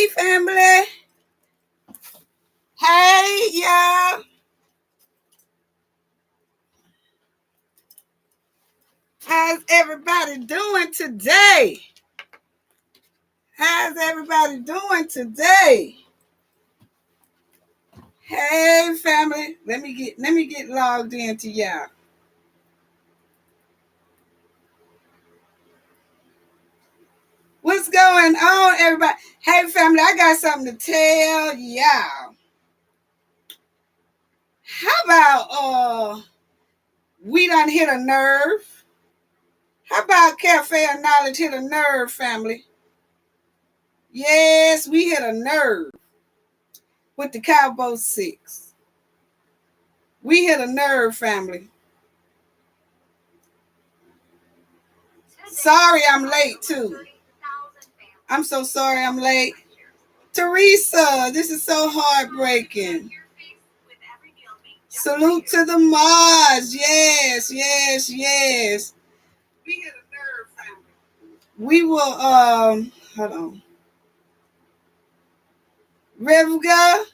Hey, family. Hey, y'all. How's everybody doing today? How's everybody doing today? Hey, family. Let me get logged into y'all. What's going on, everybody? Hey, family, I got something to tell y'all. How about we done hit a nerve? How about Cafe of Knowledge hit a nerve, family? Yes, we hit a nerve with the Cowboy 6. We hit a nerve, family. Sorry I'm late, too. I'm so sorry I'm late. Teresa, this is so heartbreaking. Salute to the mods. Yes, yes, yes. We hit a nerve, family. We will, hold on. Rivka,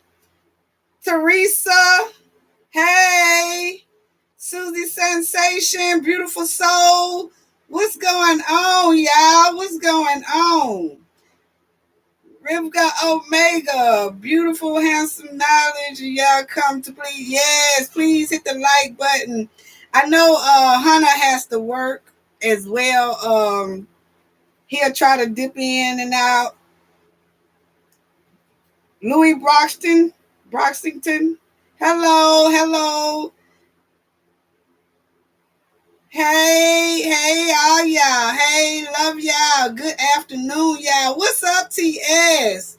Teresa, hey, Susie Sensation, Beautiful Soul. What's going on, y'all? What's going on? Rivka Omega, Beautiful, Handsome Knowledge. Y'all come to please. Yes, please hit the like button. I know Hunter has to work as well. He'll try to dip in and out. Louis Broxington. Hello. Hey, all y'all. Hey, love y'all. Good afternoon, y'all. What's up, TS?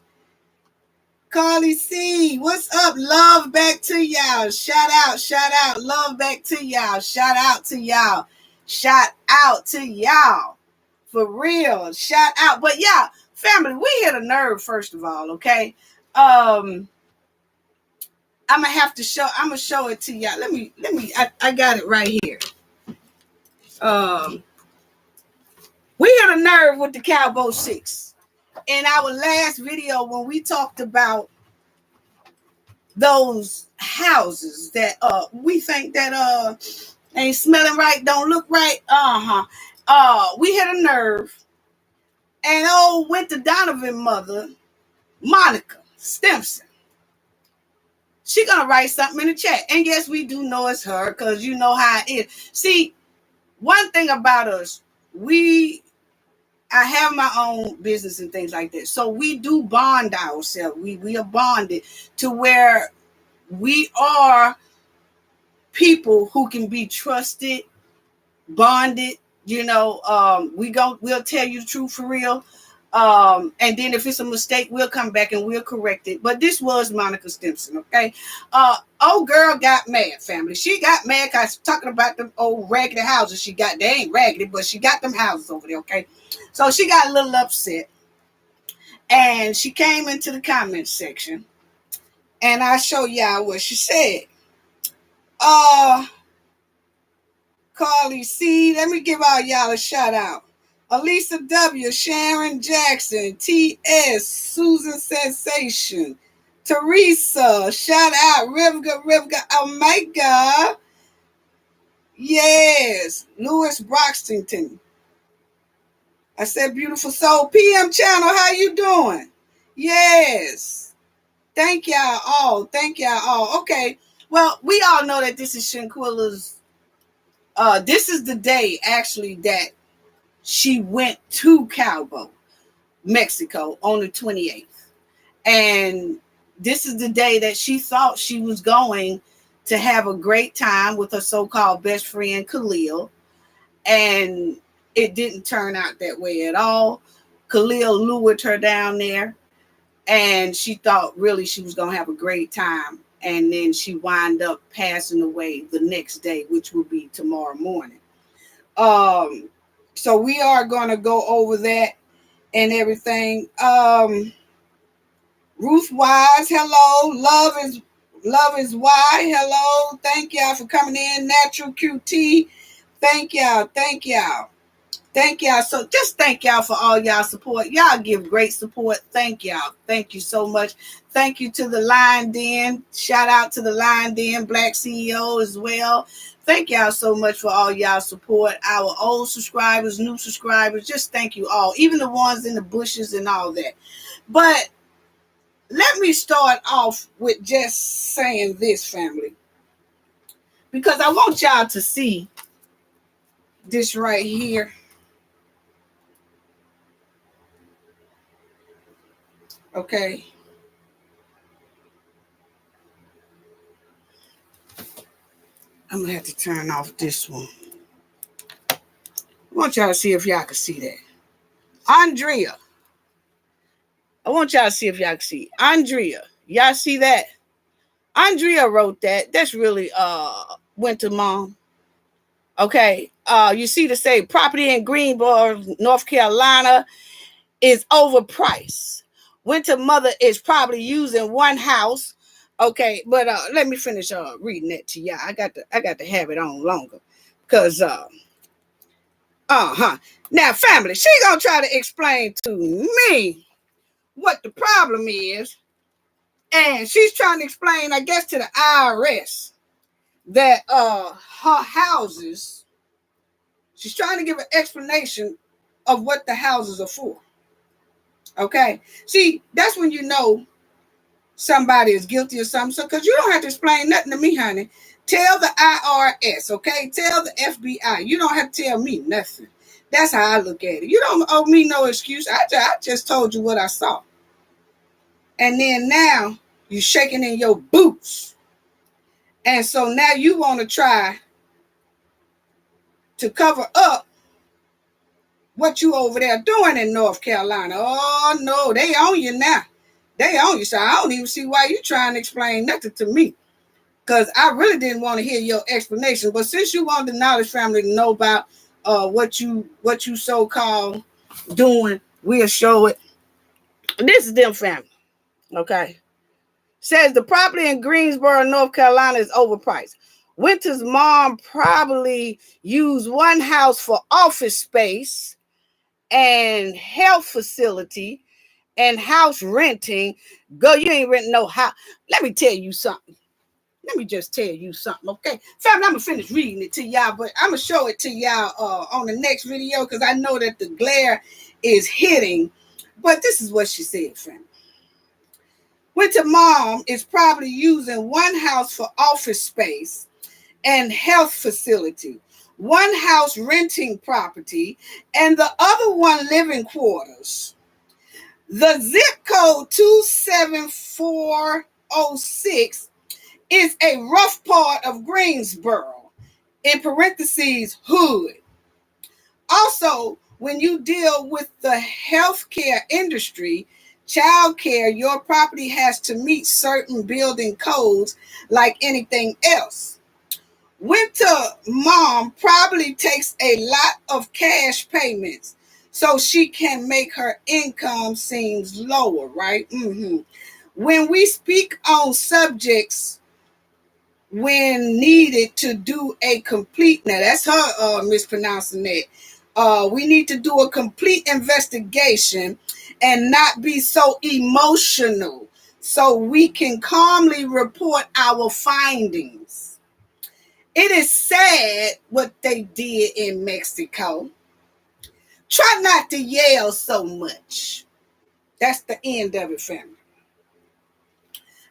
Carly C, what's up? Love back to y'all. Shout out. Love back to y'all. Shout out to y'all. For real. Shout out. But yeah, family, we hit a nerve, first of all, okay? I'm gonna show it to y'all. I got it right here. We hit a nerve with the Cowboy 6. In our last video, when we talked about those houses that we think that ain't smelling right, don't look right. We hit a nerve. And went to Donovan mother, Monica Stimson. She gonna write something in the chat. And yes, we do know it's her, because you know how it is. See, one thing about us, I have my own business and things like that. So we do bond ourselves. We are bonded to where we are people who can be trusted, bonded. We'll tell you the truth for real. And then if it's a mistake, we'll come back and we'll correct it. But this was Monica Stimson, okay? Old girl got mad, family. She got mad because talking about them old raggedy houses she got. They ain't raggedy, but she got them houses over there, okay? So she got a little upset. And she came into the comment section. And I show y'all what she said. Carly C, let me give all y'all a shout out. Elisa W, Sharon Jackson, T.S, Susan Sensation, Teresa, shout out, Rivka, Omega. Yes, Louis Broxington. I said Beautiful Soul. PM Channel, how you doing? Yes. Thank y'all all. Okay. Well, we all know that this is Shanquella's. This is the day, actually, that she went to Cabo, Mexico on the 28th. And this is the day that she thought she was going to have a great time with her so-called best friend, Khalil. And it didn't turn out that way at all. Khalil lured her down there, and she thought really she was going to have a great time. And then she wound up passing away the next day, which will be tomorrow morning. So we are going to go over that and everything. Ruth Wise, hello. Love is why. Hello. Thank y'all for coming in. Natural QT. Thank y'all. Thank y'all. So just thank y'all for all y'all support. Y'all give great support. Thank y'all. Thank you so much. Thank you to the Lion Den. Shout out to the Lion Den Black CEO as well. Thank y'all so much for all y'all support. Our old subscribers, new subscribers, just thank you all. Even the ones in the bushes and all that. But let me start off with just saying this, family. Because I want y'all to see this right here. Okay. I'm going to have to turn off this one. I want y'all to see if y'all can see that. Andrea. I want y'all to see if y'all can see. Andrea. Y'all see that? Andrea wrote that. That's really Winter Mom. Okay. You see to say property in Greensboro, North Carolina is overpriced. Winter Mother is probably using one house. Okay, but let me finish reading that to y'all. I got to have it on longer. Because now, family, she gonna try to explain to me what the problem is, and she's trying to explain, I guess, to the IRS that her houses. She's trying to give an explanation of what the houses are for. Okay, see, that's when you know somebody is guilty of something. So, because you don't have to explain nothing to me, honey. Tell the IRS, okay? Tell the FBI. You don't have to tell me nothing. That's how I look at it. You don't owe me no excuse. I just told you what I saw. And then now you're shaking in your boots. And so now you want to try to cover up what you over there doing in North Carolina. Oh, no, they own you now. They own you. So I don't even see why you trying to explain nothing to me. Because I really didn't want to hear your explanation. But since you want the knowledge family to know about what you so-called doing, we'll show it. This is them family. Okay. Says the property in Greensboro, North Carolina is overpriced. Winter's mom probably used one house for office space and health facility and house renting. Girl, you ain't renting no house. Let me tell you something. Let me just tell you something, okay? Family, I'm going to finish reading it to y'all, but I'm going to show it to y'all on the next video because I know that the glare is hitting. But this is what she said, family. Winter mom is probably using one house for office space and health facility, one house renting property, and the other one living quarters. The zip code 27406 is a rough part of Greensboro, in parentheses, hood. Also, when you deal with the healthcare industry, childcare, your property has to meet certain building codes like anything else. Winter mom probably takes a lot of cash payments so she can make her income seems lower, right? When we speak on subjects when needed to do a complete, now that's her mispronouncing that. We need to do a complete investigation and not be so emotional so we can calmly report our findings. It is sad what they did in Mexico. Try not to yell so much. That's the end of it, family.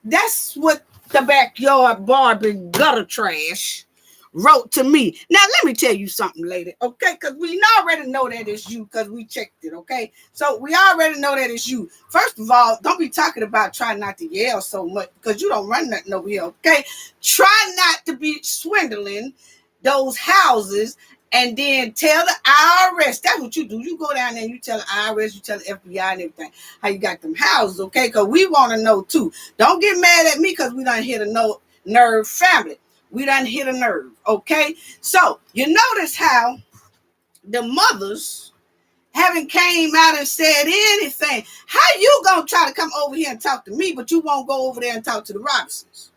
That's what the backyard Barbie gutter trash wrote to me. Now, let me tell you something, lady, okay? Because we already know that it's you because we checked it, okay? So we already know that it's you. First of all, don't be talking about trying not to yell so much because you don't run nothing over here, okay? Try not to be swindling those houses and then tell the IRS. That's what you do. You go down there and you tell the IRS, you tell the FBI and everything how you got them houses, okay? Because we want to know too. Don't get mad at me because we done hit a nerve, family. We done hit a nerve, okay? So you notice how the mothers haven't came out and said anything. How you gonna try to come over here and talk to me, but you won't go over there and talk to the Robinsons?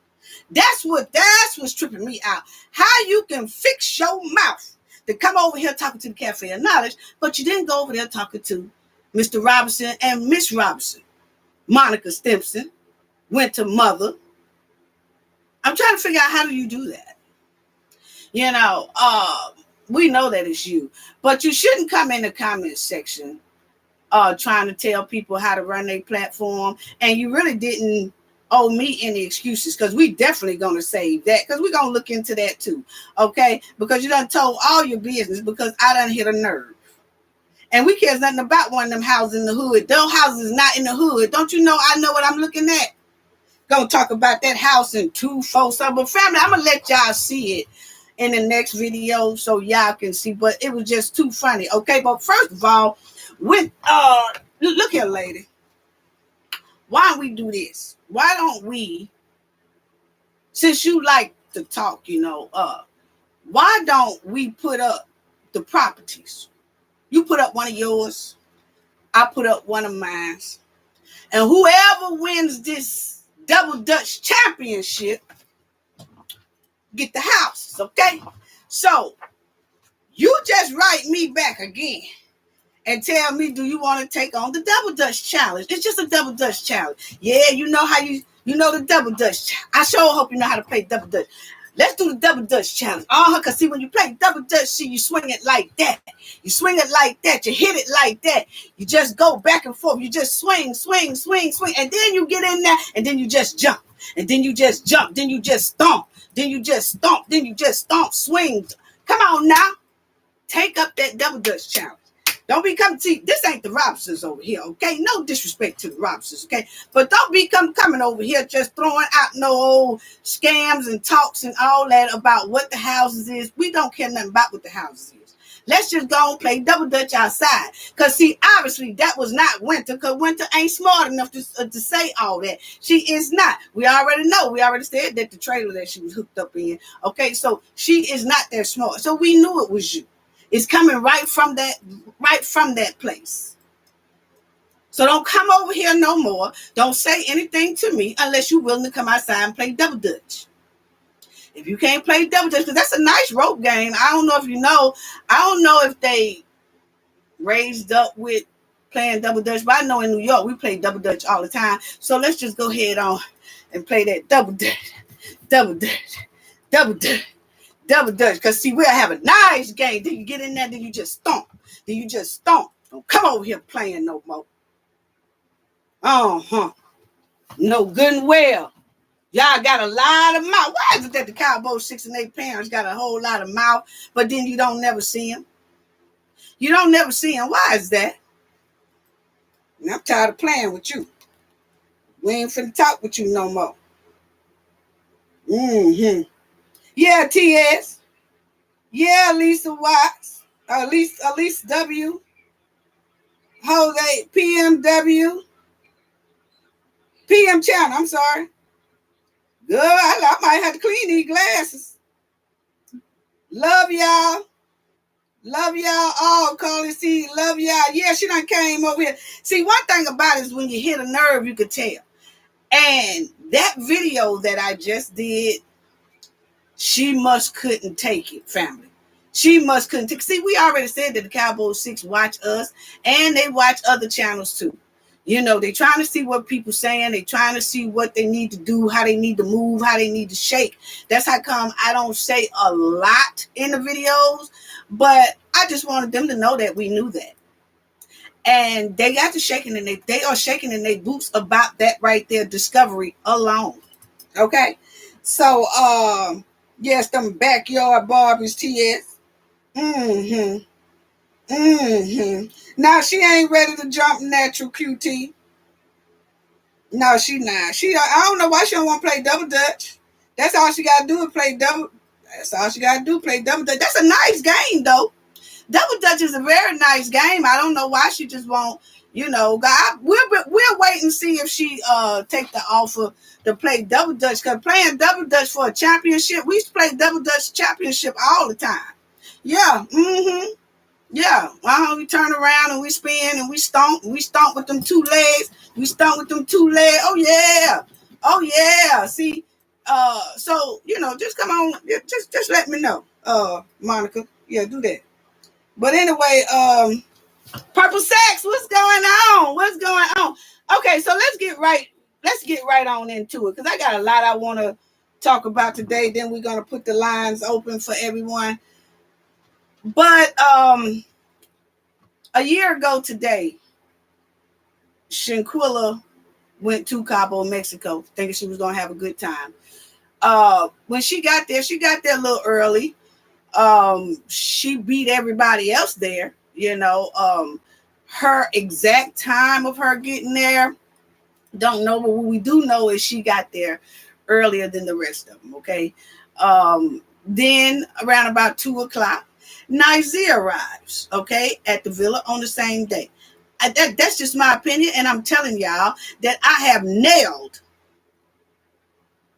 That's what's tripping me out. How you can fix your mouth to come over here talking to the Cafe of Knowledge, but you didn't go over there talking to Mr. Robinson and Miss Robinson. Monica Stimpson went to Mother. I'm trying to figure out, how do you do that? You know, we know that it's you, but you shouldn't come in the comment section trying to tell people how to run their platform, and you really didn't owe me any excuses, because we definitely going to save that, because we're going to look into that too, okay? Because you done told all your business, because I done hit a nerve. And we cares nothing about one of them houses in the hood. Those houses not in the hood. Don't you know I know what I'm looking at? Gonna talk about that house in 247. But family, I'm gonna let y'all see it in the next video so y'all can see. But it was just too funny. Okay, but first of all, with look here, lady. Why don't we do this? Why don't we, since you like to talk, you know, why don't we put up the properties? You put up one of yours, I put up one of mine. And whoever wins this Double Dutch Championship get the houses, okay? So you just write me back again and tell me, do you want to take on the Double Dutch Challenge? It's just a Double Dutch Challenge. Yeah, you know how you know the Double Dutch. I sure hope you know how to play Double Dutch. Let's do the Double Dutch Challenge. Because see, when you play Double Dutch, see, you swing it like that. You swing it like that. You hit it like that. You just go back and forth. You just swing, swing, swing, swing. And then you get in there, and then you just jump. And then you just jump. Then you just stomp. Then you just stomp. Then you just stomp. Swing. Come on now. Take up that Double Dutch Challenge. Don't be coming to, this ain't the Robinsons over here, okay? No disrespect to the Robinsons, okay? But don't be coming over here just throwing out no old scams and talks and all that about what the houses is. We don't care nothing about what the houses is. Let's just go and play Double Dutch outside. Because, see, obviously that was not Winter, because Winter ain't smart enough to say all that. She is not. We already know. We already said that the trailer that she was hooked up in. Okay, so she is not that smart. So we knew it was you. It's coming right from that place. So don't come over here no more. Don't say anything to me unless you're willing to come outside and play Double Dutch. If you can't play Double Dutch, because that's a nice rope game. I don't know if you know. I don't know if they raised up with playing Double Dutch, but I know in New York we play Double Dutch all the time. So let's just go ahead on and play that Double Dutch. Double Dutch. Double Dutch. Double Dutch, because see, we'll have a nice game. Then you get in there, then you just stomp. Then you just stomp. Don't come over here playing no more. No good and well. Y'all got a lot of mouth. Why is it that the Cowboys 6 and 8 parents got a whole lot of mouth, but then you don't never see them? You don't never see them. Why is that? And I'm tired of playing with you. We ain't finna talk with you no more. Yeah, TS. Yeah, Lisa Watts. Lisa W. Jose PMW. PM channel, I'm sorry. Good. I might have to clean these glasses. Love y'all. Love y'all all. Calling C. Love y'all. Yeah, she done came over here. See, one thing about it is when you hit a nerve, you could tell. And that video that I just did, she must couldn't take it, family. She must couldn't take. See, we already said that the Cowboys 6 watch us, and they watch other channels too. You know, they trying to see what people saying. They trying to see what they need to do, how they need to move, how they need to shake. That's how come I don't say a lot in the videos, but I just wanted them to know that we knew that. And they got to shaking, and they are shaking in their boots about that right there, discovery alone. Okay? So, yes, them backyard Barbies, TS. Now she ain't ready to jump natural QT. No, she not. I don't know why she don't want to play Double Dutch. That's all she gotta do is play double. That's all she gotta do, play Double Dutch. That's a nice game though. Double Dutch is a very nice game. I don't know why she just won't, God, we'll wait and see if she take the offer to play Double Dutch. Because playing Double Dutch for a championship, we used to play Double Dutch championship all the time. Yeah, yeah, we turn around and we spin and we stomp with them two legs. We stomp with them two legs. Oh yeah. See, so just come on, just let me know, Monica. Yeah, do that. But anyway, Purple Sex, what's going on? What's going on? Okay, so let's get right on into it, because I got a lot I want to talk about today. Then we're gonna put the lines open for everyone. But a year ago today, Shanquella went to Cabo, Mexico, thinking she was gonna have a good time. When she got there a little early. She beat everybody else there. Her exact time of her getting there, don't know, but what we do know is she got there earlier than the rest of them. Okay. Then around about 2:00, Nizer arrives, okay, at the villa on the same day. That's just my opinion, and I'm telling y'all that I have nailed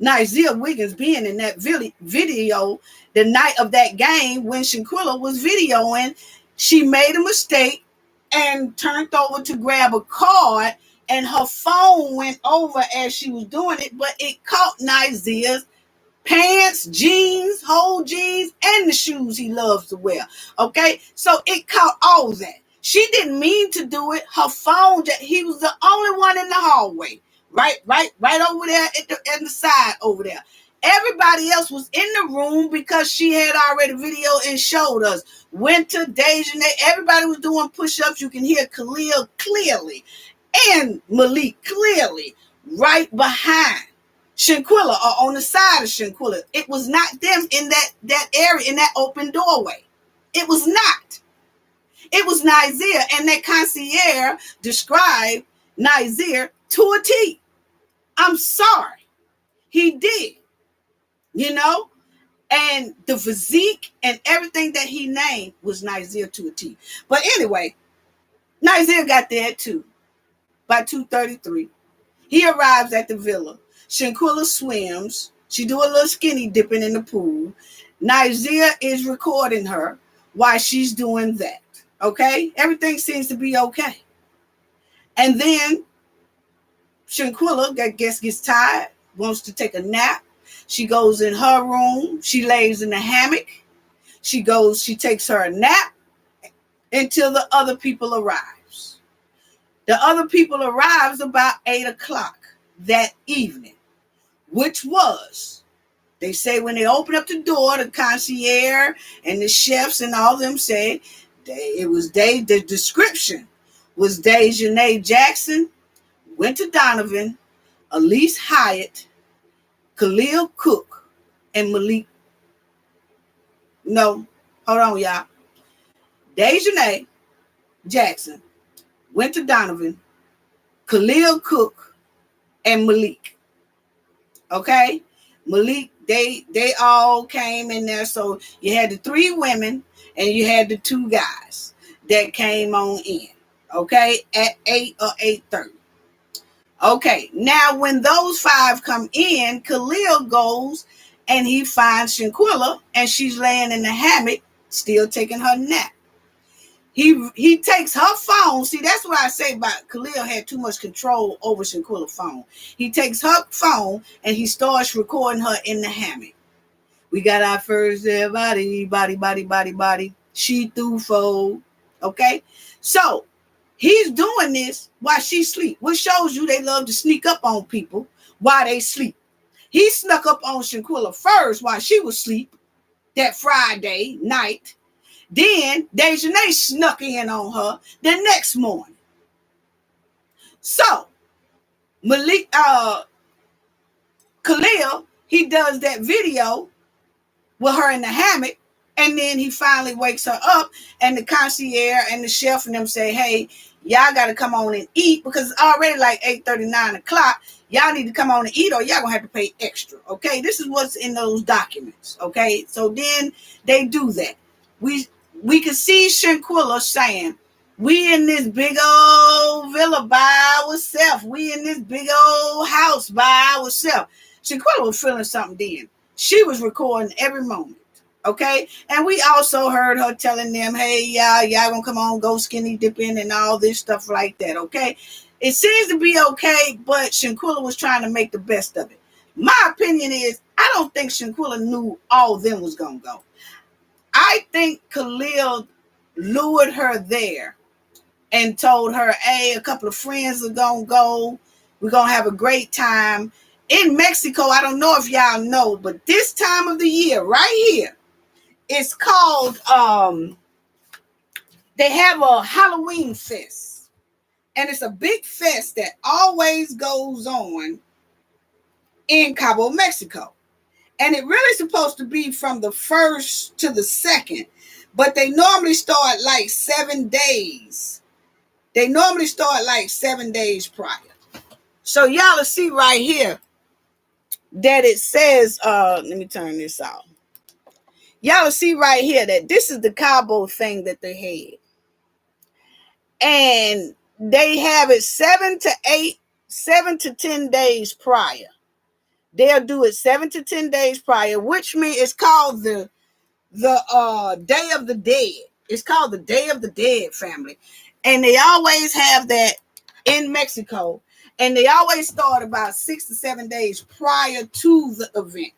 Nizer Wiggins being in that video the night of that game when Shanquella was videoing. She made a mistake and turned over to grab a card, and her phone went over as she was doing it, but it caught Nizer's pants, jeans, whole jeans, and the shoes he loves to wear. Okay, so it caught all that. She didn't mean to do it. Her phone, he was the only one in the hallway. Right over there at the side over there. Everybody else was in the room because she had already videoed and showed us. Winter, Deja, everybody was doing push-ups. You can hear Khalil clearly and Malik clearly right behind Shanquella or on the side of Shanquella. It was not them in that area, in that open doorway. It was not. It was Nizer, and that concierge described Nizer to a T. I'm sorry. He did. And the physique and everything that he named was Nizer to a T. But anyway, Nizer got there too by 2:33. He arrives at the villa. Shanquella swims. She do a little skinny dipping in the pool. Nizer is recording her while she's doing that. Okay? Everything seems to be okay. And then Shanquella, I guess, gets tired, wants to take a nap. She goes in her room. She lays in the hammock. She takes her a nap until the other people arrives. The other people arrives about 8:00 that evening, which was, they say when they open up the door, the concierge and the chefs and all of them say the description was Dejanay Jackson, Winter Donovan, Elise Hyatt, Khalil Cook, and Malik. No, hold on, y'all. Dejanay Jackson, Winter Donovan, Khalil Cook, and Malik. Okay? Malik, they all came in there. So you had the 3 women and you had the 2 guys that came on in. Okay? At 8 or 8:30. Okay, now when those 5 come in, Khalil goes and he finds Shanquella, and she's laying in the hammock, still taking her nap. He takes her phone. See, that's what I say about Khalil had too much control over Shanquella's phone. He takes her phone and he starts recording her in the hammock. We got our first body. She threw fold. Okay, so he's doing this while she sleep, which shows you they love to sneak up on people while they sleep. He snuck up on Shanquella first while she was asleep that Friday night. Then Dejanay snuck in on her the next morning. So Khalil, he does that video with her in the hammock, and then he finally wakes her up, and the concierge and the chef and them say, hey, y'all got to come on and eat, because it's already like 8:30, 9:00. Y'all need to come on and eat, or y'all going to have to pay extra. Okay, this is what's in those documents. Okay, so then they do that. We can see Shanquella saying, we in this big old villa by ourselves. We in this big old house by ourselves. Shanquella was feeling something then. She was recording every moment. Okay. And we also heard her telling them, hey, y'all gonna come on, go skinny dipping and all this stuff like that. Okay. It seems to be okay, but Shanquella was trying to make the best of it. My opinion is, I don't think Shanquella knew all of them was gonna go. I think Khalil lured her there and told her, hey, a couple of friends are going to go. We're going to have a great time. In Mexico, I don't know if y'all know, but this time of the year, right here, it's called, they have a Halloween fest. And it's a big fest that always goes on in Cabo, Mexico. And it really supposed to be from the 1st to the 2nd. But they normally start like 7 days. They normally start like 7 days prior. So y'all will see right here that it says, let me turn this off. Y'all will see right here that this is the Cabo thing that they had. And they have it 7 to 10 days prior. They'll do it 7 to 10 days prior, which means it's called the Day of the Dead. It's called the Day of the Dead, family. And they always have that in Mexico. And they always start about 6 to 7 days prior to the event.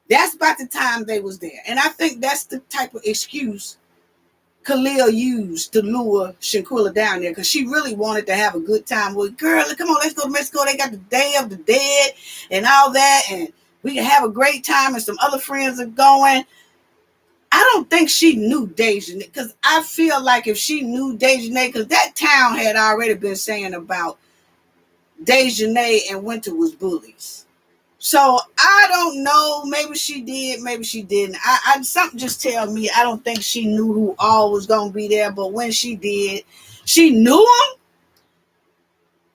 That's about the time they was there. And I think that's the type of excuse Khalil used to lure Shanquella down there, because she really wanted to have a good time with, girl, come on, let's go to Mexico. They got the Day of the Dead and all that, and we can have a great time, and some other friends are going. I don't think she knew Dejanay, because I feel like if she knew Dejanay, because that town had already been saying about Dejanay and Winter was bullies. So I don't know. Maybe she did. Maybe she didn't. I something just tell me I don't think she knew who all was gonna be there. But when she did, she knew them,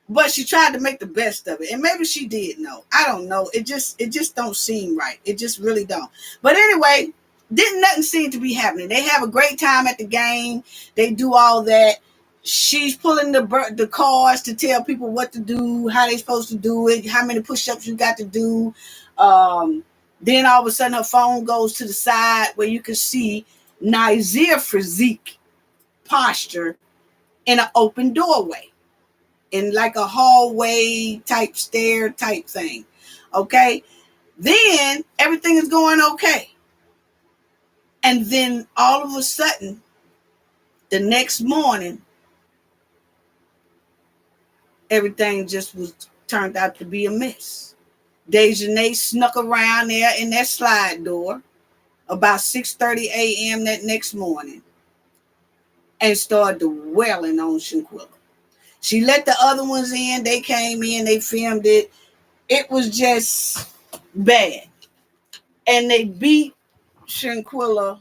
but she tried to make the best of it. And maybe she did know. I don't know. It just don't seem right. It just really don't. But anyway, didn't nothing seem to be happening. They have a great time at the game. They do all that. She's pulling the cards to tell people what to do, how they supposed to do it, how many push-ups you got to do. Then all of a sudden her phone goes to the side where you can see Nazir physique posture in an open doorway, in like a hallway type stair type thing. Okay. Then everything is going okay. And then all of a sudden, the next morning, everything just was turned out to be a mess. Dejanay snuck around there in that slide door about 6:30 a.m. that next morning and started wailing on Shanquella. She let the other ones in. They came in. They filmed it. It was just bad. And they beat Shanquella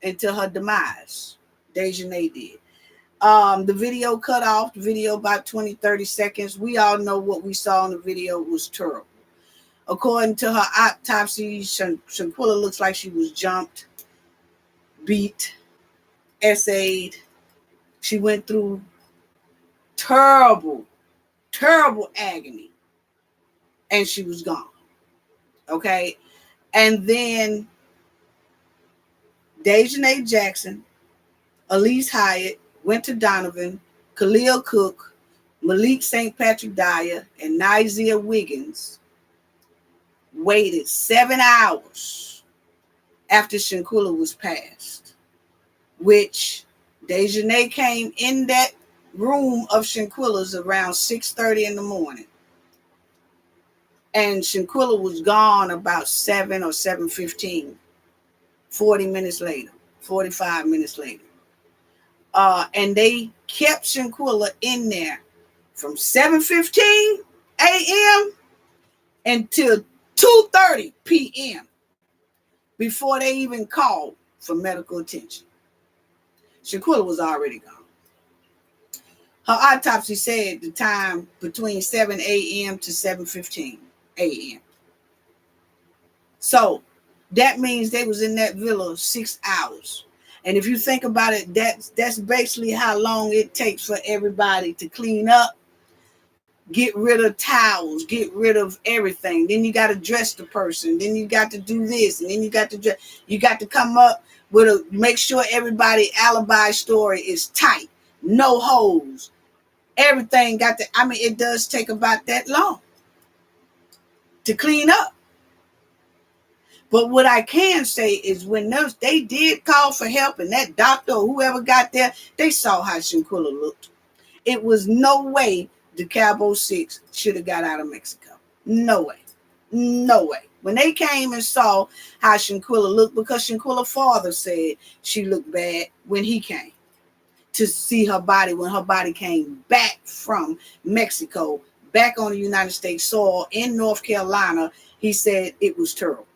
until her demise. Dejanay did. The video cut off. The video about 20, 30 seconds. We all know what we saw in the video was terrible. According to her autopsy, Shanquella looks like she was jumped, beat, essayed. She went through terrible, terrible agony. And she was gone. Okay? And then Dejanay Jackson, Elise Hyatt, Winter Donovan, Khalil Cook, Malik St. Patrick Dyer, and Nizia Wiggins waited 7 hours after Shanquella was passed, which Dejanay came in that room of Shanquella's around 6:30 in the morning. And Shanquella was gone about 7 or 7:15, 40 minutes later, 45 minutes later. And they kept Shanquella in there from 7:15 a.m. until 2:30 p.m. before they even called for medical attention. Shanquella was already gone. Her autopsy said the time between 7 a.m. to 7:15 a.m. So that means they was in that villa 6 hours. And if you think about it, that's basically how long it takes for everybody to clean up, get rid of towels, get rid of everything. Then you got to dress the person. Then you got to do this. And then you got to come up with make sure everybody alibi story is tight. No holes. Everything it does take about that long to clean up. But what I can say is when they did call for help and that doctor or whoever got there, they saw how Shanquella looked. It was no way the Cabo 6 should have got out of Mexico. No way. No way. When they came and saw how Shanquella looked, because Shanquella's father said she looked bad when he came to see her body, when her body came back from Mexico, back on the United States soil in North Carolina, he said it was terrible.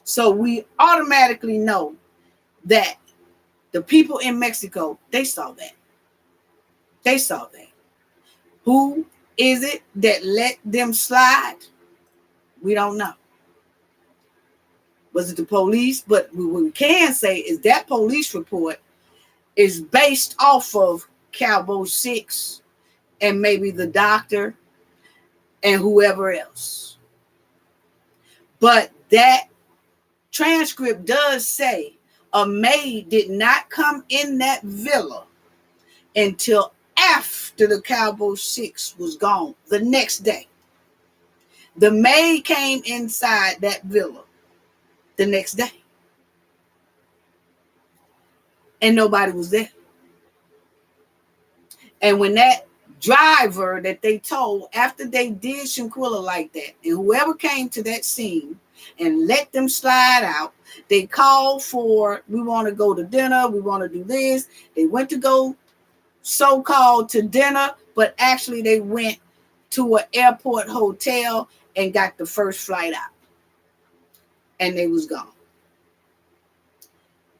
So we automatically know that the people in Mexico, they saw that. They saw that. Who is it that let them slide? We don't know. Was it the police? But what we can say is that police report is based off of Cabo 6 and maybe the doctor and whoever else. But that transcript does say a maid did not come in that villa until after the Cabo 6 was gone the next day. The maid came inside that villa the next day. And nobody was there. And when that driver that they told, after they did Shanquella like that, and whoever came to that scene and let them slide out, they called for, we want to go to dinner, we want to do this. They went to go so-called to dinner, but actually they went to an airport hotel and got the first flight out. And they was gone.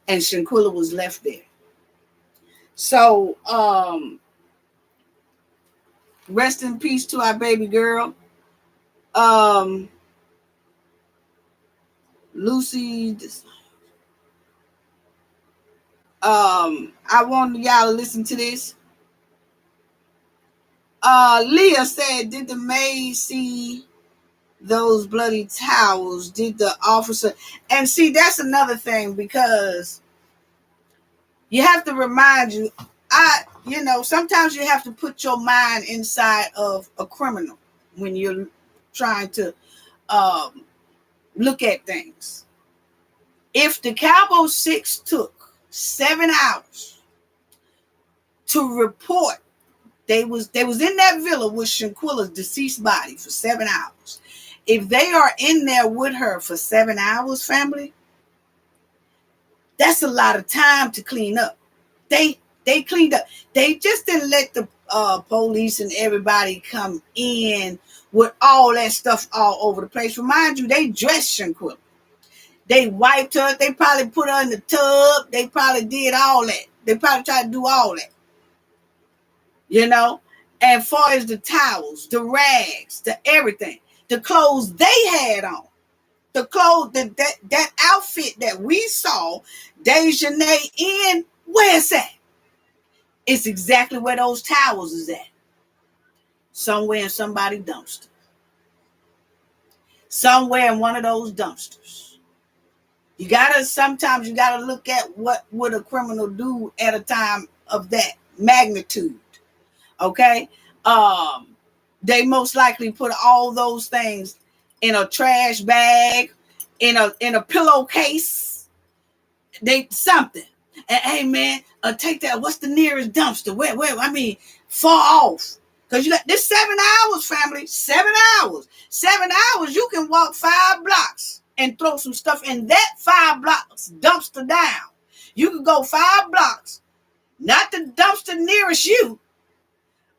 And Shanquella was left there. So, rest in peace to our baby girl. Lucy, I want y'all to listen to this. Leah said, did the maid see those bloody towels? Did the officer? And see, that's another thing, because you have to remind you, sometimes you have to put your mind inside of a criminal when you're trying to look at things. If the Cabo 6 took 7 hours to report, they was in that villa with Shanquella's deceased body for 7 hours. If they are in there with her for 7 hours, family, that's a lot of time to clean up. They cleaned up. They just didn't let the police and everybody come in with all that stuff all over the place. Remind you, they dressed Shanquella. They wiped her. They probably put her in the tub. They probably did all that. They probably tried to do all that. And far as the towels, the rags, the everything, the clothes they had on, the clothes, that outfit that we saw Dejanay in, where's that? It's exactly where those towels is at. Somewhere in somebody's dumpster. Somewhere in one of those dumpsters. Sometimes you gotta look at what would a criminal do at a time of that magnitude. Okay? They most likely put all those things in a trash bag, in a pillowcase. Something. And hey man, take that. What's the nearest dumpster? Where? Far off. Because you got this 7 hours, family. 7 hours. 7 hours, you can walk 5 blocks and throw some stuff in that 5 blocks dumpster down. You can go 5 blocks, not the dumpster nearest you,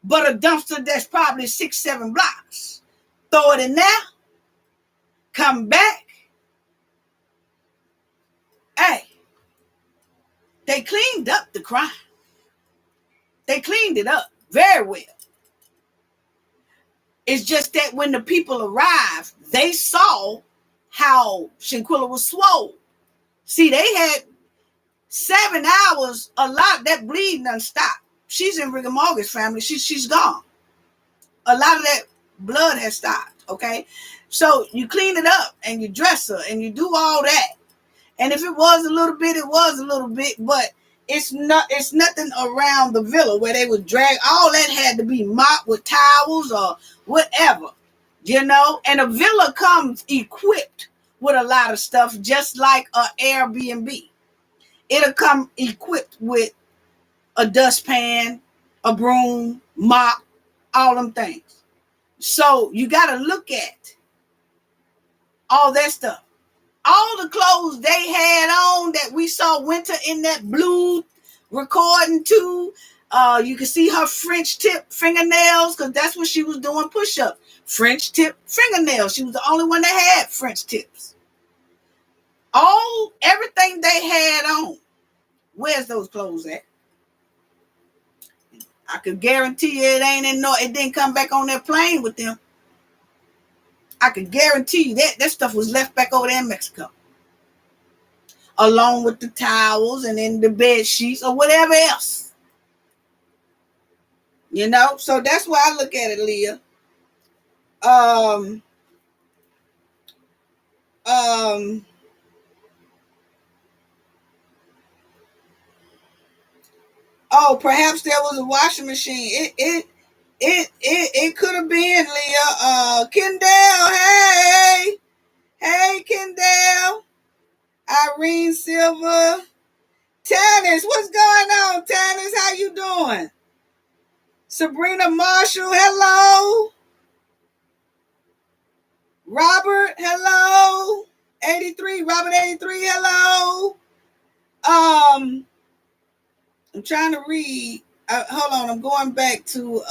but a dumpster that's probably 6, 7 blocks. Throw it in there, come back. Hey, they cleaned up the crime. They cleaned it up very well. It's just that when the people arrived, they saw how Shanquella was swole. See, they had 7 hours, a lot, that bleeding done stopped. She's in rigor mortis, family. She's gone. A lot of that blood has stopped, okay? So you clean it up and you dress her and you do all that. And if it was a little bit, it was a little bit, but it's nothing around the villa where they would drag. All that had to be mopped with towels or whatever, And a villa comes equipped with a lot of stuff, just like a Airbnb. It'll come equipped with a dustpan, a broom, mop, all them things. So you got to look at all that stuff. All the clothes they had on that we saw Winter in that blue recording too. You can see her French tip fingernails because that's what she was doing push-ups. French tip fingernails. She was the only one that had French tips. Everything they had on. Where's those clothes at? I could guarantee you it didn't come back on that plane with them. I could guarantee you that stuff was left back over there in Mexico. Along with the towels and then the bed sheets or whatever else. You know, so that's why I look at it, Leah. Oh, perhaps there was a washing machine. It could have been, Leah. Kendall, hey, Kendall. Irene Silver. Tannis, what's going on, Tannis? How you doing? Sabrina Marshall, hello. Robert, hello. 83, Robert 83, hello. I'm trying to read. Hold on, I'm going back to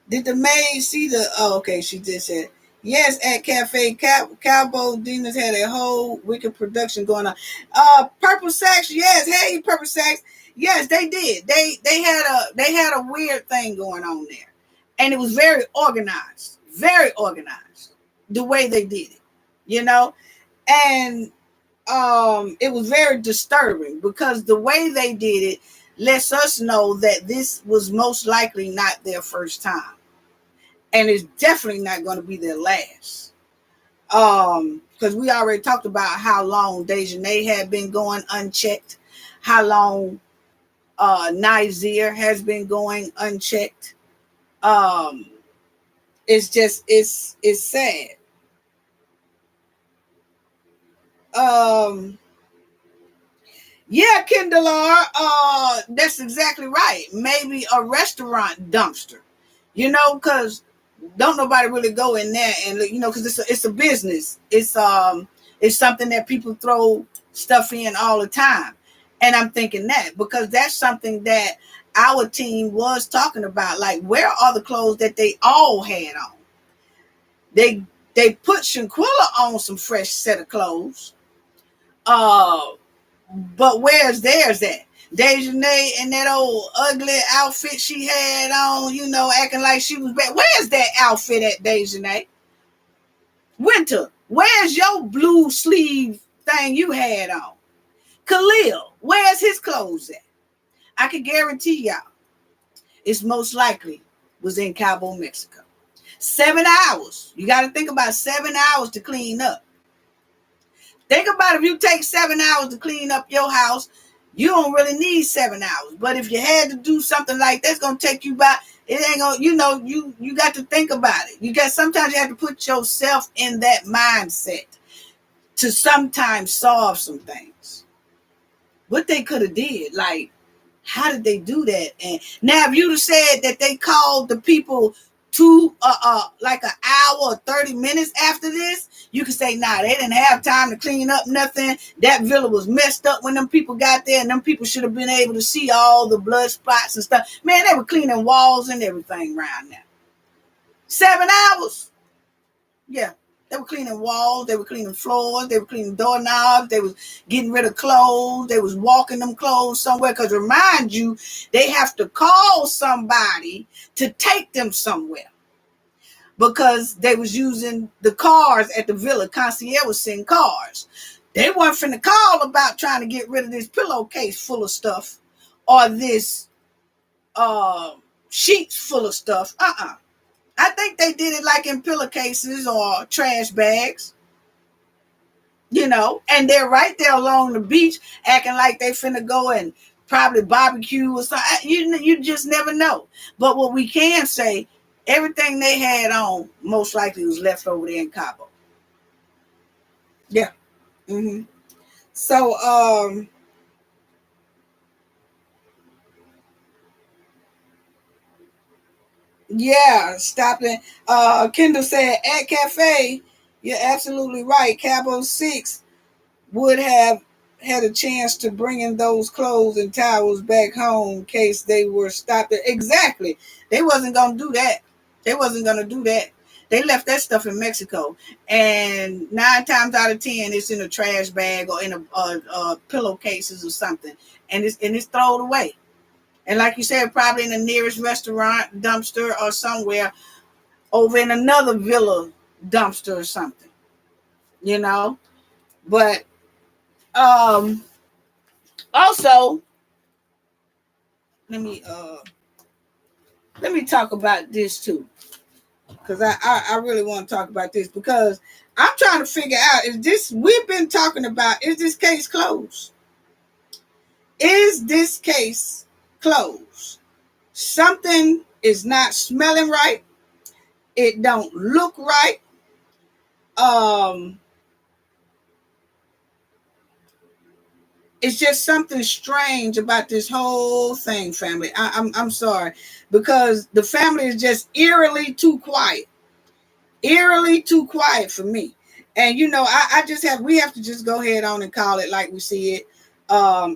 did the maid see the okay, she just said yes at Cafe Cowboy Demons had a whole wicked production going on. Purple Sacks, yes, hey Purple Sacks. Yes, they did. They had a weird thing going on there. And it was very organized. Very organized. The way they did it. You know? And it was very disturbing because the way they did it lets us know that this was most likely not their first time. And it's definitely not going to be their last. Because we already talked about how long Dejanay had been going unchecked, how long Nizer has been going unchecked. It's sad. Yeah, Kendalar, that's exactly right. Maybe a restaurant dumpster, you know, because don't nobody really go in there and, you know, because it's a business. It's something that people throw stuff in all the time. And I'm thinking that because that's something that our team was talking about. Like, where are the clothes that they all had on? They put Shanquella on some fresh set of clothes. But where's theirs at? Dejanay in that old ugly outfit she had on, you know, acting like she was bad. Where's that outfit at, Dejanay? Winter, where's your blue sleeve thing you had on? Khalil, where's his clothes at? I can guarantee y'all it's most likely was in Cabo, Mexico. 7 hours. You got to think about 7 hours to clean up. Think about if you take 7 hours to clean up your house, you don't really need 7 hours. But if you had to do something like that's going to take you by, it ain't going to, you know, you got to think about it. Sometimes you have to put yourself in that mindset to sometimes solve some things. What they could have did, like, how did they do that? And now if you'd have said that they called the people to like an hour or 30 minutes after this, you could say, nah, they didn't have time to clean up nothing. That villa was messed up when them people got there, and them people should have been able to see all the blood spots and stuff. Man, they were cleaning walls and everything around there. 7 hours. Yeah. They were cleaning walls, they were cleaning floors, they were cleaning doorknobs, they was getting rid of clothes, they was walking them clothes somewhere. Because remind you, they have to call somebody to take them somewhere. Because they was using the cars at the villa. Concierge was sending cars. They weren't finna call about trying to get rid of this pillowcase full of stuff or this sheets full of stuff. I think they did it like in pillowcases or trash bags, you know, and they're right there along the beach acting like they finna go and probably barbecue or something. You just never know. But what we can say, everything they had on most likely was left over there in Cabo. Mm-hmm. So, yeah, stopping. Kendall said at cafe, you're absolutely right. Cabo 6 would have had a chance to bring in those clothes and towels back home in case they were stopped. Exactly. They wasn't going to do that. They wasn't going to do that. They left that stuff in Mexico. And 9 times out of 10, it's in a trash bag or in a pillowcases or something. And it's thrown away. And like you said, probably in the nearest restaurant, dumpster, or somewhere over in another villa dumpster or something, you know. But um also, let me talk about this too. Because I really want to talk about this because I'm trying to figure out, is this we've been talking about, is this case closed? Is this case closed? Something is not smelling right. It don't look right. Um it's just something strange about this whole thing, family. I'm sorry, because the family is just eerily too quiet for me. And I just we have to just go ahead on and call it like we see it.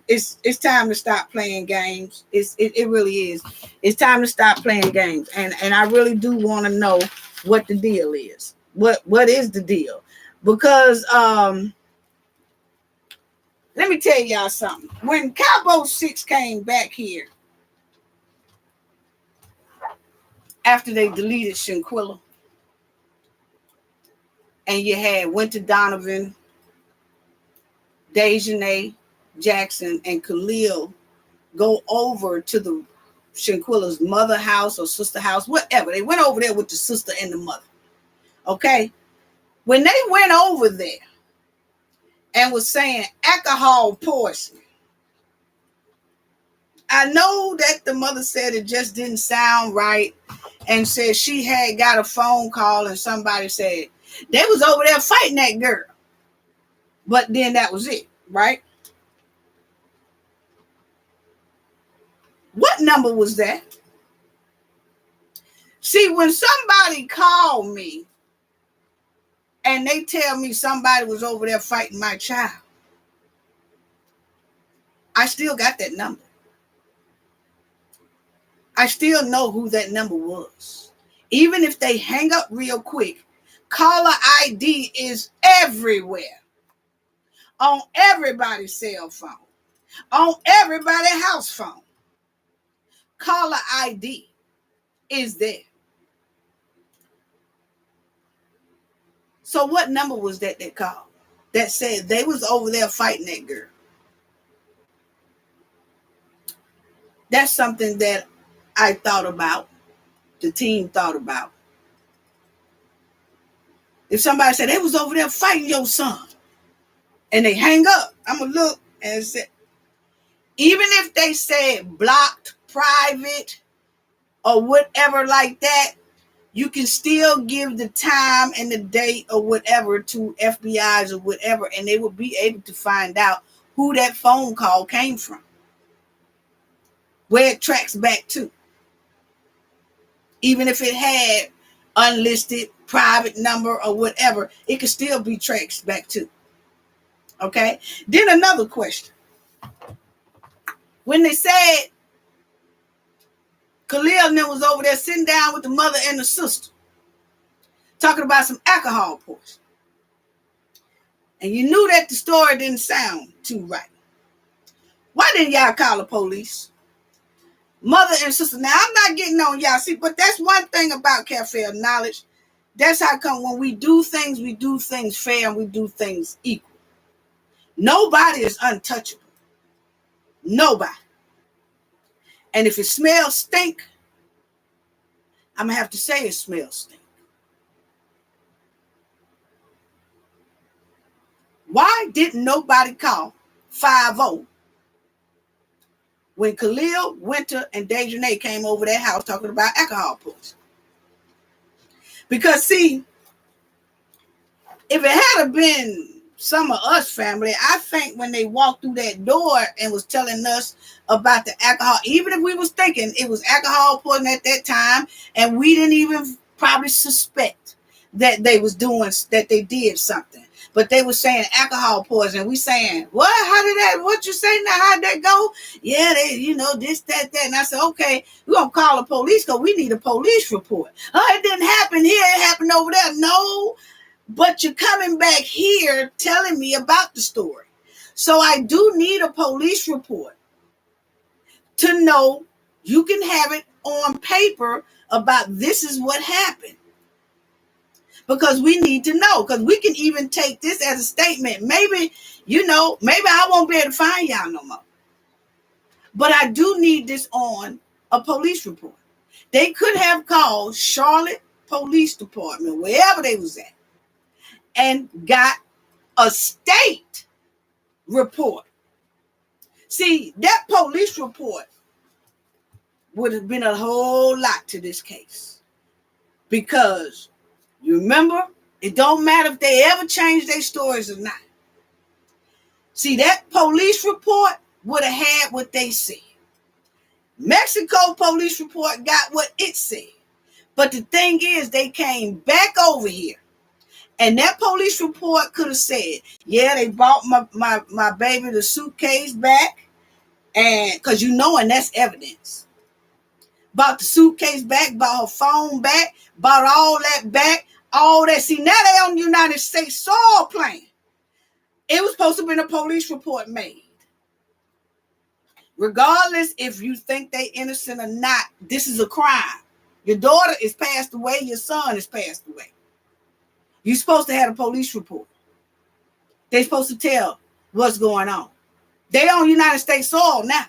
It's time to stop playing games. It really is. It's time to stop playing games. And I really do want to know what the deal is. What is the deal? Because let me tell y'all something. When Cabo 6 came back here after they deleted Shanquella, and you had Winter Donovan, Dejanay Jackson, and Khalil go over to the Shanquella's mother house or sister house, whatever. They went over there with the sister and the mother. Okay? When they went over there and was saying alcohol poisoning, I know that the mother said it just didn't sound right and said she had got a phone call and somebody said they was over there fighting that girl. But then that was it, right? What number was that? See, when somebody called me and they tell me somebody was over there fighting my child, I still got that number. I still know who that number was. Even if they hang up real quick, caller ID is everywhere. On everybody's cell phone. On everybody's house phone. Caller ID is there. So what number was that they called? That said they was over there fighting that girl. That's something that I thought about, the team thought about. If somebody said they was over there fighting your son and they hang up, I'm going to look and say, even if they said blocked, private, or whatever like that, you can still give the time and the date or whatever to FBI's or whatever, and they will be able to find out who that phone call came from, where it tracks back to. Even if it had unlisted private number or whatever, it could still be traced back to. Okay. Then another question. When they said Khalil and them was over there sitting down with the mother and the sister, talking about some alcohol poisoning, and you knew that the story didn't sound too right, why didn't y'all call the police? Mother and sister. Now, I'm not getting on y'all, see, but that's one thing about Cafe of Knowledge. That's how come when we do things fair and we do things equal. Nobody is untouchable. Nobody. And if it smells stink, I'm going to have to say it smells stink. Why didn't nobody call 50 when Khalil, Winter, and Dejanay came over their house talking about alcohol poisoning? Because, see, if it had been some of us family, I think when they walked through that door and was telling us about the alcohol, even if we was thinking it was alcohol poisoning at that time, and we didn't even probably suspect that they was doing, that they did something, but they were saying alcohol poisoning. We saying, what? How did that? What you say now? How'd that go? Yeah, they, this, that. And I said, okay, we're gonna call the police because we need a police report. Oh, it didn't happen here. It happened over there. No, but you're coming back here telling me about the story. So I do need a police report to know you can have it on paper about this is what happened. Because we need to know, because we can even take this as a statement. Maybe, maybe I won't be able to find y'all no more. But I do need this on a police report. They could have called Charlotte Police Department, wherever they was at, and got a state report. See, that police report would have been a whole lot to this case. Because, you remember, it don't matter if they ever change their stories or not. See, that police report would have had what they said. Mexico police report got what it said. But the thing is, they came back over here. And that police report could have said, yeah, they bought my baby the suitcase back. And because and that's evidence. Bought the suitcase back, bought her phone back, bought all that back, all that. See, now they on the United States soil playing. It was supposed to have been a police report made. Regardless if you think they innocent or not, this is a crime. Your daughter is passed away, your son is passed away. You're supposed to have a police report. They're supposed to tell what's going on. They on United States soil now.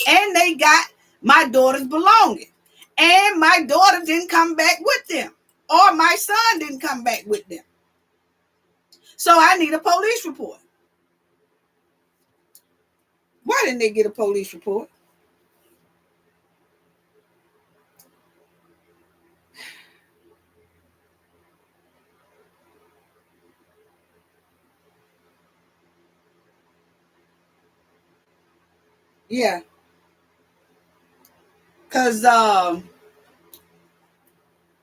And they got my daughter's belongings. And my daughter didn't come back with them. Or my son didn't come back with them. So I need a police report. Why didn't they get a police report? Yeah. Because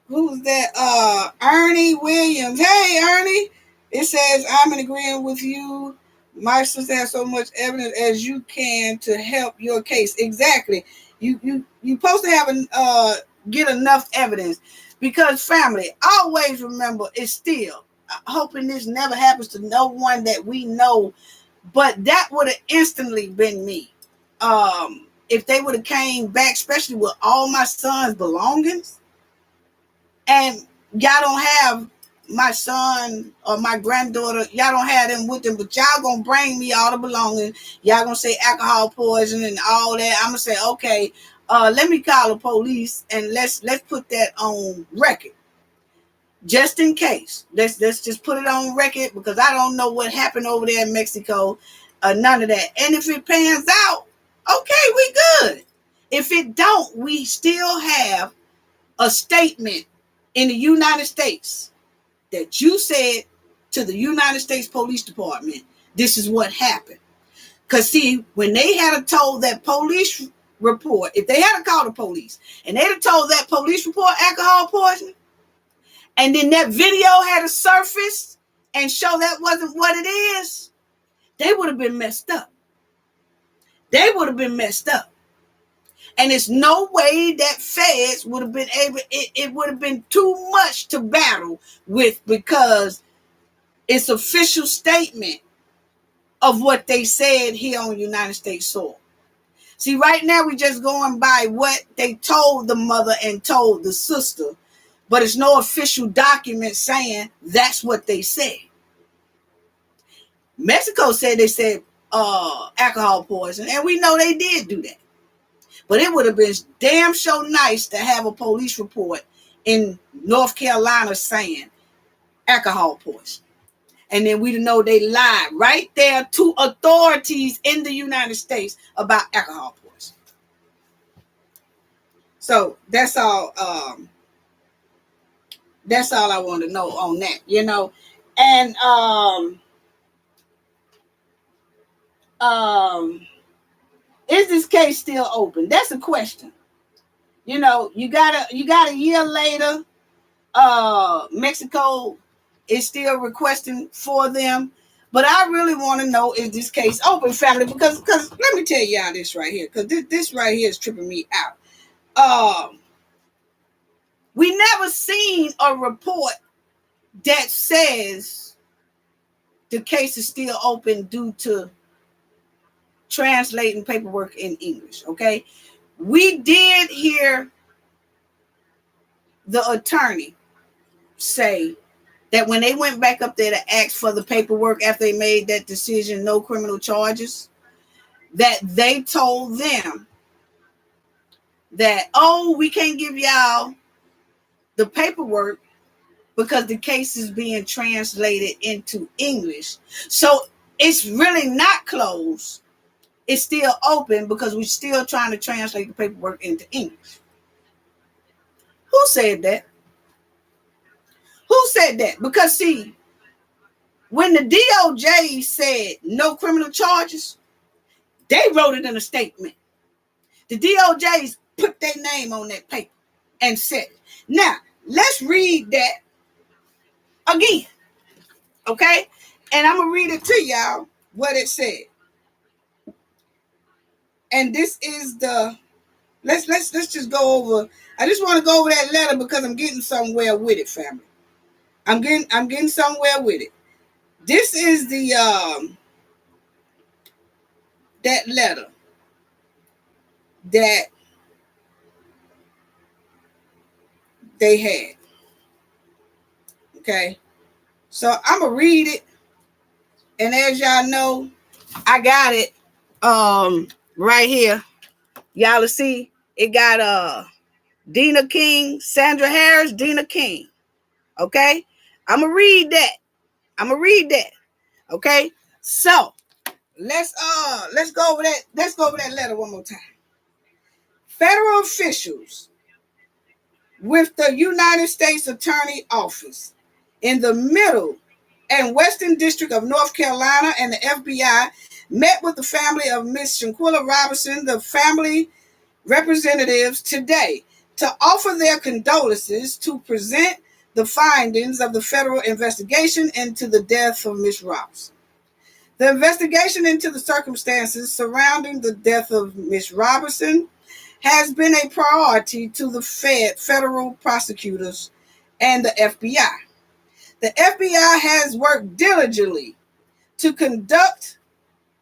who's that? Ernie Williams. Hey, Ernie. It says, I'm in agreement with you. My sister has so much evidence as you can to help your case. Exactly. You supposed to have get enough evidence, because family, always remember, it's still hoping this never happens to no one that we know, but that would have instantly been me. If they would have came back, especially with all my son's belongings, and y'all don't have my son or my granddaughter, y'all don't have them with them, but y'all gonna bring me all the belongings. Y'all gonna say alcohol poisoning and all that. I'm gonna say, okay, let me call the police and let's put that on record. Just in case. Let's just put it on record, because I don't know what happened over there in Mexico. None of that. And if it pans out, okay, we good. If it don't, we still have a statement in the United States that you said to the United States Police Department, this is what happened. Because see, when they had told that police report, if they had called the police and they'd have told that police report alcohol poisoning, and then that video had surfaced and show that wasn't what it is, they would have been messed up. They would have been messed up. And there's no way that feds would have been able, it would have been too much to battle with, because it's official statement of what they said here on United States soil. See, right now we just going by what they told the mother and told the sister, but it's no official document saying that's what they said. Mexico said they said alcohol poison, and we know they did do that. But it would have been damn sure nice to have a police report in North Carolina saying alcohol poison. And then we know they lied right there to authorities in the United States about alcohol poison. So that's all. That's all I want to know on that, And Is this case still open? That's a question. You know, you got a year later, Mexico is still requesting for them. But I really want to know, is this case open, family? Because let me tell y'all this right here, because this right here is tripping me out. We never seen a report that says the case is still open due to translating paperwork in English, okay? We did hear the attorney say that when they went back up there to ask for the paperwork after they made that decision, no criminal charges, that they told them that, oh, we can't give y'all the paperwork because the case is being translated into English. So it's really not closed. It's still open because we're still trying to translate the paperwork into English. Who said that? Who said that? Because see, when the DOJ said no criminal charges, they wrote it in a statement. The DOJ's put their name on that paper and said it. Now, let's read that again, okay? And I'm going to read it to y'all, what it said. And this is the, let's just go over, I just want to go over that letter because I'm getting somewhere with it, family. I'm getting somewhere with it. This is the, that letter that they had. Okay. So I'm going to read it. And as y'all know, I got it right here. Y'all will see it got Dina King, Sandra Harris, Dina King. Okay? I'm going to read that. Okay? So, let's go over that. Let's go over that letter one more time. Federal officials with the United States Attorney Office in the Middle and Western District of North Carolina and the FBI met with the family of Miss Shanquella Robinson, the family representatives, today to offer their condolences to present the findings of the federal investigation into the death of Miss Robinson. The investigation into the circumstances surrounding the death of Miss Robinson has been a priority to the federal prosecutors and the FBI. The FBI has worked diligently to conduct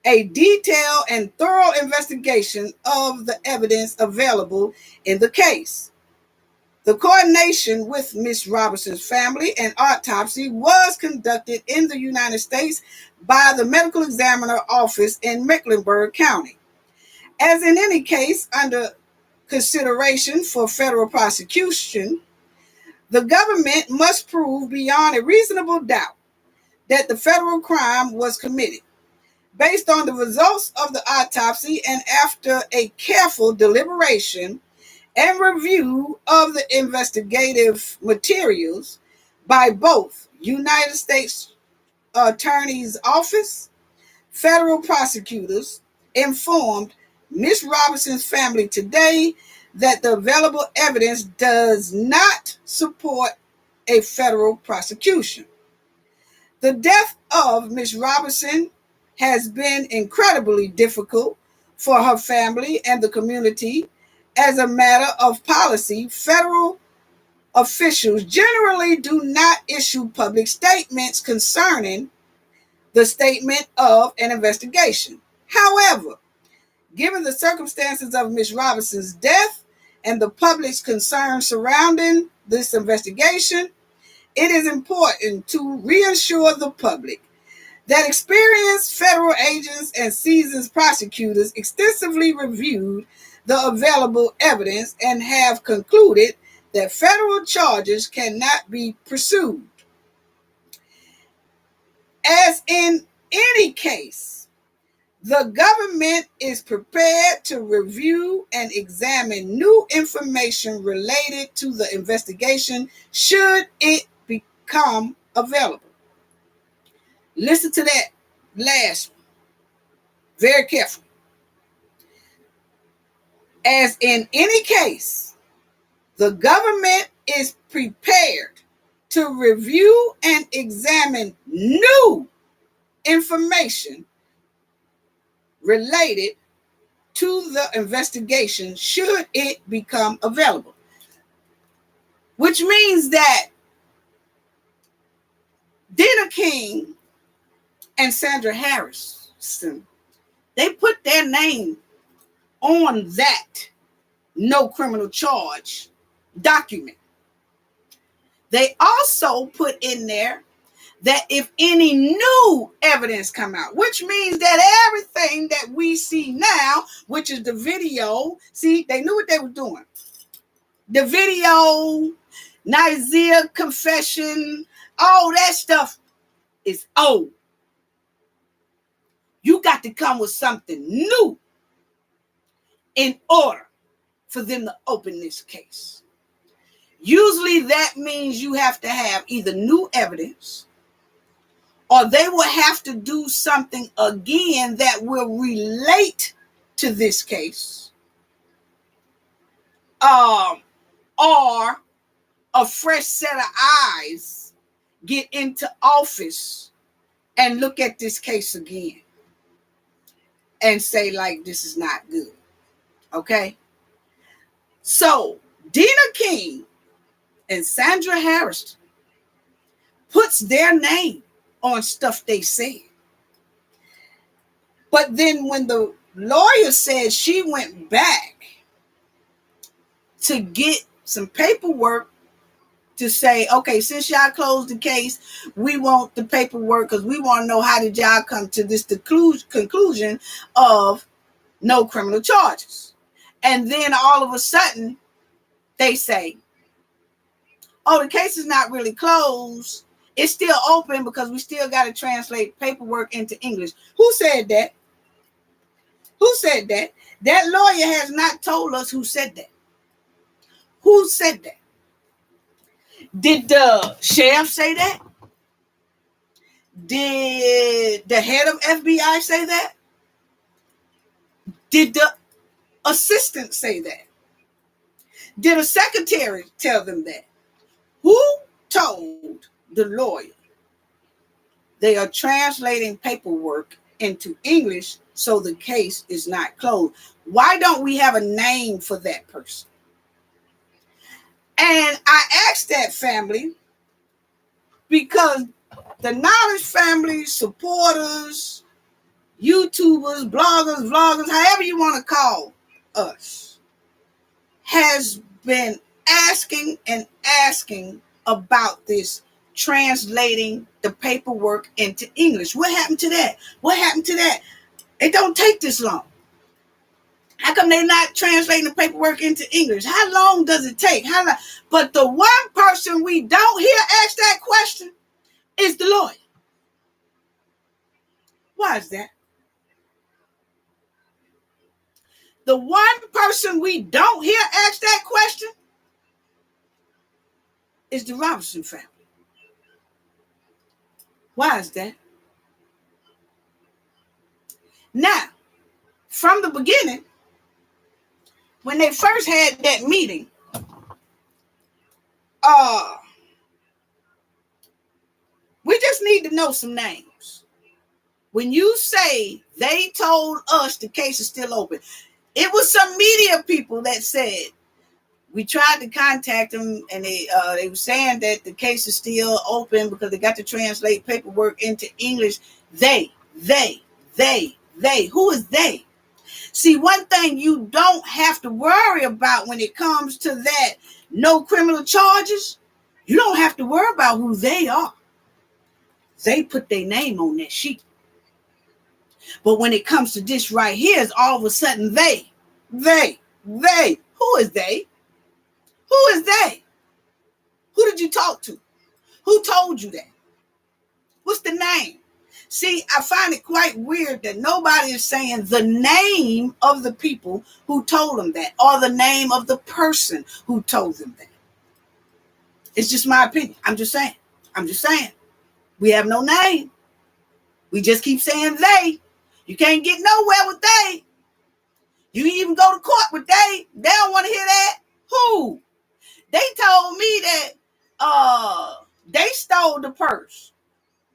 a detailed and thorough investigation of the evidence available in the case. The coordination with Miss Robinson's family and autopsy was conducted in the United States by the medical examiner office in Mecklenburg County. As in any case under consideration for federal prosecution, the government must prove beyond a reasonable doubt that the federal crime was committed. Based on the results of the autopsy and after a careful deliberation and review of the investigative materials by both United States Attorney's Office, federal prosecutors informed Ms. Robinson's family today that the available evidence does not support a federal prosecution. The death of Ms. Robinson has been incredibly difficult for her family and the community. As a matter of policy, federal officials generally do not issue public statements concerning the statement of an investigation. However, given the circumstances of Ms. Robinson's death and the public's concerns surrounding this investigation, it is important to reassure the public that experienced federal agents and seasoned prosecutors extensively reviewed the available evidence and have concluded that federal charges cannot be pursued. As in any case, the government is prepared to review and examine new information related to the investigation should it become available. Listen to that last one. Very careful. As in any case, the government is prepared to review and examine new information related to the investigation should it become available. Which means that Dina King and Sandra Harrison, they put their name on that no criminal charge document. They also put in there that if any new evidence come out, which means that everything that we see now, which is the video, see, they knew what they were doing. The video, Nigeria confession, all that stuff is old. You got to come with something new in order for them to open this case. Usually that means you have to have either new evidence or they will have to do something again that will relate to this case. Or a fresh set of eyes get into office and look at this case again and say, like, this is not good. Okay? So, Dina King and Sandra Harrison puts their name on stuff they said. But then when the lawyer said she went back to get some paperwork to say, okay, since y'all closed the case, we want the paperwork because we want to know how did y'all come to this conclusion of no criminal charges. And then all of a sudden, they say, oh, the case is not really closed. It's still open because we still got to translate paperwork into English. Who said that? Who said that? That lawyer has not told us who said that. Who said that? Did the sheriff say that? Did the head of FBI say that? Did the assistant say that? Did a secretary tell them that? Who told the lawyer they are translating paperwork into English so the case is not closed? Why don't we have a name for that person? And I asked that family because the Knowledge family, supporters, YouTubers, bloggers, vloggers, however you want to call us, has been asking and asking about this translating the paperwork into English. What happened to that? What happened to that? It don't take this long. How come they're not translating the paperwork into English? How long does it take? How long? But the one person we don't hear ask that question is the lawyer. Why is that? The one person we don't hear ask that question is the Robinson family. Why is that? Now, from the beginning, when they first had that meeting, we just need to know some names. When you say they told us the case is still open, it was some media people that said we tried to contact them and they were saying that the case is still open because they got to translate paperwork into English. They. Who is they? See, one thing you don't have to worry about when it comes to that no criminal charges, you don't have to worry about who they are. They put their name on that sheet. But when it comes to this right here, it's all of a sudden they. Who is they? Who is they? Who did you talk to? Who told you that? What's the name? See, I find it quite weird that nobody is saying the name of the people who told them that or the name of the person who told them that. It's just my opinion. I'm just saying. We have no name. We just keep saying they. You can't get nowhere with they. You even go to court with they. They don't want to hear that. Who? They told me that they stole the purse.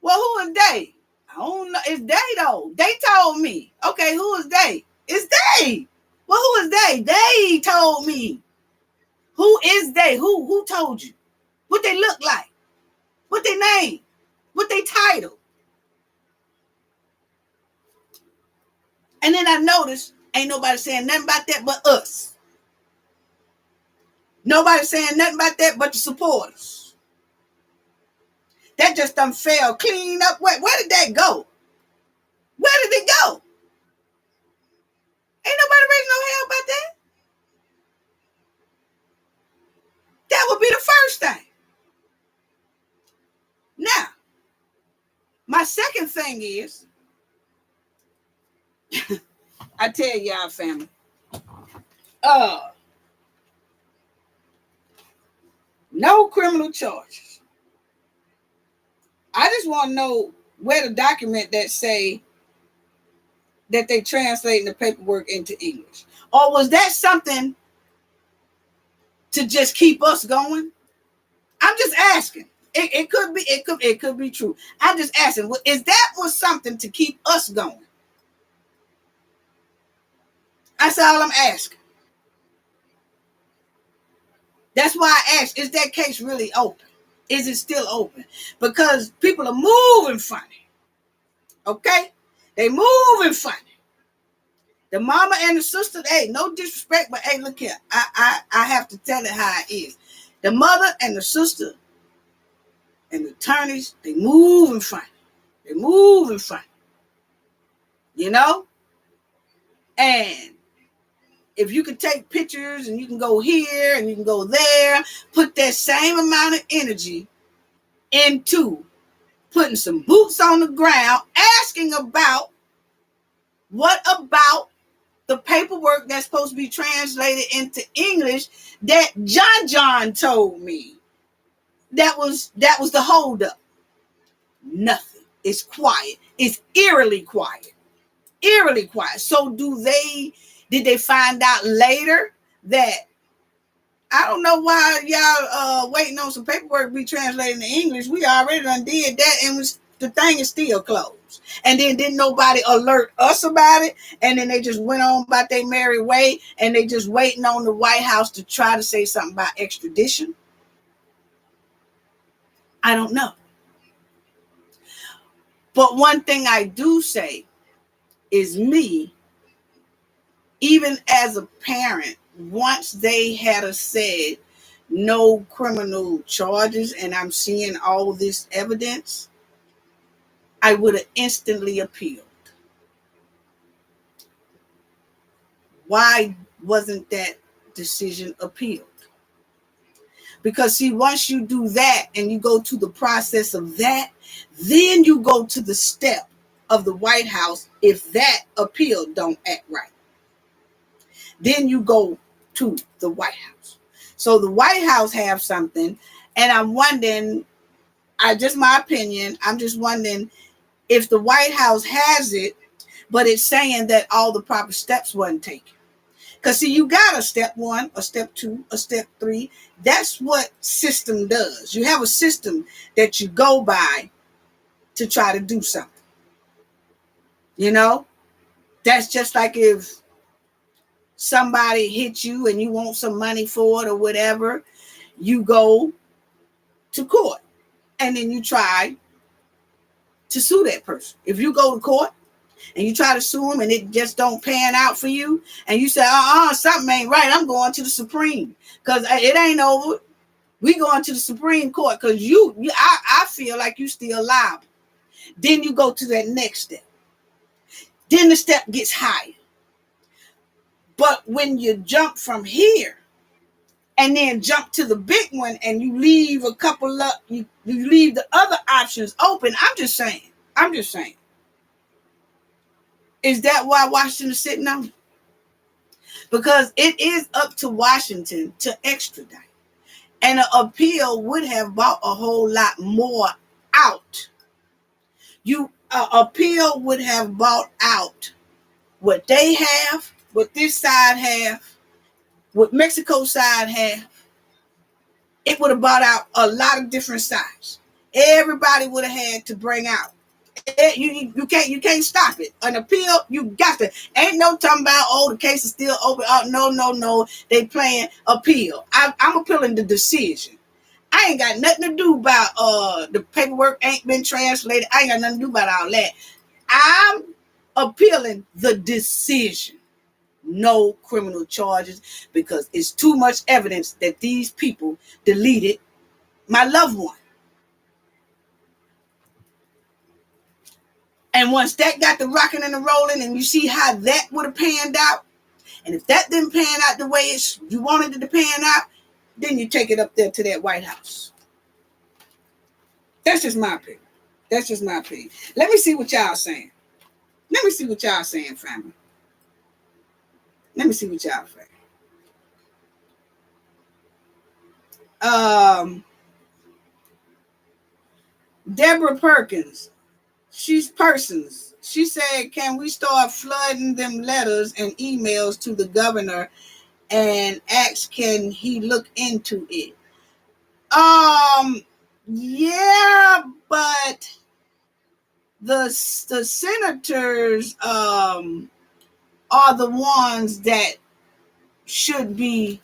Well, who is they? I don't know. It's they though. They told me. Okay, who is they? It's they. Well, who is they? They told me. Who is they? Who told you? What they look like? What they name? What they title? And then I noticed ain't nobody saying nothing about that but us. Nobody saying nothing about that but the supporters. That just done fell clean up. Where did that go? Where did it go? Ain't nobody raising no hell about that. That would be the first thing. Now, my second thing is, I tell y'all, family, no criminal charges. I just want to know where the document that say that they translating the paperwork into English. Or was that something to just keep us going? I'm just asking. It could be true. I'm just asking. Is that was something to keep us going? That's all I'm asking. That's why I asked, is that case really open? Is it still open? Because people are moving funny. Okay? They moving funny. The mama and the sister, hey, no disrespect, but hey, look here. I have to tell it how it is. The mother and the sister and the attorneys, they moving funny. They moving funny. You know? And if you can take pictures and you can go here and you can go there, put that same amount of energy into putting some boots on the ground, asking about what about the paperwork that's supposed to be translated into English that John told me that was the holdup. Nothing. It's quiet. It's eerily quiet. Eerily quiet. So did they find out later that I don't know why y'all waiting on some paperwork to be translated into English. We already done did that and the thing is still closed. And then didn't nobody alert us about it. And then they just went on about their merry way and they just waiting on the White House to try to say something about extradition. I don't know. But one thing I do say is me, even as a parent, once they had said no criminal charges and I'm seeing all this evidence, I would have instantly appealed. Why wasn't that decision appealed? Because see, once you do that and you go to the process of that, then you go to the step of the White House. If that appeal don't act right, then you go to the White House. So the White House have something, and I'm wondering, just my opinion, I'm just wondering if the White House has it, but it's saying that all the proper steps wasn't taken. Because see, you got a step 1, a step 2, a step 3. That's what system does. You have a system that you go by to try to do something. You know? That's just like if somebody hit you and you want some money for it or whatever, you go to court and then you try to sue that person. If you go to court and you try to sue them and it just don't pan out for you and you say, something ain't right, I'm going to the Supreme because it ain't over. We going to the Supreme Court because I feel like you still liable. Then you go to that next step. Then the step gets higher. But when you jump from here and then jump to the big one and you leave a couple of, you leave the other options open, I'm just saying. Is that why Washington is sitting on? Because it is up to Washington to extradite. And an appeal would have brought a whole lot more out. appeal would have bought out what they have, what this side have, what Mexico side have. It would have bought out a lot of different sides. Everybody would have had to bring out. You can't stop it. An appeal, you got to. Ain't no talking about, oh, the case is still open. Oh, no. They playing appeal. I'm appealing the decision. I ain't got nothing to do about the paperwork ain't been translated. I ain't got nothing to do about all that. I'm appealing the decision. No criminal charges, because it's too much evidence that these people deleted my loved one. And once that got the rocking and the rolling, and you see how that would have panned out, and if that didn't pan out the way you wanted it to pan out, then you take it up there to that White House. That's just my opinion. Let me see what y'all saying. Family. Let me see what y'all saying. Deborah Perkins. She's Persons. She said, can we start flooding them letters and emails to the governor and ask, can he look into it? Yeah, but the senators are the ones that should be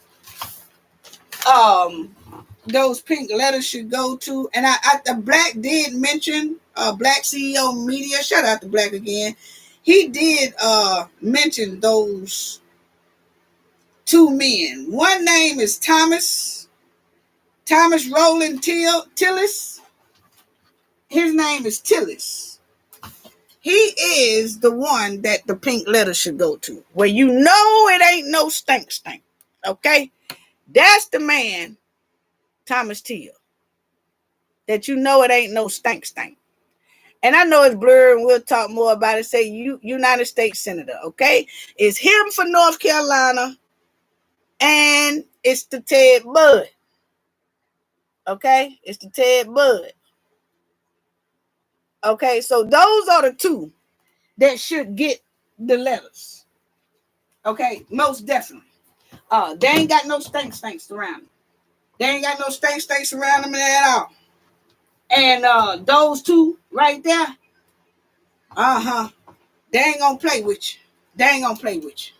those pink letters should go to. And the Black did mention Black CEO Media. Shout out to Black again. He did mention those two men. One name is Thomas Rowland Tillis. His name is Tillis. He is the one that the pink letter should go to, where you know it ain't no stink. Okay? That's the man, Thomas Till, that you know it ain't no stink. And I know it's blurred, and we'll talk more about it. Say United States Senator, okay? It's him for North Carolina, and it's the Ted Budd. Okay? It's the Ted Budd. Okay, so those are the two that should get the letters. Okay, most definitely. They ain't got no stinks around them. They ain't got no stinks around them at all. And those two right there, they ain't gonna play with you.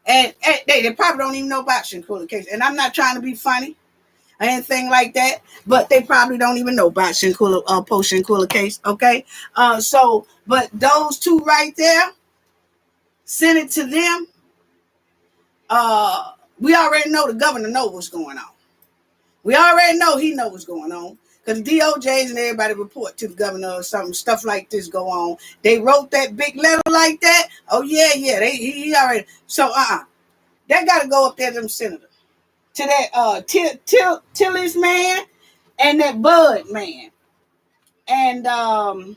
And they probably don't even know about Shanquella case. And I'm not trying to be funny or anything like that, but they probably don't even know about Shanquella, post Shanquella case. Okay. But those two right there, send it to them. We already know the governor knows what's going on. We already know he knows what's going on, because the DOJs and everybody report to the governor or something, stuff like this go on. They wrote that big letter like that. Oh yeah. He already. So that got to go up there to them senators, to that Tillis man and that Bud man, and I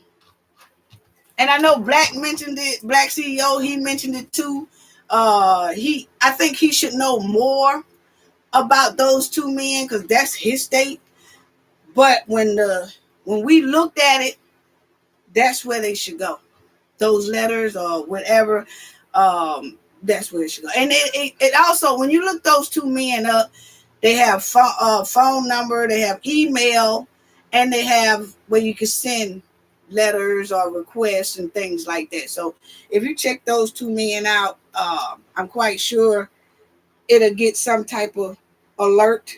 know Black mentioned it. Black CEO, he mentioned it too. I think he should know more about those two men, because that's his state. But when we looked at it, that's where they should go. Those letters or whatever, that's where it should go. And it also, when you look those two men up, they have phone number, they have email, and they have where you can send letters or requests and things like that. So if you check those two men out, I'm quite sure it'll get some type of alert.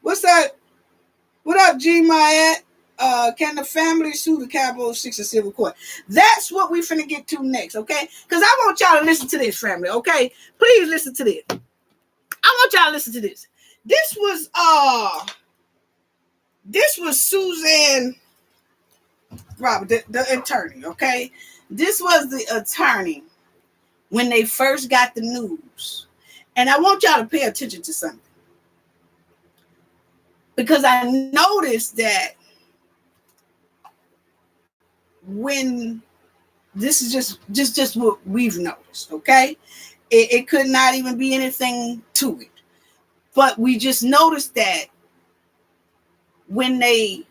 What's that? What up, G Mayat? Can the family sue the Capital 6 in civil court? That's what we finna get to next, okay? Because I want y'all to listen to this, family, okay? Please listen to this. I want y'all to listen to this. This was Suzanne Robert, the attorney, okay? This was the attorney when they first got the news. And I want y'all to pay attention to something, because I noticed that when this is just what we've noticed, okay? It could not even be anything to it. But we just noticed that when they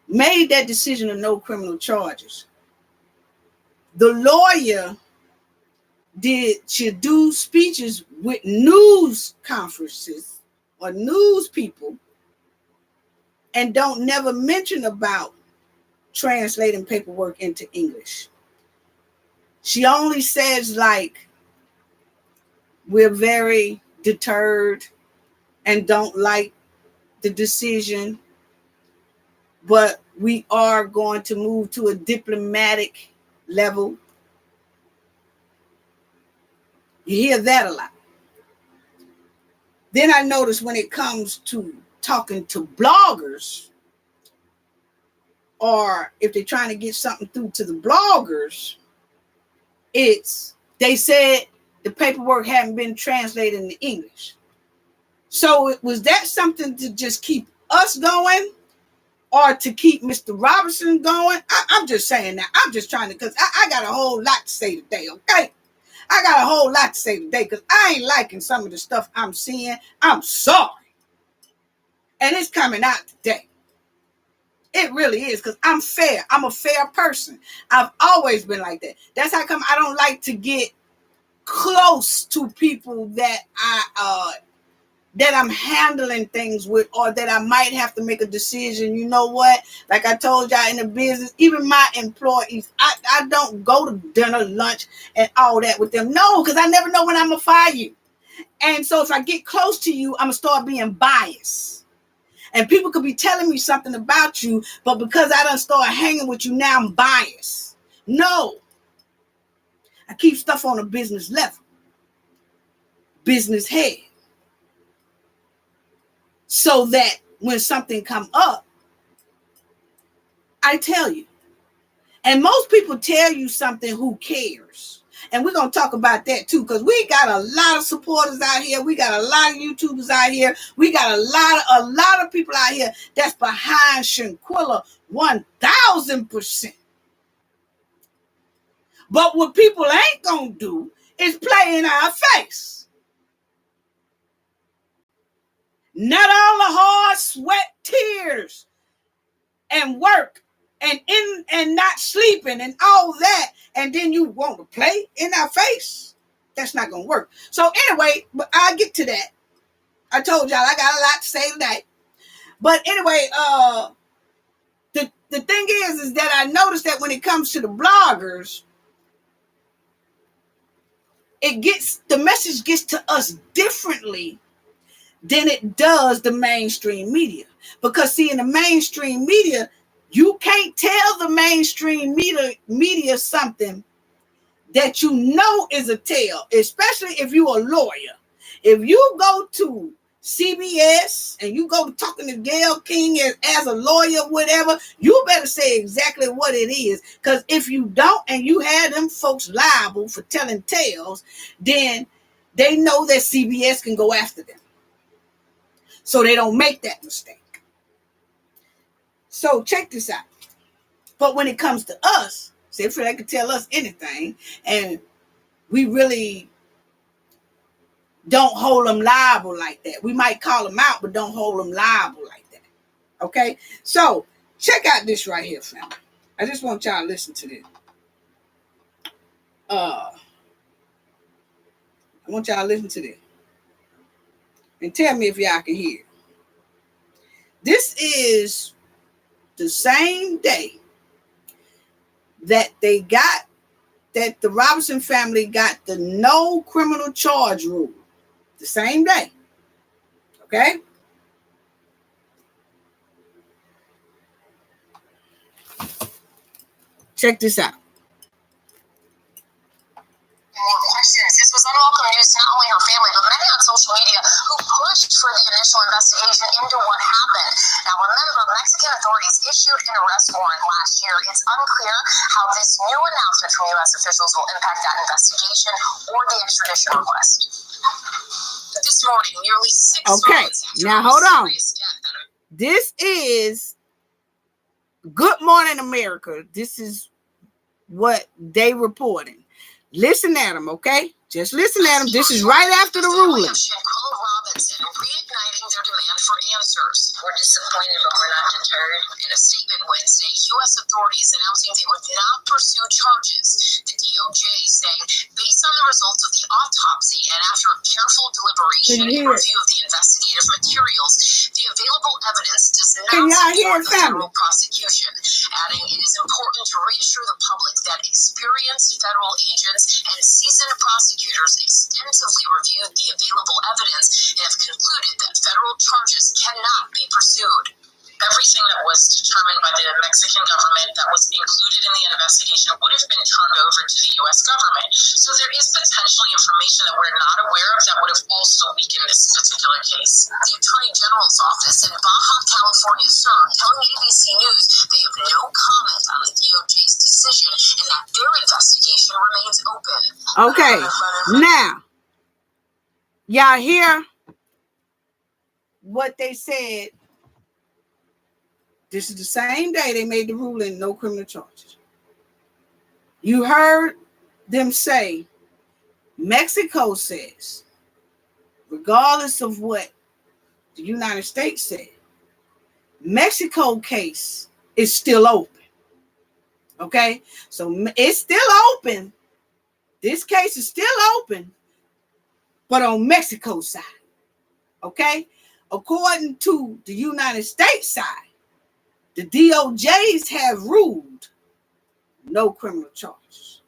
made that decision of no criminal charges. The lawyer should do speeches with news conferences or news people and don't never mention about translating paperwork into English. She only says like, we're very deterred and don't like the decision, but we are going to move to a diplomatic level. You hear that a lot. Then I notice when it comes to talking to bloggers, or if they're trying to get something through to the bloggers, they said the paperwork hadn't been translated into English. So was that something to just keep us going or to keep Mr. Robertson going? I'm just saying that. I'm just trying to, because I got a whole lot to say today, okay? I got a whole lot to say today because I ain't liking some of the stuff I'm seeing. I'm sorry. And it's coming out today. It really is, because I'm fair. I'm a fair person. I've always been like that. That's how come I don't like to get close to people that I'm handling things with, or that I might have to make a decision. You know what? Like I told y'all in the business, even my employees, I don't go to dinner, lunch, and all that with them. No, because I never know when I'm going to fire you. And so if I get close to you, I'm going to start being biased. And people could be telling me something about you, but because I done start hanging with you, now I'm biased. No. I keep stuff on a business level. Business head. So that when something come up, I tell you. And most people tell you something who cares. And we're going to talk about that too, because we got a lot of supporters out here. We got a lot of YouTubers out here. We got a lot of people out here that's behind Shanquella 1,000%. But what people ain't going to do is play in our face. Not all the hard sweat, tears, and work, and not sleeping and all that, and then you want to play in our face. That's not gonna work. So anyway, but I'll get to that. I told y'all I got a lot to say today. But anyway, the thing is that I noticed that when it comes to the bloggers, the message gets to us differently than it does the mainstream media. Because see, in the mainstream media, you can't tell the mainstream media something that you know is a tale, especially if you're a lawyer. If you go to CBS and you go talking to Gayle King as a lawyer, whatever, you better say exactly what it is. Because if you don't and you have them folks liable for telling tales, then they know that CBS can go after them. So they don't make that mistake. So check this out. But when it comes to us, say if they could tell us anything, and we really don't hold them liable like that. We might call them out, but don't hold them liable like that. Okay? So check out this right here, family. I just want y'all to listen to this. I want y'all to listen to this. And tell me if y'all can hear. This is the same day that the Robinson family got the no criminal charge rule. The same day. Okay? Check this out. Questions. This was unwelcome news to not only her family, but many on social media who pushed for the initial investigation into what happened. Now, remember, Mexican authorities issued an arrest warrant last year. It's unclear how this new announcement from U.S. officials will impact that investigation or the extradition request. This morning, nearly 6 months. Now, hold on. This is Good Morning America. This is what they reporting. Listen at them, okay? Just listen at them. This is right after the ruling. Shanquella Robinson reigniting their demand for answers. We're disappointed, but we're not deterred. In a statement Wednesday, U.S. authorities announcing they would not pursue charges. The DOJ saying, based on the results of the autopsy and after a careful deliberation and review of the investigative materials, the available evidence does not support a federal prosecution, adding it is important to reassure the public that experienced federal agents and seasoned prosecutors extensively reviewed the available evidence and have concluded that federal charges cannot be pursued. Everything that was determined by the Mexican government that was included in the investigation would have been turned over to the U.S. government. So there is potentially information that we're not aware of that would have also weakened this particular case. The Attorney General's office in Baja California Sur telling ABC News they have no comment on the DOJ's decision and that their investigation remains open. Okay, now, y'all hear what they said. This is the same day they made the ruling, no criminal charges. You heard them say, Mexico says, regardless of what the United States said, Mexico case is still open. Okay? So it's still open. This case is still open, but on Mexico's side. Okay? According to the United States side, the DOJs have ruled no criminal charges.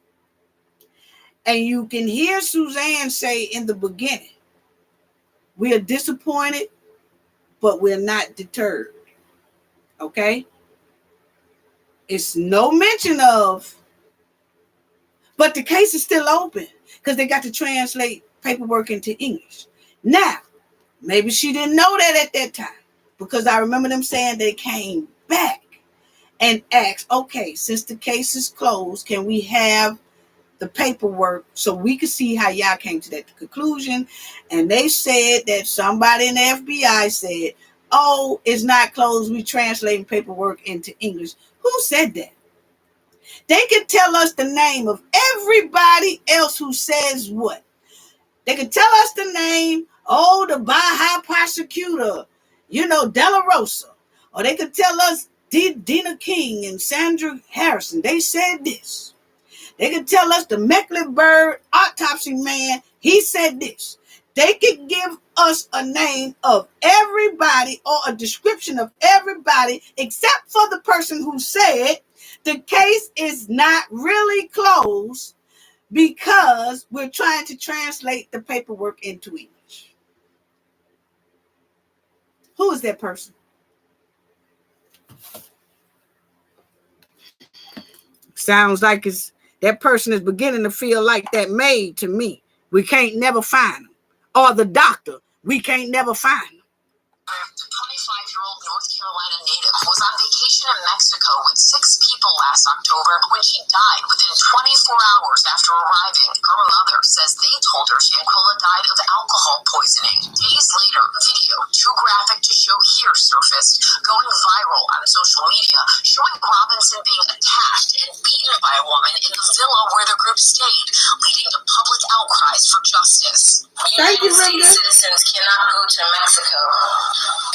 And you can hear Suzanne say in the beginning, we are disappointed, but we're not deterred. Okay? It's no mention of, but the case is still open because they got to translate paperwork into English. Now, maybe she didn't know that at that time because I remember them saying they came back and asked, okay, since the case is closed, can we have the paperwork so we could see how y'all came to that conclusion? And they said that somebody in the FBI said, oh, it's not closed. We translating paperwork into English. Who said that? They could tell us the name of everybody else who says what. They could tell us the name, the Baja prosecutor, De La Rosa. Or they could tell us Dina King and Sandra Harrison. They said this. They could tell us the Mecklenburg autopsy man. He said this. They could give us a name of everybody or a description of everybody except for the person who said the case is not really closed because we're trying to translate the paperwork into English. Who is that person? Sounds like that person is beginning to feel like that maid to me. We can't never find them. Or the doctor. We can't never find them. The 25-year-old North Carolina native was on vacation in Mexico with 6 people last October when she died within 24 hours after arriving. Her mother says they told her Shanquella died of alcohol poisoning. Days later, video too graphic to show here surfaced, going viral on social media, showing Robinson being attacked and beaten by a woman in the villa where the group stayed, leading to public outcries for justice. Thank you, United States citizens cannot go to Mexico,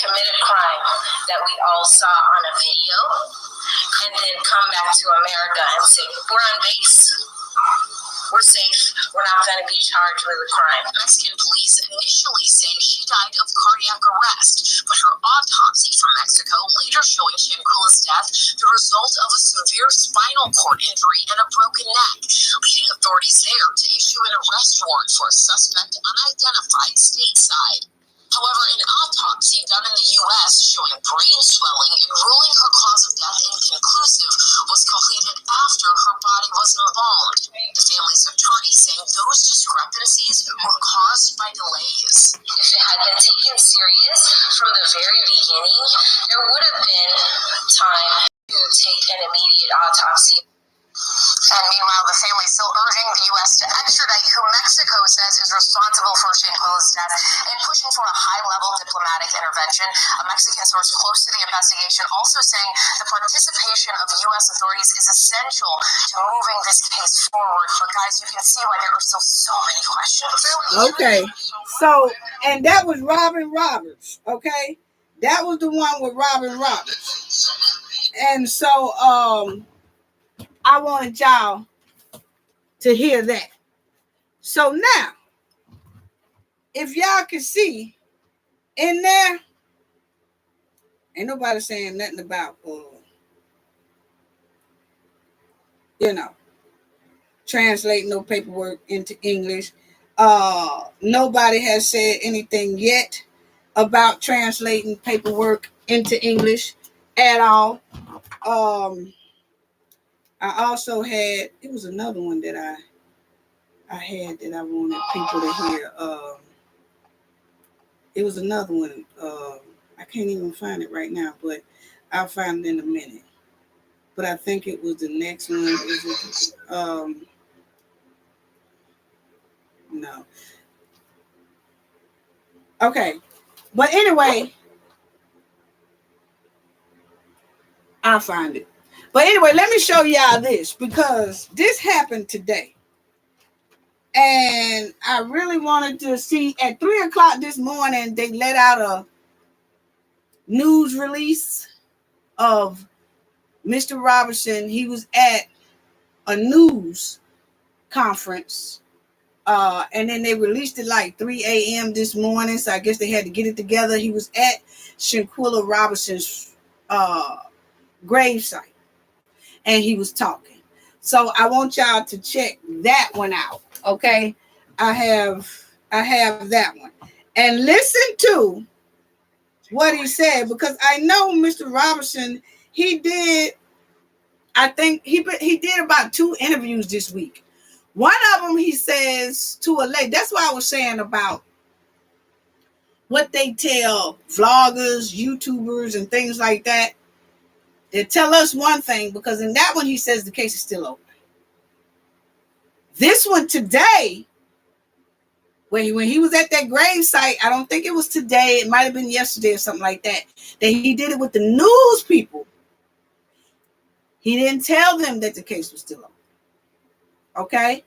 commit a crime that we all saw on a video, and then come back to America and say, we're on base. We're safe. We're not going to be charged with a crime. Mexican police initially saying she died of cardiac arrest, but her autopsy from Mexico later showing Shanquella's death the result of a severe spinal cord injury and a broken neck, leading authorities there to issue an arrest warrant for a suspect unidentified stateside. However, an autopsy done in the U.S. showing brain swelling and ruling her cause of death inconclusive was completed after her body was embalmed. The family's attorney saying those discrepancies were caused by delays. If it had been taken serious from the very beginning, there would have been time to take an immediate autopsy. And meanwhile, the family is still urging the U.S. to extradite who Mexico says is responsible for Shanquella's death and pushing for a high-level diplomatic intervention. A Mexican source close to the investigation also saying the participation of U.S. authorities is essential to moving this case forward. But guys, you can see why there are still so many questions. Okay, so, and that was Robin Roberts, okay? That was the one with Robin Roberts. And so I wanted y'all to hear that. So now, if y'all can see in there, ain't nobody saying nothing about, translating no paperwork into English. Nobody has said anything yet about translating paperwork into English at all. I also had, it was another one that I had that I wanted people to hear. It was another one. I can't even find it right now, but I'll find it in a minute. But I think it was the next one. Is it, no. Okay. But anyway, I'll find it. But anyway, let me show y'all this because this happened today. And I really wanted to see at 3:00 this morning, they let out a news release of Mr. Robertson. He was at a news conference. And then they released it like 3 a.m. this morning. So I guess they had to get it together. He was at Shanquella Robinson's gravesite. And he was talking. So I want y'all to check that one out. Okay. I have that one. And listen to what he said, because I know Mr. Robertson, I think he did about 2 interviews this week. One of them, he says to a lady, that's why I was saying about what they tell vloggers, YouTubers, and things like that. They tell us one thing, because in that one, he says the case is still open. This one today, when he was at that grave site, I don't think it was today. It might have been yesterday or something like that. That he did it with the news people. He didn't tell them that the case was still open. Okay?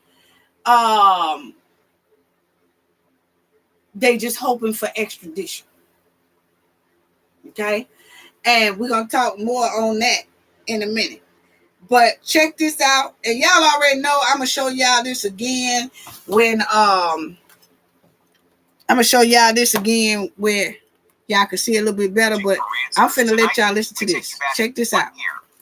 They just hoping for extradition. Okay? And we're going to talk more on that in a minute. But check this out. And y'all already know I'm going to show y'all this again when where y'all can see a little bit better, but I'm finna let y'all listen to this. Check this out.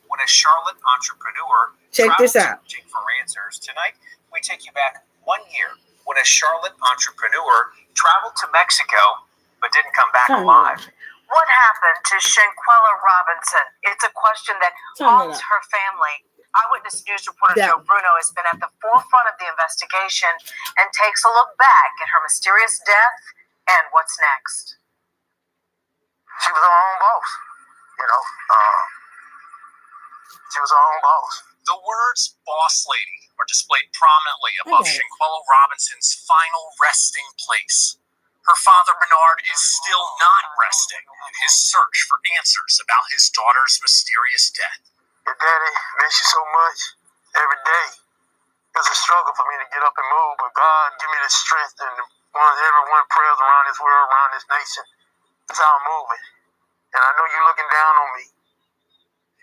When a Charlotte entrepreneur check this out. For answers tonight, we take you back 1 year when a Charlotte entrepreneur traveled to Mexico but didn't come back alive. What happened to Shanquella Robinson? It's a question that haunts her family. Eyewitness News reporter Joe Bruno has been at the forefront of the investigation and takes a look back at her mysterious death and what's next. She was her own boss, She was her own boss. The words boss lady are displayed prominently above Shanquella Robinson's final resting place. Her father, Bernard, is still not resting in his search for answers about his daughter's mysterious death. Your daddy miss you so much every day. It's a struggle for me to get up and move, but God give me the strength and everyone prayers around this world, around this nation. That's how I'm moving. And I know you're looking down on me.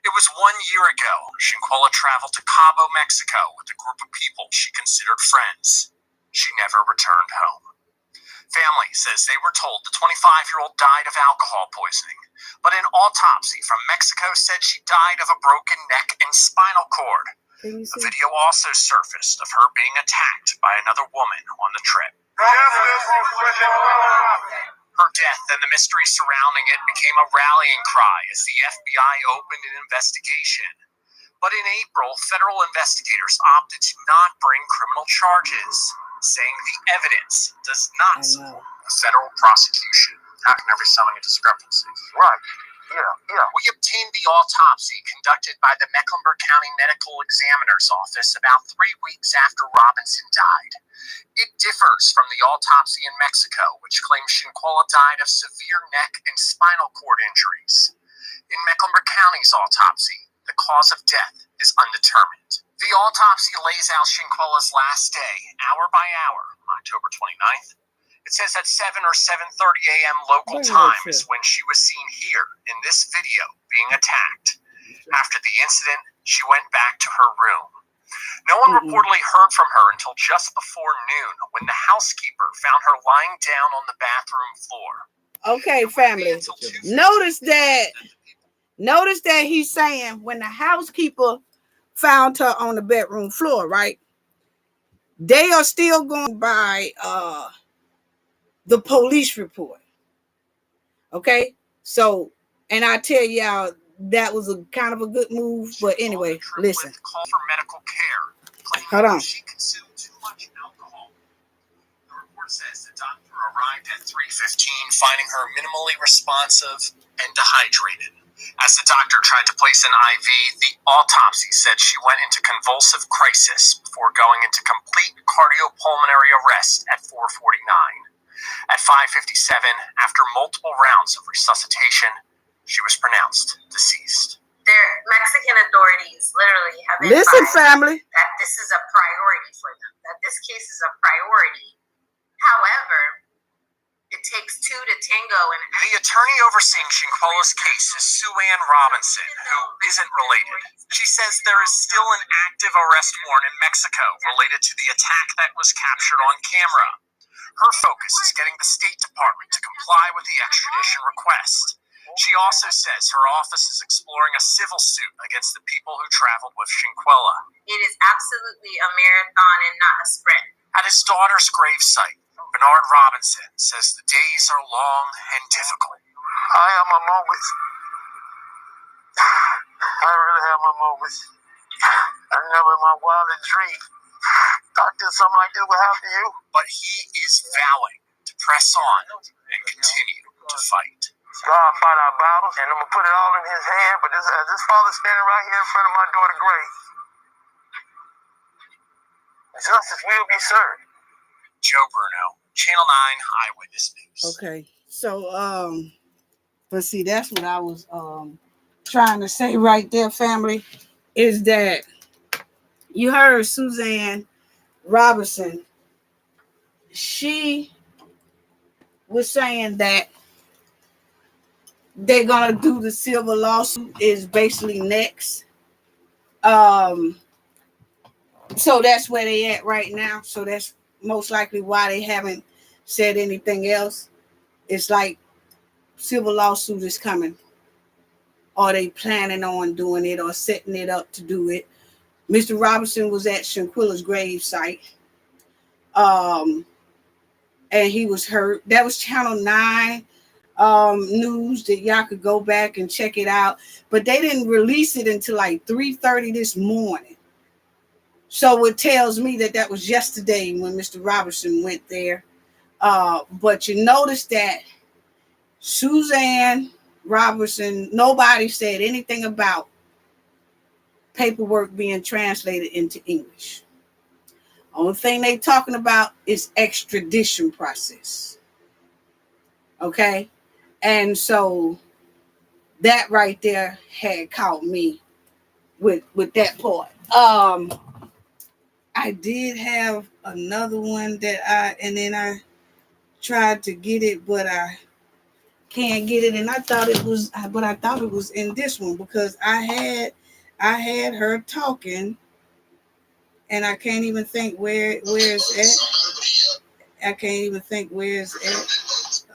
It was 1 year ago, Shanquella traveled to Cabo, Mexico with a group of people she considered friends. She never returned home. Family says they were told the 25-year-old died of alcohol poisoning, but an autopsy from Mexico said she died of a broken neck and spinal cord. A video also surfaced of her being attacked by another woman on the trip. Her death and the mystery surrounding it became a rallying cry as the FBI opened an investigation. But in April, federal investigators opted to not bring criminal charges, saying the evidence does not support a federal prosecution. How can there be so many discrepancies? Right. Yeah. We obtained the autopsy conducted by the Mecklenburg County Medical Examiner's Office about 3 weeks after Robinson died. It differs from the autopsy in Mexico, which claims Shanquella died of severe neck and spinal cord injuries. In Mecklenburg County's autopsy, the cause of death is undetermined. The autopsy lays out Shanquella's last day, hour by hour, October 29th, It says at 7 or 7:30 a.m. local time is when she was seen here in this video being attacked. After the incident, she went back to her room. No one reportedly heard from her until just before noon when the housekeeper found her lying down on the bathroom floor. Okay, family. Notice that he's saying when the housekeeper found her on the bedroom floor, right? They are still going by the police report. Okay, so, and I tell y'all that was a kind of a good move, but anyway, listen. Call for medical care. Hold on. She consumed too much alcohol. The report says the doctor arrived at 3:15, finding her minimally responsive and dehydrated. As the doctor tried to place an IV, the autopsy said she went into convulsive crisis before going into complete cardiopulmonary arrest at 4:49. At 5:57, after multiple rounds of resuscitation, she was pronounced deceased. Their Mexican authorities literally have family, that this is a priority for them, that this case is a priority. However, it takes two to tango. And the attorney overseeing Shanquella's case is Sue-Ann Robinson, who isn't related. She says there is still an active arrest warrant in Mexico related to the attack that was captured on camera. Her focus is getting the State Department to comply with the extradition request. She also says her office is exploring a civil suit against the people who traveled with Shanquella. It is absolutely a marathon and not a sprint. At his daughter's gravesite, Bernard Robinson says the days are long and difficult. I have my moments. I really have my moments. I never in my wildest dream thought that something like this would happen to you. But he is vowing to press on and continue to fight. God fight our battles, and I'm going to put it all in his hand, but this father's standing right here in front of my daughter's grave. Justice will be served. Joe Bruno, Channel 9 Eyewitness News. Okay, so but see, that's what I was trying to say right there, family, is that you heard Sue-Ann Robinson. She was saying that they're gonna do the civil lawsuit is basically next. So that's where they at right now. So that's most likely why they haven't said anything else. It's like civil lawsuit is coming. Are they planning on doing it or setting it up to do it? Mr. Robinson was at Shanquella's grave site. And he was hurt. That was Channel 9 news that y'all could go back and check it out. But they didn't release it until like 3:30 this morning. So it tells me that was yesterday when Mr. Robinson went there. But you notice that Sue-Ann Robinson, nobody said anything about paperwork being translated into English. Only thing they talking about is extradition process. Okay? And so that right there had caught me with that part. I did have another one that I tried to get it, but I can't get it. And I thought it was in this one because I had her talking, and I can't even think where it's at. I can't even think where it's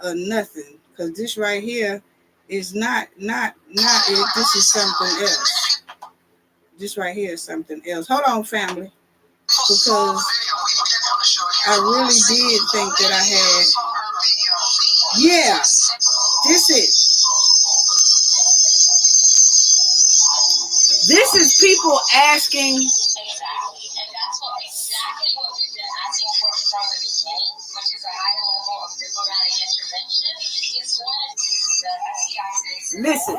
at. Nothing, because this right here is not it. This is something else. This right here is something else. Hold on, family, because I really did think that I had. Yeah, this is people asking. Listen.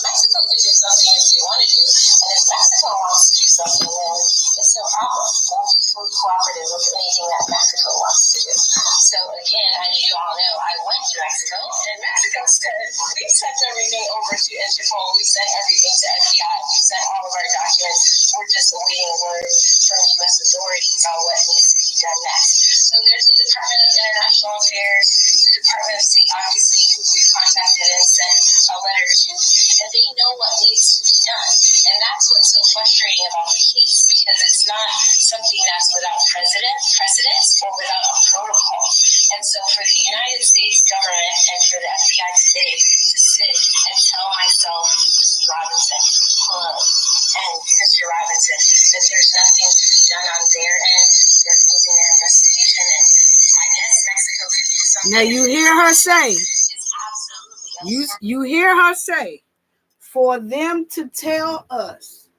Mexico could do something if they want to do, and if Mexico wants to do something, then it's no problem. We'll be fully cooperative with anything that Mexico wants to do. So again, as you all know, I went to Mexico, and Mexico said, we've sent everything over to Interpol, we sent everything to FBI, we sent all of our documents, we're just awaiting word from U.S. authorities on what needs to be done next. So there's a Department International Affairs, the Department of State, obviously, who we've contacted and sent a letter to, and they know what needs to be done. And that's what's so frustrating about the case, because it's not something that's without precedence or without a protocol. And so for the United States government and for the FBI today to sit and tell myself, Mr. Robinson, hello, and Mr. Robinson, that there's nothing to be done on their end, they're closing their investigation, and I guess Mexico could do something. Now you hear her say, It's absolutely you hear her say, for them to tell us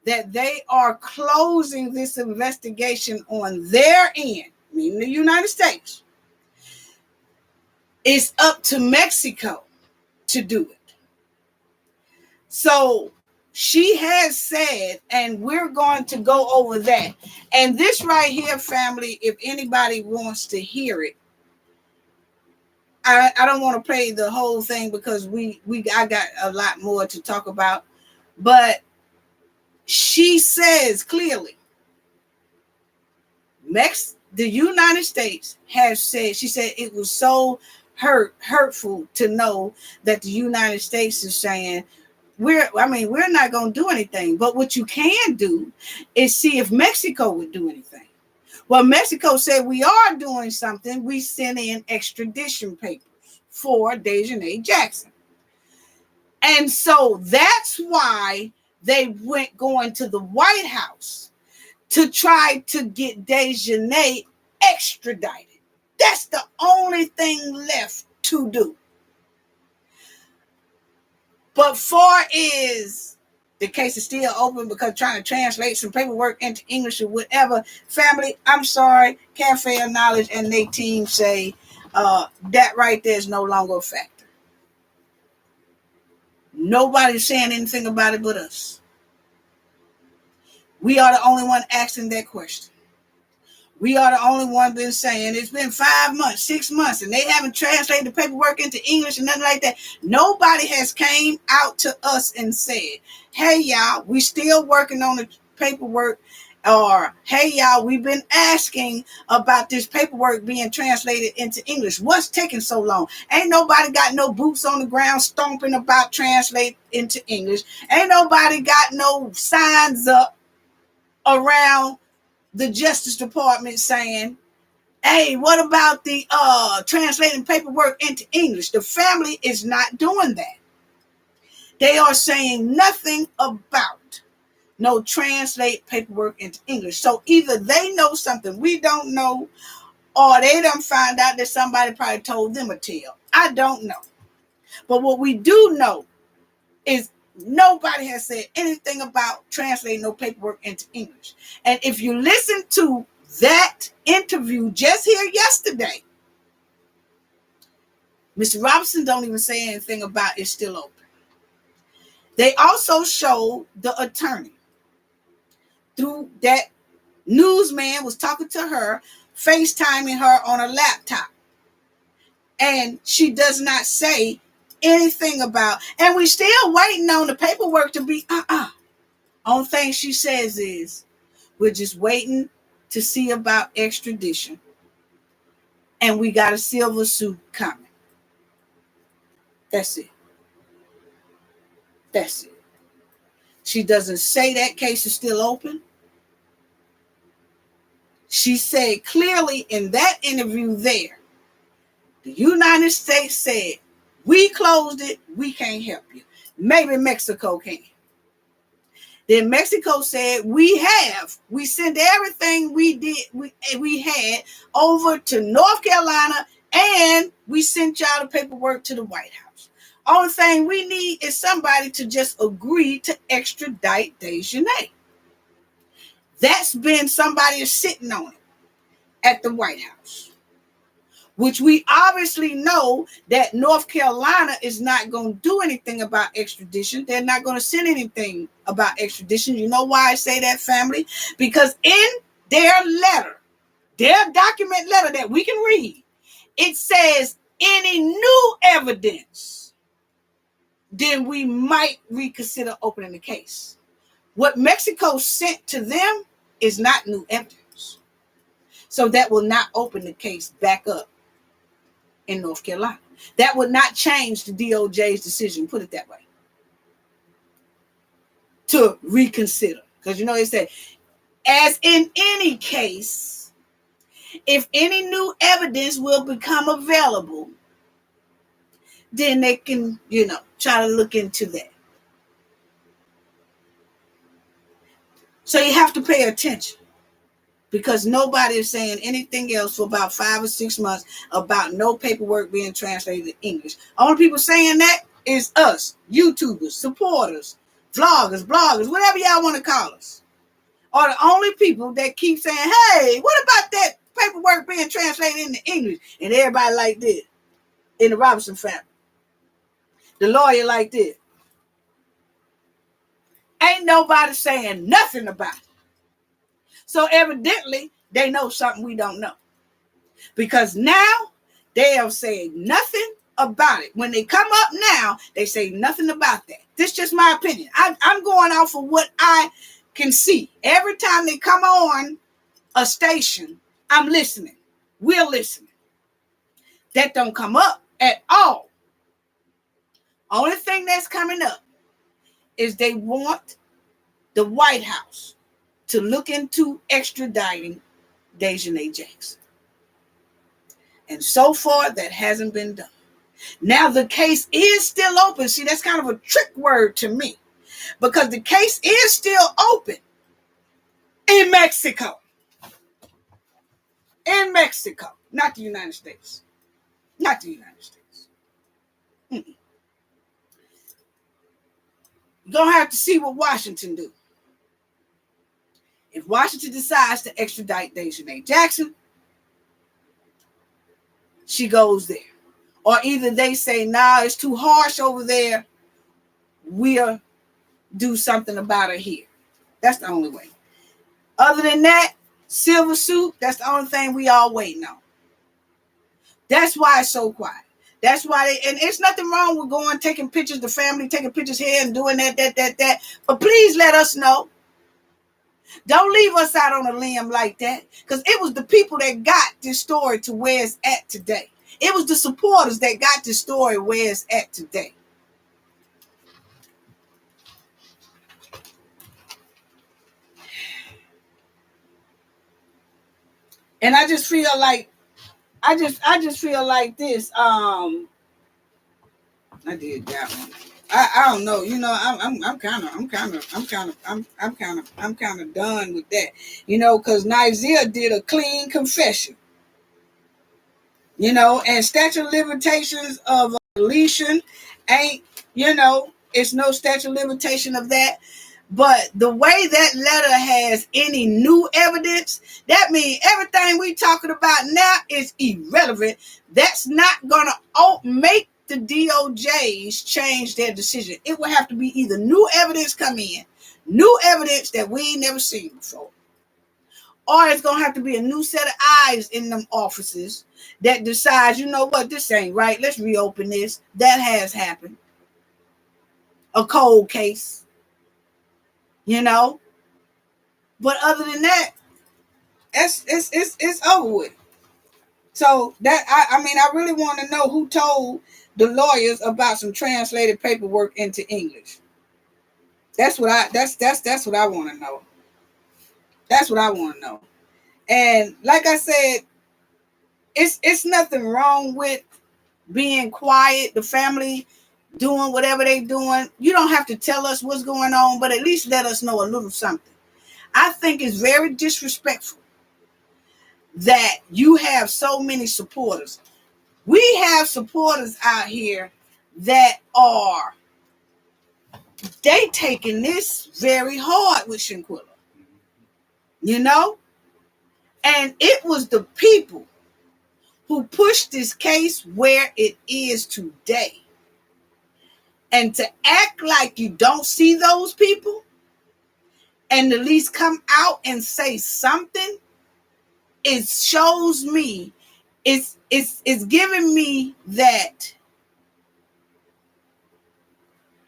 that they are closing this investigation on their end, meaning the United States, it's up to Mexico to do it. So she has said, and we're going to go over that. And this right here, family, if anybody wants to hear it, I don't want to play the whole thing because I got a lot more to talk about. But she says clearly, the United States has said, she said it was so hurtful to know that the United States is saying, we're not going to do anything. But what you can do is see if Mexico would do anything. Well, Mexico said we are doing something. We sent in extradition papers for Dejanay Jackson. And so that's why they went going to the White House to try to get Dejanay extradited. That's the only thing left to do. But far as the case is still open because trying to translate some paperwork into English or whatever, family, I'm sorry, Cafe of Knowledge and their team say that right there is no longer a factor. Nobody's saying anything about it but us. We are the only one asking that question. We are the only one been saying it's been 5 months, 6 months, and they haven't translated the paperwork into English and nothing like that. Nobody has came out to us and said, hey, y'all, we still working on the paperwork. Or, hey, y'all, we've been asking about this paperwork being translated into English. What's taking so long? Ain't nobody got no boots on the ground stomping about translate into English. Ain't nobody got no signs up around the Justice Department saying, hey, what about the translating paperwork into English? The family is not doing that. They are saying nothing about no translate paperwork into English. So either they know something we don't know, or they done find out that somebody probably told them a tale. I don't know. But what we do know is nobody has said anything about translating no paperwork into English. And if you listen to that interview just here yesterday, Mr. Robinson don't even say anything about it's still open. They also showed the attorney through that newsman was talking to her, FaceTiming her on a laptop. And she does not say anything about, and we still waiting on the paperwork to be Only thing she says is, we're just waiting to see about extradition. And we got a silver suit coming. That's it. That's it. She doesn't say that case is still open. She said clearly in that interview there, the United States said, we closed it, we can't help you. Maybe Mexico can. Then Mexico said, we sent everything we had over to North Carolina, and we sent y'all the paperwork to the White House. Only thing we need is somebody to just agree to extradite Dejanay. That's been somebody sitting on it at the White House, which we obviously know that North Carolina is not going to do anything about extradition. They're not going to send anything about extradition. You know why I say that, family? Because in their letter, their document letter that we can read, it says any new evidence, then we might reconsider opening the case. What Mexico sent to them is not new evidence. So that will not open the case back up in North Carolina. That would not change the DOJ's decision, put it that way, to reconsider. Because you know, they said, as in any case, if any new evidence will become available, then they can, try to look into that. So you have to pay attention, because nobody is saying anything else for about 5 or 6 months about no paperwork being translated to English. Only people saying that is us, YouTubers, supporters, vloggers, bloggers, whatever y'all want to call us. Are the only people that keep saying, hey, what about that paperwork being translated into English? And everybody like this in the Robinson family. The lawyer like this. Ain't nobody saying nothing about it. So evidently, they know something we don't know. Because now, they have said nothing about it. When they come up now, they say nothing about that. This is just my opinion. I'm going off of what I can see. Every time they come on a station, I'm listening. We're listening. That don't come up at all. Only thing that's coming up is they want the White House to look into extraditing Dejanay Jackson. And so far, that hasn't been done. Now, the case is still open. See, that's kind of a trick word to me, because the case is still open in Mexico. In Mexico, not the United States. Not the United States. Mm-mm. You're going to have to see what Washington do. If Washington decides to extradite Dejanay Jackson, she goes there. Or either they say, nah, it's too harsh over there, we'll do something about it here. That's the only way. Other than that, silver suit, that's the only thing we all waiting on. That's why it's so quiet. That's why and it's nothing wrong with going, taking pictures, the family taking pictures here and doing that. But please let us know. Don't leave us out on a limb like that, because it was the people that got this story to where it's at today. It was the supporters that got this story where it's at today. And I just feel like feel like this. I did that one. I don't know. I'm kind of done with that. Because Nigeria did a clean confession. And statute of limitations of deletion ain't. It's no statute of limitation of that. But the way that letter has any new evidence, that means everything we talking about now is irrelevant. That's not going to make the DOJs change their decision. It will have to be either new evidence come in, new evidence that we ain't never seen before, or it's going to have to be a new set of eyes in them offices that decides, you know what, this ain't right. Let's reopen this. That has happened. A cold case. But other than that, it's over with. So that I really want to know who told the lawyers about some translated paperwork into English. That's what I want to know. That's what I want to know. And like I said, it's nothing wrong with being quiet. The family doing whatever they doing. You don't have to tell us what's going on, but at least let us know a little something. I think it's very disrespectful that you have so many supporters. We have supporters out here that they taking this very hard with Shanquella. And it was the people who pushed this case where it is today. And to act like you don't see those people and at least come out and say something, it shows me, it's giving me that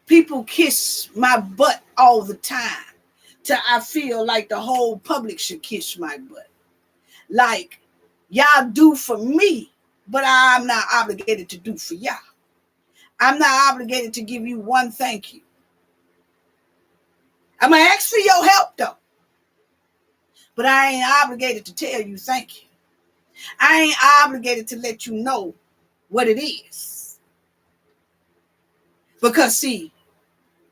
people kiss my butt all the time till I feel like the whole public should kiss my butt. like y'all do for me, but I'm not obligated to do for y'all. I'm not obligated to give you one thank you. I'm going to ask for your help, though. But I ain't obligated to tell you thank you. I ain't obligated to let you know what it is. Because, see,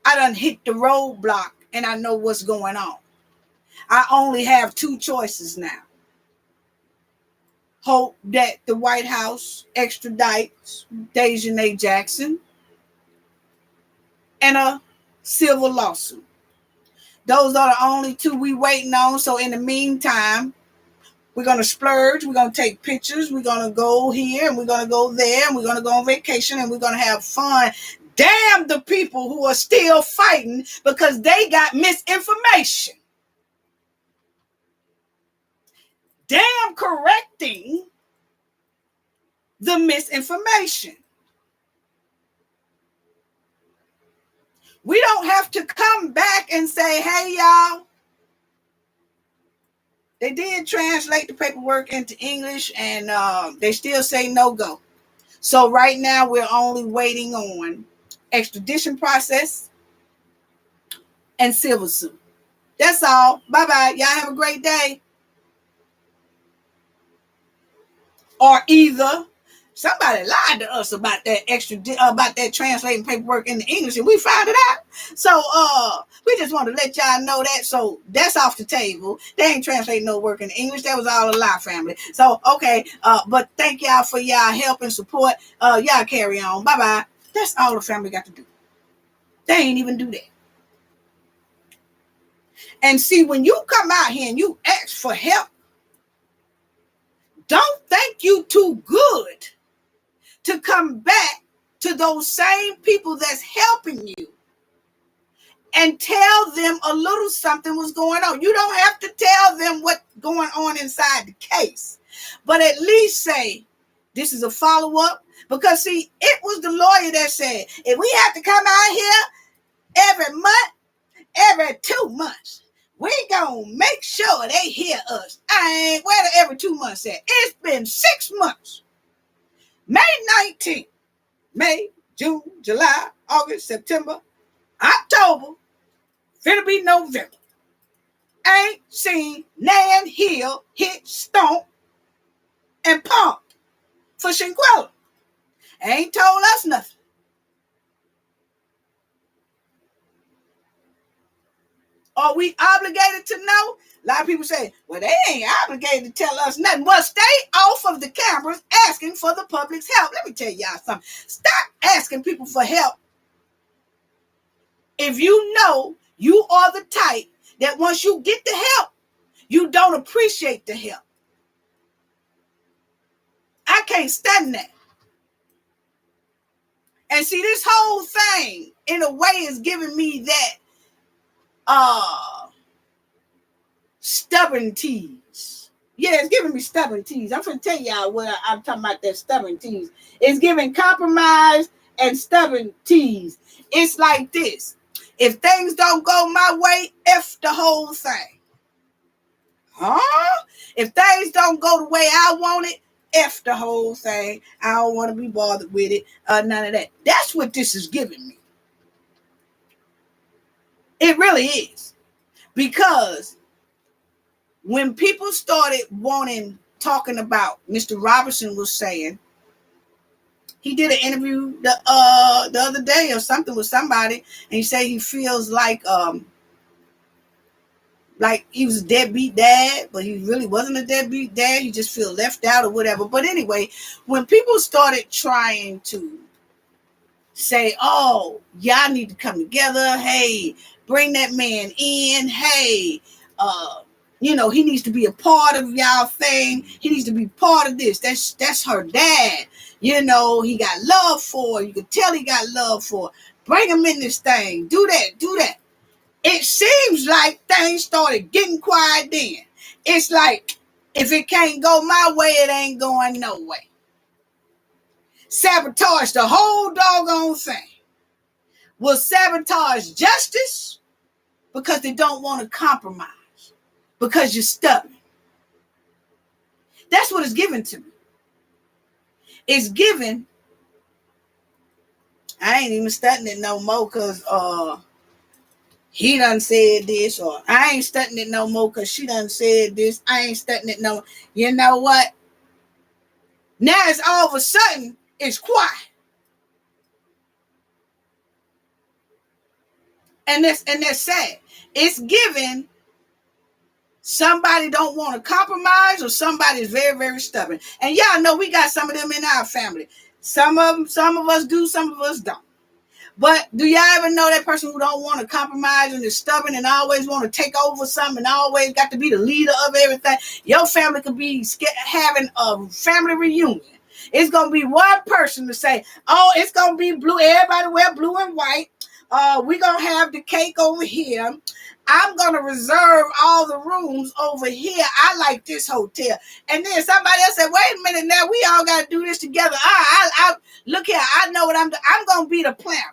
I done hit the roadblock and I know what's going on. I only have two choices now. Hope that the White House extradites Dejanay Jackson and a civil lawsuit. Those are the only two we waiting on. So in the meantime, we're going to splurge. We're going to take pictures. We're going to go here and we're going to go there and we're going to go on vacation and we're going to have fun. Damn the people who are still fighting because they got misinformation. Damn correcting the misinformation. We don't have to come back and say, hey, y'all. They did translate the paperwork into English and they still say no go. So right now we're only waiting on extradition process and civil suit. That's all. Bye-bye. Y'all have a great day. Or either somebody lied to us about that translating paperwork into English and we found it out. So we just want to let y'all know that. So that's off the table. They ain't translating no work in English. That was all a lie, family. So okay, but thank y'all for y'all help and support. Y'all carry on. Bye-bye. That's all the family got to do. They ain't even do that. And see, when you come out here and you ask for help, don't think you too good to come back to those same people that's helping you and tell them a little something was going on. You don't have to tell them what's going on inside the case, but at least say, this is a follow-up. Because see, it was the lawyer that said, if we have to come out here every month, every 2 months, we gonna make sure they hear us. I ain't where the every 2 months at. It's been 6 months. May 19th, May, June, July, August, September, October, finna be November. Ain't seen Nan Hill hit stomp and pump for Shanquella. Ain't told us nothing. Are we obligated to know? A lot of people say, well, they ain't obligated to tell us nothing. Well, stay off of the cameras asking for the public's help. Let me tell y'all something. Stop asking people for help if you know you are the type that once you get the help, you don't appreciate the help. I can't stand that. And see, this whole thing, in a way, is giving me that stubborn tease. Yeah, it's giving me stubborn tease. I'm going to tell y'all what I'm talking about, that stubborn tease. It's giving compromise and stubborn tease. It's like this. If things don't go my way, F the whole thing. Huh? If things don't go the way I want it, F the whole thing. I don't want to be bothered with it. None of that. That's what this is giving me. It really is. Because when people started talking about, Mr. Robertson was saying, he did an interview the other day or something with somebody, and he said he feels like he was a deadbeat dad, but he really wasn't a deadbeat dad. He just feel left out or whatever. But anyway, when people started trying to say, oh, y'all need to come together. Hey, bring that man in. Hey, he needs to be a part of y'all thing. He needs to be part of this. That's her dad. He got love for her. You could tell he got love for her. Bring him in this thing. Do that. It seems like things started getting quiet then. It's like, if it can't go my way, it ain't going no way. Sabotage the whole doggone thing. Will sabotage justice because they don't want to compromise. Because you're stubborn. That's what it's given to me. It's given. I ain't even studying it no more because he done said this, or I ain't studying it no more because she done said this. I ain't studying it no more. You know what? Now it's all of a sudden it's quiet. And that's sad. It's given somebody don't want to compromise, or somebody is very, very stubborn. And y'all know we got some of them in our family. Some of us do, some of us don't. But do y'all ever know that person who don't want to compromise and is stubborn and always want to take over something and always got to be the leader of everything? Your family could be having a family reunion. It's going to be one person to say, oh, it's going to be blue. Everybody wear blue and white. We're going to have the cake over here. I'm going to reserve all the rooms over here. I like this hotel. And then somebody else said, wait a minute now, we all got to do this together. I look here, I know what I'm doing. I'm going to be the planner.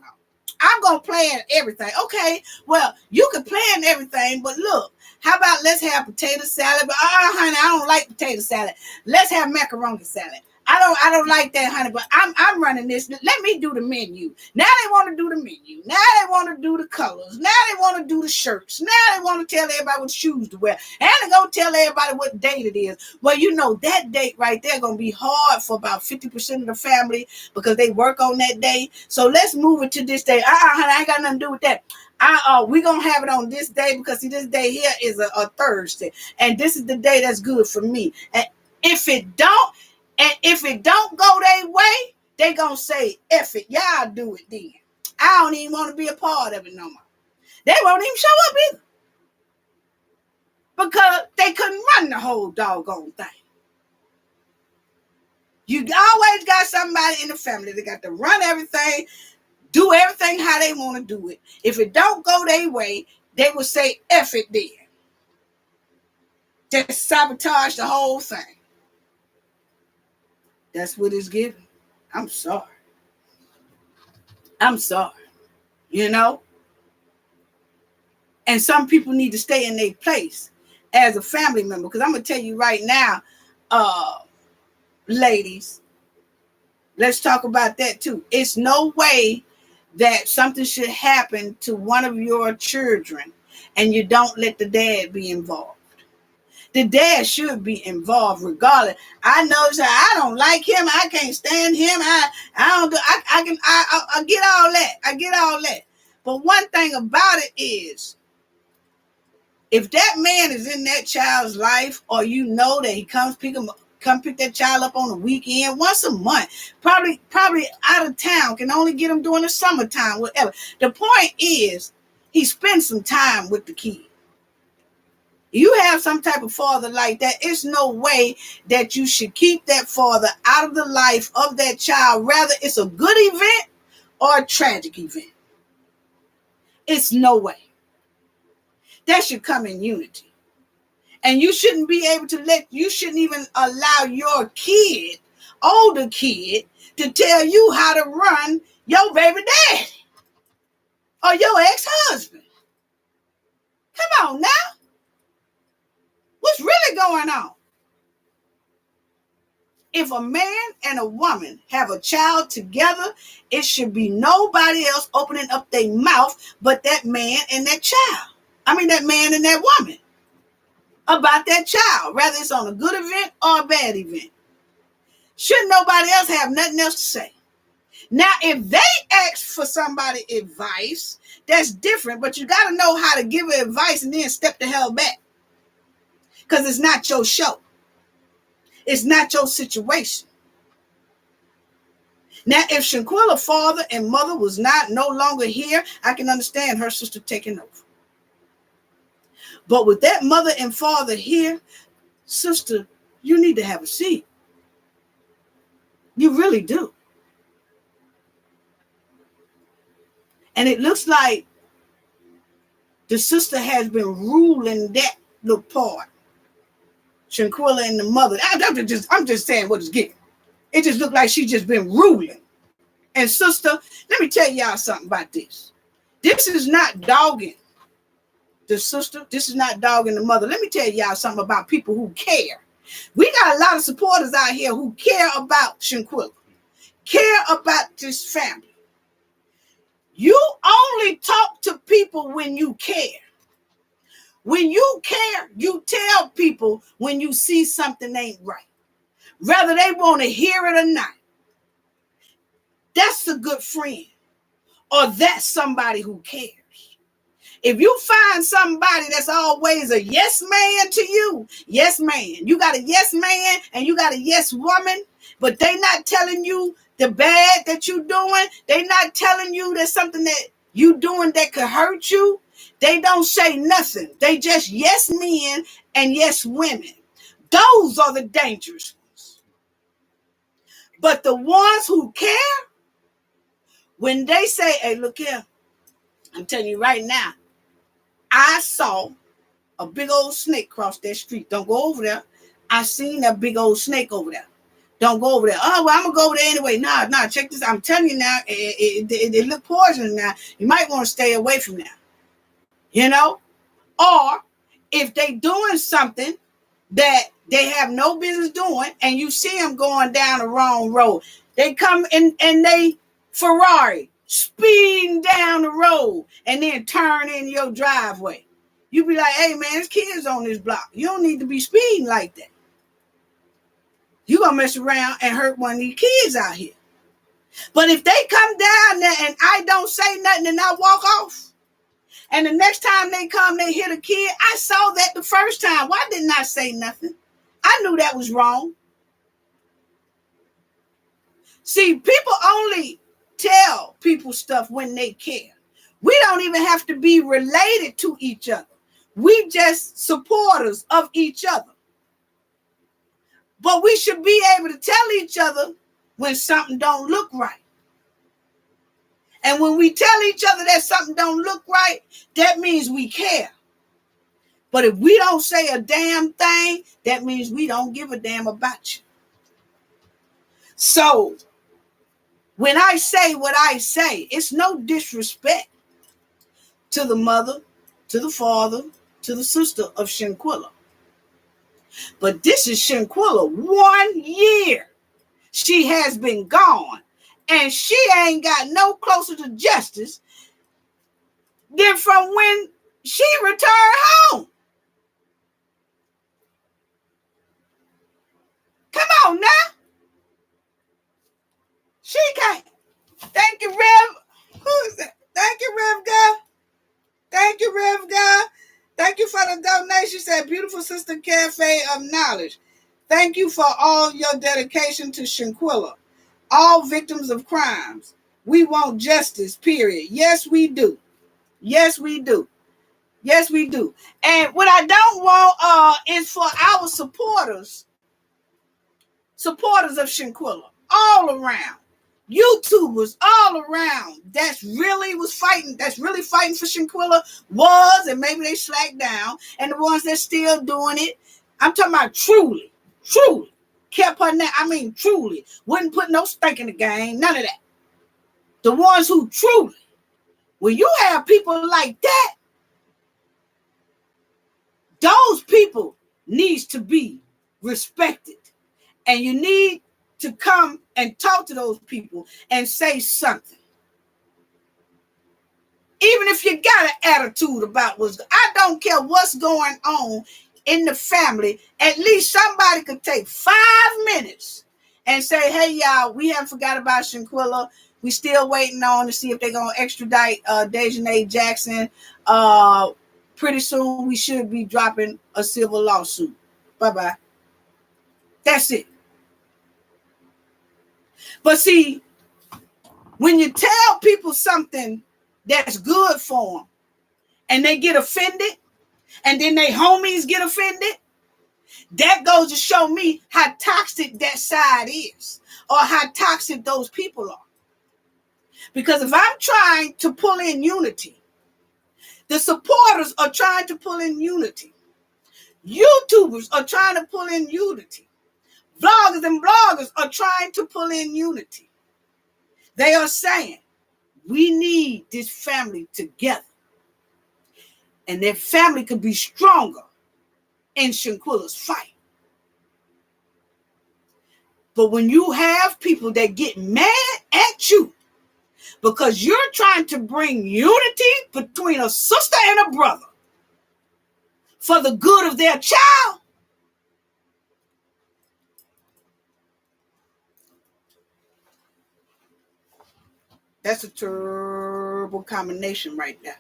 I'm going to plan everything. Okay, well, you can plan everything, but look, how about let's have potato salad? But honey, I don't like potato salad. Let's have macaroni salad. I don't like that, honey, but I'm running this. Let me do the menu. Now they want to do the menu. Now they want to do the colors. Now they want to do the shirts. Now they want to tell everybody what shoes to wear. And they're going to tell everybody what date it is. Well, you know, that date right there going to be hard for about 50% of the family because they work on that day. So let's move it to this day. Honey, I ain't got nothing to do with that. We're going to have it on this day because see, this day here is a Thursday. And this is the day that's good for me. And if it don't go their way, they gonna say, F it, y'all do it then. I don't even want to be a part of it no more. They won't even show up either. Because they couldn't run the whole doggone thing. You always got somebody in the family that got to run everything, do everything how they want to do it. If it don't go their way, they will say, F it then. Just sabotage the whole thing. That's what it's given. I'm sorry. You know? And some people need to stay in their place as a family member. Because I'm going to tell you right now, ladies, let's talk about that too. It's no way that something should happen to one of your children and you don't let the dad be involved. The dad should be involved regardless. I know I don't like him. I can't stand him. I get all that. I get all that. But one thing about it is, if that man is in that child's life, or you know that he come pick that child up on the weekend, once a month, probably out of town, can only get him during the summertime, whatever. The point is, he spends some time with the kid. You have some type of father like that, it's no way that you should keep that father out of the life of that child. Rather, it's a good event or a tragic event. It's no way. That should come in unity. And you shouldn't even allow your kid, older kid, to tell you how to run your baby daddy or your ex-husband. Come on now. What's really going on? If a man and a woman have a child together, it should be nobody else opening up their mouth but that man and that child. That man and that woman about that child, whether it's on a good event or a bad event. Shouldn't nobody else have nothing else to say? Now, if they ask for somebody advice, that's different, but you got to know how to give advice and then step the hell back. Because it's not your show. It's not your situation. Now, if Shanquella's father and mother was no longer here, I can understand her sister taking over. But with that mother and father here, sister, you need to have a seat. You really do. And it looks like the sister has been ruling that little part. Shanquella and the mother. I'm just saying what it's getting. It just looked like she's just been ruling. And sister, let me tell y'all something about this. This is not dogging the sister. This is not dogging the mother. Let me tell y'all something about people who care We got a lot of supporters out here who care about Shanquella, care about this family. You only talk to people when you care. When you care, you tell people when you see something ain't right, whether they want to hear it or not. That's a good friend, or that's somebody who cares. If you find somebody that's always a yes man to you, yes man, you got a yes man and you got a yes woman, but they not telling you the bad that you doing. They not telling you there's something that you doing that could hurt you. They don't say nothing. They just yes men and yes women. Those are the dangerous ones. But the ones who care, when they say, hey, look here, I'm telling you right now, I saw a big old snake cross that street. Don't go over there. I seen that big old snake over there. Don't go over there. Oh, well, I'm going to go over there anyway. Nah, check this. I'm telling you now, it look poisonous now. You might want to stay away from that. You know? Or if they doing something that they have no business doing and you see them going down the wrong road, they come and they Ferrari speeding down the road and then turn in your driveway. You be like, hey, man, there's kids on this block. You don't need to be speeding like that. You going to mess around and hurt one of these kids out here. But if they come down there and I don't say nothing and I walk off, and the next time they come, they hit a kid, I saw that the first time. Why didn't I say nothing? I knew that was wrong. See, people only tell people stuff when they care. We don't even have to be related to each other. We just supporters of each other. But we should be able to tell each other when something don't look right. And when we tell each other that something don't look right, that means we care. But if we don't say a damn thing, that means we don't give a damn about you. So when I say what I say, it's no disrespect to the mother, to the father, to the sister of Shanquella. But this is Shanquella 1 year. She has been gone. And she ain't got no closer to justice than from when she returned home. Come on now. She can't. Thank you, Rev. Who is that? Thank you, Rev God. Thank you, Rev God. Thank you for the donation. Said beautiful sister cafe of knowledge. Thank you for all your dedication to Shanquella. All victims of crimes. We want justice, period. Yes, we do. Yes, we do. Yes, we do. And what I don't want is for our supporters of Shanquella, all around. YouTubers all around that's really fighting for Shanquella and maybe they slacked down, and the ones that still doing it, I'm talking about truly kept her name. I mean, truly wouldn't put no stake in the game, none of that. The ones who truly, when you have people like that, those people needs to be respected, and you need to come and talk to those people and say something. Even if you got an attitude about I don't care what's going on in the family, at least somebody could take 5 minutes and say, hey, y'all, we haven't forgot about Shanquella. We still waiting on to see if they're going to extradite Dejanay Jackson. Pretty soon we should be dropping a civil lawsuit. Bye-bye. That's it. But see, when you tell people something that's good for them and they get offended and then their homies get offended, that goes to show me how toxic that side is or how toxic those people are. Because if I'm trying to pull in unity, the supporters are trying to pull in unity. YouTubers are trying to pull in unity. Vloggers and bloggers are trying to pull in unity. They are saying, we need this family together. And their family could be stronger in Shanquella's fight. But when you have people that get mad at you because you're trying to bring unity between a sister and a brother for the good of their child, that's a terrible combination right there.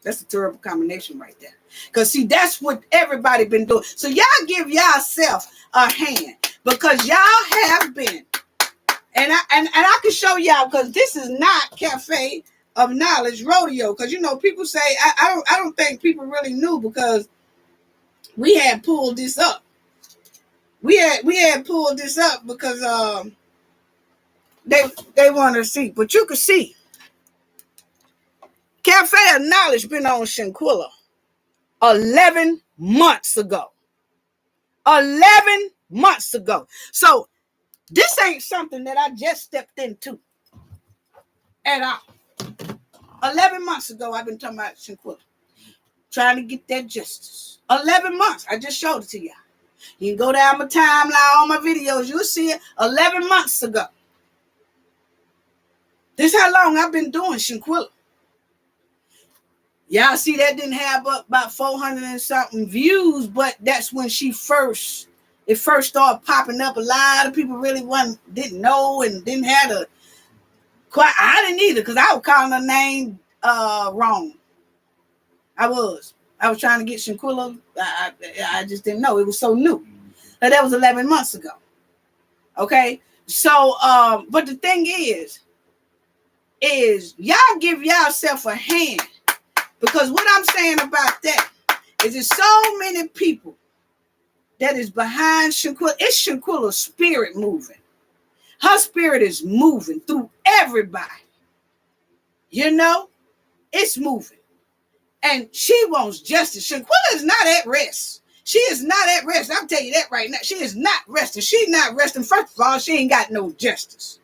That's a terrible combination right there. Because, see, that's what everybody been doing. So y'all give yourself a hand because y'all have been. And I can show y'all, because this is not Cafe of Knowledge Rodeo. Because, you know, people say, I don't think people really knew, because we had pulled this up. We had pulled this up because they wanted to see. But you could see Cafe of Knowledge been on Shanquella 11 months ago. 11 months ago. So this ain't something that I just stepped into at all. 11 months ago, I've been talking about Shanquella, trying to get that justice. 11 months. I just showed it to y'all. You can go down my timeline, all my videos. You'll see it 11 months ago. This is how long I've been doing Shanquella. Y'all see that didn't have up about 400 and something views, but that's when it first started popping up. A lot of people really didn't know and didn't have a quite. I didn't either, because I was calling her name wrong. I was trying to get Shanquella. I just didn't know. It was so new. But that was 11 months ago. Okay, so but the thing is y'all give yourself a hand. Because what I'm saying about that is there's so many people that is behind Shanquella. It's Shanquella's spirit moving. Her spirit is moving through everybody. You know, it's moving. And she wants justice. Shanquella is not at rest. She is not at rest. I'll tell you that right now. She is not resting. She's not resting. First of all, she ain't got no justice.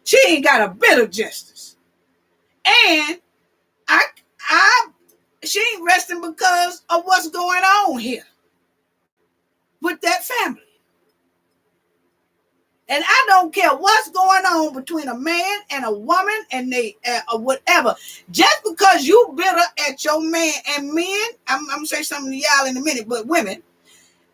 She ain't got a bit of justice. And she ain't resting because of what's going on here with that family. And I don't care what's going on between a man and a woman and they or whatever. Just because you bitter at your man, and men, I'm going to say something to y'all in a minute, but women,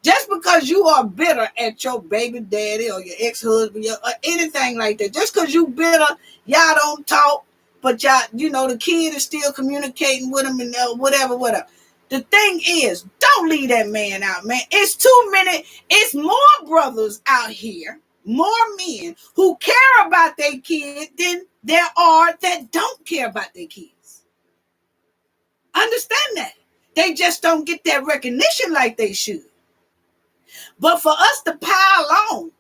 just because you are bitter at your baby daddy or your ex-husband or anything like that, just because you bitter, y'all don't talk, but y'all, you know, the kid is still communicating with him and whatever. The thing is, don't leave that man out, man. It's too many. It's more brothers out here, more men who care about their kid than there are that don't care about their kids. Understand that. They just don't get that recognition like they should. But for us to pile on,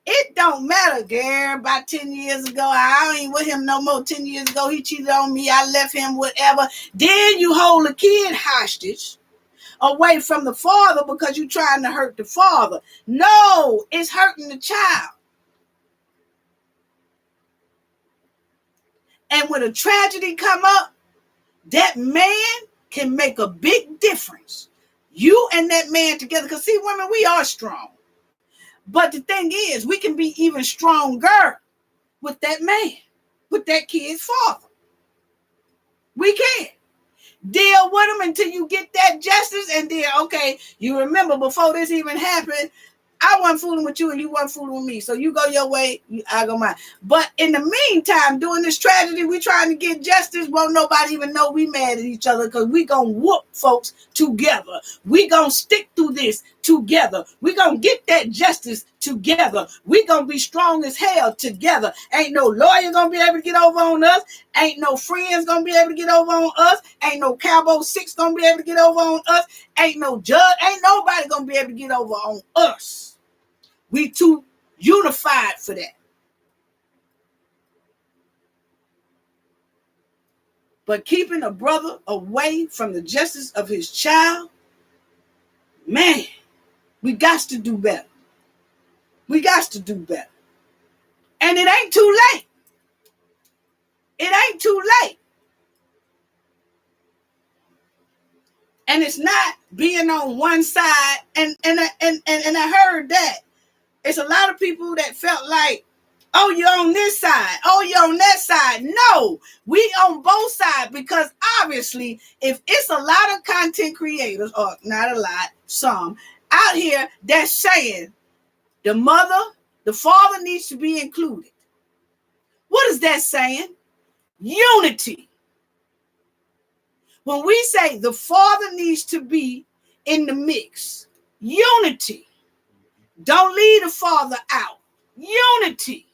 it don't matter, girl. About 10 years ago, I ain't with him no more. 10 years ago, he cheated on me. I left him, whatever. Then you hold a kid hostage away from the father because you're trying to hurt the father. No, it's hurting the child. And when a tragedy come up, that man can make a big difference. You and that man together. Because see, women, we are strong. But the thing is, we can be even stronger with that man, with that kid's father. We can. Deal with him until you get that justice, and then, okay, you remember before this even happened, I wasn't fooling with you and you wasn't fooling with me. So you go your way, I go mine. But in the meantime, during this tragedy, we trying to get justice. Won't nobody even know we mad at each other because we going to whoop folks together. We going to stick through this together. We going to get that justice together. We going to be strong as hell together. Ain't no lawyer going to be able to get over on us. Ain't no friends going to be able to get over on us. Ain't no Cowboy 6 going to be able to get over on us. Ain't no judge. Ain't nobody going to be able to get over on us. We too unified for that. But keeping a brother away from the justice of his child, man, we got to do better. We got to do better. And it ain't too late. It ain't too late. And it's not being on one side. And I heard that. It's a lot of people that felt like, oh, you're on this side. Oh, you're on that side. No, we on both sides, because obviously if it's a lot of content creators, or not a lot, some out here that's saying the father needs to be included. What is that saying? Unity. When we say the father needs to be in the mix, unity. Don't leave the father out. Unity.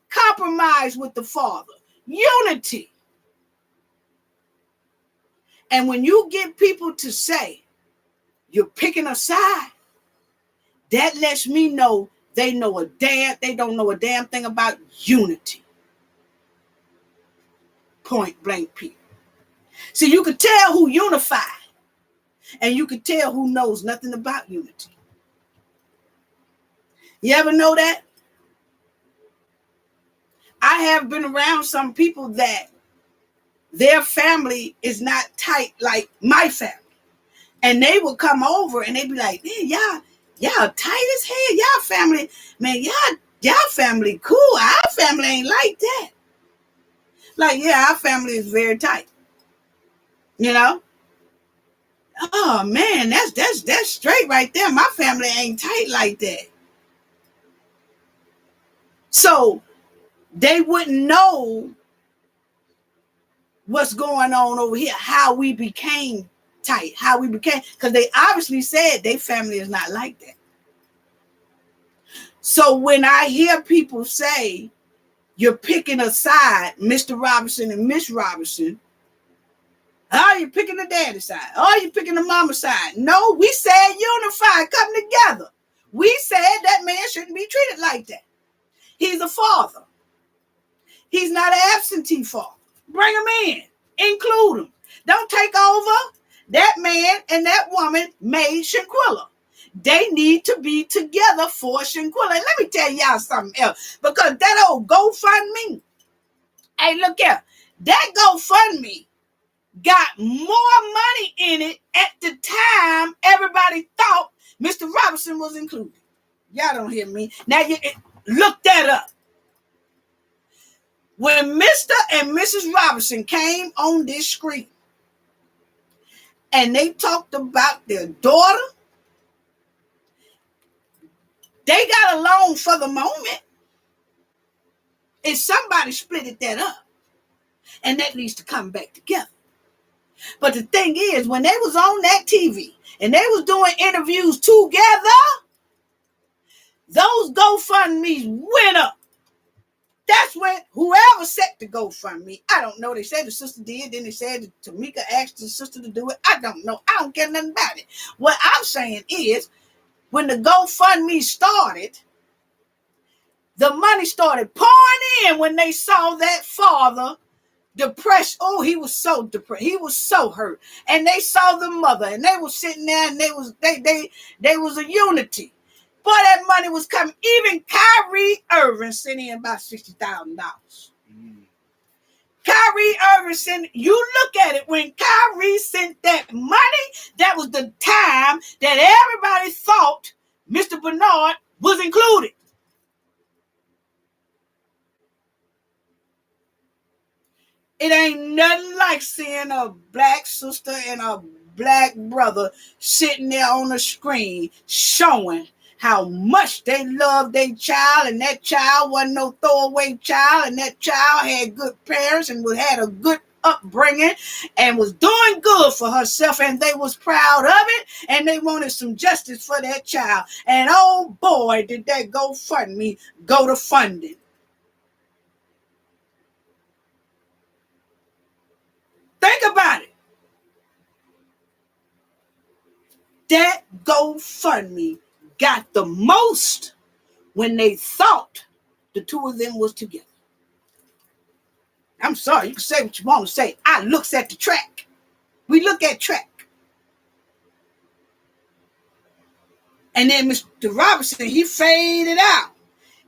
Compromise with the father. Unity. And when you get people to say you're picking a side, that lets me know they don't know a damn thing about unity. Point blank period. See, you can tell who unified, and you can tell who knows nothing about unity. You ever know that? I have been around some people that their family is not tight like my family. And they would come over and they'd be like, man, y'all tight as hell. Y'all family, man, y'all family cool. Our family ain't like that. Like, yeah, our family is very tight. You know? Oh man, that's straight right there. My family ain't tight like that. So they wouldn't know what's going on over here, how we became tight, because they obviously said their family is not like that. So when I hear people say you're picking a side, Mr. Robinson and Miss Robinson, oh, you're picking the daddy side, oh, you're picking the mama side. No, we said unify, come together. We said that man shouldn't be treated like that. He's a father. He's not an absentee father. Bring him in. Include him. Don't take over. That man and that woman made Shanquella. They need to be together for Shanquella. And let me tell y'all something else. Because that old GoFundMe, hey, look here. That GoFundMe got more money in it at the time everybody thought Mr. Robinson was included. Y'all don't hear me. Now, look that up. When Mr. and Mrs. Robinson came on this screen and they talked about their daughter, they got along for the moment. And somebody split that up. And that needs to come back together. But the thing is, when they was on that TV and they was doing interviews together, those GoFundMes went up. That's when whoever set the GoFundMe, I don't know. They said the sister did. Then they said Tamika asked the sister to do it. I don't know. I don't care nothing about it. What I'm saying is, when the GoFundMe started, the money started pouring in when they saw that father depressed. Oh, he was so depressed. He was so hurt. And they saw the mother, and they were sitting there, and they was a unity. Boy, that money was coming. Even Kyrie Irving sent in about $60,000. Kyrie Irving sent, you look at it, when Kyrie sent that money, that was the time that everybody thought Mr. Bernard was included. It ain't nothing like seeing a black sister and a black brother sitting there on the screen showing how much they loved their child, and that child wasn't no throwaway child, and that child had good parents and had a good upbringing and was doing good for herself, and they was proud of it, and they wanted some justice for that child. And oh boy, did that GoFundMe go to funding. Think about it. That GoFundMe got the most when they thought the two of them was together. I'm sorry, you can say what you want to say. I looks at the track. We look at track. And then Mr. Robinson, he faded out.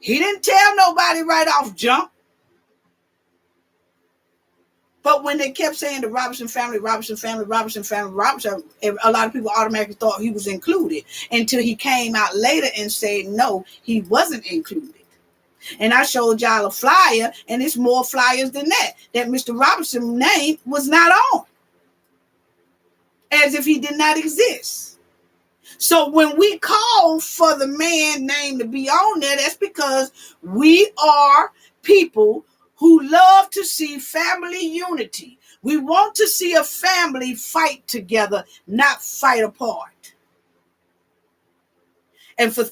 He didn't tell nobody right off jump. But when they kept saying the Robinson family, Robinson family, Robinson family, Robinson, a lot of people automatically thought he was included until he came out later and said, no, he wasn't included. And I showed y'all a flyer, and it's more flyers than that Mr. Robinson's name was not on, as if he did not exist. So when we call for the man name to be on there, that's because we are people who love to see family unity. We want to see a family fight together, not fight apart. And for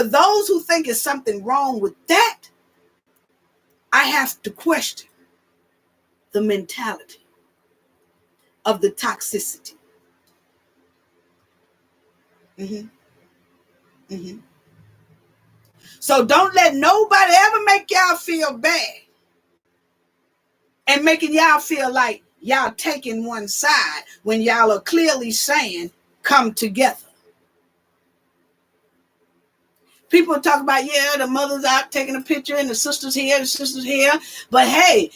those who think there's something wrong with that, I have to question the mentality of the toxicity. So don't let nobody ever make y'all feel bad and making y'all feel like y'all taking one side when y'all are clearly saying, come together. People talk about, yeah, the mother's out taking a picture and the sister's here. But hey,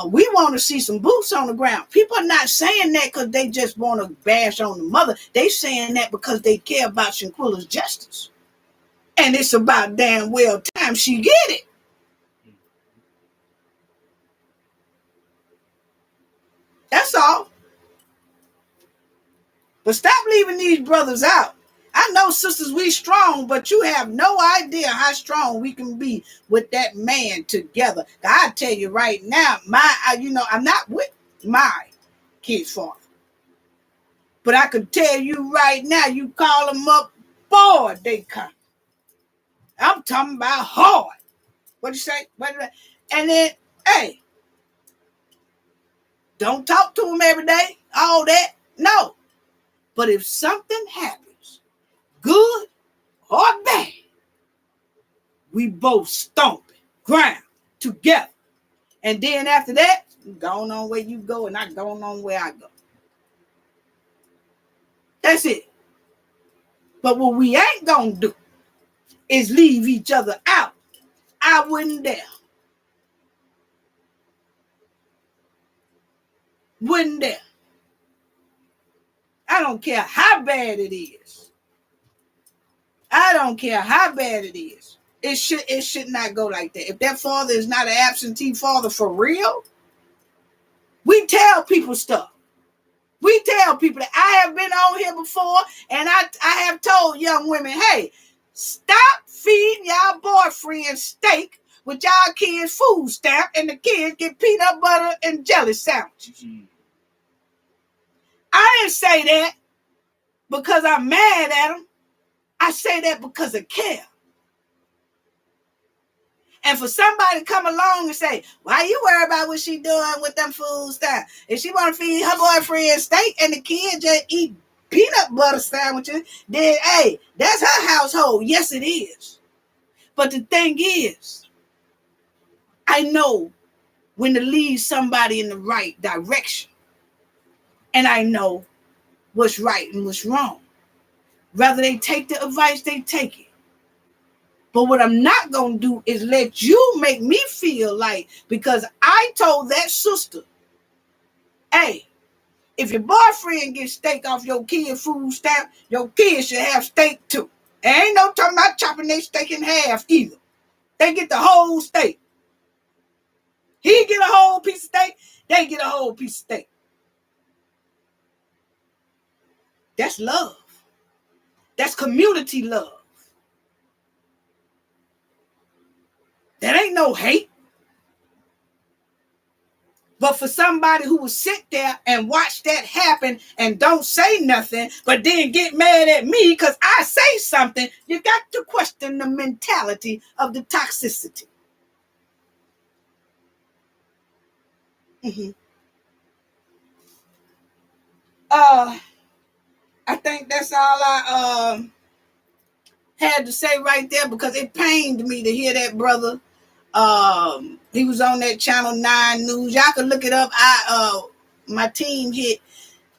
we want to see some boots on the ground. People are not saying that because they just want to bash on the mother. They saying that because they care about Shanquella's justice. And it's about damn well time she get it. That's all. But stop leaving these brothers out. I know, sisters, we strong, but you have no idea how strong we can be with that man together. I tell you right now, I'm not with my kid's father. But I can tell you right now, you call them up, boy, they come. I'm talking about hard. What you say? And then, hey, don't talk to them every day, all that. No. But if something happens, good or bad, we both stomping ground together. And then after that, you going on where you go and I going on where I go. That's it. But what we ain't gonna do is leave each other out. I wouldn't dare. Wouldn't dare. I don't care how bad it is. I don't care how bad it is. It should not go like that. If that father is not an absentee father for real, we tell people stuff. We tell people that I have been on here before, and I have told young women, hey, stop feeding y'all boyfriend steak with y'all kids' food stamp, and the kids get peanut butter and jelly sandwiches. Mm-hmm. I didn't say that because I'm mad at them. I say that because of care. And for somebody to come along and say, why you worry about what she doing with them food stamps? If she want to feed her boyfriend steak and the kids just eat peanut butter sandwiches, then, hey, that's her household. Yes, it is. But the thing is, I know when to lead somebody in the right direction. And I know what's right and what's wrong. Whether they take the advice, they take it. But what I'm not going to do is let you make me feel like, because I told that sister, hey, if your boyfriend gets steak off your kid food stamp, your kids should have steak too. And ain't no talking about chopping their steak in half either. They get the whole steak. He get a whole piece of steak, they get a whole piece of steak. That's love. That's community love. That ain't no hate. But for somebody who will sit there and watch that happen and don't say nothing, but then get mad at me because I say something, you got to question the mentality of the toxicity. Mm-hmm. I think that's all I had to say right there, because it pained me to hear that brother. He was on that Channel 9 News. Y'all can look it up. My team hit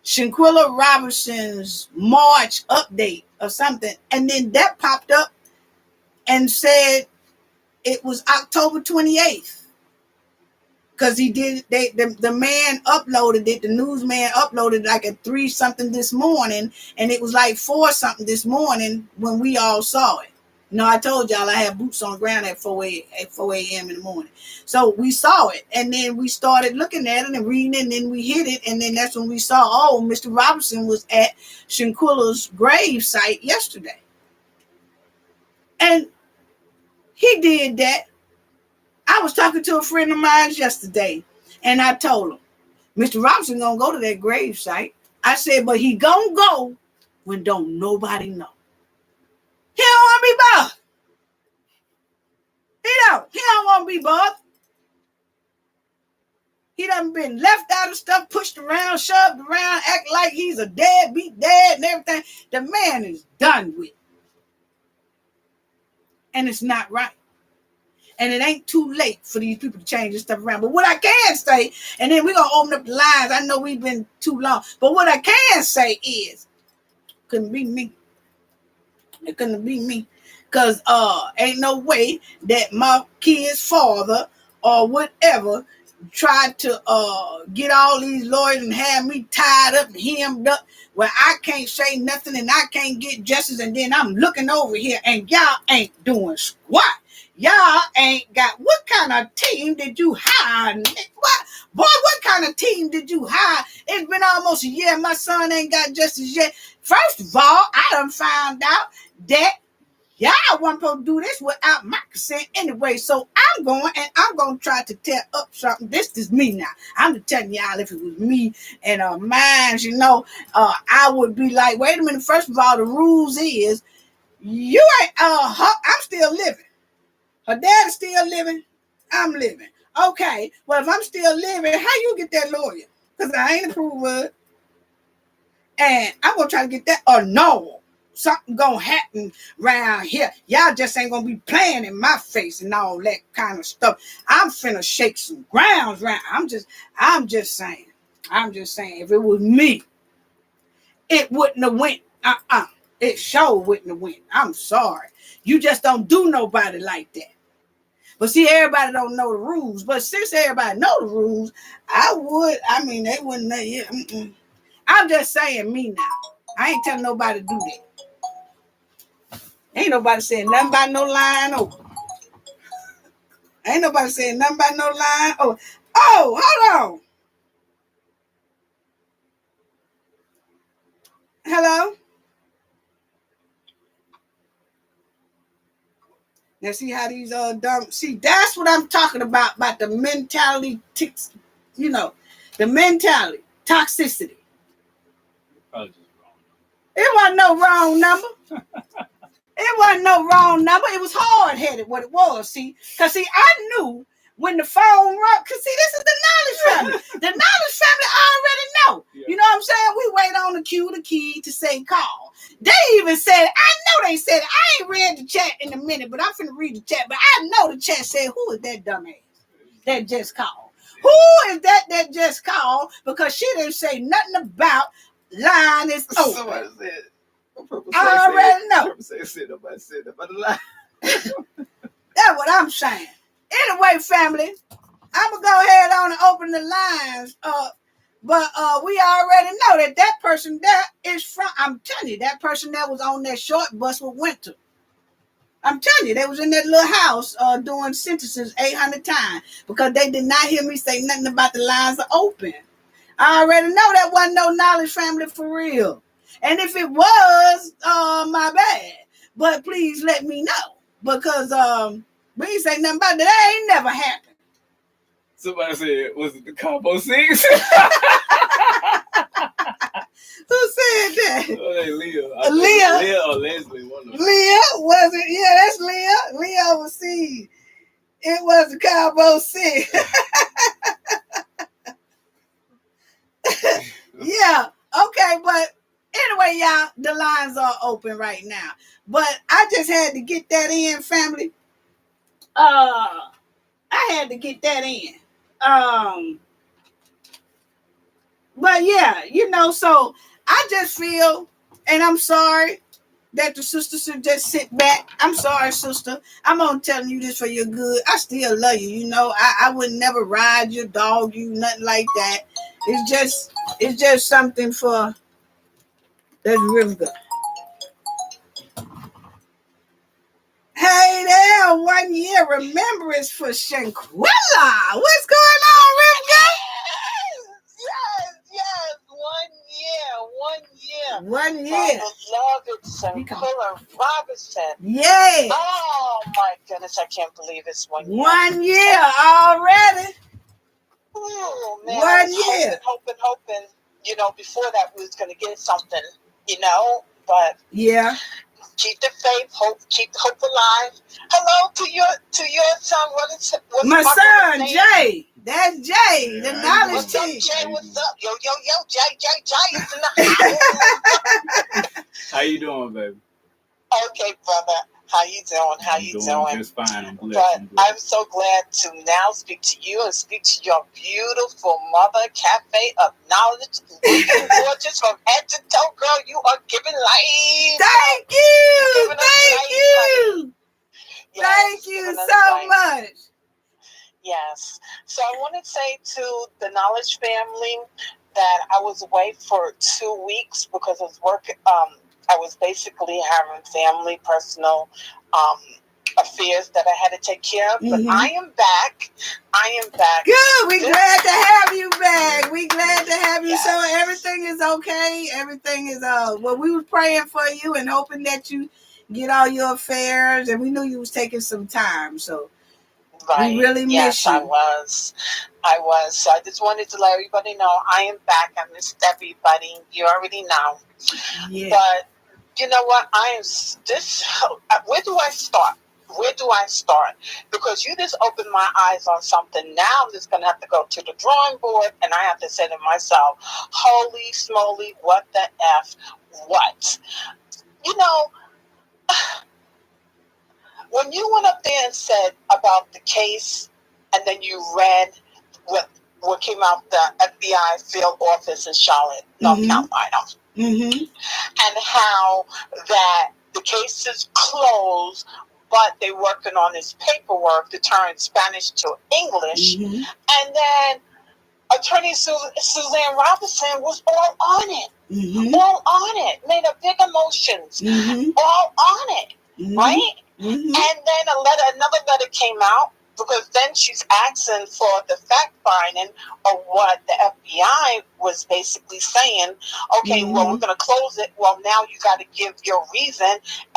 Shanquella Robinson's March update or something, and then that popped up and said it was October 28th. because he did. The man uploaded it. The newsman uploaded it like at 3 something this morning, and it was like 4 something this morning when we all saw it. No, I told y'all I had boots on the ground at 4 a.m. in the morning. So we saw it, and then we started looking at it and reading it, and then we hit it, and then that's when we saw, oh, Mr. Robinson was at Shanquella's grave site yesterday. And he did that. I was talking to a friend of mine yesterday, and I told him, Mr. Robinson gonna go to that grave site. I said, but he gonna go when don't nobody know. He don't want to be bothered. He don't want to be bothered. He done been left out of stuff, pushed around, shoved around, act like he's a deadbeat dad and everything. The man is done with. And it's not right. And it ain't too late for these people to change this stuff around. But what I can say, and then we're going to open up the lines. I know we've been too long. But what I can say is, couldn't be me. It couldn't be me. Because ain't no way that my kid's father or whatever tried to get all these lawyers and have me tied up and hemmed up where I can't say nothing and I can't get justice, and then I'm looking over here and y'all ain't doing squat. Y'all ain't got, what kind of team did you hire? What? Boy, what kind of team did you hire? It's been almost a year. My son ain't got justice yet. First of all, I done found out that y'all wasn't supposed to do this without my consent anyway. So I'm going to try to tear up something. This is me now. I'm just telling y'all, if it was me and mine, I would be like, wait a minute. First of all, the rules is you ain't, I'm still living. Her dad is still living. I'm living. Okay. Well, if I'm still living, how you get that lawyer? Because I ain't approved of it. And I'm going to try to get that. Or no. Something gonna happen around here. Y'all just ain't gonna be playing in my face and all that kind of stuff. I'm finna shake some grounds around. I'm just saying. If it was me, it wouldn't have went. It sure wouldn't have went. I'm sorry. You just don't do nobody like that. But see, everybody don't know the rules. But since everybody know the rules, they wouldn't. Yeah, I'm just saying me now. I ain't telling nobody to do that. Ain't nobody saying nothing about no line open. Ain't nobody saying nothing about no line open. Oh, hold on. Hello? Now see how these dumb, see, that's what I'm talking about the mentality, the mentality, toxicity. It wasn't no wrong number. It wasn't no wrong number. It was hard-headed what it was, see. Because, see, I knew when the phone rung, because, see, this is the knowledge family. The knowledge family already know. Yeah. You know what I'm saying? We wait on the cue, the key to say call. They even said, I know they said, I ain't read the chat in a minute, but I'm finna read the chat. But I know the chat said, who is that dumbass that just called? Who is that just called? Because she didn't say nothing about line is open. Somebody said, I already know. That's what I'm saying. Anyway, family, I'm gonna go ahead on and open the lines up. But we already know that person there is from. I'm telling you, that person that was on that short bus with Winter. I'm telling you, they was in that little house doing sentences 800 times because they did not hear me say nothing about the lines are open. I already know that wasn't no knowledge family for real. And if it was, my bad. But please let me know. Because we ain't say nothing about that. That ain't never happened. Somebody said, was it the Combo 6? Who said that? Oh, they Leah. Leah or Leslie. One of them. Leah? Was it? Yeah, that's Leah. Leah overseas. It was the Combo 6. Yeah. Okay, but anyway, y'all, the lines are open right now. But I just had to get that in, family. I had to get that in. But yeah, so I just feel, and I'm sorry, that the sister should just sit back. I'm sorry, sister. I'm only telling you this for your good. I still love you. You know, I would never ride you, dog you, nothing like that. It's just something for that's really good. Hey there, 1 year remembrance for Shanquella. What's going on, Rivka? Yes, 1 year. 1 year. My beloved Shanquella Robinson. Yeah. Oh my goodness, I can't believe it's 1 year. 1 year already. Oh man, 1 I was year. hoping, you know, before that we was gonna get something, you know, but yeah. Keep the faith, keep the hope alive. Hello to your son. What's my son, name? Jay. That's Jay, the knowledge What's up, team. Jay? What's up? Yo, Jay is in the house. How you doing, baby? Okay, brother. How you doing? I'm doing? Just fine. I'm blessed. I'm so glad to now speak to you and speak to your beautiful mother, Cafe of Knowledge. Looking gorgeous from head to toe, girl. You are giving life. Thank you. Thank you. Yes, Thank you so much. Yes. So I want to say to the Knowledge family that I was away for 2 weeks because I was working. I was basically having family, personal affairs that I had to take care of. But I am back. Good. We're glad to have you back. We're glad to have you. Yes. So everything is okay. Everything is well, we were praying for you and hoping that you get all your affairs, and we knew you was taking some time. So right. We really miss you. I was. So I just wanted to let everybody know I am back. I missed everybody. You already know. Yeah. But you know what? Where do I start? Because you just opened my eyes on something. Now I'm just going to have to go to the drawing board and I have to say to myself, holy smoly, what the F? What? You know, when you went up there and said about the case and then you read what came out the FBI field office in Charlotte, North Carolina, and how that the case is closed, but they're working on this paperwork to turn Spanish to English. And then Attorney Suzanne Robinson was all on it. All on it. Made a big emotions. All on it. Right? And then another letter came out, because then she's asking for the fact finding of what the FBI was basically saying. Okay, well, we're going to close it. Well, now you got to give your reason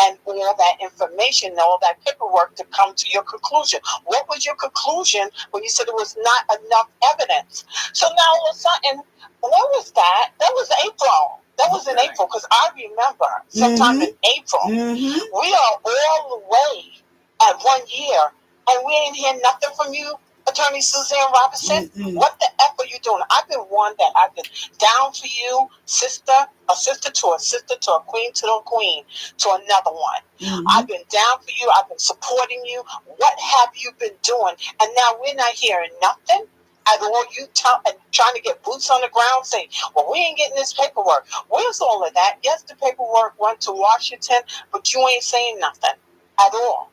and all that information, all that paperwork to come to your conclusion. What was your conclusion when you said there was not enough evidence? So now all of a sudden, what was that? That was April. That was in April, because I remember sometime in April, we are all the way at 1 year. And we ain't hear nothing from you, Attorney Suzanne Robinson. What the F are you doing? I've been one that I've been down for you, sister, a sister to a sister, to a queen to a queen, to another one. I've been down for you. I've been supporting you. What have you been doing? And now we're not hearing nothing at all. You trying to get boots on the ground saying, well, we ain't getting this paperwork. Where's all of that? Yes, the paperwork went to Washington, but you ain't saying nothing at all.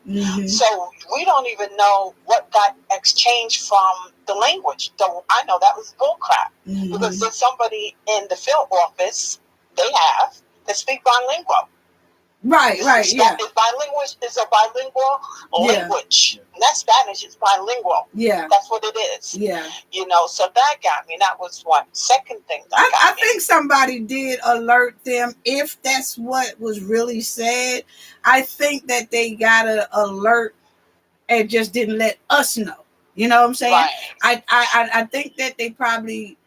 So we don't even know what got exchanged from the language. Though I know that was bullcrap, because there's somebody in the field office that speak bilingual. Right, yeah. It's a bilingual language. Not Spanish, it's bilingual. Yeah. That's what it is. Yeah. You know, so that got me. That was one. Second thing I think somebody did alert them, if that's what was really said. I think that they got an alert and just didn't let us know. You know what I'm saying? Right. I think that they probably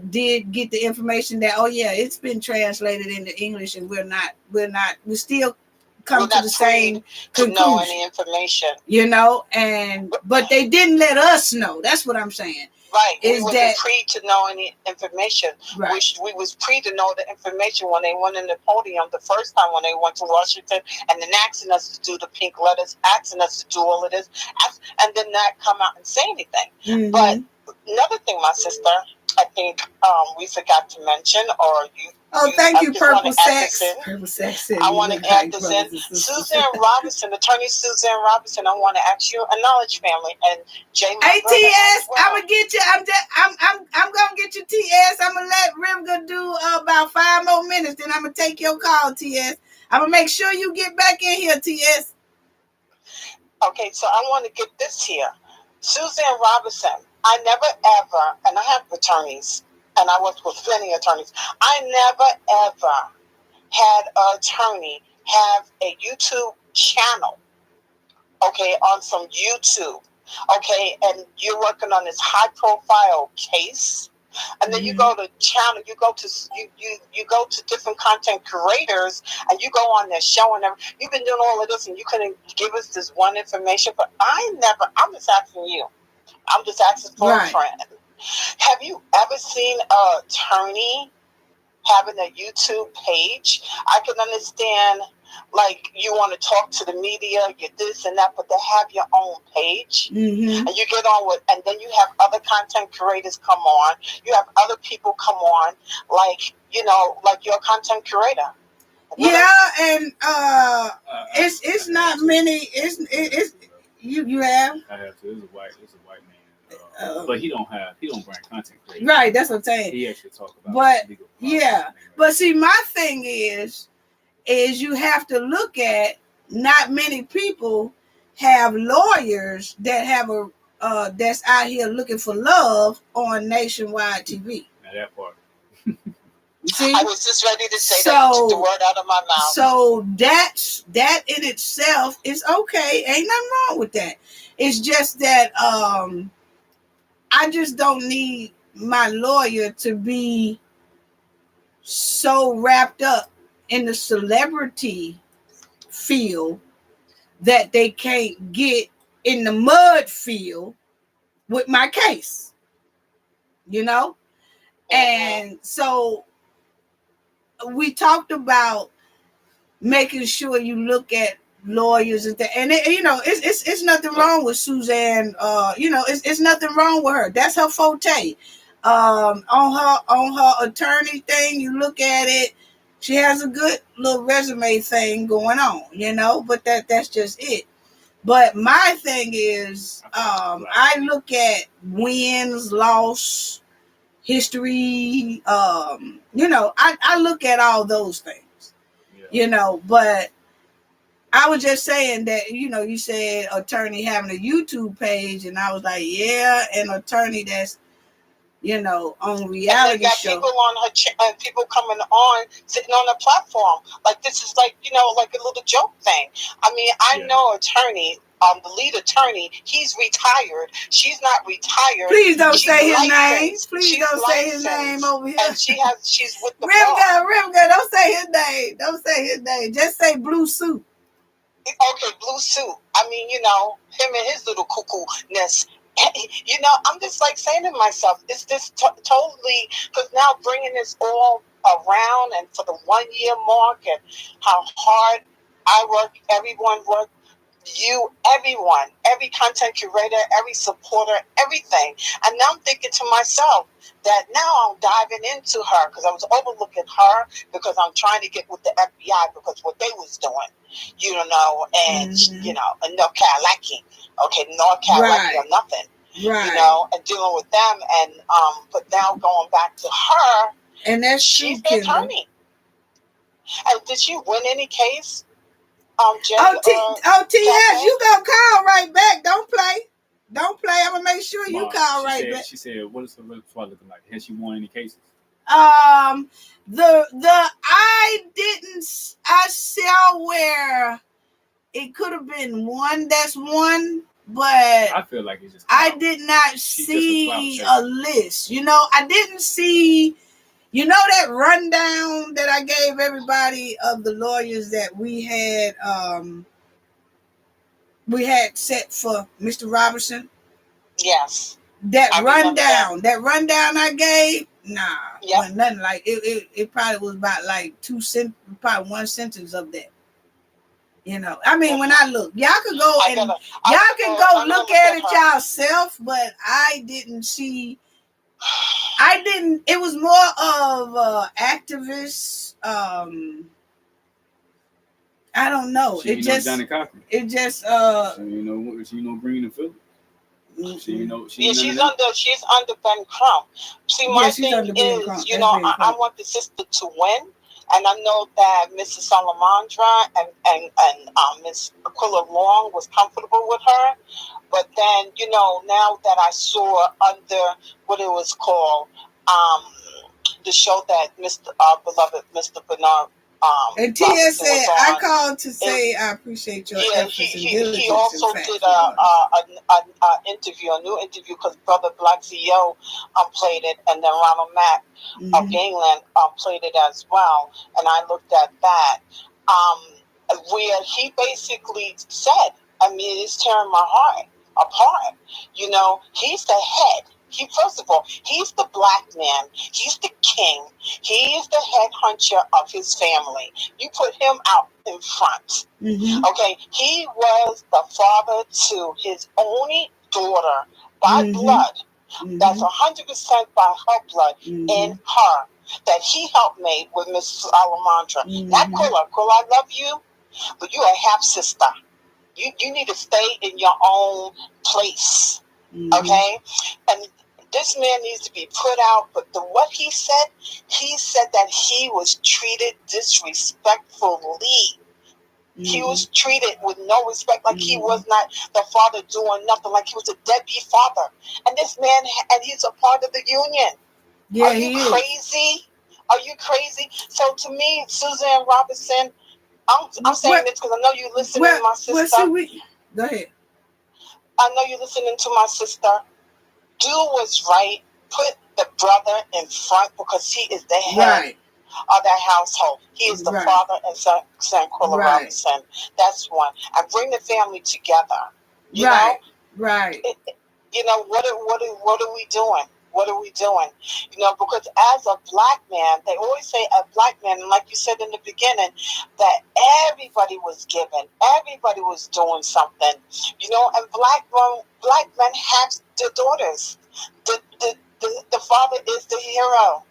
did get the information that, oh yeah, it's been translated into English, and we still come to the same conclusion. To know any information, you know, but they didn't let us know. That's what I'm saying. Right. We wasn't free to know any information. Right. We was free to know the information when they went in the podium the first time when they went to Washington, and then asking us to do the pink letters, asking us to do all of this, and then not come out and say anything. But another thing, my sister, I think we forgot to mention, or you. Thank you, Purple Sex. Purple Sex. I want to add this in. Suzanne Robinson, attorney Suzanne Robinson. I want to ask you a knowledge family and Jay. ATS, I'm gonna get you. I'm gonna get you, TS. I'm gonna let Rivka do about 5 more minutes. Then I'm gonna take your call, TS. I'm gonna make sure you get back in here, TS. Okay, so I want to get this here. Suzanne Robinson. I never ever, and I have attorneys, and I worked with plenty of attorneys. I never ever had an attorney have a YouTube channel, okay, on some YouTube, okay, and you're working on this high-profile case, and then you go to channel, you go to different content creators, and you go on their show, and you've been doing all of this, and you couldn't give us this one information. But I'm just asking you. I'm just asking for a friend. Have you ever seen an attorney having a YouTube page? I can understand, like, you want to talk to the media, you this and that, but to have your own page, and you get on with, and then you have other content creators come on, you have other people come on, like, like your content creator. And it's not many. It's you have. I have to. It's a white man. But he don't bring content creators. Right, that's what I'm saying. He actually talk about legal problems. But see, my thing is you have to look at, not many people have lawyers that have that's out here looking for love on nationwide TV. Now that part. See? I was just ready to say that. You took the word out of my mouth. So that in itself is okay. Ain't nothing wrong with that. It's just that I just don't need my lawyer to be so wrapped up in the celebrity field that they can't get in the mud field with my case. And so we talked about making sure you look at lawyers and it's nothing wrong with Suzanne. It's nothing wrong with her. That's her forte. On her attorney thing, you look at it, she has a good little resume thing going on, but that's just it. But my thing is, I look at wins, loss, history, I look at all those things, but I was just saying that, you said attorney having a YouTube page, and I was like, yeah, an attorney that's, on reality and got show. People on her people coming on, sitting on the platform. Like, this is like, like a little joke thing. I mean, I know attorney, the lead attorney, he's retired. She's not retired. Please don't say his name. Please don't say his name over here. And she's with the Rivka, don't say his name. Don't say his name. Just say blue suit. Okay, blue suit. I mean, him and his little cuckoo-ness. I'm just like saying to myself, is this totally, because now bringing this all around, and for the 1 year mark, and how hard I work, everyone worked, everyone, every content curator, every supporter, everything. And now I'm thinking to myself that now I'm diving into her, because I was overlooking her because I'm trying to get with the FBI because what they was doing, and, and North Carolina, okay, North Carolina or nothing, and dealing with them. And, but now going back to her, and that's she's the attorney. And did she win any case? Jay, TS, you gonna call right back. Don't play. I'm gonna make sure you call right back. She said, what is her repertoire looking like? Has she won any cases? I saw where it could have been one that's one, but I feel like it's just I did not see a list. I didn't see that rundown that I gave everybody of the lawyers that we had set for Mr. Robinson. Yes. That rundown I gave, wasn't nothing like it. It probably was about like probably one sentence of that. I mean, when I look, y'all could go look at it yourself, but I didn't see I didn't. It was more of activists. I don't know. It just Johnny Cochran. It just Green and Phillips. Mm-hmm. She's under Ben Crump. See, my thing is, I want the sister to win, and I know that Mrs. Salamandra and Miss Aquila Long was comfortable with her, but then now that I saw under what it was called, the show that beloved Mr. Bernard. And Tia said, I called to say I appreciate your efforts and diligence. He also did a new interview because Brother Black CEO played it, and then Ronald Mack of Gangland played it as well. And I looked at that, where he basically said, it's tearing my heart apart. He's the head. First of all, he's the black man. He's the king. He is the head hunter of his family. You put him out in front. Mm-hmm. Okay? He was the father to his only daughter by blood. Mm-hmm. That's 100% by her blood in her that he helped make with Miss Salamandra. Not Quilla. Quilla, I love you, but you're a half sister. You need to stay in your own place. Okay? And this man needs to be put out, but what he said that he was treated disrespectfully. He was treated with no respect, like he was not the father doing nothing, like he was a deadbeat father. And this man, and he's a part of the union. Yeah, Are you crazy? Are you crazy? So to me, Suzanne Robinson, I'm saying this because I know you listening to my sister. Go ahead. I know you're listening to my sister. Do what's right. Put the brother in front because he is the head of that household. He is the father and Shanquella Robinson. That's one. And bring the family together. You know? Right. What are we doing? What are we doing? Because as a black man, they always say a black man, and like you said in the beginning, that everybody was given, everybody was doing something, and black men have the daughters. The father is the hero.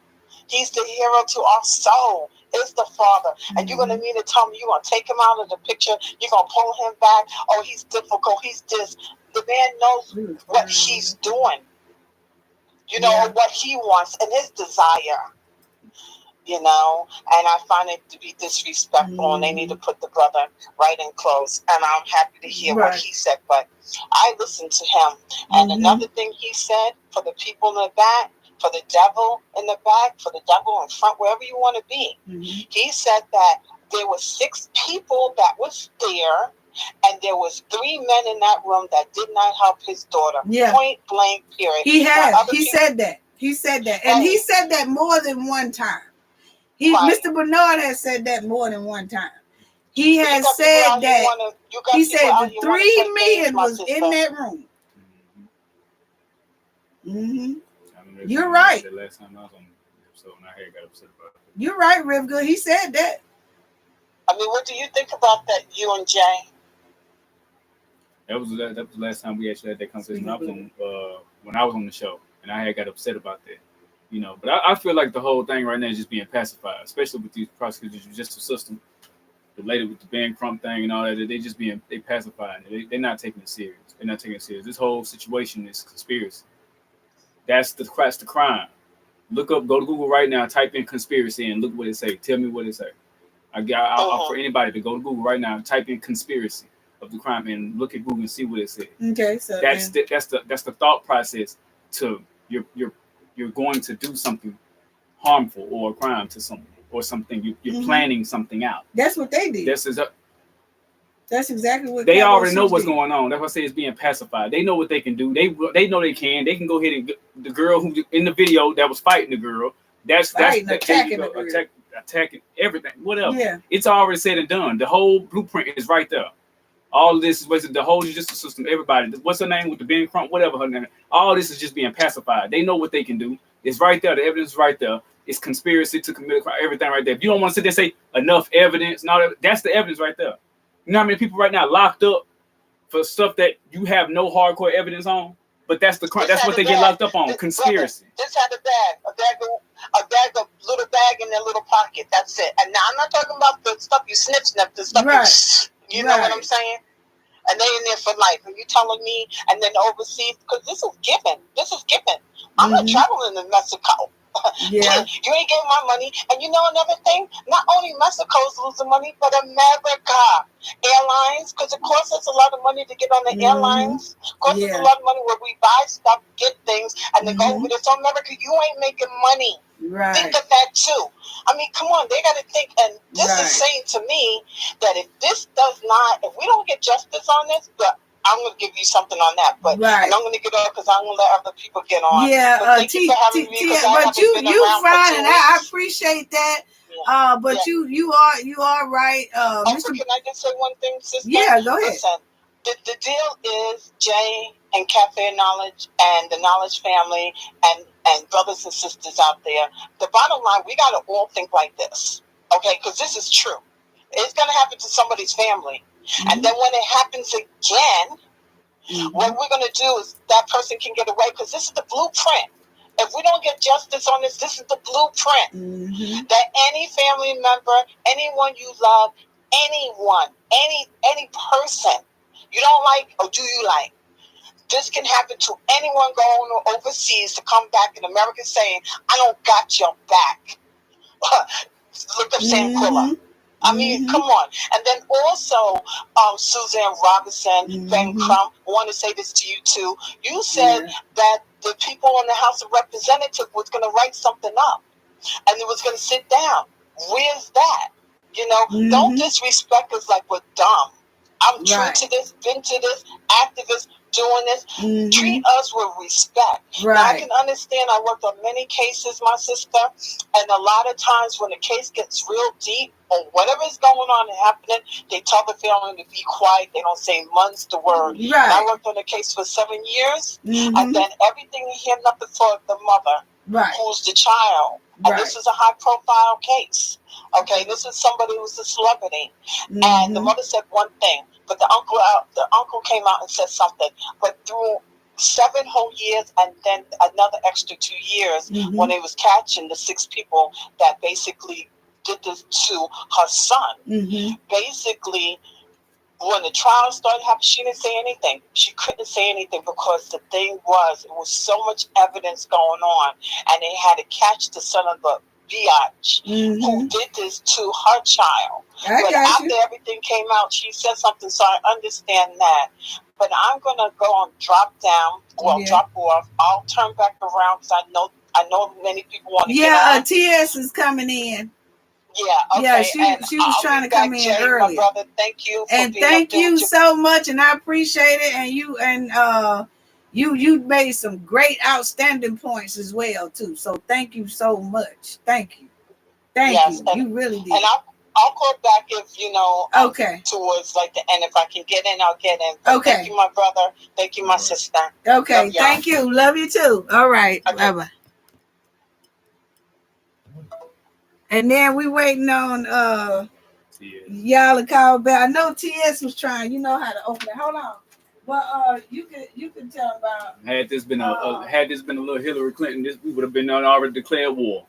He's the hero to our soul. Is the father. And you're going to mean to tell me you're going to take him out of the picture, you're going to pull him back, oh, he's difficult, he's this. The man knows what he's doing. What he wants and his desire, and I find it to be disrespectful, and they need to put the brother right in close. And I'm happy to hear what he said, but I listened to him. And another thing he said, for the people in the back, for the devil in the back, for the devil in front, wherever you want to be, he said that there were 6 people that was there, and there was 3 men in that room that did not help his daughter. Yeah. Point blank, period. He has. He said that. He said that. And he said that more than one time. Mr. Bernard has said that more than one time. He has said that. He said the 3 men was in that room. You're right. The last time I was on the episode, and I got upset about it. You're right, Rivka. He said that. What do you think about that, you and Jay? That was the last time we actually had that conversation. When I was on the show, and I got upset about that. But I feel like the whole thing right now is just being pacified, especially with these prosecutors' justice system. The lady with the Ben Crump thing and all that, they pacified. They're not taking it serious. They're not taking it serious. This whole situation is conspiracy. That's the crime. Go to Google right now, type in conspiracy, and look what it say. Tell me what it say. I'll for anybody to go to Google right now, type in conspiracy of the crime, and look at Google and see what it says. Okay, so that's the thought process to you're going to do something harmful or a crime to someone or something. You're planning something out. That's what they did. That's exactly what they already know what's going on. That's why I say it's being pacified. They know what they can do. They know they can. They can go ahead and the girl who in the video that was fighting the girl. That's attacking everything. Whatever. Yeah. It's already said and done. The whole blueprint is right there. All of this is the whole justice system. Everybody. What's her name with the Ben Crump? Whatever her name. All this is just being pacified. They know what they can do. It's right there. The evidence is right there. It's conspiracy to commit a crime. Everything right there. If you don't want to sit there and say enough evidence, that's the evidence right there. You know how many people right now locked up for stuff that you have no hardcore evidence on, But that's the crime. That's what they get locked up on. Conspiracy. This had a bag of little bag in their little pocket. That's it. And now I'm not talking about the stuff you snip, the stuff you know what I'm saying? And they in there for life. And you telling me, and then overseas, because this is given. This is given. I'm not traveling to Mexico. Yeah. You ain't getting my money. And you know another thing? Not only Mexico's losing money, but America. Airlines, because it costs us a lot of money to get on the airlines. It costs us a lot of money where we buy stuff, get things, and then go over there. So America, you ain't making money. Right. Think of that too. I mean, come on, they got to think. And this is saying to me that if this does not, if we don't get justice on this, but I'm going to give you something on that. But and I'm going to get off because I'm going to let other people get on. Yeah, but you fine, and I appreciate that. But you are right. Also, can I just say one thing, sister? Yeah, go ahead. Listen, the deal is Jay and Cafe Knowledge and the Knowledge family and brothers and sisters out there. The bottom line, we got to all think like this, okay? Because this is true. It's going to happen to somebody's family. And then when it happens again, what we're going to do is that person can get away because this is the blueprint. If we don't get justice on this, this is the blueprint. That any family member, anyone you love, anyone, any person you don't like or do you like, this can happen to anyone going overseas to come back in America saying, I don't got your back. Look up Shanquella. I mean, come on. And then also, Suzanne Robinson, Ben Crump, I want to say this to you too. You said that the people in the House of Representatives was going to write something up and it was going to sit down. Where's that? You know, don't disrespect us like we're dumb. I'm true to this, been to this, activist, doing this. Treat us with respect. Now, I can understand, I worked on many cases, my sister, and a lot of times when the case gets real deep or whatever is going on and happening, they tell the family to be quiet. They don't say months the word. And I worked on a case for 7 years, and then everything you hear nothing for the mother, who's the child. And this is a high-profile case. Okay, this is somebody who's a celebrity. And the mother said one thing, but the uncle came out and said something. But through 7 whole years and then another extra 2 years when they was catching the 6 people that basically did this to her son. Basically, when the trial started happening, she didn't say anything. She couldn't say anything because the thing was, it was so much evidence going on, and they had to catch the son of the biatch who did this to her child. But after everything came out, she said something, so I understand that. But I'm gonna go and drop off. I'll turn back around because I know many people want to get on. TS is coming in. Yeah, okay. Yeah, she was trying to come in earlier. My brother, thank you. And thank you so much, and I appreciate it. And you made some great, outstanding points as well too. So thank you so much. Thank you. You really did. And I'll call back if towards like the end. If I can get in, I'll get in. But thank you, my brother. Thank you, my sister. Okay, thank you. Love you too. All right. Okay. Bye bye. And then we waiting on y'all to call back. I know TS was trying. You know how to open it. Hold on. Well, you can tell about. Had this been a little Hillary Clinton, we would have been already declared war.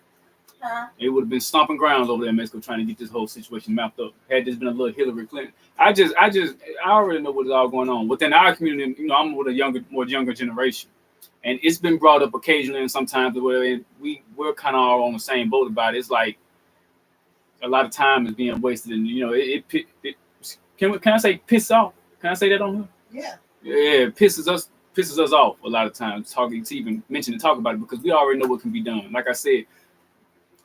It would have been stomping grounds over there in Mexico trying to get this whole situation mapped up. Had this been a little Hillary Clinton, I already know what's all going on within our community. You know, I'm with a more younger generation. And it's been brought up occasionally and sometimes where we're kind of all on the same boat about it. It's like a lot of time is being wasted, and can I say piss off? Can I say that on here? Yeah, it pisses us off a lot of times. To even mention and talk about it because we already know what can be done. Like I said,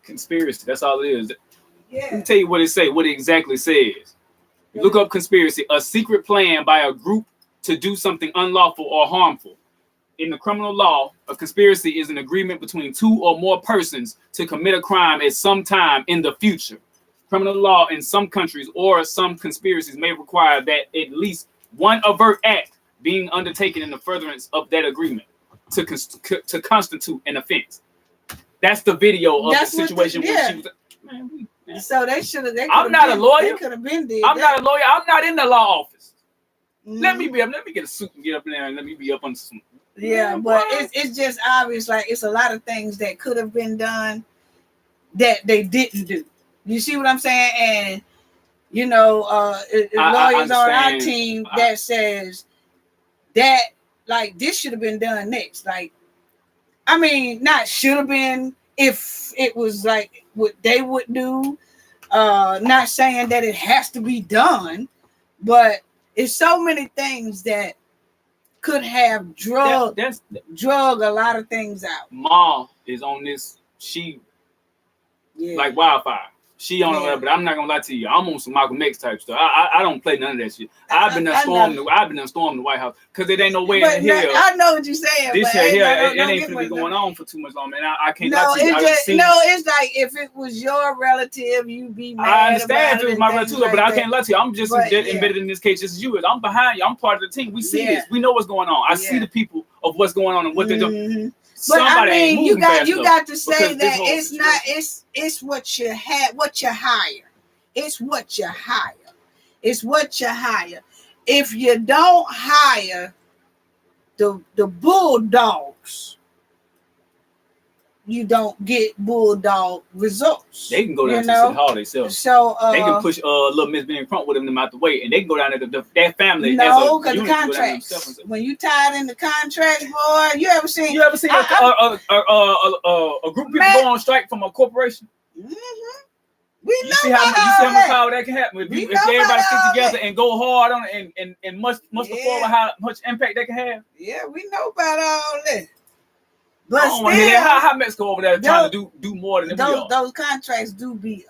conspiracy. That's all it is. Let me tell you what it exactly says. Look up conspiracy: a secret plan by a group to do something unlawful or harmful. In the criminal law, a conspiracy is an agreement between 2 or more persons to commit a crime at some time in the future. Criminal law in some countries or some conspiracies may require that at least one overt act being undertaken in the furtherance of that agreement to constitute an offense. That's the video of the situation where she was. So they should have. I'm not a lawyer. They could have been there. I'm not a lawyer. I'm not in the law office. Let me get a suit and get up in there and let me be up on some. Yeah, but it's just obvious. Like it's a lot of things that could have been done that they didn't do. You see what I'm saying? And you know, lawyers on our team that says that like this should have been done next. Like, I mean, not should have been if it was like what they would do. Not saying that it has to be done, but it's so many things that could have drug a lot of things out. Ma is on this. She like wildfire. She on it, but I'm not gonna lie to you. I'm on some Malcolm X type stuff. I don't play none of that shit. I've been storming the White House because it ain't no way in hell. I know what you're saying. This but here, it ain't gonna be going on for too much longer, man. I can't lie to you. It's like if it was your relative, you'd be mad. I understand if it was my relative, but I can't lie to you. I'm just embedded in this case just as you is. I'm behind you. I'm part of the team. We see this. We know what's going on. I see the people of what's going on and what they're doing. But I mean, you got to say that it's not. It's what you had, what you hire. It's what you hire. It's what you hire. If you don't hire the bulldogs, you don't get bulldog results. They can go down to City Hall themselves. So they can push little Miss Bean Crump with them out the way, and they can go down to that family. No, because the contracts. When you tied in the contracts, boy, you ever seen a group of people go on strike from a corporation? Mm-hmm. You see how much power that can happen if everybody stick together and go hard on it and much before how much impact they can have. Yeah, we know about all that. But I don't want to hear that. How Mexico over there trying to do more than those contracts do be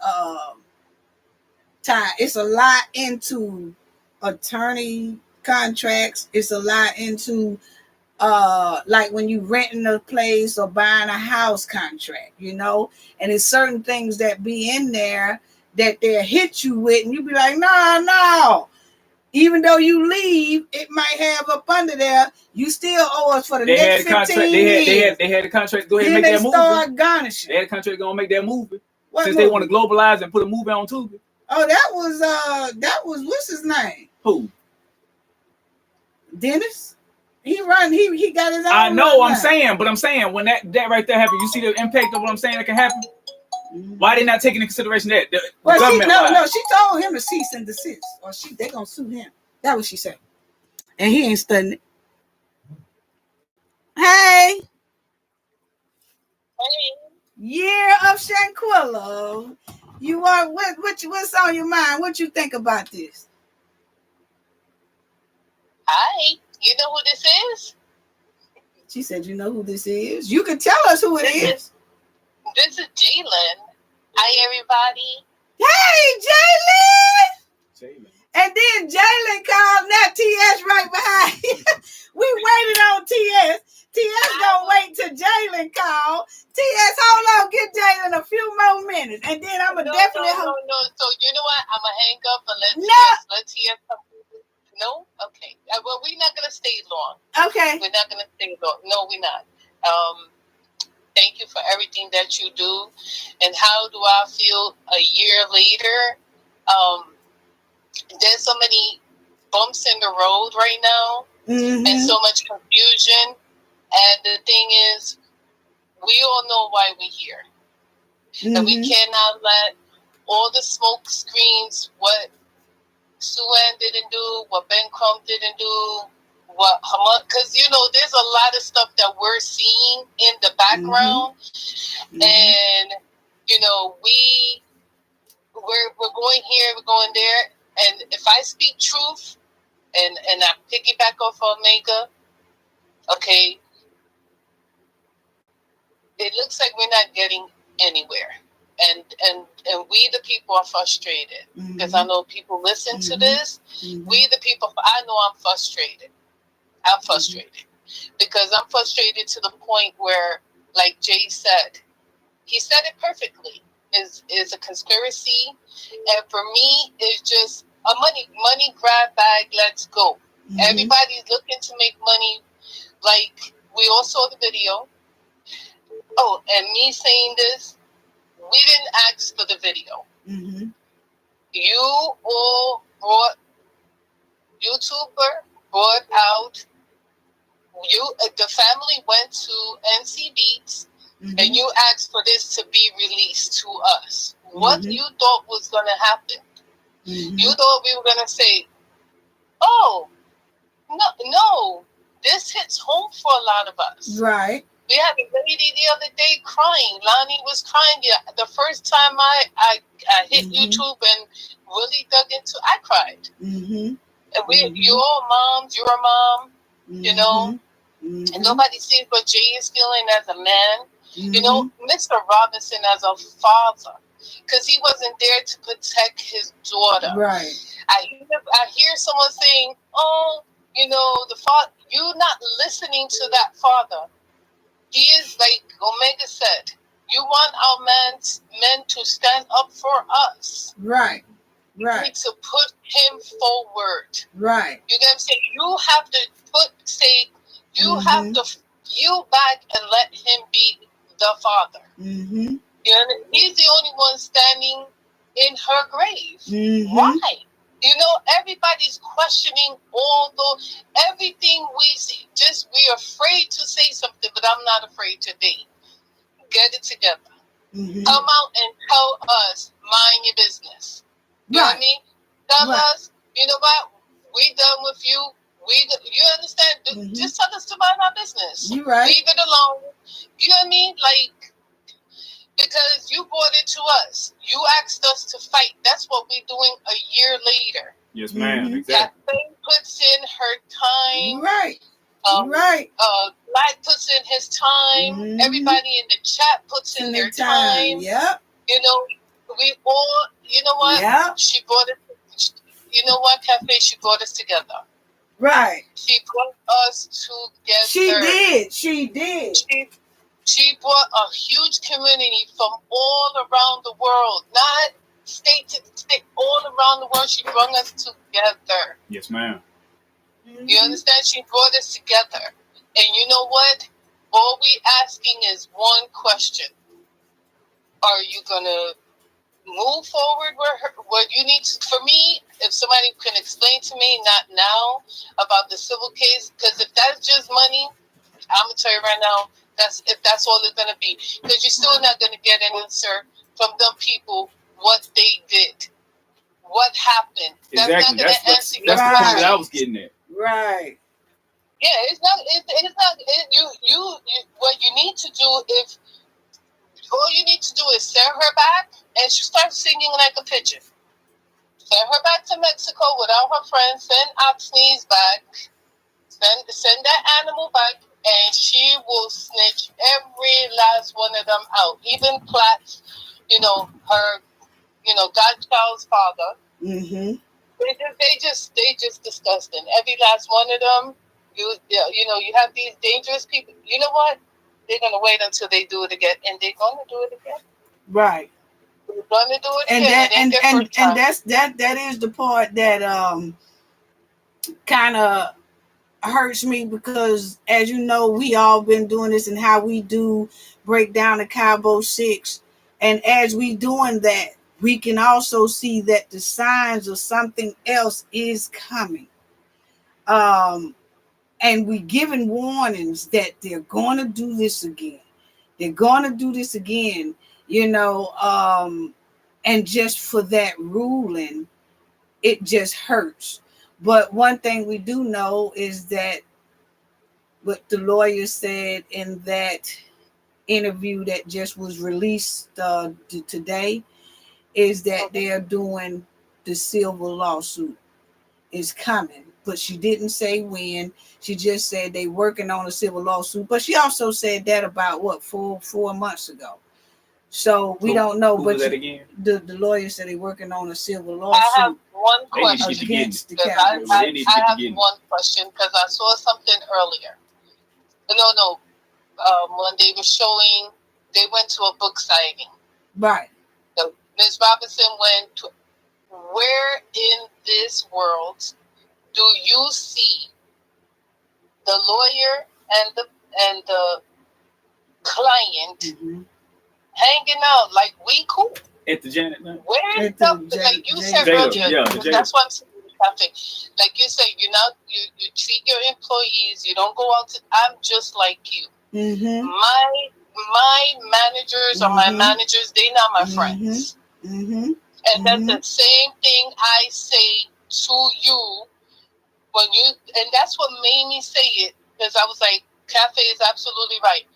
tied. It's a lot into attorney contracts. It's a lot into like when you renting a place or buying a house contract, you know, and it's certain things that be in there that they'll hit you with, and you be like, no. Even though you leave, it might have up under there. You still owe us for the next 15 years. They had the contract. Go ahead and make that movie. Start garnishing. They had the contract going to make that movie. Since they want to globalize and put a movie on Tubi. Oh, that was what's his name? Who? Dennis. He got his own. I know. I'm saying when that right there happened, you see the impact of what I'm saying that can happen. Why they not taking into consideration that? She told him to cease and desist, or they gonna sue him. That was she said, and he ain't studying it. Hey, year of Shanquella. You are what's on your mind? What you think about this? Hi, you know who this is? She said, "You know who this is? You can tell us who it is." This is Jalen. Hi, everybody. Hey, Jalen. And then Jalen called that TS right behind you. We waited on TS. TS gonna wait till Jalen call. TS, hold on, give Jalen a few more minutes, and then I'm gonna definitely. No. So you know what? I'm gonna hang up and let TS come. No, okay. Well, we're not gonna stay long. Okay. We're not gonna stay long. No, we're not. Thank you for everything that you do. And how do I feel a year later? There's so many bumps in the road right now, and so much confusion. And the thing is, we all know why we're here. And we cannot let all the smoke screens, what Sue Ann didn't do, what Ben Crump didn't do, because there's a lot of stuff that we're seeing in the background, and we're going here, we're going there, and if I speak truth, and I piggyback off Omega, okay, it looks like we're not getting anywhere, and we the people are frustrated because I know people listen to this. We the people, I know I'm frustrated. I'm frustrated because I'm frustrated to the point where, like Jay said, he said it perfectly. Is a conspiracy, and for me, it's just a money grab bag. Let's go. Everybody's looking to make money. Like we all saw the video. Oh, and me saying this, we didn't ask for the video. You all YouTuber brought out the family went to NC Beats, and you asked for this to be released to us. What you thought was going to happen? You thought we were going to say, "Oh, no, this hits home for a lot of us." Right. We had a lady the other day crying. Lonnie was crying. Yeah, the first time I hit YouTube and really dug into, I cried. And your moms, your mom, you know, and nobody sees what Jay is feeling as a man. You know, Mr. Robinson as a father, because he wasn't there to protect his daughter. Right. I hear someone saying, "Oh, you know, the father." You're not listening to that father. He is, like Omega said, you want our men to stand up for us. Right. You need to put him forward. Right. You get what I'm saying? You have to you have to yield back and let him be the father. You know, he's the only one standing in her grave. Why? You know, everybody's questioning everything we see. Just we're afraid to say something, but I'm not afraid today. Get it together. Come out and tell us, mind your business. You know what I mean? Tell us, you know what? We done with you. You understand? Just tell us to mind our business. You right. Leave it alone. You know what I mean? Like, because you brought it to us. You asked us to fight. That's what we're doing a year later. Yes, ma'am. Exactly. That thing puts in her time. Right. Black puts in his time. Everybody in the chat puts in their time. Yep. You know, we all, you know what? Yep. She brought it. You know what, Cafe? She brought us together. Right. She brought us together. She did. She brought a huge community from all around the world, not state to state, all around the world. She brought us together. Yes, ma'am. You understand? She brought us together. And you know what? All we asking is one question. Are you going to move forward where what you need to, for me, if somebody can explain to me, not now, about the civil case, because if that's just money, I'm going to tell you right now, if that's all it's going to be. Because you're still not going to get an answer from them people what they did. What happened. Exactly. That's not going to answer your question question. that I was getting at. Right. Yeah, it's not. You. What you need to do, if all you need to do is send her back, and she starts singing like a pigeon. Send her back to Mexico without her friends. Send Oxneys back. Send that animal back, and she will snitch every last one of them out. Even Platt, you know, her, you know, Godchild's father. They just disgusting. Every last one of them. You know, you have these dangerous people. You know what? They're gonna wait until they do it again, and they're gonna do it again. Right. They're gonna do it And again. that is the part that kind of hurts me, because as you know, we all been doing this and how we do break down the Cabo 6, and as we doing that, we can also see that the signs of something else is coming. And we giving warnings that they're going to do this again. They're going to do this again, you know, and just for that ruling, it just hurts. But one thing we do know is that what the lawyer said in that interview that just was released today is that they are doing the civil lawsuit. Is coming, but she didn't say when. She just said they working on a civil lawsuit, but she also said that about what, 4 months ago. So we don't know. But the lawyer said they working on a civil lawsuit. I have one question against the Cowboys. I have one question because I saw something earlier. No. When they were showing, they went to a book signing. Right. So Ms. Robinson went to. Where in this world do you see the lawyer and the client hanging out like we cool? At the Janet, man. Where is the like you said earlier? That's what I'm saying. Cafe. Like you say, you treat your employees. You don't go out to. I'm just like you. Mm-hmm. My managers are my managers. They're not my friends. Mm-hmm. And that's the same thing I say to you when you. And that's what made me say it, because I was like, Cafe is absolutely right.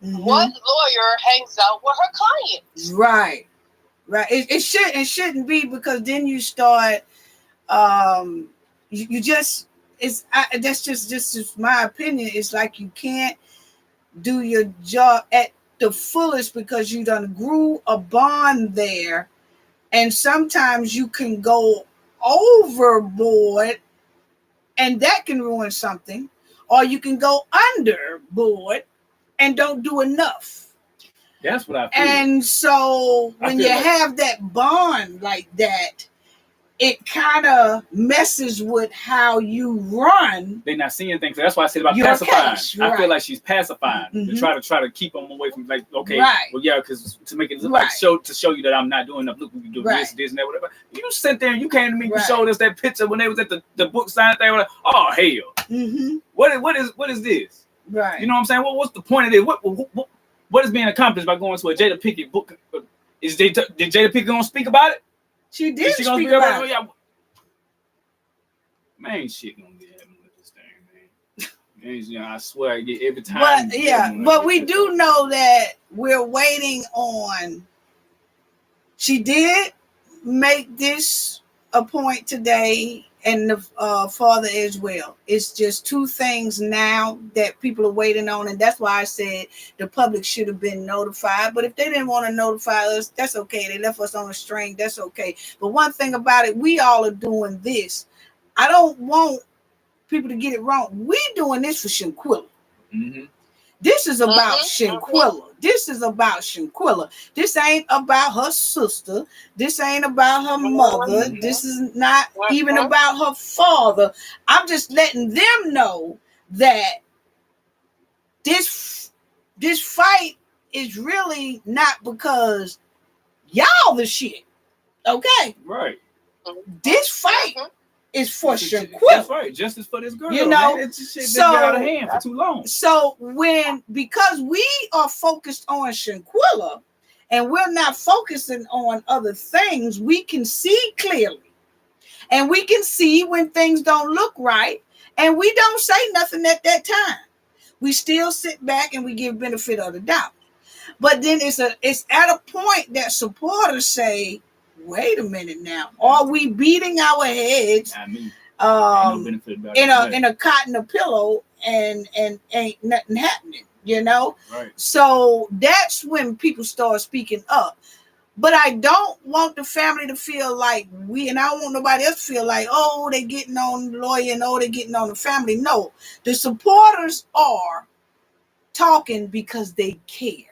What lawyer hangs out with her clients? Right. It shouldn't be, because then you start you just that's just my opinion. It's like you can't do your job at the fullest because you done grew a bond there, and sometimes you can go overboard and that can ruin something, or you can go underboard and don't do enough. That's what I feel. And so when you have that bond like that, it kind of messes with how you run. They're not seeing things. So that's why I said about pacifying. Case, I feel like she's pacifying to try to keep them away from, like, okay, well, yeah, because to make it look like to show you that I'm not doing enough. Look, we can do this and that, whatever. You sit there and you came to me, you showed us that picture when they was at the book sign thing. Like, oh hell, what is this? Right. You know what I'm saying? Well, what's the point of this? What is being accomplished by going to a Jada Pinkett book? Did Jada Pinkett gonna speak about it? She did. She speak about it. Yeah. Man, shit gonna get happening with this thing, man. I swear I get every time. But we do know that we're waiting on. She did make this a point today, and the father as well. It's just two things now that people are waiting on, and that's why I said the public should have been notified. But if they didn't want to notify us, that's okay. They left us on a string. That's okay. But one thing about it, we all are doing this. I don't want people to get it wrong. We doing this for Shanquella. This is about Shanquella. This is about Shanquella. This ain't about her sister. This ain't about her mother. This is not even about her father. I'm just letting them know that this fight is really not because y'all the shit. Okay? Right. This fight is for Shanquella. That's right. Justice for this girl. You know, it's shit that got out of hand for too long. So because we are focused on Shanquella and we're not focusing on other things, we can see clearly. And we can see when things don't look right. And we don't say nothing at that time. We still sit back and we give benefit of the doubt. But then it's at a point that supporters say, wait a minute now. Are we beating our heads in a cotton a pillow and ain't nothing happening, you know? Right. So that's when people start speaking up. But I don't want the family to feel like and I don't want nobody else to feel like, oh, they're getting on the lawyer and they're getting on the family. No, the supporters are talking because they care.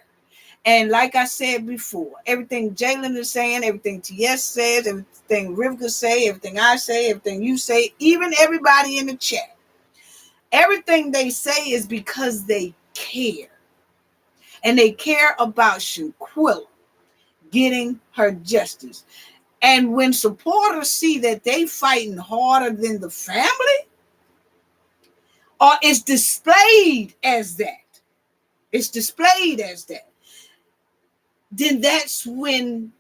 And like I said before, everything Jalen is saying, everything TS says, everything Rivka say, everything I say, everything you say, even everybody in the chat, everything they say is because they care. And they care about Shanquella getting her justice. And when supporters see that they fighting harder than the family, or it's displayed as that, then that's when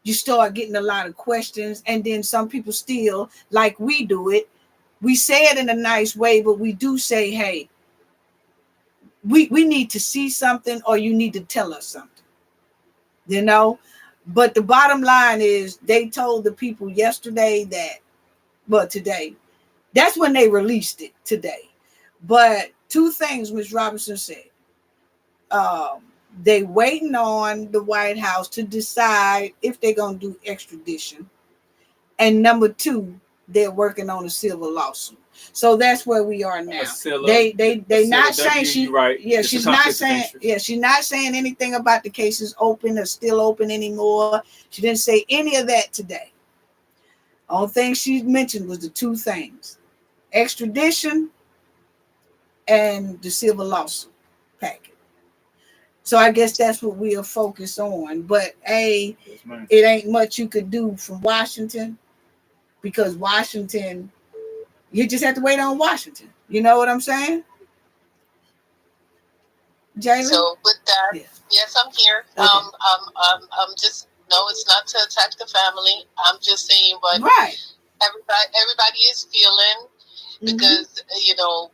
you start getting a lot of questions. And then some people still, like we do it, we say it in a nice way, but we do say, hey, we need to see something, or you need to tell us something, you know. But the bottom line is they told the people yesterday today, that's when they released it today. But two things Ms. Robinson said. They waiting on the White House to decide if they're going to do extradition. And number two, they're working on a civil lawsuit. So that's where we are now. They not saying she's not saying she's not saying anything about the cases open or still open anymore. She didn't say any of that today. Only thing she mentioned was the two things: extradition and the civil lawsuit package. So I guess that's what we are focused on. But it ain't much you could do from Washington, because Washington, you just have to wait on Washington. You know what I'm saying? Jalen? So with that, Yeah. yes, I'm here. Okay. I'm just no, it's not to attack the family. I'm just saying what Right. everybody is feeling because you know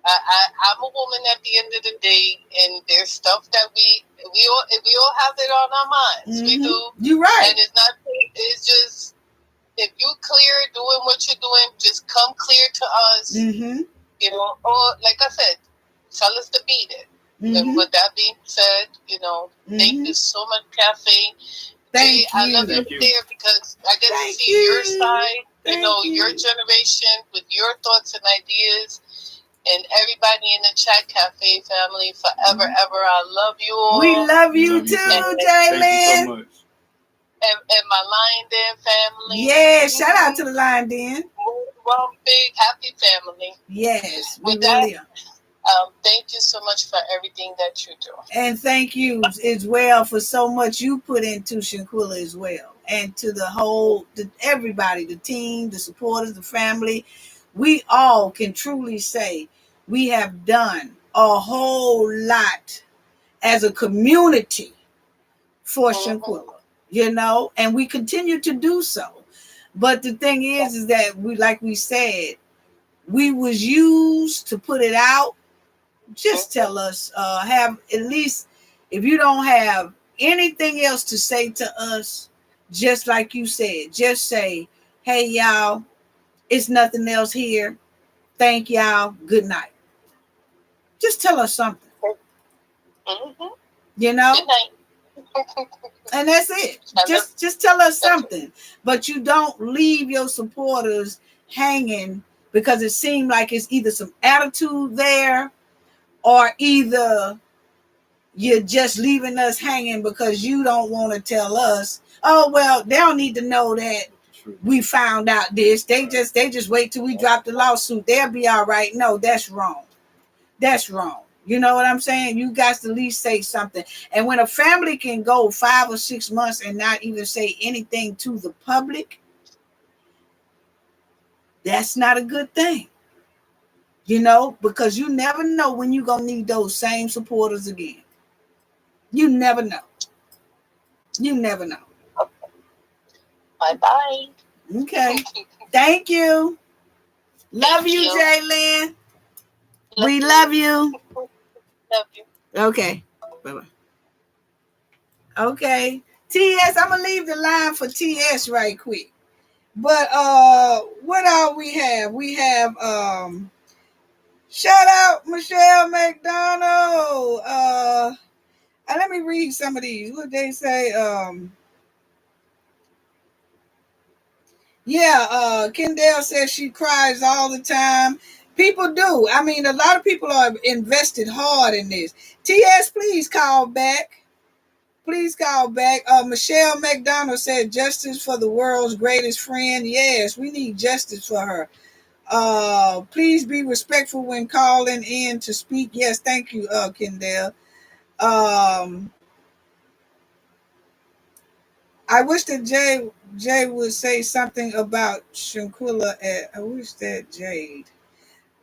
I'm a woman at the end of the day, and there's stuff that we all have it on our minds. We do. You're right. And it's not. It's just if you clear doing what you're doing, just come clear to us. You know, or like I said, tell us to beat it. And with that being said, you know, thank you so much, Cafe. Thank you. I love you there because I get to see your side, you know, your generation with your thoughts and ideas. And everybody in the Chat Cafe family, forever, ever, I love you all. We love you too, Jalen. Thank you so much. And my Lion Den family. Yeah, shout out to the Lion Den. One big happy family. Yes, with that, really are. Thank you so much for everything that you do. And thank you as well for so much you put into Shanquella as well. And to the whole, everybody, the team, the supporters, the family. We all can truly say we have done a whole lot as a community for Shanquella, you know, and we continue to do so. But the thing is that we, like we said, we was used to put it out. Just tell us, have at least, if you don't have anything else to say to us, just like you said, just say, hey, y'all, it's nothing else here. Thank y'all. Good night. Just tell us something. You know? Good night. And that's it. Just tell us something. But you don't leave your supporters hanging because it seemed like it's either some attitude there or either you're just leaving us hanging because you don't want to tell us, oh, well, they don't need to know that we found out this. They just wait till we drop the lawsuit. They'll be all right. No, that's wrong. That's wrong. You know what I'm saying? You guys at least say something. And when a family can go 5 or 6 months and not even say anything to the public, that's not a good thing. You know, because you never know when you're going to need those same supporters again. You never know. You never know. Bye-bye. Okay. Thank you. Love you, Jalen. We love you. Love you. Okay. Bye-bye. Okay. TS, I'm going to leave the line for TS right quick. But what all we have? We have shout out Michelle McDonald. Let me read some of these. What they say? Kendall says she cries all the time. People do. I mean, a lot of people are invested hard in this. TS, please call back. Please call back. Michelle McDonald said justice for the world's greatest friend. Yes, we need justice for her. Please be respectful when calling in to speak. Yes, thank you, Kendall. I wish that Jay would say something about Shanquella. I wish that Jade.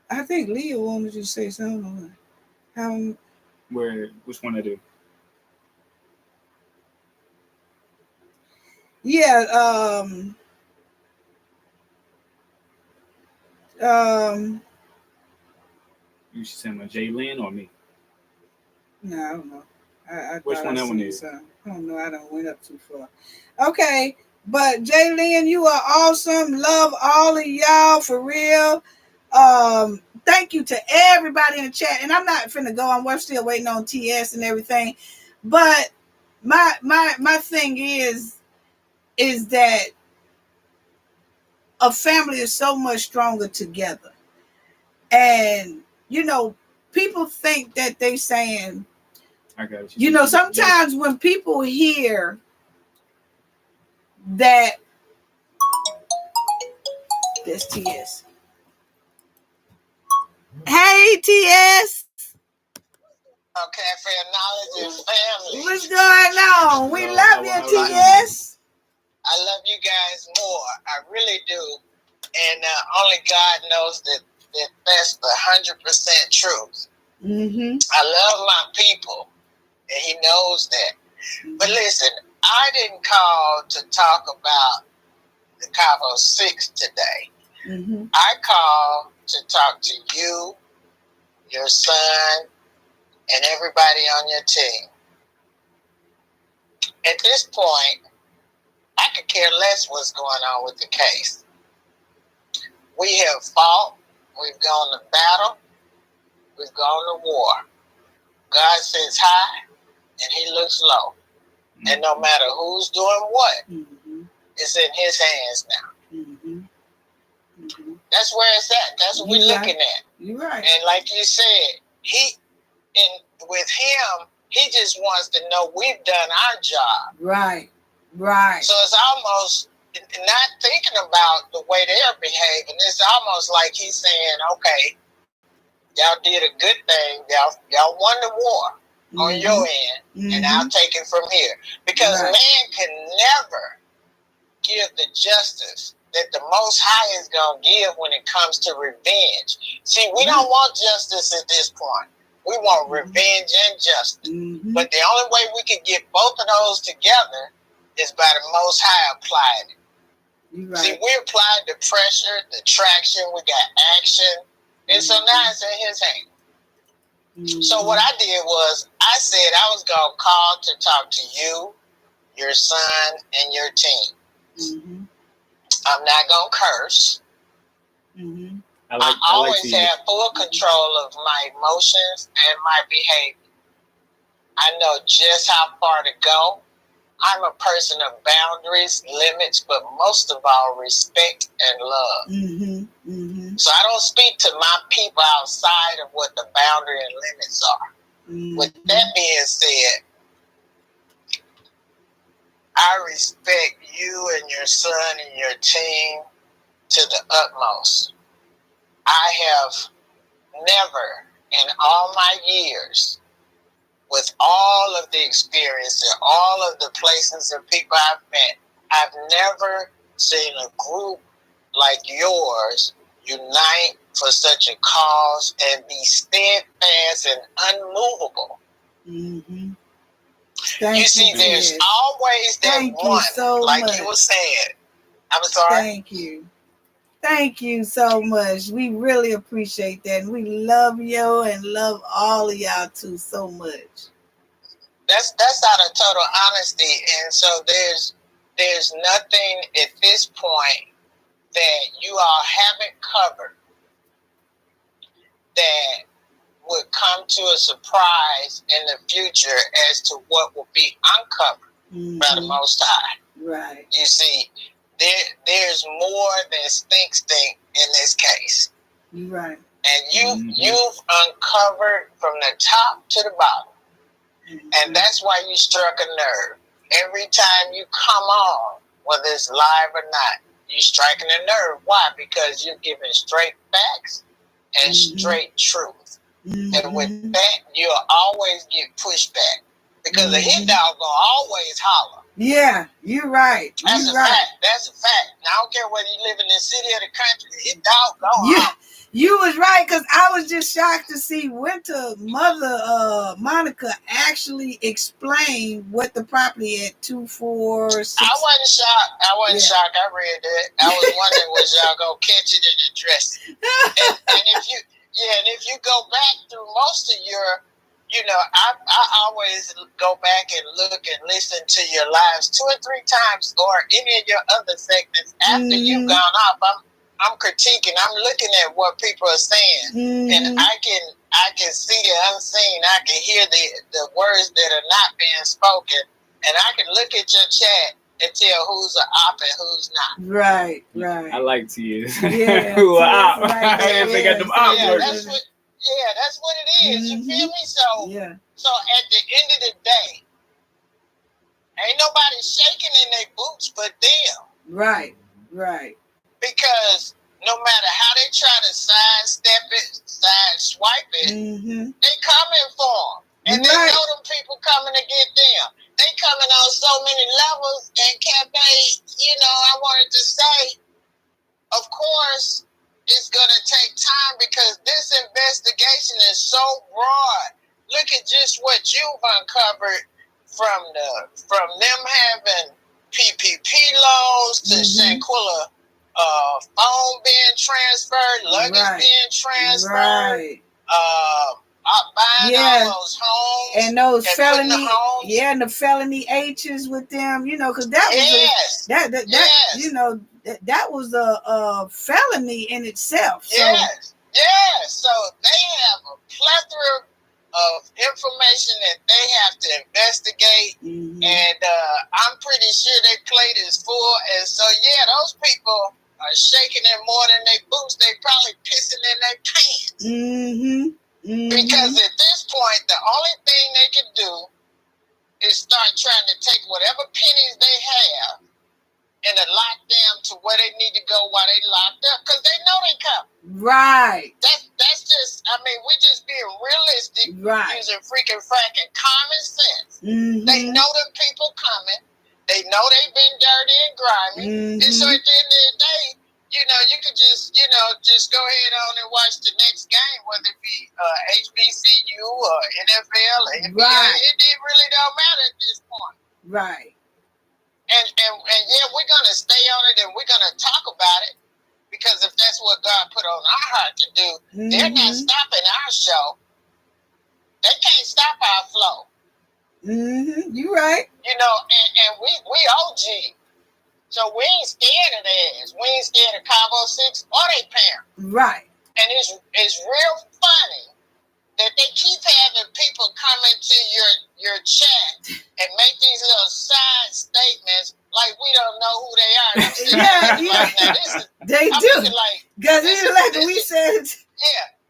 I think Leah wanted you to say something. Which one I do? Yeah. You should send my Jalen or me? No, I don't know. I Which one that one is? I don't know. I don't went up too far. Okay, but Jalen, you are awesome. Love all of y'all for real. Thank you to everybody in the chat. And I'm not finna go. We're still waiting on TS and everything. But my thing is that a family is so much stronger together. And you know, people think that they saying, I got you know, sometimes when people hear that, that's TS. Hey, TS. Okay, for your knowledge and family. What's going on? We love you, TS. I love you guys more. I really do. And only God knows that that's the 100% truth. Mm-hmm. I love my people, and He knows that. But listen, I didn't call to talk about the Cabo 6 today. Mm-hmm. I called to talk to you, your son, and everybody on your team. At this point, I could care less what's going on with the case. We have fought, we've gone to battle, we've gone to war. God sits high and He looks low. Mm-hmm. And no matter who's doing what, mm-hmm. it's in His hands now. Mm-hmm. Mm-hmm. That's where it's at. That's what we're looking at. You're right. And like you said, with Him, He just wants to know we've done our job. Right. Right. So it's almost not thinking about the way they're behaving. It's almost like He's saying, okay, y'all did a good thing. Y'all won the war on your end, and I'll take it from here. Because man can never give the justice that the Most High is going to give when it comes to revenge. See, we don't want justice at this point. We want revenge and justice. But the only way we can get both of those together is by the Most High applying it. See, we applied the pressure, the traction, we got action, and so now it's in His hand. So what I did was, I said I was going to call to talk to you, your son, and your team. I'm not going to curse. I always have full control of my emotions and my behavior. I know just how far to go. I'm a person of boundaries, limits, but most of all, respect and love. So I don't speak to my people outside of what the boundary and limits are. With that being said, I respect you and your son and your team to the utmost. I have never in all my years, with all of the experience and all of the places and people I've met, I've never seen a group like yours unite for such a cause and be steadfast and unmovable. You see, there's always that one, so like much. You were saying. I'm sorry. Thank you. Thank you so much. We really appreciate that. And we love you and love all of y'all too so much. That's out of total honesty. And so there's nothing at this point that you all haven't covered that would come to a surprise in the future as to what will be uncovered by the Most High. Right. You see, there's more than stink in this case. Right. And you've uncovered from the top to the bottom. And that's why you struck a nerve. Every time you come on, whether it's live or not, you're striking a nerve. Why? Because you're giving straight facts and straight truth. And with that, you'll always get pushback. Because a hit dog will always holler. Yeah, you're right. That's a fact. That's a fact. Now, I don't care whether you live in the city or the country. The hit dog go holler. You was right, because I was just shocked to see Winter Mother Monica actually explain what the property at 246. I wasn't shocked. I read that. I was wondering was y'all gonna catch it and address it. And if you go back through most of your, I always go back and look and listen to your lives 2 or 3 times, or any of your other segments after you've gone off. I'm critiquing. I'm looking at what people are saying, and I can see the unseen. I can hear the words that are not being spoken, and I can look at your chat and tell who's an op and who's not. Right. I like tears. Yeah, who are op? Right they got them op that's what it is. You feel me? So at the end of the day, ain't nobody shaking in their boots but them. Right. Because no matter how they try to sidestep it, sideswipe it, they coming for them. And they know them people coming to get them. They they coming on so many levels. And Cafe, I wanted to say, of course, it's going to take time because this investigation is so broad. Look at just what you've uncovered from them having PPP loans to Shanquella phone being transferred, luggage being transferred, buying all those homes and those felony, homes. and the felony H's with them, because that was that was a felony in itself. So. So they have a plethora of information that they have to investigate, and I'm pretty sure their plate is full. And so, those people are shaking in more than they boots. They probably pissing in their pants. Because at this point, the only thing they can do is start trying to take whatever pennies they have and lock them to where they need to go while they locked up, because they know they come. Right. That's just, we just being realistic, using freaking fracking common sense. They know them people coming. They know they've been dirty and grimy. And so at the end of the day, you could just go ahead on and watch the next game, whether it be HBCU or NFL or NBA. It really don't matter at this point. Right. And we're going to stay on it and we're going to talk about it, because if that's what God put on our heart to do, they're not stopping our show. They can't stop our flow. You right. And we OG. So we ain't scared of theirs. We ain't scared of Cabo 6 or their parents. Right. And it's real funny that they keep having people come into your chat and make these little side statements like we don't know who they are. They do. Because we said.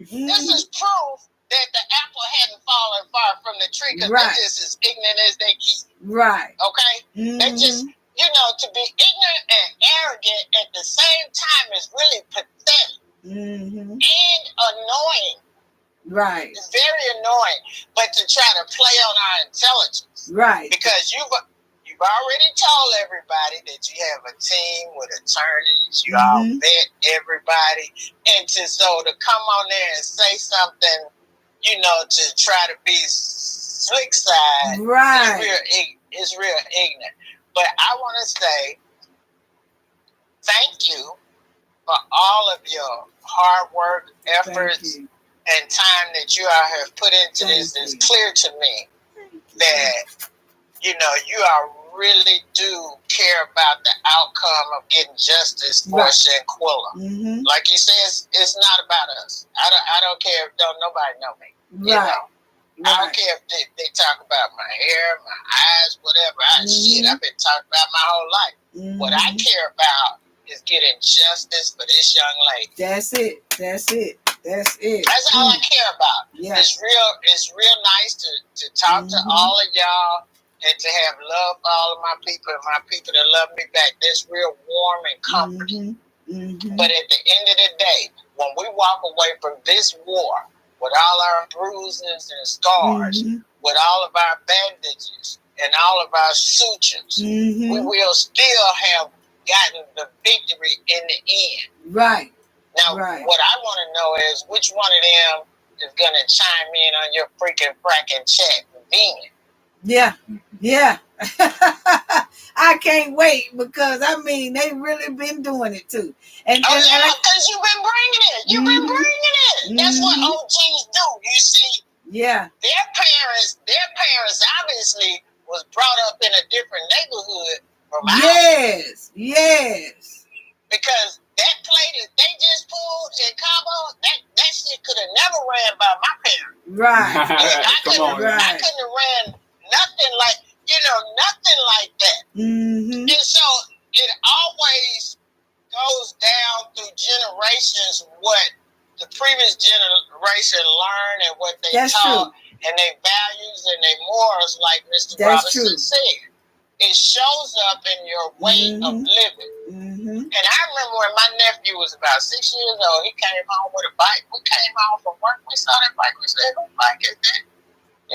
This is proof that the apple hadn't fallen far from the tree, because they're just as ignorant as they keep. Right. Okay? They just, to be ignorant and arrogant at the same time is really pathetic and annoying. Right. It's very annoying, but to try to play on our intelligence. Right. Because you've already told everybody that you have a team with attorneys, you all vet everybody, and to come on there and say something, to try to be slick side, is real ignorant. But I want to say thank you for all of your hard work, efforts, and time that you all have put into this. It's clear to me that, you all really do care about the outcome of getting justice for Shanquella. Like you said, it's not about us. I don't care if nobody know me. I don't care if they talk about my hair, my eyes, whatever. I've been talking about my whole life. What I care about is getting justice for this young lady. That's it. That's all I care about. Yeah. It's real nice to talk to all of y'all and to have love for all of my people and my people that love me back. That's real warm and comforting. But at the end of the day, when we walk away from this war with all our bruises and scars, with all of our bandages and all of our sutures, we will still have gotten the victory in the end. Right. Now, what I want to know is which one of them is going to chime in on your freaking fracking chat then. Yeah. I can't wait, because they really been doing it too. Because you've been bringing it. You've been bringing it. That's what OGs do. You see, their parents obviously was brought up in a different neighborhood from ours. Yes. Because that play that they just pulled in Cabo, that shit could have never ran by my parents. Right. I couldn't have ran nothing like that. And so it always goes down through generations what the previous generation learned and what they taught and their values and their morals, like Mr. Robinson said. It shows up in your way of living. And I remember when my nephew was about 6 years old, he came home with a bike. We came home from work, we saw that bike, we said, whose bike is that?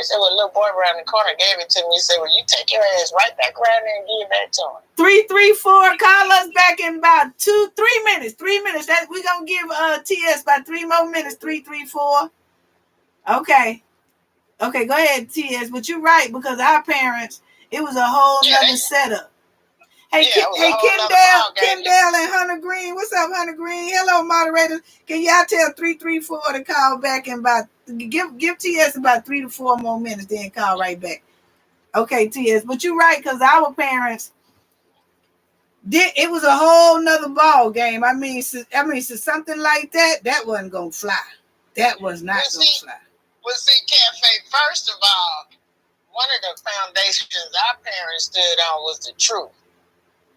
He said, well, little boy around the corner gave it to me. He said, well, you take your ass right back around there and give it back to him. 334. Call us back in about 3 minutes. 3 minutes. That we're gonna give TS about 3 more minutes. 334. Okay. Okay, go ahead, TS. But you're right, because our parents, it was a whole nother setup. Hey, Kendall and Hunter Green. What's up, Hunter Green? Hello, moderators. Can y'all tell 334 to call back in about give TS about 3 to 4 more minutes, then call right back. Okay, TS. But you're right, because our parents it was a whole nother ball game. I mean, so something like that wasn't gonna fly. That was not gonna fly. Well, see, Cafe, first of all, one of the foundations our parents stood on was the truth.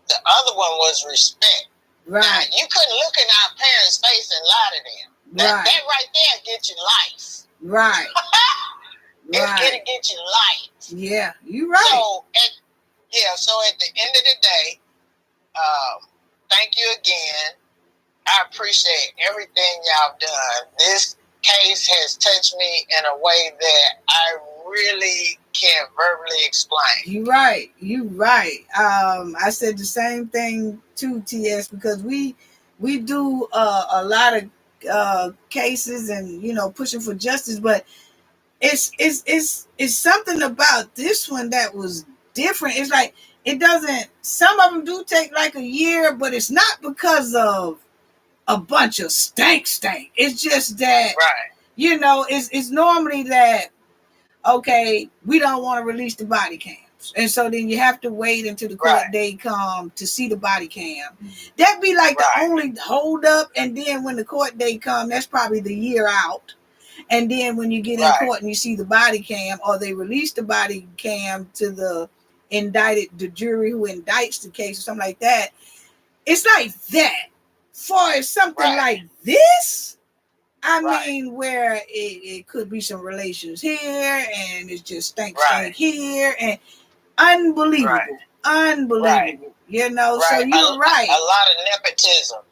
The other one was respect. Right. Now, you couldn't look in our parents' face and lie to them. That right there get you life. Right. It's gonna get you life. Yeah, you're right. So at the end of the day, thank you again. I appreciate everything y'all done. This case has touched me in a way that I really can't verbally explain. You're right. I said the same thing to TS, because we do a lot of cases and pushing for justice, but it's something about this one that was different. It's like it doesn't. Some of them do take like a year, but it's not because of a bunch of stank. It's just that it's normally that, okay, we don't want to release the body cams, and so then you have to wait until the court date come to see the body cam. That'd be like the only hold up, and then when the court date come, that's probably the year out. And then when you get in court and you see the body cam, or they release the body cam to the jury who indicts the case or something like that, it's like that. For something like this, I mean, where it could be some relations here, and it's just stank here, and unbelievable. So you're right. A lot of nepotism.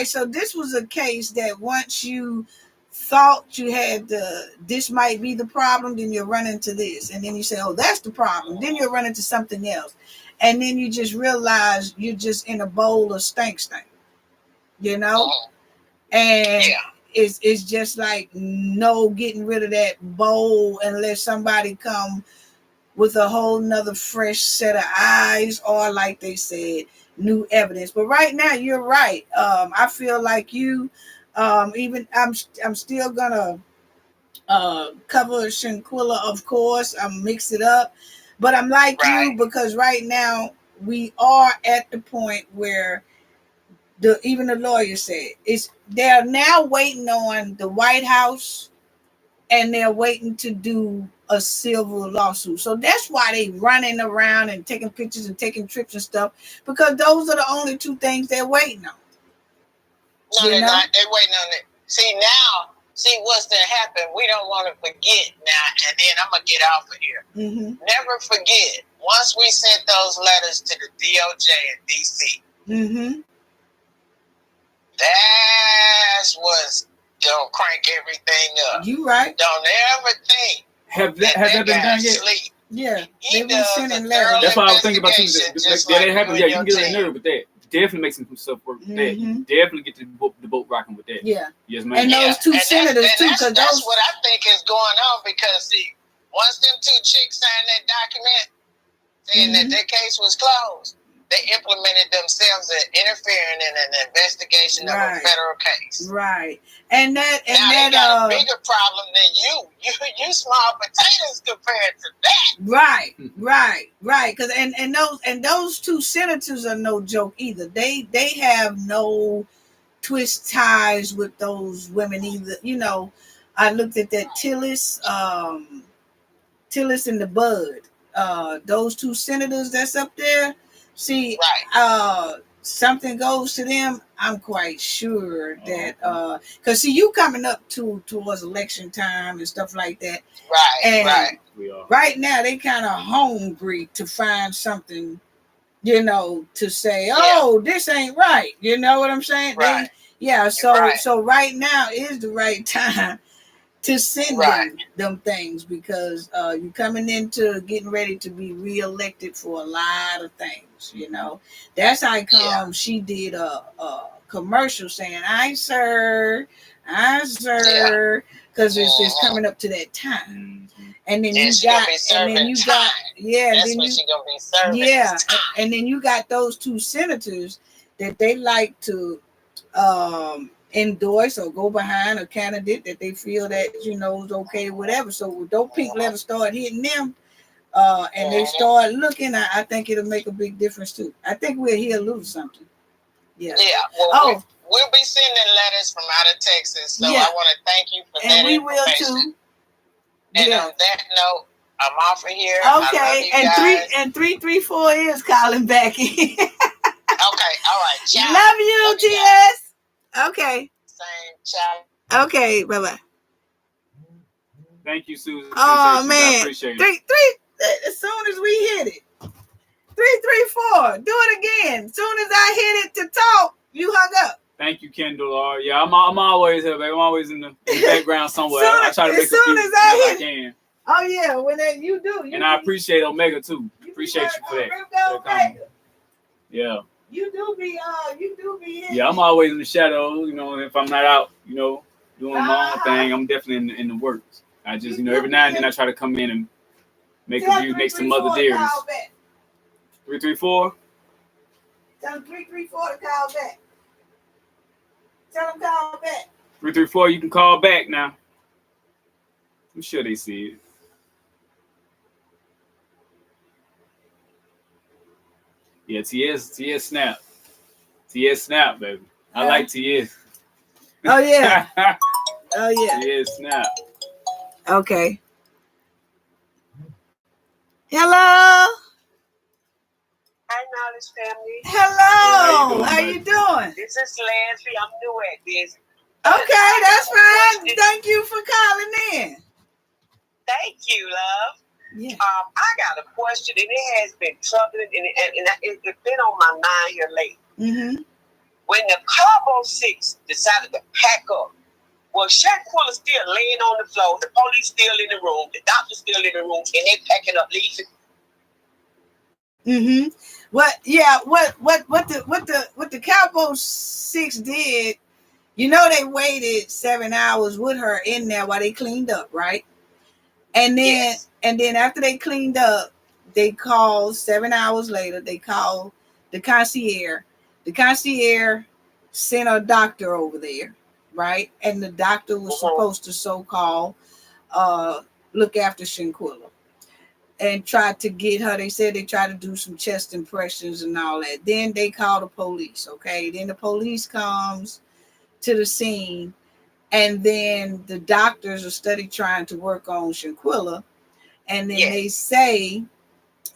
So this was a case that once you thought you had this might be the problem, then you run into this, and then you say, oh, that's the problem. Then you run into something else, and then you just realize you're just in a bowl of stank, and it's just like no getting rid of that bowl unless somebody come with a whole nother fresh set of eyes, or like they said, new evidence. But right now, you're right. I feel like you, even I'm still gonna cover Shanquella, of course. I'm mix it up, but I'm like you, because right now we are at the point where even the lawyer said they're now waiting on the White House, and they're waiting to do a civil lawsuit. So that's why they running around and taking pictures and taking trips and stuff, because those are the only two things they're waiting on. No, they're not. They're waiting on it. See what's going to happen. We don't want to forget now, and then I'm going to get off of here. Mm-hmm. Never forget, once we sent those letters to the DOJ in D.C., that's what's going to crank everything up. You right. Don't ever think. Has that been done yet? Sleep. Yeah. He does sending letters. That's why I was thinking about you. That happened. Yeah, you can get a nerve with that. Definitely make some stuff work with that. You definitely get the boat rocking with that. Yeah. Yes, ma'am. And those two senators too, because that's what I think is going on. Because see, once them two chicks signed that document saying that their case was closed, they implemented themselves as interfering in an investigation of a federal case. Right. And that they got a bigger problem than you. You small potatoes compared to that. Right. Because and those two senators are no joke either. They have no twist ties with those women either. I looked at that Tillis and the Bud. Those two senators that's up there. See, something goes to them. I'm quite sure that because see, you coming up towards election time and stuff like that. Right now, they kind of hungry to find something, to say, oh, this ain't right. You know what I'm saying? Right. So right now is the right time to send them things, because you're coming into getting ready to be reelected for a lot of things. You know, that's how come she did a commercial saying, "I sir," because it's just coming up to that time. And then you got, and then you got, that's when she gonna be serving. And then you got those two senators that they like to endorse or go behind a candidate that they feel that is okay, whatever. So those pink letters start hitting them, and they start looking. I think it'll make a big difference too. I think we'll hear a little something. Yeah. Well, we'll be sending letters from out of Texas, so I want to thank you for that. And we will too. And on that note, I'm off of here. Okay, and 334 is calling back in. Okay, all right. Ciao. Love you, TS. Okay. Same, ciao. Okay, bye bye. Thank you, Susan. Oh man, I appreciate it. Three. As soon as we hit it, 334. Do it again. As soon as I hit it to talk, you hung up. Thank you, Kendall. Yeah, I'm always here, baby. I'm always in the background somewhere. I try to make as soon as I can. Oh yeah, when you do. And I appreciate Omega too. Appreciate you for that. Yeah. You do be in. Yeah, I'm always in the shadow. If I'm not out, doing my own thing, I'm definitely in the works. I just, every now and then I try to come in and make a view next to Mother Dearest. 334. Tell them 334 to call back. Tell them call back. 334, you can call back now. I'm sure they see it. Yeah, TS snap. TS snap, baby. I like TS. Oh yeah. Oh yeah. TS snap. Okay. Hello. Hi, Knowledge family. Hello. How you doing? This is Leslie. I'm new at this. Okay, that's fine. Thank you for calling in. Thank you, love. Yeah. I got a question, and it has been troubling, and it's been on my mind here lately. Mm-hmm. When the Cabo 6 decided to pack up, was Shanquella still laying on the floor, the police still in the room, the doctor still in the room, and they packing up leaving? Mm-hmm. What the Cabo 6 did, they waited 7 hours with her in there while they cleaned up, right? And then after they cleaned up, they called 7 hours later, they called the concierge. The concierge sent a doctor over there, right? And the doctor was supposed to so-called look after Shanquella and tried to get her. They said they tried to do some chest impressions and all that. Then they called the police, okay? Then the police comes to the scene, and then the doctors are steady trying to work on Shanquella, and then they say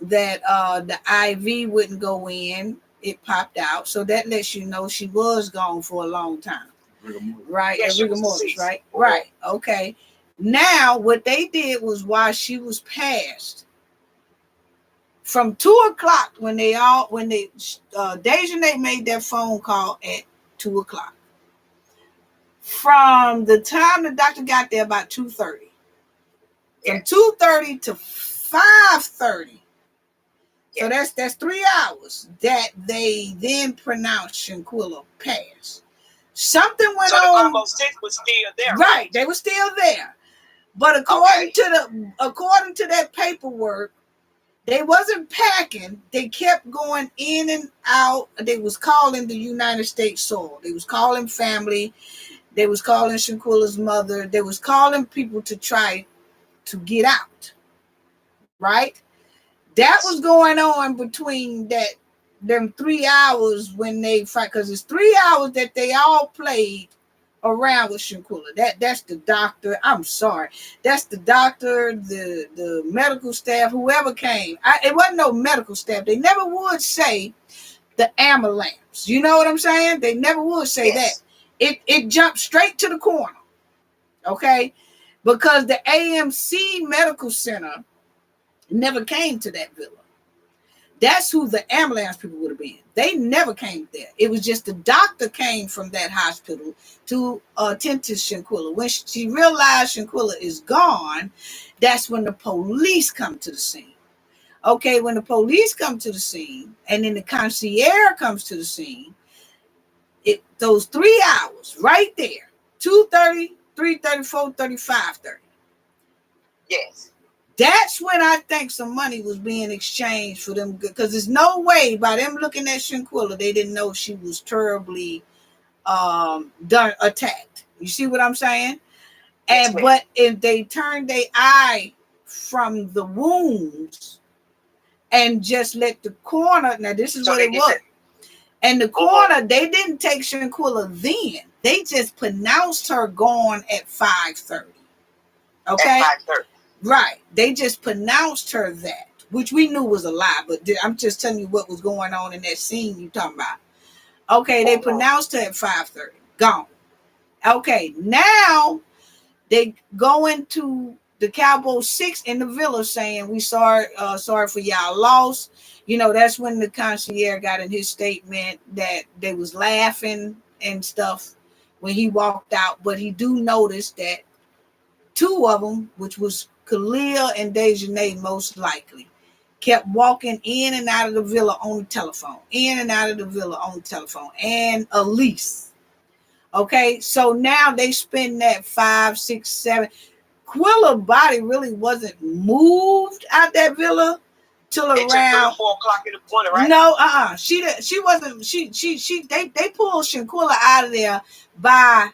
that the IV wouldn't go in. It popped out. So that lets you know she was gone for a long time. Right? Rigor mortis, right? Right. Okay. Now, what they did was while she was passed, from 2:00 when Dejanay made that phone call at 2:00. From the time the doctor got there, about 2:30. From 2:30 to 5:30. So that's 3 hours that they then pronounced Shanquella passed. Something went on. So the Cabo 6 was still there. Right, they were still there. But according to that paperwork, they wasn't packing. They kept going in and out. They was calling the United States soil. They was calling family. They was calling Shanquella's mother. They was calling people to try to get out. Right? That was going on between them 3 hours when they fight, because it's 3 hours that they all played around with Shanquella. That's the doctor. I'm sorry. That's the doctor, the medical staff, whoever came. It wasn't no medical staff. They never would say the ambulance. You know what I'm saying? They never would say that. It jumped straight to the corner. Okay? Because the AMC Medical Center never came to that villa. That's who the ambulance people would have been. They never came there. It was just the doctor came from that hospital to attend to Shanquella. When she realized Shanquella is gone, that's when the police come to the scene. Okay, when the police come to the scene, and then the concierge comes to the scene, those 3 hours right there, 2:30, 3:30, 4:30, 5:30. Yes. That's when I think some money was being exchanged for them, because there's no way by them looking at Shanquella, they didn't know she was terribly attacked. You see what I'm saying? Yes, And but if they turned their eye from the wounds and just let the coroner, now this is what it was. And the coroner, they didn't take Shanquella then. They just pronounced her gone at 5:30. Okay? At 5:30. Right. They just pronounced her that, which we knew was a lie, but I'm just telling you what was going on in that scene you talking about. Okay, they pronounced her at 5:30. Gone. Okay, now they go into the Cowboy 6 in the villa saying, we sorry for y'all loss. You know, that's when the concierge got in his statement that they was laughing and stuff when he walked out. But he do notice that 2 of them, which was Khalil and Dejanay most likely, kept walking in and out of the villa on the telephone, and Elise. Okay, so now they spend that 5, 6, 7. Quilla's body really wasn't moved out that villa till around 4 o'clock in the morning, right? No, she wasn't. They pulled Shanquella out of there by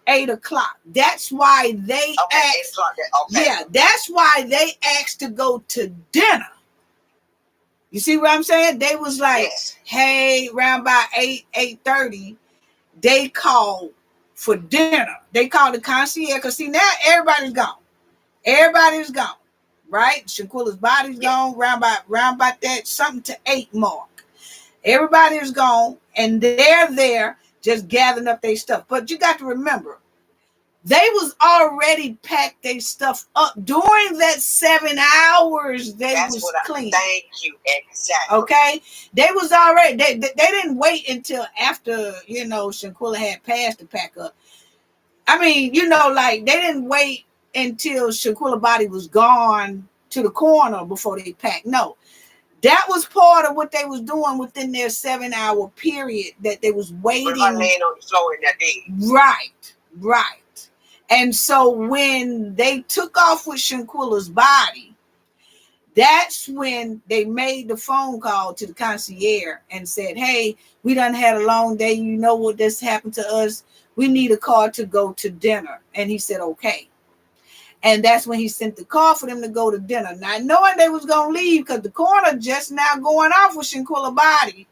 8 o'clock. That's why they asked. Yeah, that's why they asked to go to dinner. You see what I'm saying? They was like, hey, around by 8:30, they called for dinner. They called the concierge, because see, now everybody's gone. Everybody's gone, right? Shanquella's body's gone round by that something to 8 mark. Everybody is gone, and they're there just gathering up their stuff. But you got to remember, they was already packed their stuff up during that 7 hours. That's was clean. Thank you, exactly. Okay, they was already. They didn't wait until after Shanquella had passed to pack up. I mean, like they didn't wait until Shanquella's body was gone to the corner before they packed. No, that was part of what they was doing within their 7-hour period that they was waiting. With her laying on the floor in that day. Right. And so when they took off with Shanquella's body, that's when they made the phone call to the concierge and said, hey, we done had a long day. You know what this happened to us? We need a car to go to dinner. And he said, okay. And that's when he sent the car for them to go to dinner. Not knowing they was going to leave, because the coroner just now going off with Shanquella's body,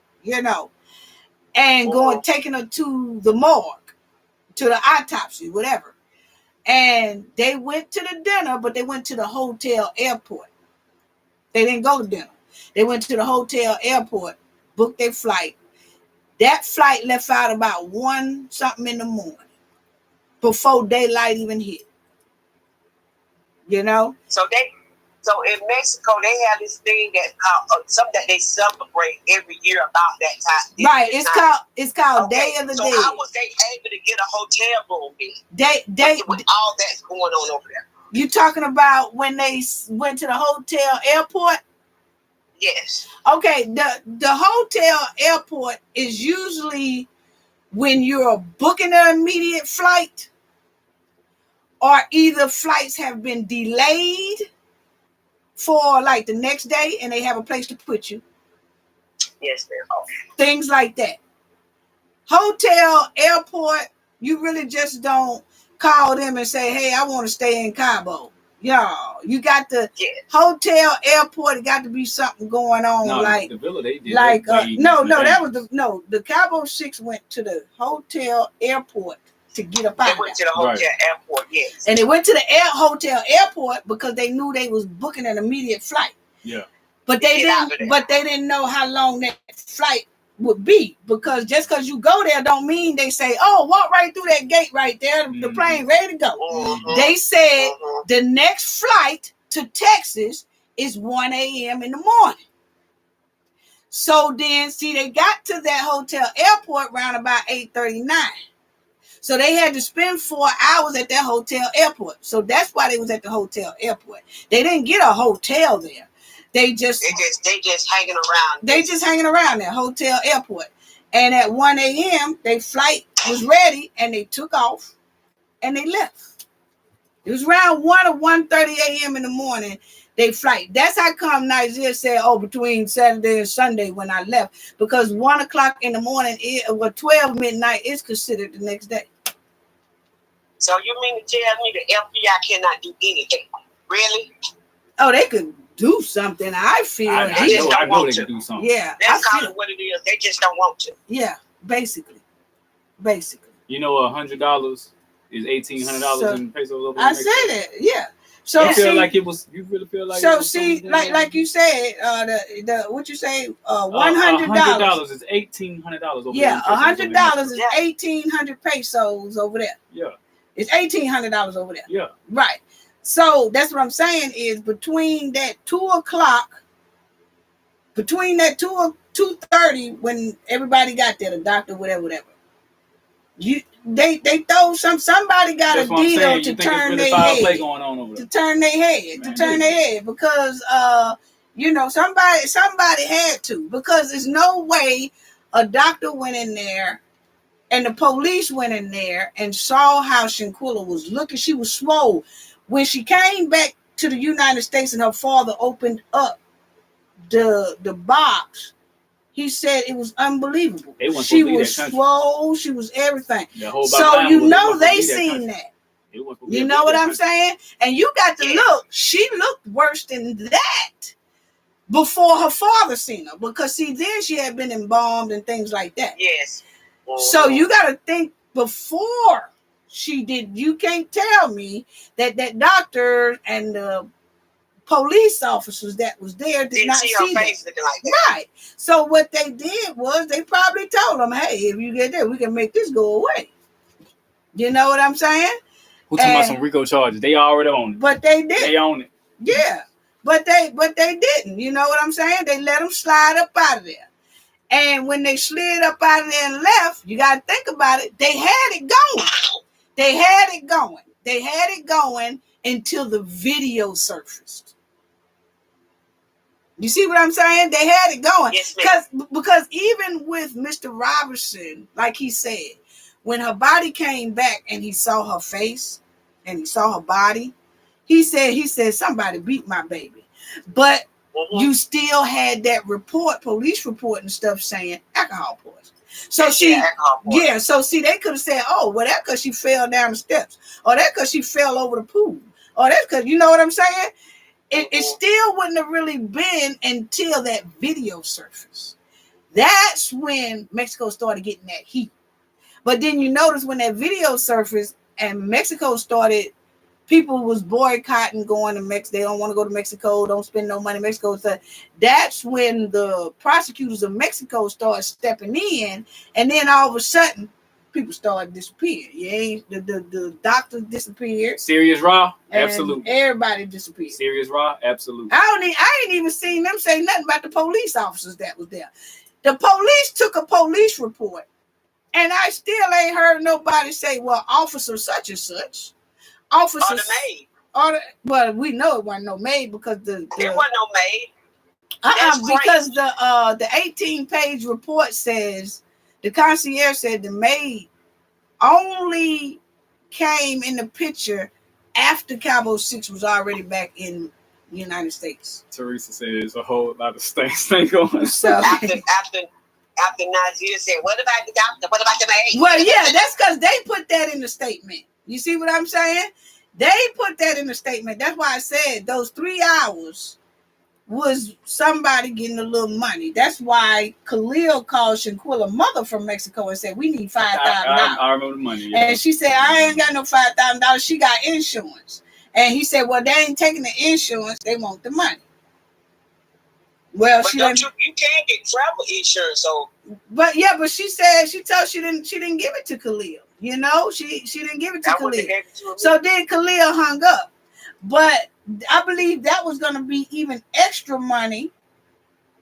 and taking her to the morgue, to the autopsy, whatever. And they went to the dinner, but they went to the hotel airport. They didn't go to dinner. They went to the hotel airport, booked their flight. That flight left out about 1 something in the morning, before daylight even hit. So in Mexico, they have this thing that something that they celebrate every year about that time. Right, it's called Day of the Dead. So how was they able to get a hotel room with all that's going on over there? You talking about when they went to the hotel airport? Yes. Okay, the hotel airport is usually when you're booking an immediate flight, or either flights have been delayed for like the next day and they have a place to put you. Yes, ma'am. Okay. Things like that. Hotel, airport, you really just don't call them and say, hey, I want to stay in Cabo. You got the hotel, airport, it got to be something going on. No, like the villa they did. The Cabo 6 went to the hotel, airport to get up out. They went to the hotel airport, yes. And they went to the hotel airport because they knew they was booking an immediate flight. Yeah. But they didn't know how long that flight would be, because just because you go there don't mean they say, oh, walk right through that gate right there, the plane ready to go. Mm-hmm. They said the next flight to Texas is 1 a.m. in the morning. So then, see, they got to that hotel airport around about 8:39. So they had to spend 4 hours at that hotel airport. So that's why they was at the hotel airport. They didn't get a hotel there. They just hanging around. They just hanging around that hotel airport. And at 1 a.m., their flight was ready, and they took off, and they left. It was around 1 or 1:30 a.m. in the morning, they flight. That's how come Nigeria said, oh, between Saturday and Sunday when I left, because 1 o'clock in the morning, 12 midnight is considered the next day. So you mean to tell me the FBI cannot do anything? Really? Oh, they could do something. I feel I know they can do something. Yeah, that's kind of what it is. They just don't want to. Yeah, basically. You know, $100 is $1,800 in pesos over there. I said it. Yeah. So you feel like it was. You really feel like. So see, like you said, the what you say, $100 is $1,800 over there. Yeah, $100 is 1,800 pesos over there. Yeah. It's $1,800 over there. Yeah. Right. So that's what I'm saying is between that 2 o'clock, between that 2:30 when everybody got there, the doctor, whatever. They throw somebody got that's a deal to turn their head. Going on over there. To turn their head because somebody had to, because there's no way a doctor went in there and the police went in there and saw how Shanquella was looking. She was swole. When she came back to the United States and her father opened up the box, he said it was unbelievable. She was swole. She was everything. So they seen that. You know what I'm saying? And you got to look. She looked worse than that before her father seen her, because see, then she had been embalmed and things like that. Yes. So you got to think before she did. You can't tell me that doctor and the police officers that was there didn't not see her face looking like that. Right. So what they did was they probably told them, hey, if you get there, we can make this go away. You know what I'm saying? We're talking about some RICO charges. They already own it. But they did. They own it. Yeah. But they didn't. You know what I'm saying? They let them slide up out of there. And when they slid up out of there and left, you got to think about it. They had it going. They had it going until the video surfaced. You see what I'm saying? They had it going. Yes, because even with Mr. Robertson, like he said, when her body came back and he saw her face and he saw her body, he said somebody beat my baby. But you still had that police report and stuff saying alcohol poisoning. So so they could have said, oh, well, that's because she fell down the steps, or that's because she fell over the pool, or that's because, you know what I'm saying? It still wouldn't have really been until that video surfaced. That's when Mexico started getting that heat. But then you notice when that video surfaced and Mexico started, people was boycotting going to Mexico. They don't want to go to Mexico. Don't spend no money in Mexico. So that's when the prosecutors of Mexico started stepping in. And then all of a sudden, people started disappearing. The doctors disappeared. Serious Raw? Absolutely. Everybody disappeared. Serious Raw? Absolutely. I ain't even seen them say nothing about the police officers that was there. The police took a police report. And I still ain't heard nobody say, well, officer such and such. Officers, or the maid. Well, we know it wasn't no maid because it wasn't no maid. Because the 18-page report says, the concierge said the maid only came in the picture after Cabo 6 was already back in the United States. Teresa says a whole lot of things going. So after Nigeria said, what about the doctor? What about the maid? Well, yeah, that's because they put that in the statement. You see what I'm saying? They put that in the statement. That's why I said those 3 hours was somebody getting a little money. That's why Khalil called Shanquella mother from Mexico and said, we need $5,000. I remember the money. Yeah. And she said, I ain't got no $5,000. She got insurance. And he said, well, they ain't taking the insurance. They want the money. Well, but you can get travel insurance, so. But she said she didn't give it to Khalil. You know, she didn't give it to Khalil. So then Khalil hung up. But I believe that was going to be even extra money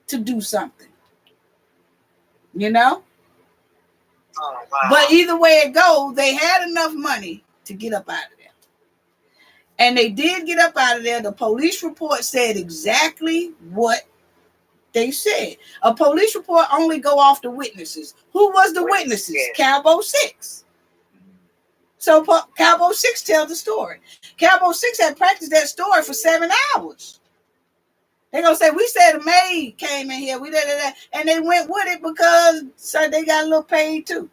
to do something. you know. Oh, wow. But either way it goes, they had enough money to get up out of there. And they did get up out of there. The police report said exactly what they said. A police report only go off the witnesses. Who was the witnesses? Yes. Cowboy 6. So Cowboy 6 tells the story. Cowboy 6 had practiced that story for 7 hours. They're going to say, we said a maid came in here. We did that. And they went with it because they got a little paid too.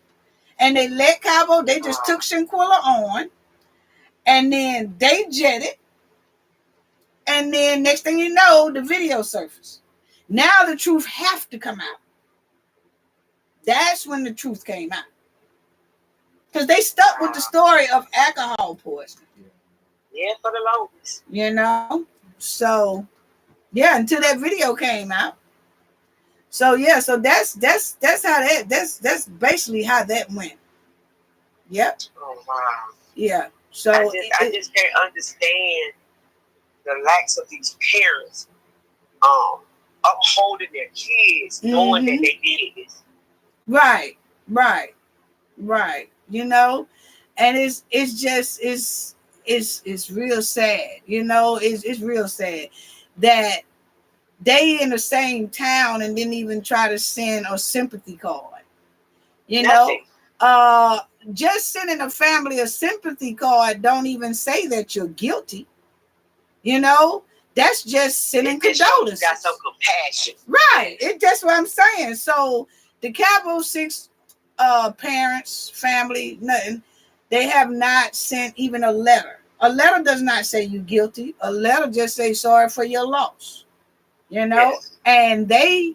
And they let Cowboy, they just took Shanquella on. And then they jetted. And then next thing you know, the video surfaced. Now the truth have to come out. That's when the truth came out. Because they stuck with the story of alcohol poisoning. Yeah, for the longest. You know? So, yeah, until that video came out. So, yeah, so that's how that's basically how that went. Yep. Oh, wow. Yeah. So I just can't understand the lacks of these parents upholding their kids, knowing that they did this. Right. You know, and it's real sad. You know, it's real sad that they in the same town and didn't even try to send a sympathy card. You Nothing. know, just sending a family a sympathy card don't even say that you're guilty. You know, that's just sending condolences. Got some compassion. Right. That's what I'm saying. So the Cowboy 6 parents, family, nothing, they have not sent even a letter. A letter does not say you guilty. A letter just say sorry for your loss. You know? Yes. And they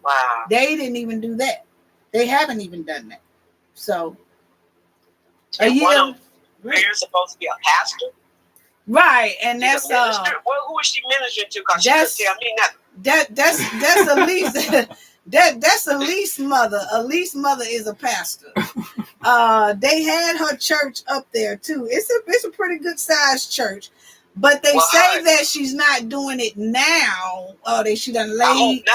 didn't even do that. They haven't even done that. So and one of them is supposed to be a pastor. Right, and she's that's who is she ministering to? Because she doesn't tell me nothing. That's Elise. That's Elise's mother. Elise's mother is a pastor. They had her church up there too. It's a pretty good sized church, but they say that she's not doing it now. She done laid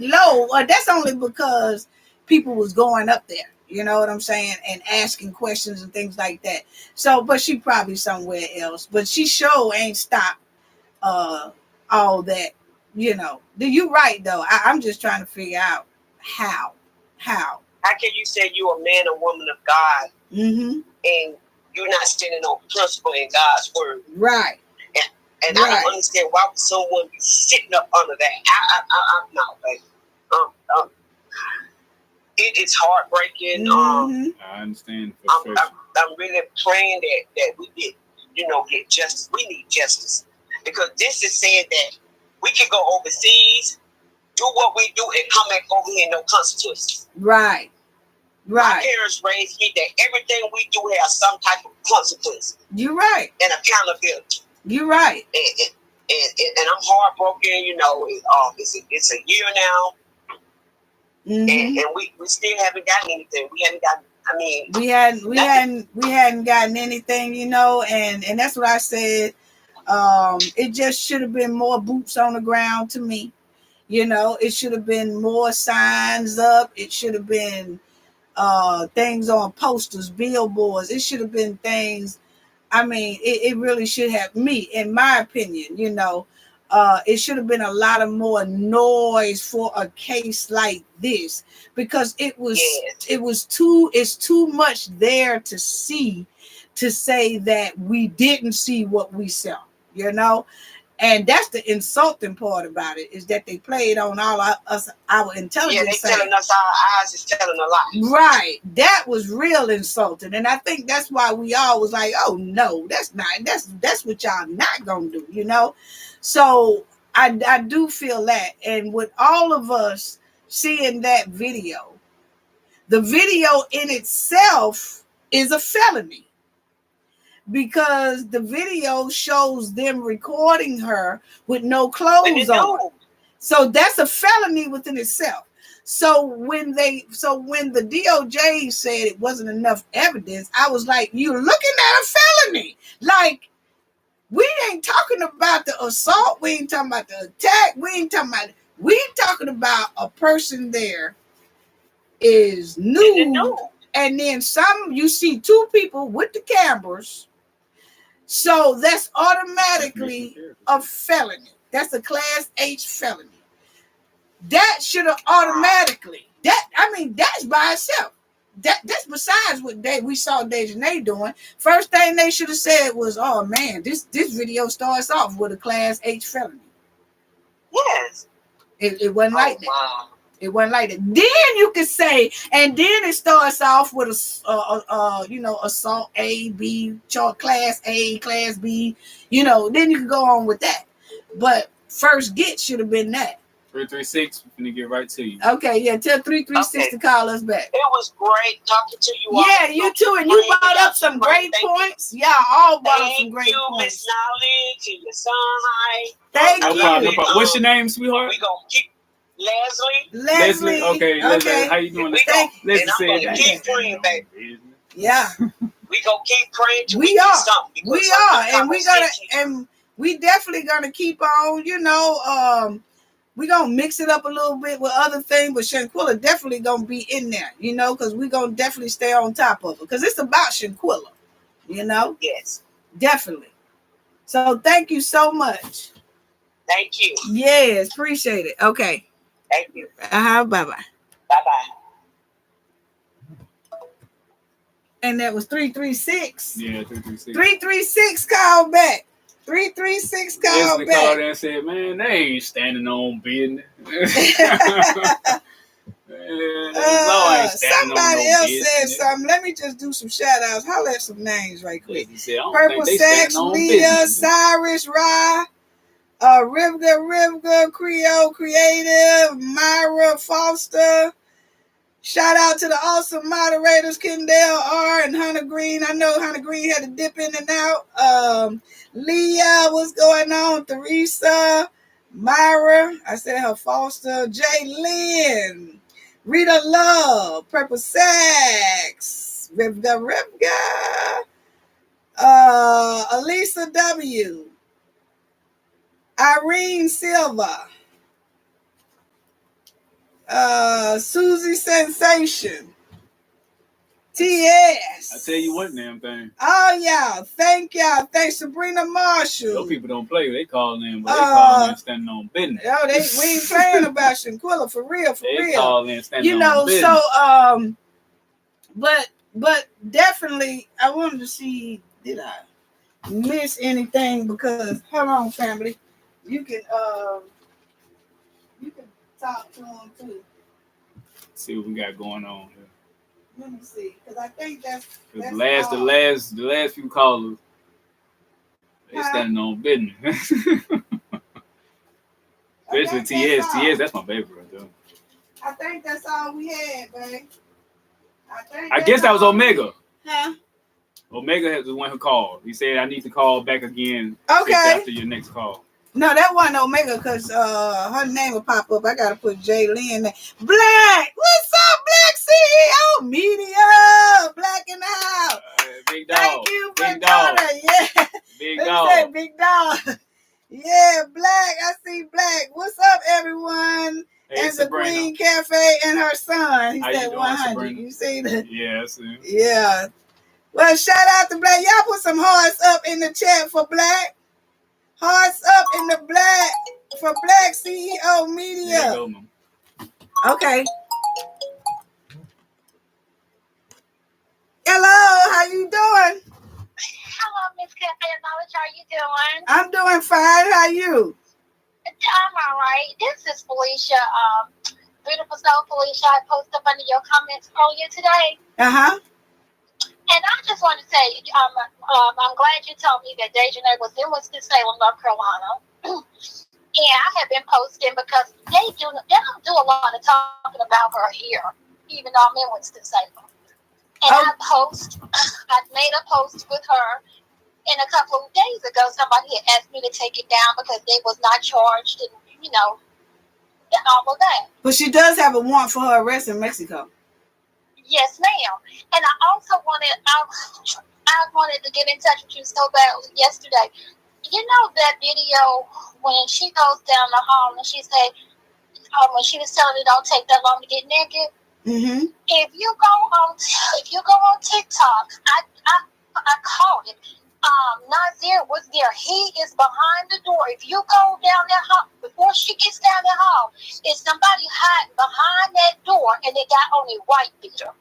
low. That's only because people was going up there. You know what I'm saying? And asking questions and things like that. So, but she probably somewhere else. But she sure ain't stopped all that, you know. You right, though. I'm just trying to figure out how. How can you say you're a man or woman of God and you're not standing on principle in God's word? Right. And I don't understand why would someone be sitting up under that. I'm not, baby. It is heartbreaking. I understand. I'm really praying that we get justice. We need justice because this is saying that we can go overseas, do what we do, and come back over here, no consequences. Right. My parents raised me that everything we do has some type of consequence. You're right. And accountability. You're right. And I'm heartbroken. You know, it's a year now. And we still haven't gotten anything. We haven't gotten. I mean, we hadn't gotten anything, you know, and that's what I said. It just should have been more boots on the ground to me. You know, it should have been more signs up. It should have been things on posters, billboards. It should have been things. I mean, it really should have, in my opinion, you know. It should have been a lot of more noise for a case like this because it's too much there to see to say that we didn't see what we saw, you know. And that's the insulting part about it is that they played on our intelligence. Yeah, they telling us our eyes is telling a lie. Right. That was real insulting. And I think that's why we all was like, oh no, that's what y'all not gonna do, you know? So I do feel that. And with all of us seeing that video, the video in itself is a felony. Because the video shows them recording her with no clothes on. So that's a felony within itself. So when the DOJ said it wasn't enough evidence, I was like, you're looking at a felony. Like, we ain't talking about the assault. We ain't talking about the attack. We talking about a person there is nude, nude. and then some you see two people with the cameras. So that's automatically a felony. That's a class H felony. That should have automatically. That's by itself. That's besides what we saw Dejanay doing. First thing they should have said was, "Oh man, this video starts off with a class H felony." Yes. It wasn't like that. Wow. It wasn't like that. Then you could say, and then it starts off with assault A, B, class A, class B. Then you can go on with that. But first get should have been that. 336, we're gonna get right to you. Okay, yeah. Tell 336 to call us back. It was great talking to you all. Yeah, you too. And you brought up some great points. Yeah, all brought up some great points. Miss Knowledge and your son. Hi. Thank No you. problem. What's your name, sweetheart? We gonna keep Leslie. Leslie. Okay. Leslie, how you doing? Thank you. And I'm gonna keep praying, baby. Yeah. We gonna keep praying till We get are. something. We are, and we definitely gonna keep on. We gonna mix it up a little bit with other things, but Shanquella definitely gonna be in there, because we gonna definitely stay on top of it, because it's about Shanquella, Yes. definitely. So thank you so much. Thank you. Yes, appreciate it. Okay. Thank you. Bye bye. Bye bye. And that was 336. Yeah, 336. 336 call back. 336 call Leslie back. called and said, "Man, they ain't standing on business." Somebody else said something. Let me just do some shout outs. Holler at some names right quick. Purple Sex, Leah, Cyrus, Rye, Rivka, Creole Creative, Myra Foster. Shout out to the awesome moderators, Kendall R. and Hunter Green. I know Hunter Green had to dip in and out. Leah, what's going on? Theresa, Myra, I said her Foster, Jay Lynn, Rita Love, Purple Sax, Rivka, Elisa W, Irene Silva, Susie Sensation, TS. I tell you what, damn thing. Oh yeah, thank y'all. Thanks, Sabrina Marshall. Those people don't play. They call in, but they call in standing on business. We ain't playing about Shanquella for real. They call in standing on business. So but definitely I wanted to see, did I miss anything? Because hold on, family. You can talk to them too. See what we got going on here. Let me see, because I think that's the last few callers, they standing on business. Especially TS, that's my favorite right there. I think that's all we had, babe. I guess that was Omega. Huh? Omega is the one who called. He said, "I need to call back again okay. after your next call." No, that wasn't Omega, because her name will pop up. I gotta put Jay Lynn there. Black, what's up, Black CEO Media? Black in the house. Big dog. Thank you, big dog. Yeah. Big Let dog. me say big dog. Yeah, Black. I see Black. What's up, everyone? Hey, and Sabrina. the Queen Cafe and her son. He How said you doing, 100. Sabrina? You see that? Yeah, I see. Yeah. Well, shout out to Black. Y'all put some hearts up in the chat for Black. Hearts up in the Black for Black CEO Media. Go, Mom. Okay. Hello, how you doing? Hello, Miss Cafe of Knowledge. How you doing? I'm doing fine. How you? I'm all right. This is Felicia. Beautiful soul, Felicia. I posted up under your comments earlier today. Uh-huh. And I just want to say, I'm glad you told me that Dejanay was in Winston-Salem, North Carolina. And I have been posting because they don't do a lot of talking about her here, even though I'm in Winston-Salem. And I made a post with her, and a couple of days ago, somebody had asked me to take it down because they was not charged, and all of that. But she does have a warrant for her arrest in Mexico. Yes, ma'am. And I also wanted to get in touch with you so badly yesterday. You know that video when she goes down the hall and she said, when she was telling her don't take that long to get naked? If you go on TikTok, I called it. Nazir was there. He is behind the door. If you go down that hall, before she gets down the hall, is somebody hiding behind that door, and they got on a white beater.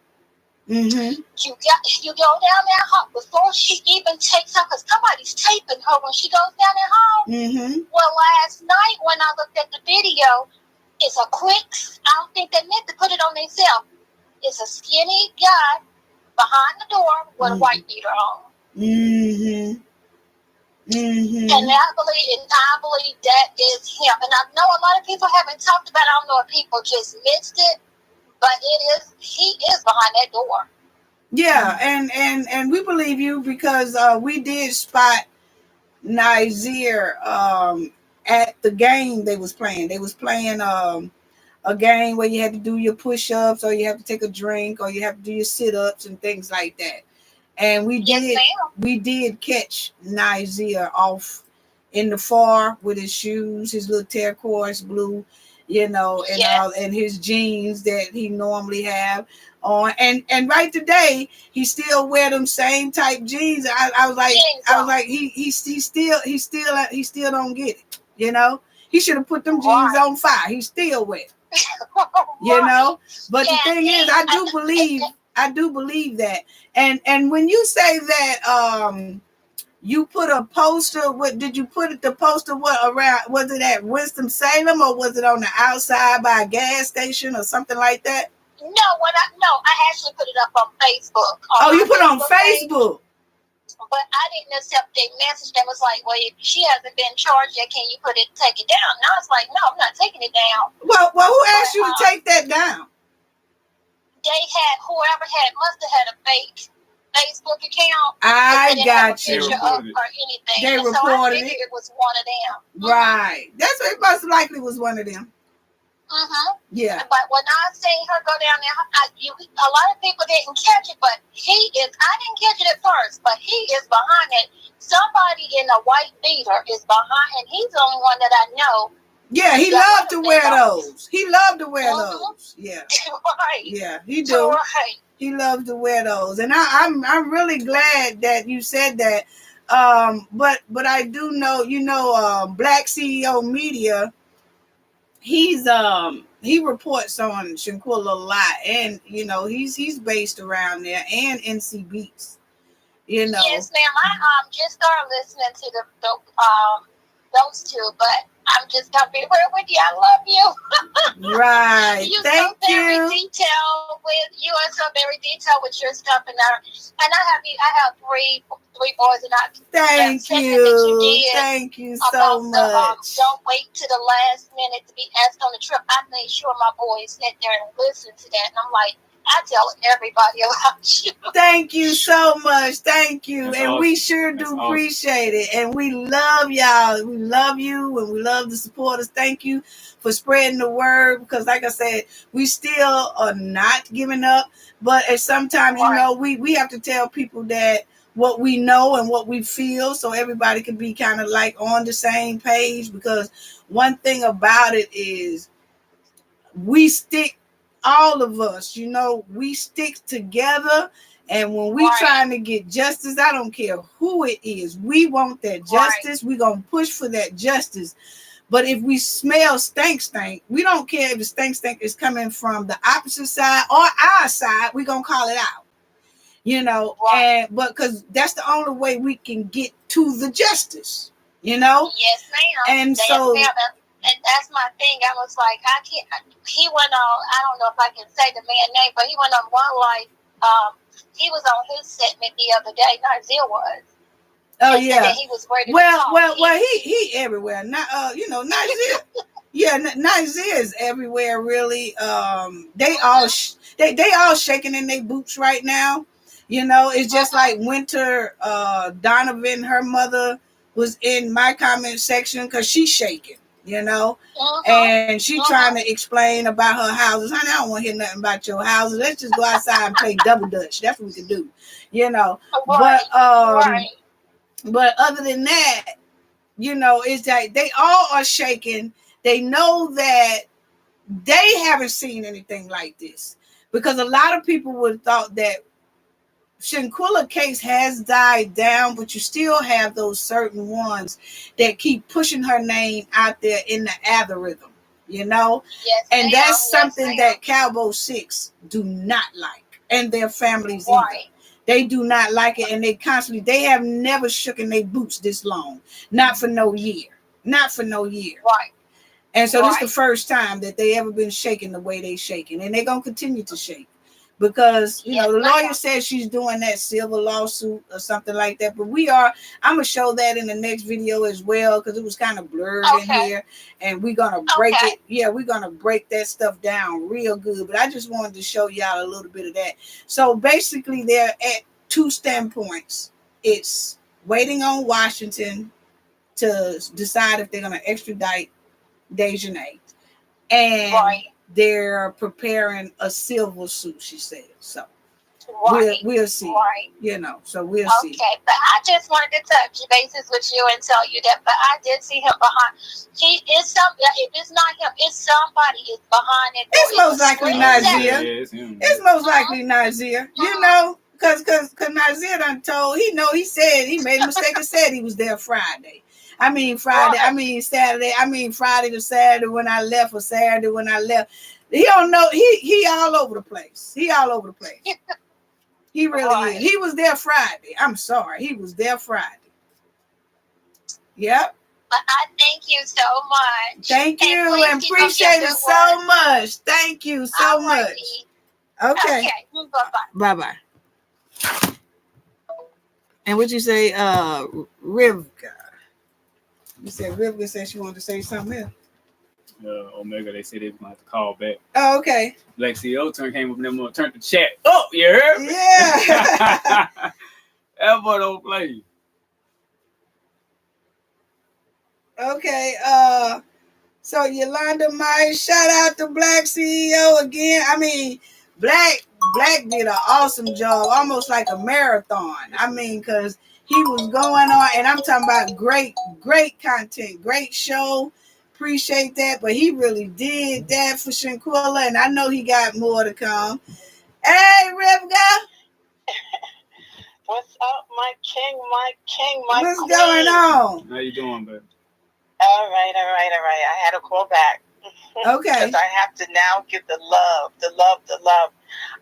You go down that hall before she even takes her, because somebody's taping her when she goes down that hall. Well, last night when I looked at the video, it's a quick. I don't think they meant to put it on themselves. It's a skinny guy behind the door with a white beater on. And I believe that is him. And I know a lot of people haven't talked about it. I don't know if people just missed it, but he is behind that door. Yeah, and we believe you because we did spot Nazir at the game they was playing. They was playing a game where you had to do your push-ups, or you have to take a drink, or you have to do your sit-ups and things like that. And we did catch Nazir off in the far with his shoes, his little turquoise blue, and his jeans that he normally have on. And right today he still wear them same type jeans. I was like he still don't get it. He should have put them jeans on fire. He still wear it. But the thing is, I do believe that. And when you say that you put a poster, what did you put the poster around? Was it at Winston-Salem, or was it on the outside by a gas station or something like that? No, I actually put it up on Facebook. Oh, you put it on Facebook? But I didn't accept a message that was like, well, if she hasn't been charged yet, can you take it down? And I was like, no, I'm not taking it down. Well, who asked you to take that down? Whoever must have had a fake Facebook account. I got you. Or anything. They reported so I figured it was one of them. Right. That's what it most likely was one of them. Yeah. But when I seen her go down there, a lot of people didn't catch it, but I didn't catch it at first, but he is behind it. Somebody in a white beater is behind, and he's the only one that I know. Yeah, he loved to wear those. He loved to wear those. Yeah. Right. Yeah, he do. Right. He loves to wear those. And I'm really glad that you said that. But I do know, Black CEO Media, he reports on Shanquella a lot, and he's based around there, and NC Beats. Yes, ma'am. I just started listening to those two, but I'm just gonna be real with you. I love you. Right. Thank you. You are so very detailed with your stuff, and I have three boys, and thank you. Thank you so much. Don't wait to the last minute to be asked on the trip. I made sure my boys sat there and listened to that, and I'm like, I tell everybody about you. Thank you so much. Thank you. That's and awesome. We sure do appreciate it. And we love y'all. We love you, and we love the supporters. Thank you for spreading the word, because like I said, we still are not giving up. But at sometimes, we have to tell people that what we know and what we feel, so everybody can be kind of like on the same page. Because one thing about it is we stick, all of us, we stick together. And when we trying to get justice, I don't care who it is. We want that justice. We're going to push for that justice. But if we smell stank, we don't care if the stank is coming from the opposite side or our side. We're going to call it out. But because that's the only way we can get to the justice, Yes, ma'am. And so, and that's my thing. I was like, I can't. He went on. I don't know if I can say the man's name, but he went on One Life. He was on his segment the other day. Nazir was. Oh yeah. He was ready. Well, he everywhere. Nazir. Yeah, Nazir is everywhere. Really. They all shaking in their boots right now. It's just like Winter Donovan. Her mother was in my comment section because she's shaking. And she trying to explain about her houses. Honey, I don't want to hear nothing about your houses. Let's just go outside and play double dutch. That's what we can do. But other than that, it's like they all are shaking. They know that they haven't seen anything like this. because a lot of people would have thought that Shanquella case has died down, but you still have those certain ones that keep pushing her name out there in the algorithm, you know? Yes, and that's ma'am. something Yes, that Cowboy 6 do not like, and their families ma'am. either. Right. They do not like it, and they have never shooken their boots this long. Not for no year. Not for no year. Right. And so this is Right. the first time that they ever been shaking the way they shaking, and they're gonna continue to shake. Because you know Yes, the lawyer ma'am. says she's doing that civil lawsuit or something like that, but I'm gonna show that in the next video as well, because it was kind of blurred in Okay. here, and we're gonna break Okay. it. Yeah, we're gonna break that stuff down real good. But I just wanted to show y'all a little bit of that. So basically, they're at two standpoints. It's waiting on Washington to decide if they're gonna extradite Dejanay, and Right. they're preparing a civil suit, she said. So Right. we'll see. Right. You know, so we'll see. Okay, but I just wanted to touch bases with you and tell you that. But I did see him behind. He is some. If it's not him, it's somebody is behind it. It's most likely Nazir. Yeah, it's him. It's most likely Nazir. You know, because Nazir done told, he said he made a mistake and said he was there Friday. I mean Friday. I mean Saturday. I mean Friday to Saturday when I left, or Saturday when I left. He don't know. He all over the place. He all over the place. He really is. He was there Friday. I'm sorry. He was there Friday. Yep. But I thank you so much. Thank you, and appreciate it so much. Thank you so much. Okay. Bye-bye. Bye-bye. And what you say, Rivka? You said Rivka said she wanted to say something else. Omega, they said they were going to have to call back. Oh, okay. Black CEO came up and them turned the chat up. You heard me? Yeah. That boy don't play. Okay. So Yolanda Myers, shout out to Black CEO again. I mean, Black did an awesome job, almost like a marathon. I mean, because he was going on, and I'm talking about great content, great show. Appreciate that, but he really did that for Shanquella, and I know he got more to come. Hey, Rivka. What's up, my king, my What's queen? going on? How you doing, baby? All right. I had to call back. Okay. Because I have to now give the love.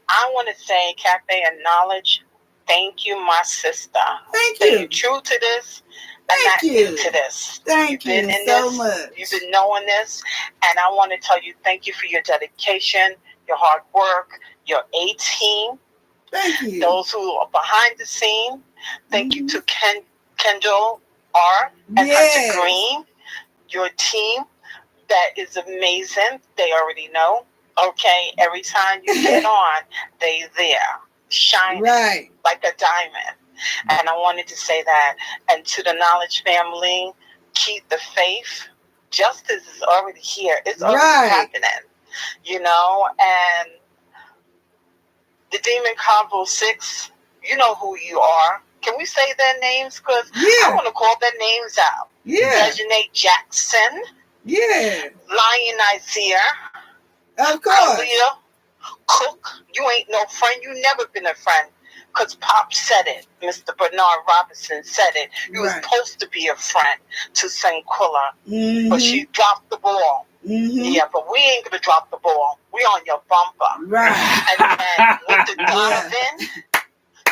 I want to say, Cafe and Knowledge, thank you, my sister. Thank That you. you're true to this. Thank and you. not new to this. Thank You've been you in so this, much. You've been knowing this. And I want to tell you, thank you for your dedication, your hard work, your A-team. Thank you. Those who are behind the scene. Thank you to Kendall R. and Hunter Green. Your team, that is amazing. They already know. Okay, every time you get on, they there, shining like a diamond. And I wanted to say that. And to the Knowledge family, keep the faith. Justice is already here. It's already happening. You know, and the Demon Combo 6, you know who you are. Can we say their names? Because I want to call their names out. Dejanay Jackson. Lion Isaiah. Of course. Aaliyah Cook. You ain't no friend. You never been a friend. Because Pop said it. Mr. Bernard Robinson said it. You was supposed to be a friend to Shanquella. But she dropped the ball. Yeah, but we ain't going to drop the ball. We on your bumper. And with the Donovan,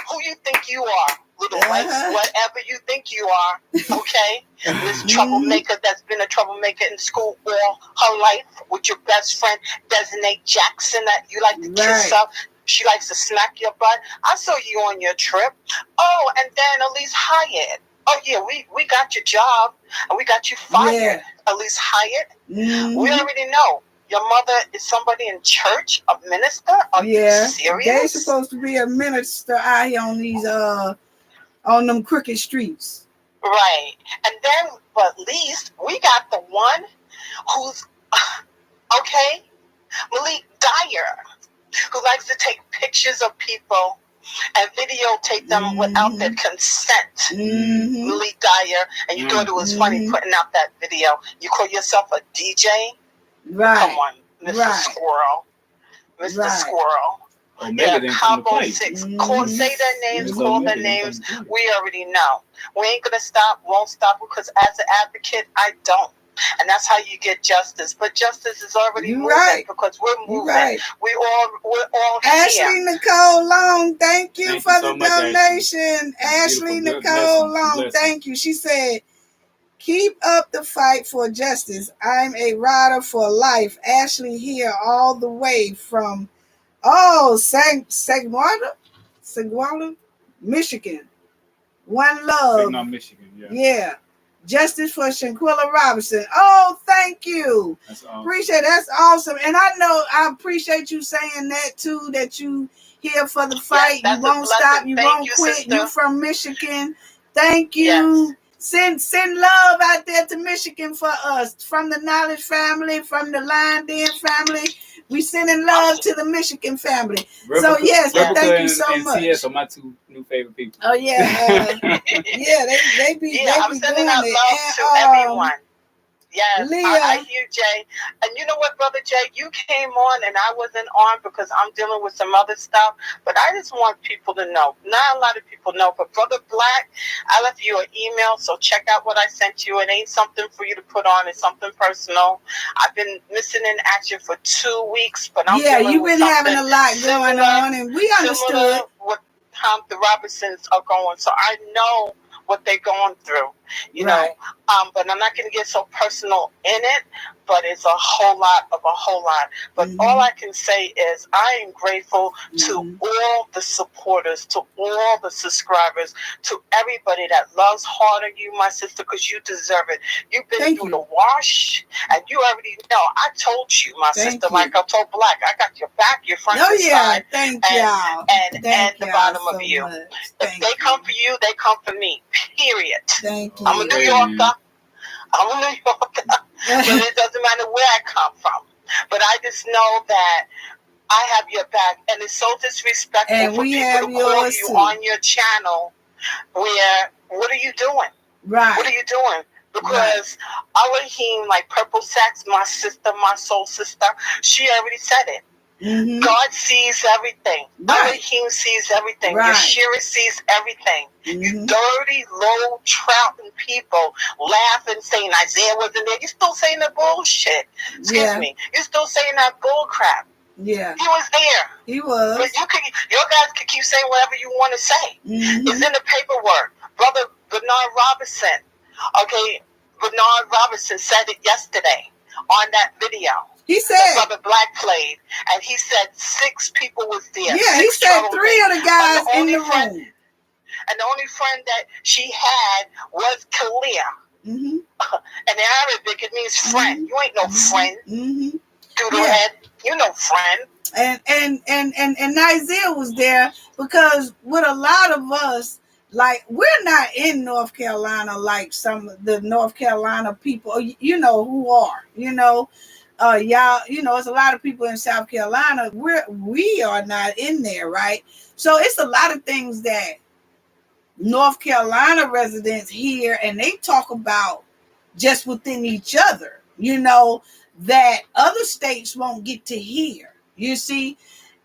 who you think you are? Little white, whatever you think you are, okay? This troublemaker that's been a troublemaker in school all her life with your best friend, Dejanay Jackson, that you like to kiss up. She likes to smack your butt. I saw you on your trip. Oh, and then Elise Hyatt. Oh, yeah, we got your job, and we got you fired. Elise Hyatt. We already know. Your mother is somebody in church, a minister? Are you serious? They're supposed to be a minister out here on these on them crooked streets. Right. And then, but at least we got the one who's okay, Malik Dyer, who likes to take pictures of people and videotape them without their consent. Malik Dyer, and you thought it was funny putting out that video. You call yourself a DJ? Come on, Mr. Squirrel. Mr. Right. Squirrel. Omega didn't come to Combo play. 6. Mhm. Say their names, Miss call their Omega didn't names. come to play. We already know. We ain't gonna stop, won't stop, because as an advocate, I don't. And that's how you get justice. But justice is already You moving right. because we're You moving. right. We're all Ashley here. Nicole Long, thank you Thank for you so the much, Ashley. donation. Ashley Beautiful. Nicole Blessings. Long, Blessings. thank you. She said, keep up the fight for justice. I'm a rider for life. Ashley here all the way from Saguaro, Michigan. One love. Saginaw, Michigan. Yeah. Yeah. Justice for Shanquella Robinson. Oh, thank you. That's awesome. Appreciate it. That's awesome. And I appreciate you saying that too, that you here for the fight. Yes, you won't stop. You Thank won't you, quit. sister. You from Michigan. Thank you. Yes. Send love out there to Michigan for us. From the Knowledge family, from the Lion Den family. We sending love to the Michigan family. So yes, Rebecca thank you so and much. CS are my two new favorite people. Oh yeah, yeah, they be I'm doing sending out it. love to And, everyone. Yes, Leah. I hear Jay. And you know what, Brother Jay? You came on and I wasn't on because I'm dealing with some other stuff. But I just want people to know. Not a lot of people know. But Brother Black, I left you an email. So check out what I sent you. It ain't something for you to put on. It's something personal. I've been missing in action for 2 weeks. But I'm yeah, dealing you've with been having a lot going on. And we understood. Similar with how the Robinsons are going. So I know what they're going through, you know. But I'm not going to get so personal in it, but it's a whole lot. But all I can say is I am grateful to all the supporters, to all the subscribers, to everybody that loves Harder You, my sister, because you deserve it. You've been through the wash, and you already know. I told you, my sister, like I told Black, I got your back, your front, your side, thank y'all. and the bottom of you. If they come for you, they come for me. Period. Thank you. I'm a New Yorker. But it doesn't matter where I come from. But I just know that I have your back, and it's so disrespectful and for people to call you on your channel. Where what are you doing? Right. What are you doing? Because Elohim, like Purple Sax, my sister, my soul sister, she already said it. God sees everything. Elohim sees everything. Yeshua sees everything. You dirty, low, trouting people laughing, saying Isaiah wasn't there. You're still saying that bullshit. Excuse me. You're still saying that bull crap. Yeah. He was there. He was. But your guys can keep saying whatever you want to say. It's in the paperwork. Brother Bernard Robinson. Okay, Bernard Robinson said it yesterday on that video. He said Brother Black played, and he said 6 people was there. Yeah, he said 3 of the guys in the room. And the only friend that she had was Kalia. In Arabic, it means friend. You ain't no friend. Doodlehead, you no friend. And Nigel was there because with a lot of us, like, we're not in North Carolina like some of the North Carolina people, you know, who are, you know. Y'all, you know, it's a lot of people in South Carolina. We are not in there, right? So it's a lot of things that North Carolina residents hear, and they talk about just within each other, you know, that other states won't get to hear, you see.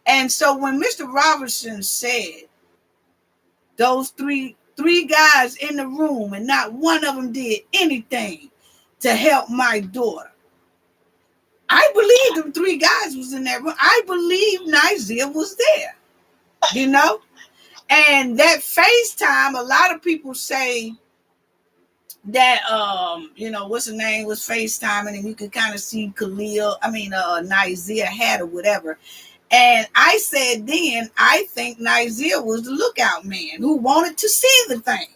And so when Mr. Robertson said those three guys in the room and not one of them did anything to help my daughter, I believe them 3 guys was in that room. I believe Nigel was there, you know. And that FaceTime, a lot of people say that you know, what's the name, was FaceTiming, and you could kind of see Nigel had or whatever. And I said then, I think Nigel was the lookout man who wanted to see the thing,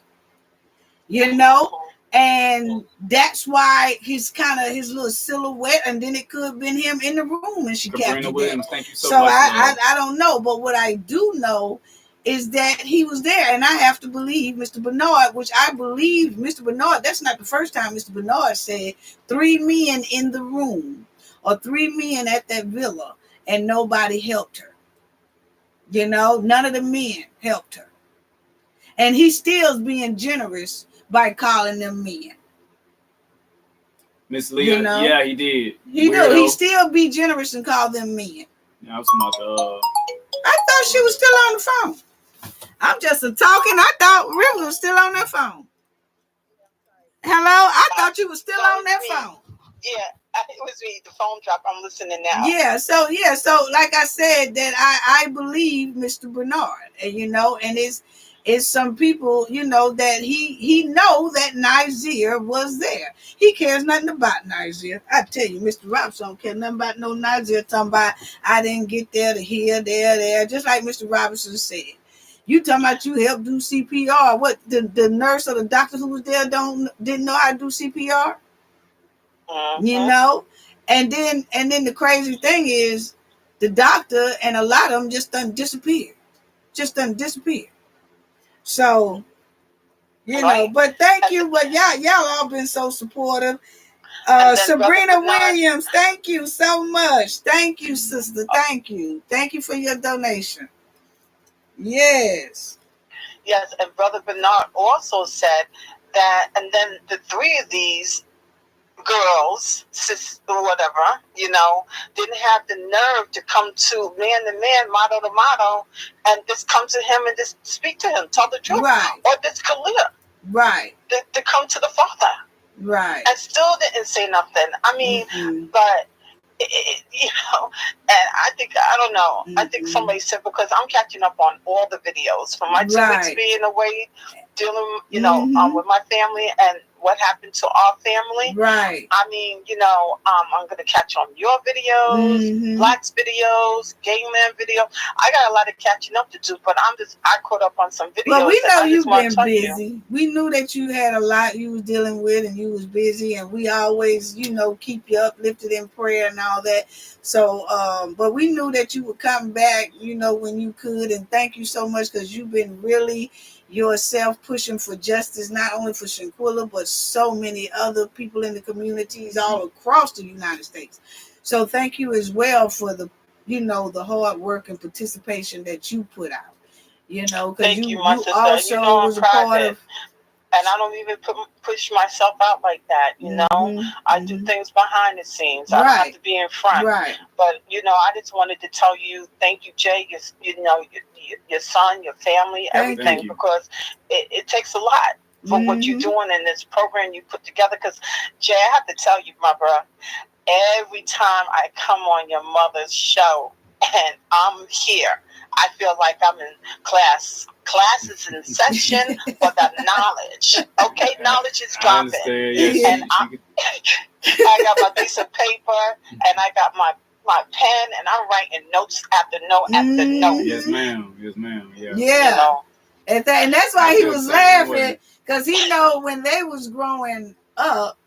you know. And that's why his little silhouette, and then it could have been him in the room, and she captured it. Thank you so much. I don't know, but what I do know is that he was there, and I have to believe Mr. Bernard, which I believe Mr. Bernard. That's not the first time Mr. Bernard said 3 men in the room or 3 men at that villa, and nobody helped her. You know, none of the men helped her, and he still's being generous by calling them men. Miss Leah, you know? Yeah, he did. He do. He still be generous and call them men. I was talking about I thought she was still on the phone. I'm just talking. I thought River was still on that phone. Hello? I thought you were still on that phone. Yeah, it was me. The phone dropped. I'm listening now. Yeah, so like I said, that I believe Mr. Bernard, and and it's some people, that he know that Nizer was there. He cares nothing about Nizer. I tell you, Mr. Robinson don't care nothing about no Nizer. Talking about I didn't get there to here, there. Just like Mr. Robinson said. You talking about you helped do CPR. What the nurse or the doctor who was there didn't know how to do CPR? Mm-hmm. And then the crazy thing is the doctor and a lot of them just done disappeared. So, but thank you. But y'all all been so supportive. Sabrina Williams, thank you so much. Thank you, sister. Thank you. Thank you for your donation. Yes. Yes, and Brother Bernard also said that, and then the three of these girls, sis, whatever, didn't have the nerve to come to man, motto to motto, and just come to him and just speak to him, tell the truth. Right. Or just clear. Right. To come to the Father. Right. And still didn't say nothing. I mean, but, and I don't know. I think somebody said, because I'm catching up on all the videos from my 2 weeks being away, dealing, with my family and what happened to our family. Right. I mean, I'm going to catch on your videos, Black's videos, Gay Man video. I got a lot of catching up to do, but I caught up on some videos. Well, we know you've been busy. We knew that you had a lot you was dealing with and you was busy, and we always, keep you uplifted in prayer and all that. So, but we knew that you would come back, when you could, and thank you so much, because you've been really yourself pushing for justice, not only for Shanquella, but so many other people in the communities all across the United States. So thank you as well for the, the hard work and participation that you put out, because you also was a part of. And I don't even push myself out like that, I do things behind the scenes. I don't have to be in front. Right. But, I just wanted to tell you, thank you, Jay, your son, your family, everything, because it takes a lot for what you're doing in this program you put together. Because, Jay, I have to tell you, my brother, every time I come on your mother's show and I'm here, I feel like I'm in class. Class is in session for the knowledge. Okay, knowledge is dropping. Yes, and I got my piece of paper and I got my pen and I'm writing notes after note after note. Yes, ma'am. Yeah. Yeah. And that's why he was laughing, because he know when they was growing up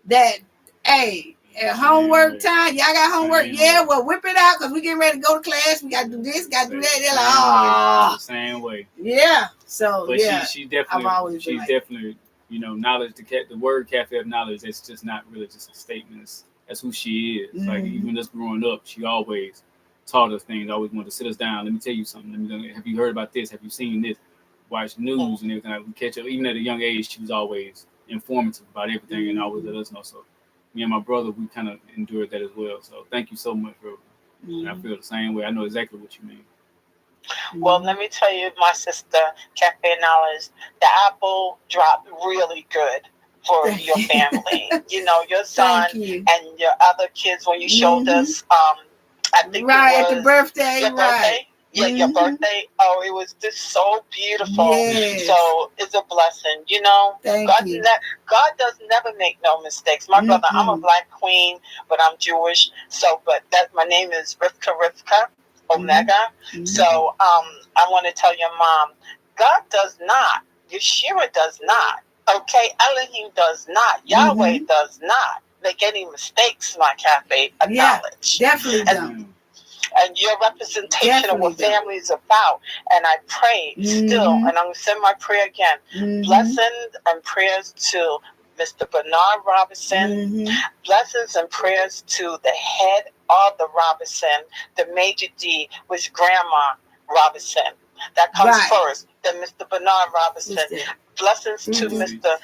that, hey, at homework time, y'all got homework? Yeah, well, whip it out, because we getting ready to go to class. We got to do this, got to do that. They're like, same way. Yeah. So, but she definitely, knowledge, the word cafe of knowledge, it's just not really just a statement. That's who she is. Like, even us growing up, she always taught us things, always wanted to sit us down. Let me tell you something. Have you heard about this? Have you seen this? Watch news and everything. Like, we catch up. Even at a young age, she was always informative about everything and always let us know. So, me and my brother, we kind of endured that as well. So thank you so much, bro. And I feel the same way. I know exactly what you mean. Well, let me tell you, my sister, Cafe Knowledge, the apple dropped really good for your family. Your son and your other kids, when you showed us, I think at the birthday. Your birthday. Yeah, your birthday. Oh, it was just so beautiful. Yes. So it's a blessing, Thank you. God does never make no mistakes. My brother, I'm a black queen, but I'm Jewish. So, but my name is Rivka Omega. So, I want to tell your mom, God does not, Yeshua does not, okay, Elohim does not, Yahweh does not make any mistakes, my cafe of knowledge. Definitely don't. And your representation of what family is about. And I pray still, and I'm going to send my prayer again. Blessings and prayers to Mr. Bernard Robinson. Blessings and prayers to the head of the Robinson, the Major D, which Grandma Robinson. That comes first. Then Mr. Bernard Robinson. Blessings to Mr.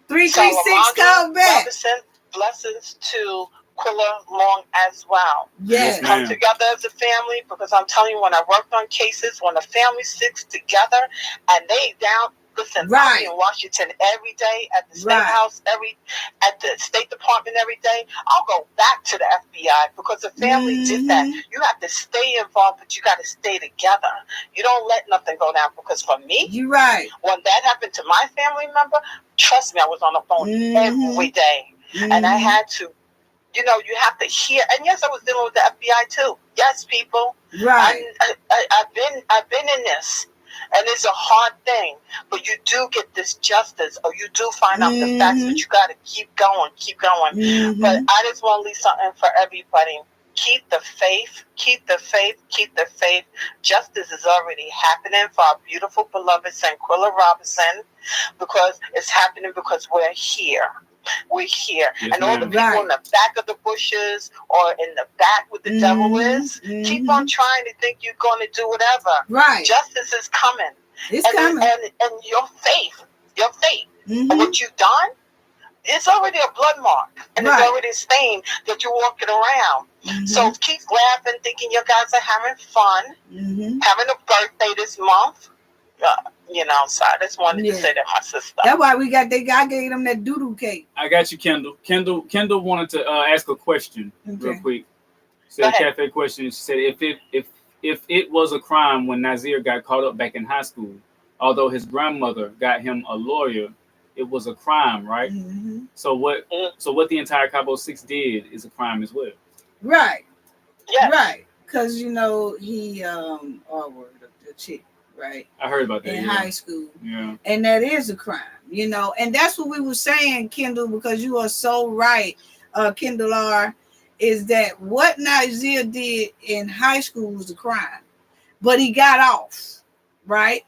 336 come back. Robinson. Blessings to Shanquella long as well. Yes. Come together as a family, because I'm telling you, when I worked on cases, when the family sticks together and they down, listen, I'll be in Washington every day, at the State House at the State Department every day. I'll go back to the FBI because the family did that. You have to stay involved, but you got to stay together. You don't let nothing go down, because for me, you're right. When that happened to my family member, trust me, I was on the phone every day. And I had to, you have to hear. And yes, I was dealing with the FBI too. Yes, people. Right. I've been in this. And it's a hard thing, but you do get this justice, or you do find out the facts, but you got to keep going. But I just want to leave something for everybody. Keep the faith, keep the faith, keep the faith. Justice is already happening for our beautiful, beloved Shanquella Robinson, because it's happening because we're here. We're here. Yes, and all the people in the back of the bushes or in the back where the devil is, keep on trying to think you're going to do whatever. Right. Justice is coming. It's coming. And your faith, and what you've done, it's already a blood mark. And it's already a stain that you're walking around. So keep laughing, thinking you guys are having fun, having a birthday this month. So I just wanted to say that, my sister. That's why I gave them that doodoo cake. I got you, Kendall. Kendall wanted to ask a question real quick. Said a cafe question. She said, if it was a crime when Nazir got caught up back in high school, although his grandmother got him a lawyer, it was a crime, right? So what the entire Cabo 6 did is a crime as well. Right. Yeah. Right. Because he the chick. Right. I heard about that in high school. Yeah. And that is a crime, and that's what we were saying, Kendall, because you are so right, Kendall R, is that what Nazir did in high school was a crime, but he got off, right?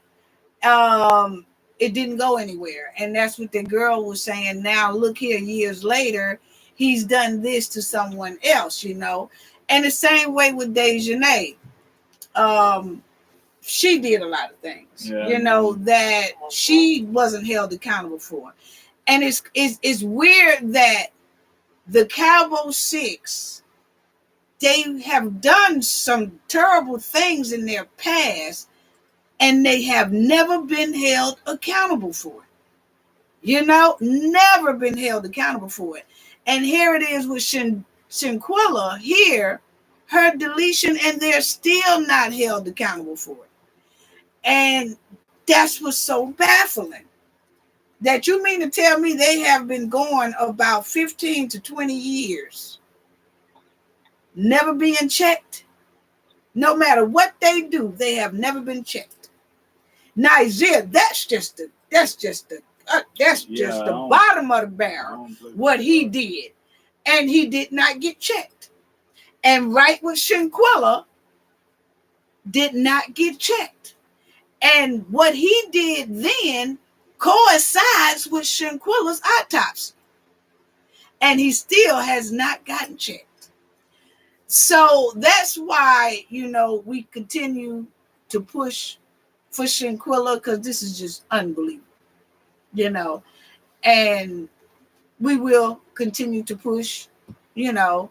It didn't go anywhere. And that's what the girl was saying. Now, look here, years later, he's done this to someone else, And the same way with Dejanay. She did a lot of things, that she wasn't held accountable for. And it's weird that the Cabo 6, they have done some terrible things in their past, and they have never been held accountable for it. Never been held accountable for it. And here it is with Shanquella here, her deletion, and they're still not held accountable for it. And that's what's so baffling. That you mean to tell me they have been going about 15 to 20 years, never being checked? No matter what they do, they have never been checked. Nazir, that's just the bottom of the barrel, what he did. And he did not get checked. And right with Shanquella, did not get checked. And what he did then coincides with Shanquella's autopsy. And he still has not gotten checked. So that's why, we continue to push for Shanquella, because this is just unbelievable, And we will continue to push, and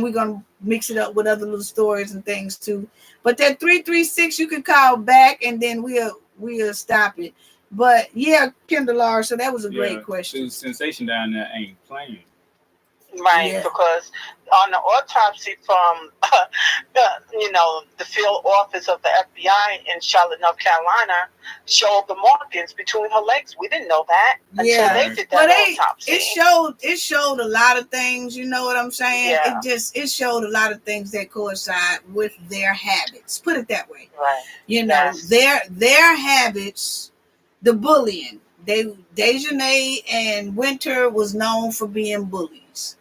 we're going to mix it up with other little stories and things too. But that 336, you can call back, and then we'll stop it. But yeah, Kendall R, so that was a great question. The sensation down there ain't playing. Right, because on the autopsy from, the field office of the FBI in Charlotte, North Carolina, showed the markings between her legs. We didn't know that until they did that autopsy. It showed a lot of things. You know what I'm saying? Yeah. It showed a lot of things that coincide with their habits. Put it that way. Right. Their habits, the bullying. Dejanay and Winter was known for being bullies.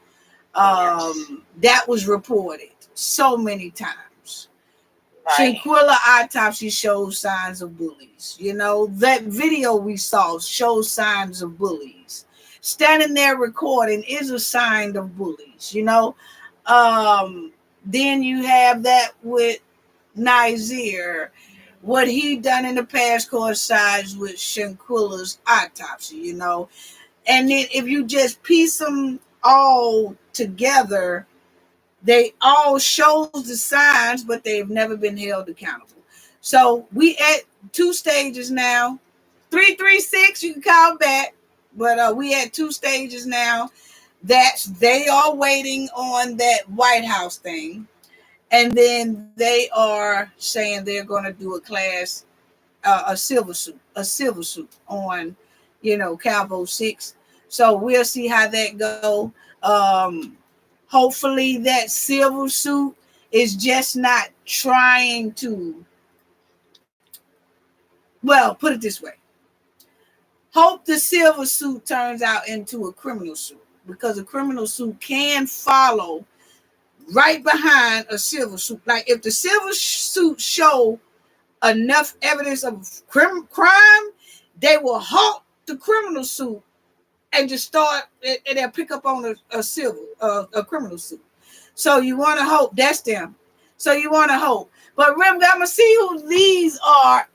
That was reported so many times. Right. Shanquella autopsy shows signs of bullies. That video we saw shows signs of bullies. Standing there recording is a sign of bullies. Then you have that with Nazir. What he done in the past coincides with Shanquella's autopsy. And then if you just piece them all together. They all shows the signs, but they've never been held accountable. So we at 2 stages now. 336, you can call back, but we at 2 stages now. That they are waiting on that White House thing, and then they are saying they're going to do a class, a civil suit on, Calvo 6. So we'll see how that go. Hopefully that civil suit is just not trying to, well, put it this way. Hope the civil suit turns out into a criminal suit, because a criminal suit can follow right behind a civil suit. Like if the civil suit show enough evidence of crime, they will halt the criminal suit and just start, and they'll pick up on a criminal suit. So you want to hope that's them. So you want to hope. But remember, I'm going to see who these are,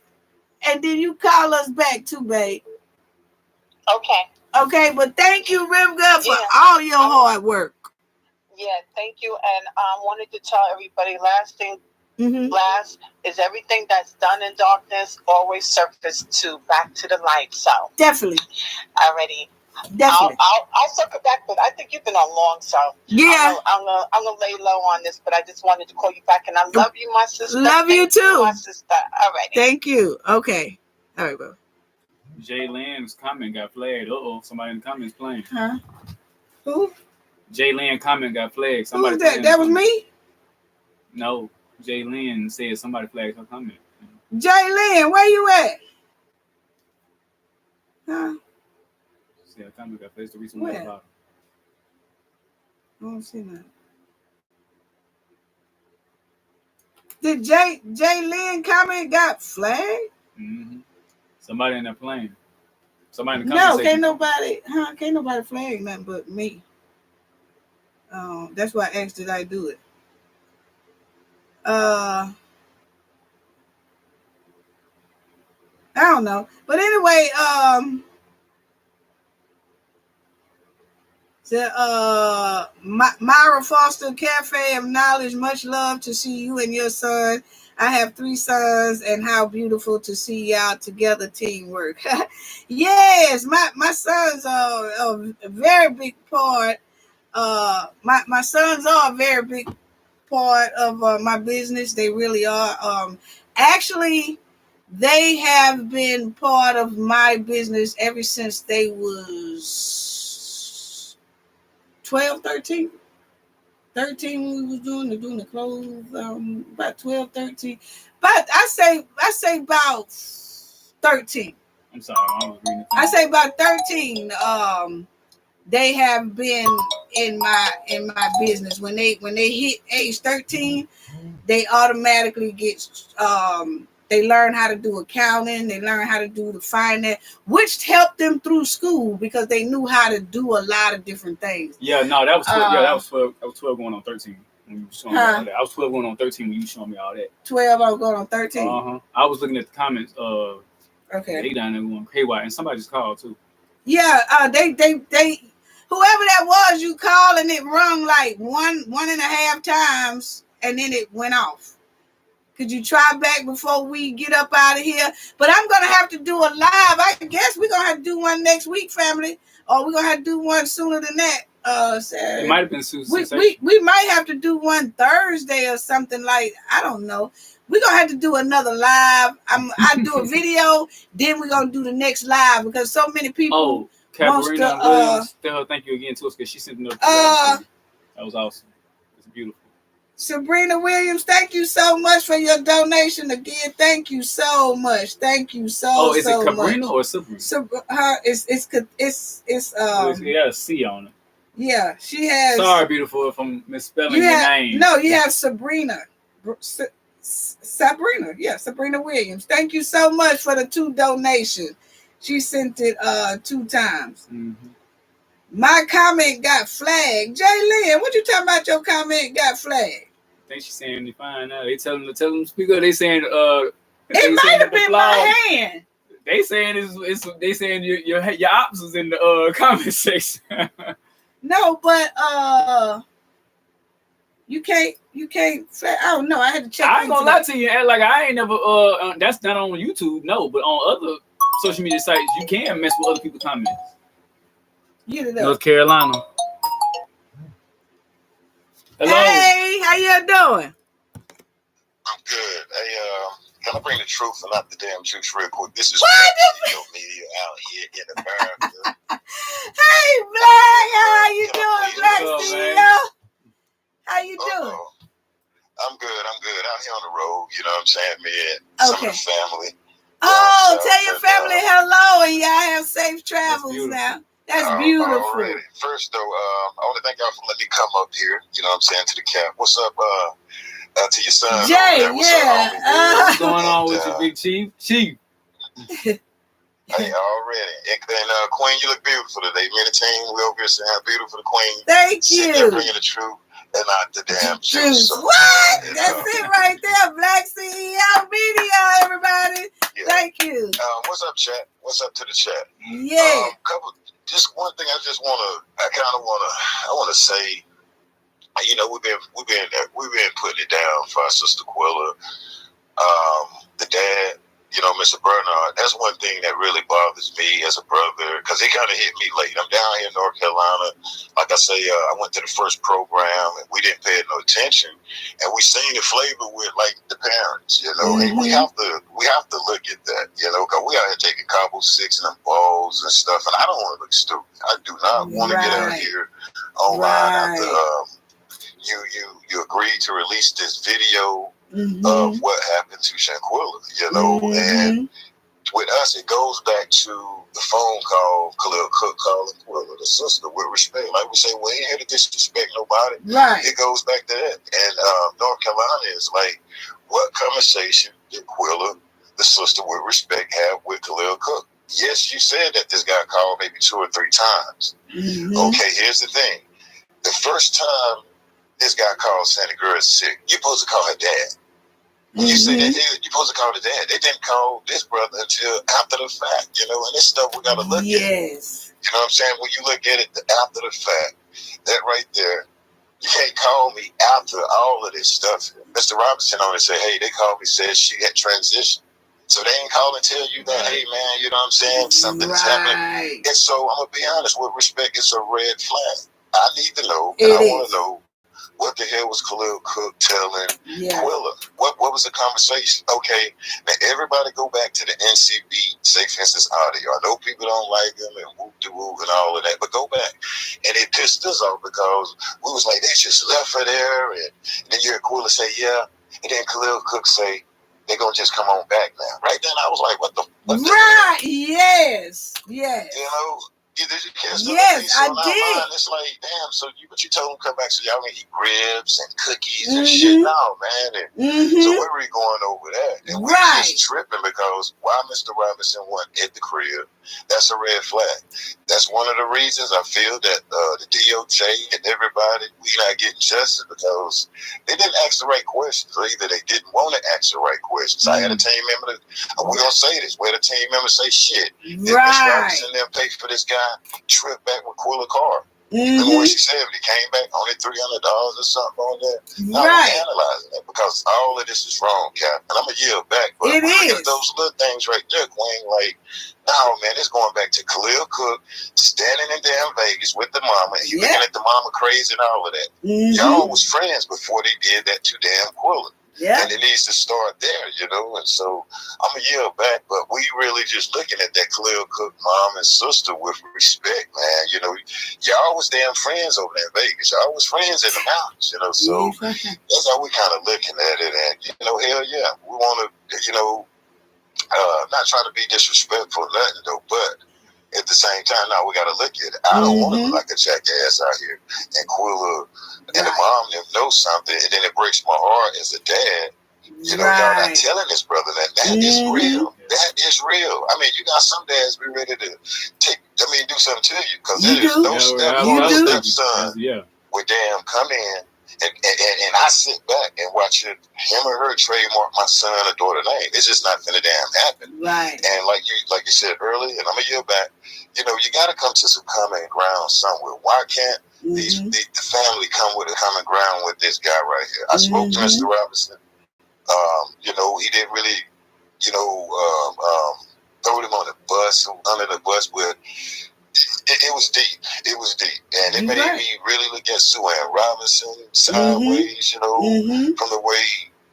and then you call us back too, babe. Okay, but thank you, Rivka, for all your hard work. Yeah, thank you. And I wanted to tell everybody, last thing, last is everything that's done in darkness always surface back to the light. So definitely. Already. Definitely. I'll circle back, but I think you've been on long, so yeah. I'm gonna lay low on this, but I just wanted to call you back, and I love you, my sister. Love you too, my sister. All right. Thank you. Okay. All right, bro. Jay Lynn's comment got flagged. Somebody in the comments playing. Huh? Who? Jay Lynn comment got flagged. Somebody. Who was that? That was me? No. Jay Lynn said somebody flagged her comment. Jay Lynn, where you at? Huh? See, her comment got flagged. The reason why. I don't see that. Did Jay Lynn comment got flagged? Mm-hmm. Somebody in there playing. Somebody in the comments. No, can't nobody flag nothing but me. That's why I asked, did I do it? I don't know. But anyway, Myra Foster Cafe of Knowledge, much love to see you and your son. I have 3 sons, and how beautiful to see y'all together, teamwork. Yes, my sons are a very big part. My sons are a very big part of my business. They really are. Actually, they have been part of my business ever since they was 12, 13. 13 when we was doing the clothes, about 12, 13. But I say about 13. I'm sorry, I was reading. I say about 13. They have been in my business. When they hit age 13, they automatically get they learn how to do accounting, they learn how to do the finance, which helped them through school because they knew how to do a lot of different things. Yeah, no, that was 12. That was 12. I was 12 going on 13 when you showing me all that. I was 12 going on 13 when you showing me all that. 12, I was going on 13. I was looking at the comments. Okay. They down there going haywire, and somebody just called too. Yeah, they whoever that was, you called and it rung like one and a half times, and then it went off. Could you try back before we get up out of here? But I'm going to have to do a live. I guess we're going to have to do one next week, family. Or we're going to have to do one sooner than that. Saturday. It might have been soon. We might have to do one Thursday or something like, I don't know. We're going to have to do another live. I do a video, then we're going to do the next live because so many people Cabarina Williams, tell her thank you again to us because she sent the notification. That was awesome. It's beautiful. Sabrina Williams, thank you so much for your donation again. Thank you so much. Thank you so is so it Cabrina much. Or Sabrina? It's it got a C on it. Yeah, she has. Sorry, beautiful, if I'm misspelling your name. No, you have Sabrina. Sabrina, yeah, Sabrina Williams. Thank you so much for the 2 donations. She sent it 2 times. Mm-hmm. My comment got flagged. Jay Lynn, what you talking about? Your comment got flagged. I think she's saying they fine now. They tell them to speak up. They saying it might have been my hand. They saying they saying your ops is in the comment section. No, but you can't. I don't know. I had to check. I ain't gonna lie to you. Like I ain't never. That's not on YouTube. No, but on other social media sites, you can mess with other people's comments. North Carolina. Hello. Hey, how you doing? I'm good. Hey, can I bring the truth and not the damn juice real quick? This is video media out here in America. Hey, Black, how you doing, Black CEO? How you doing? I'm good. Out here on the road, you know what I'm saying, man. Some of the family. Oh, tell your family hello and y'all have safe travels now. That's beautiful. Already. First, though, I want to thank y'all for letting me come up here, you know what I'm saying, to the cap. What's up, to your son? Jay, what's going on with you, Big Chief? Hey, already. And Queen, you look beautiful today. Me and the team, we over here saying how beautiful the Queen. Thank you. Sitting there bringing the truth and not the damn juice. So, what? That's it right there. Black CEO Media, everybody. Yeah. Thank you. What's up, chat? What's up to the chat? Yeah. Just one thing I want to say, you know, we've been putting it down for our sister Quilla, the dad, you know, Mr. Bernard. That's one thing that really bothers me as a brother, because it kind of hit me late. I'm down here in North Carolina. Like I say, I went to the first program, and we didn't pay it no attention. And we seen the flavor with, like, the parents, you know. And we have to look at that, you know, because we out here taking cobble sticks and them balls and stuff. And I don't want to look stupid. I do not want to get out here online after you agreed to release this video of what happened to Shanquella, you know, and with us, it goes back to the phone call, Khalil Cook calling Quilla, the sister, with respect. Like we say, we ain't here to disrespect nobody. Right. It goes back to that. And North Carolina is like, what conversation did Quilla, the sister, with respect, have with Khalil Cook? Yes, you said that this guy called maybe 2 or 3 times. Okay, here's the thing. The first time this guy called saying the girl's sick, you're supposed to call her dad. When you say that, you're supposed to call the dad. They didn't call this brother until after the fact, you know, and this stuff we got to look at. You know what I'm saying? When you look at it after the fact, that right there, you can't call me after all of this stuff. Mr. Robinson only said, hey, they called me, said she had transitioned. So they ain't call and tell you that, hey, man, you know what I'm saying? Something's happening. And so I'm going to be honest, with respect, it's a red flag. I need to know, and I want to know, what the hell was Khalil Cook telling Quilla? What was the conversation? Okay, now everybody go back to the NCB, say for instance, audio. I know people don't like them and whoop-de-whoop and all of that, but go back. And it pissed us off because we was like, they just left her there. And then you hear Quilla say, yeah. And then Khalil Cook say, they're going to just come on back now. Right then I was like, what the hell? Yes. You know? Yes, I did. It's like, damn, so but you told them to come back so y'all can eat ribs and cookies and shit. No, man. And so where were we going over that? And we're just tripping because why Mr. Robinson wasn't at the crib, that's a red flag. That's one of the reasons I feel that the DOJ and everybody, we not getting justice because they didn't ask the right questions, or either they didn't want to ask the right questions. I had a team member, we're going to say this, we had a team member say, shit, did Mr. Robinson them pay for this guy trip back with Quilla car? Remember what she said, when he came back, only $300 or something on that? Now we're analyzing that because all of this is wrong, Cap. And I'm going to yield back. But look at those little things right there, Queen. Like, no, man, it's going back to Khalil Cook standing in damn Vegas with the mama. And he looking at the mama crazy and all of that. Y'all was friends before they did that to damn Quilla. And it needs to start there, you know. And so I'm going to yield back, but we really just looking at that Khalil Cook mom and sister with respect, man. You know, y'all was damn friends over there in Vegas. Y'all was friends in the mountains, you know. So that's how we kind of looking at it. And, you know, hell yeah, we want to, you know, not trying to be disrespectful or nothing, though, but at the same time, now we got to look at it. I don't want to look like a jackass out here. And Quilla and the mom know something, and then it breaks my heart as a dad. You know, y'all not telling this brother that is real. That is real. I mean, you got some dads be ready to do something to you because those stepsons would damn come in and I sit back and watch him or her trademark my son or daughter name. It's just not finna damn happen. Right. And like you said earlier, and I'm gonna yield back. You know, you got to come to some common ground somewhere. Why can't the family come with a common ground with this guy right here. I spoke to Mr. Robinson. You know, he didn't really, you know, throw him on the bus, under the bus, but it was deep. It was deep. And it made me really look at Sue Ann Robinson sideways, you know, from the way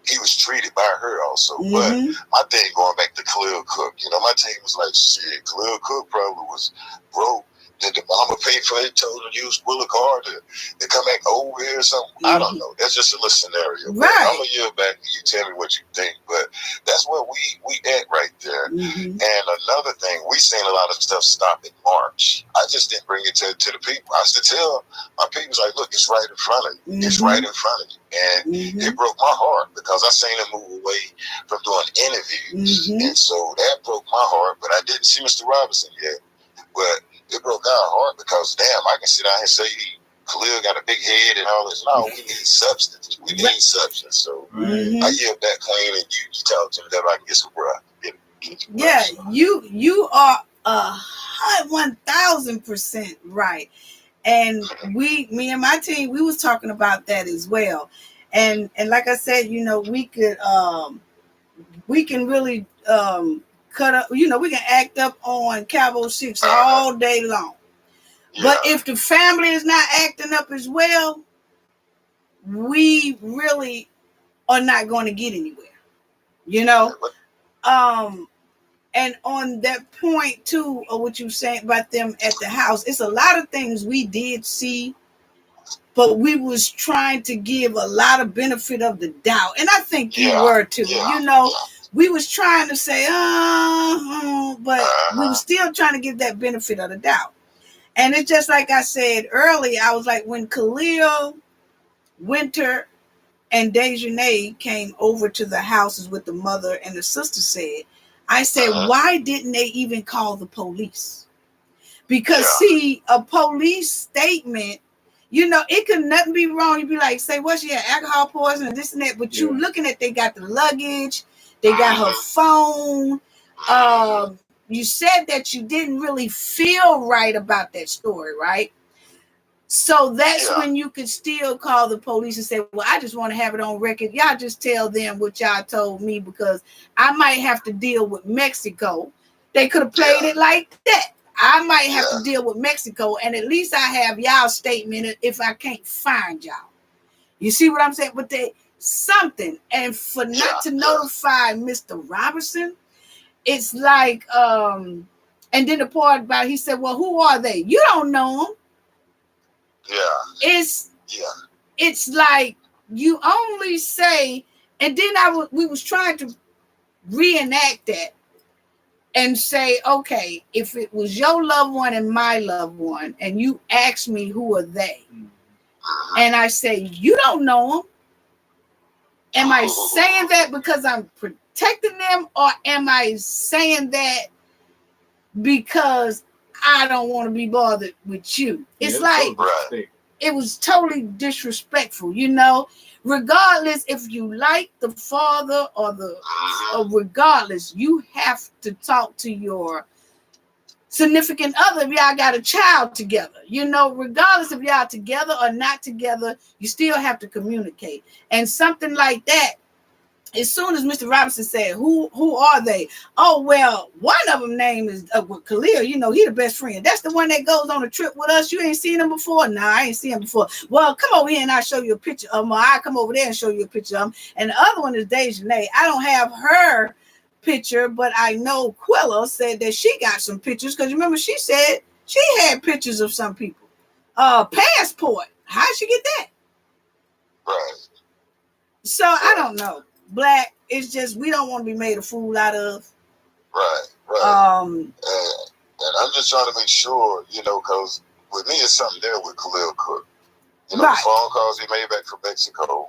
he was treated by her also. But my thing going back to Khalil Cook, you know, my team was like, shit, Khalil Cook probably was broke. Did the mama pay for it, told her to use Willa car to come back over here or something? I don't know. That's just a little scenario. Right. I'm going to yield back and you tell me what you think. But that's where we at right there. And another thing, we seen a lot of stuff stop in March. I just didn't bring it to the people. I used to tell my people, like, look, it's right in front of you. It's right in front of you. And it broke my heart because I seen him move away from doing interviews. And so that broke my heart. But I didn't see Mr. Robinson yet. But it broke our heart because, damn, I can sit down and say Khalil got a big head and all this. No, we need substance. We need substance. So I yield that claim and you talk to me that I can get some breath. Yeah, you are 1,000% right. And me and my team, we was talking about that as well. And like I said, you know, we can really cut up, you know, we can act up on Cabo 6 all day long. But if the family is not acting up as well, we really are not going to get anywhere, you know? And on that point too, of what you saying about them at the house, it's a lot of things we did see, but we was trying to give a lot of benefit of the doubt. And I think you were too, you know, we was trying to say, but we were still trying to give that benefit of the doubt. And it's just like I said earlier, I was like, when Khalil, Winter, and Dejanay came over to the houses with the mother and the sister said, I said, why didn't they even call the police? Because see, a police statement, you know, it could nothing be wrong. You'd be like, say, what's she had? Alcohol poisoning, this and that. But you looking at, they got the luggage, they got her phone. You said that you didn't really feel right about that story, right? So that's when you could still call the police and say, well, I just want to have it on record. Y'all just tell them what y'all told me because I might have to deal with Mexico. They could have played it like that. I might have to deal with Mexico, and at least I have y'all statement if I can't find y'all. You see what I'm saying? But they something. And for not to notify Mr. Robertson, it's like, and then the part about, he said, well, who are they? You don't know them. It's like you only say, and then we was trying to reenact that and say, okay, if it was your loved one and my loved one, and you ask me who are they, and I say you don't know them, am I saying that because I'm protecting them, or am I saying that because I don't want to be bothered with you? It's like it was totally disrespectful, you know. Regardless if you like the father or regardless, you have to talk to your significant other if y'all got a child together. You know, regardless if y'all together or not together, you still have to communicate. And something like that, as soon as Mr. Robinson said, who are they? Oh, well, one of them name is Khalil. You know, he the best friend. That's the one that goes on a trip with us. You ain't seen him before? Nah, I ain't seen him before. Well, come over here and I'll show you a picture of him. Or I'll come over there and show you a picture of him. And the other one is Dejanay. I don't have her picture, but I know Quilla said that she got some pictures, because remember she said she had pictures of some people. Passport. How'd she get that? Right. So I don't know. Black, it's just we don't want to be made a fool out of. Right. And I'm just trying to make sure, you know, because with me it's something there with Khalil Cook. You know, the phone calls he made back from Mexico.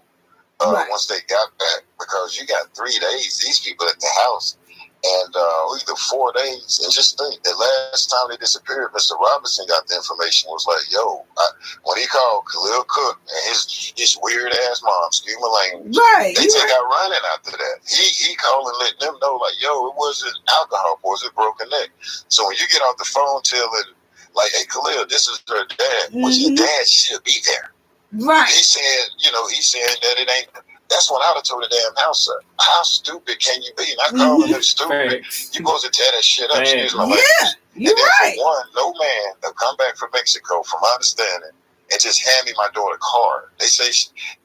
Once they got back, because you got 3 days, these people at the house, and either 4 days. And just think, the last time they disappeared, Mr. Robinson got the information, was like, yo, when he called Khalil Cook and his weird ass mom, excuse my language, they take out running after that. He called and let them know, like, yo, it wasn't alcohol, it was a broken neck. So when you get off the phone telling, like, hey, Khalil, this is her dad. Well, your dad should be there. Right. He said, he said that it ain't. That's when I would have told the damn house up. How stupid can you be? Not calling him stupid. Facts. You supposed to tear that shit up. Excuse my language. Yeah, you're right. For one, no man that come back from Mexico, from my understanding, and just hand me my daughter a card. They say,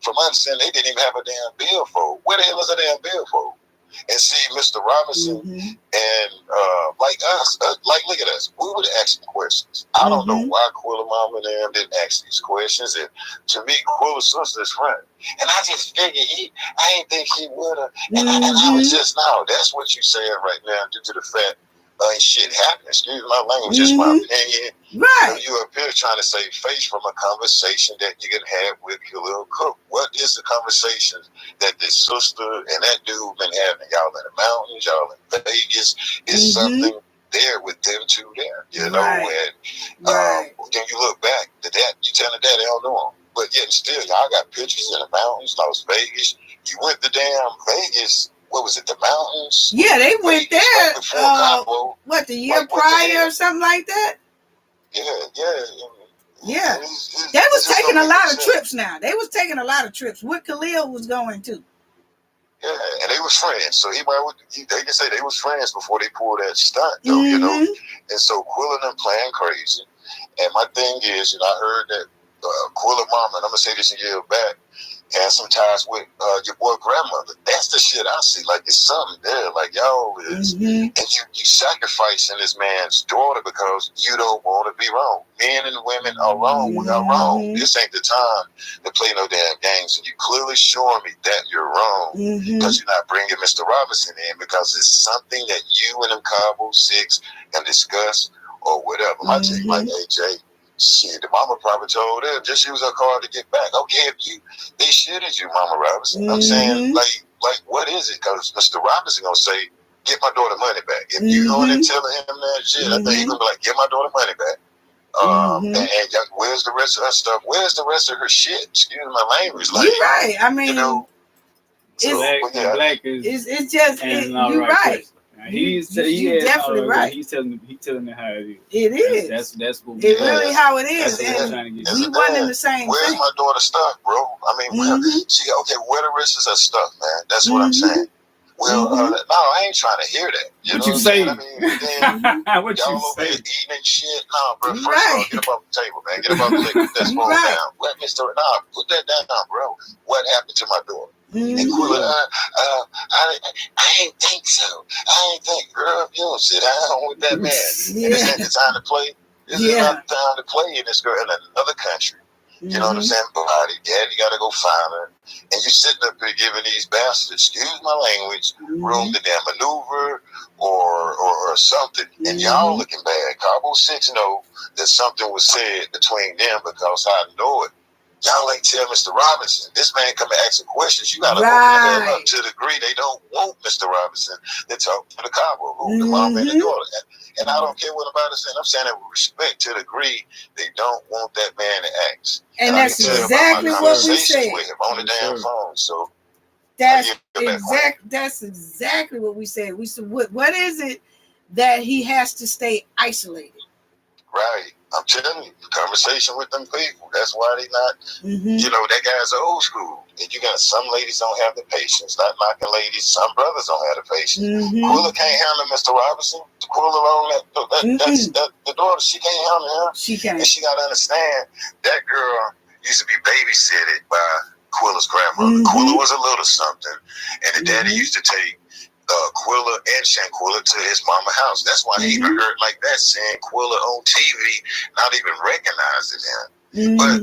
from my understanding, they didn't even have a damn billfold. Where the hell is a damn billfold? And see, Mr. Robinson and like us, like look at us, we would ask questions. I don't know why Quilla Mama and them didn't ask these questions. And to me, Quilla's sister's friend, and I just figured I didn't think he would have. And I was just now. That's what you saying right now, due to the fact ain't shit happening. Excuse my language, just my opinion. Right. You up here trying to save face from a conversation that you can have with Khalil Cook. What is the conversation that this sister and that dude been having? Y'all in the mountains, y'all in Vegas. Is something there with them two there, you know? And then you look back to that, you telling that they don't know him. But yet still, y'all got pictures in the mountains, Las Vegas. You went to damn Vegas. What was it, the mountains? Yeah, they went there, Cabo, what, the year prior or something like that? Yeah. They was taking a lot of trips now. They was taking a lot of trips. What Khalil was going to. Yeah, and they was friends. So they can say they was friends before they pulled that stunt, though, you know? And so Quilla and them playing crazy. And my thing is, I heard that Quilla Mama, and I'm going to say this a year back, had some ties with your boy grandmother. That's the shit I see. Like, it's something there. Like, y'all is, and you sacrificing this man's daughter because you don't want to be wrong. Men and women are wrong. We are wrong. This ain't the time to play no damn games. And you clearly showing me that you're wrong because you're not bringing Mr. Robinson in because it's something that you and them Cabo Six can discuss or whatever. I tell you, like, AJ, shit, the mama probably told them just use her card to get back. Okay, if they shitted you, Mama Robinson. I'm saying, like, what is it? Because Mr. Robinson gonna say, get my daughter money back. If you going and telling him that shit, I think he's gonna be like, get my daughter money back. And where's the rest of her stuff? Where's the rest of her shit? Excuse my language. Like, you're right. I mean, black is it's just you're right. He's definitely right. He's telling me how it is. It is. That's what it's really how it is. And we wasn't in the same Where's thing. my daughter's stuff, bro? I mean, where the rest of her stuff, man? That's what I'm saying. Well, no, I ain't trying to hear that. What you say? I mean, what y'all you over say? here eating and shit. No, bro. First of all, get up off the table, man. Get up off the table. Put that spoon down. What, Mr. Nah, put that down, bro. What happened to my daughter? And Quilla, I ain't think so. I ain't think, girl, you don't sit down with that man. And this ain't the time to play. This is not the time to play in this girl in another country. You know what I'm saying? Body, daddy got to go find her. And you sitting up here giving these bastards, excuse my language, room to damn maneuver or something. And y'all looking bad. Cabo Six know that something was said between them because I know it. Y'all ain't tell Mr. Robinson. This man come and ask questions. You got to open the hell up to the degree they don't want Mr. Robinson to talk to the Cabo, who the mom and the daughter. And I don't care what about it saying. I'm saying that with respect to the degree they don't want that man to ask. And that's exactly what we said. With him on the damn phone. So that's exactly what we said. We said, what is it that he has to stay isolated? Right. I'm telling you, the conversation with them people. That's why they not, that guy's old school. And you got some ladies don't have the patience. Not knocking ladies. Some brothers don't have the patience. Quilla can't handle Mr. Robinson. Quilla alone, that's the daughter. She can't handle him. She can't. And she got to understand that girl used to be babysitted by Quilla's grandmother. Quilla was a little something. And the daddy used to take Quilla and Shanquella to his mama house. That's why he even heard like that, seeing Quilla on TV, not even recognizing him. But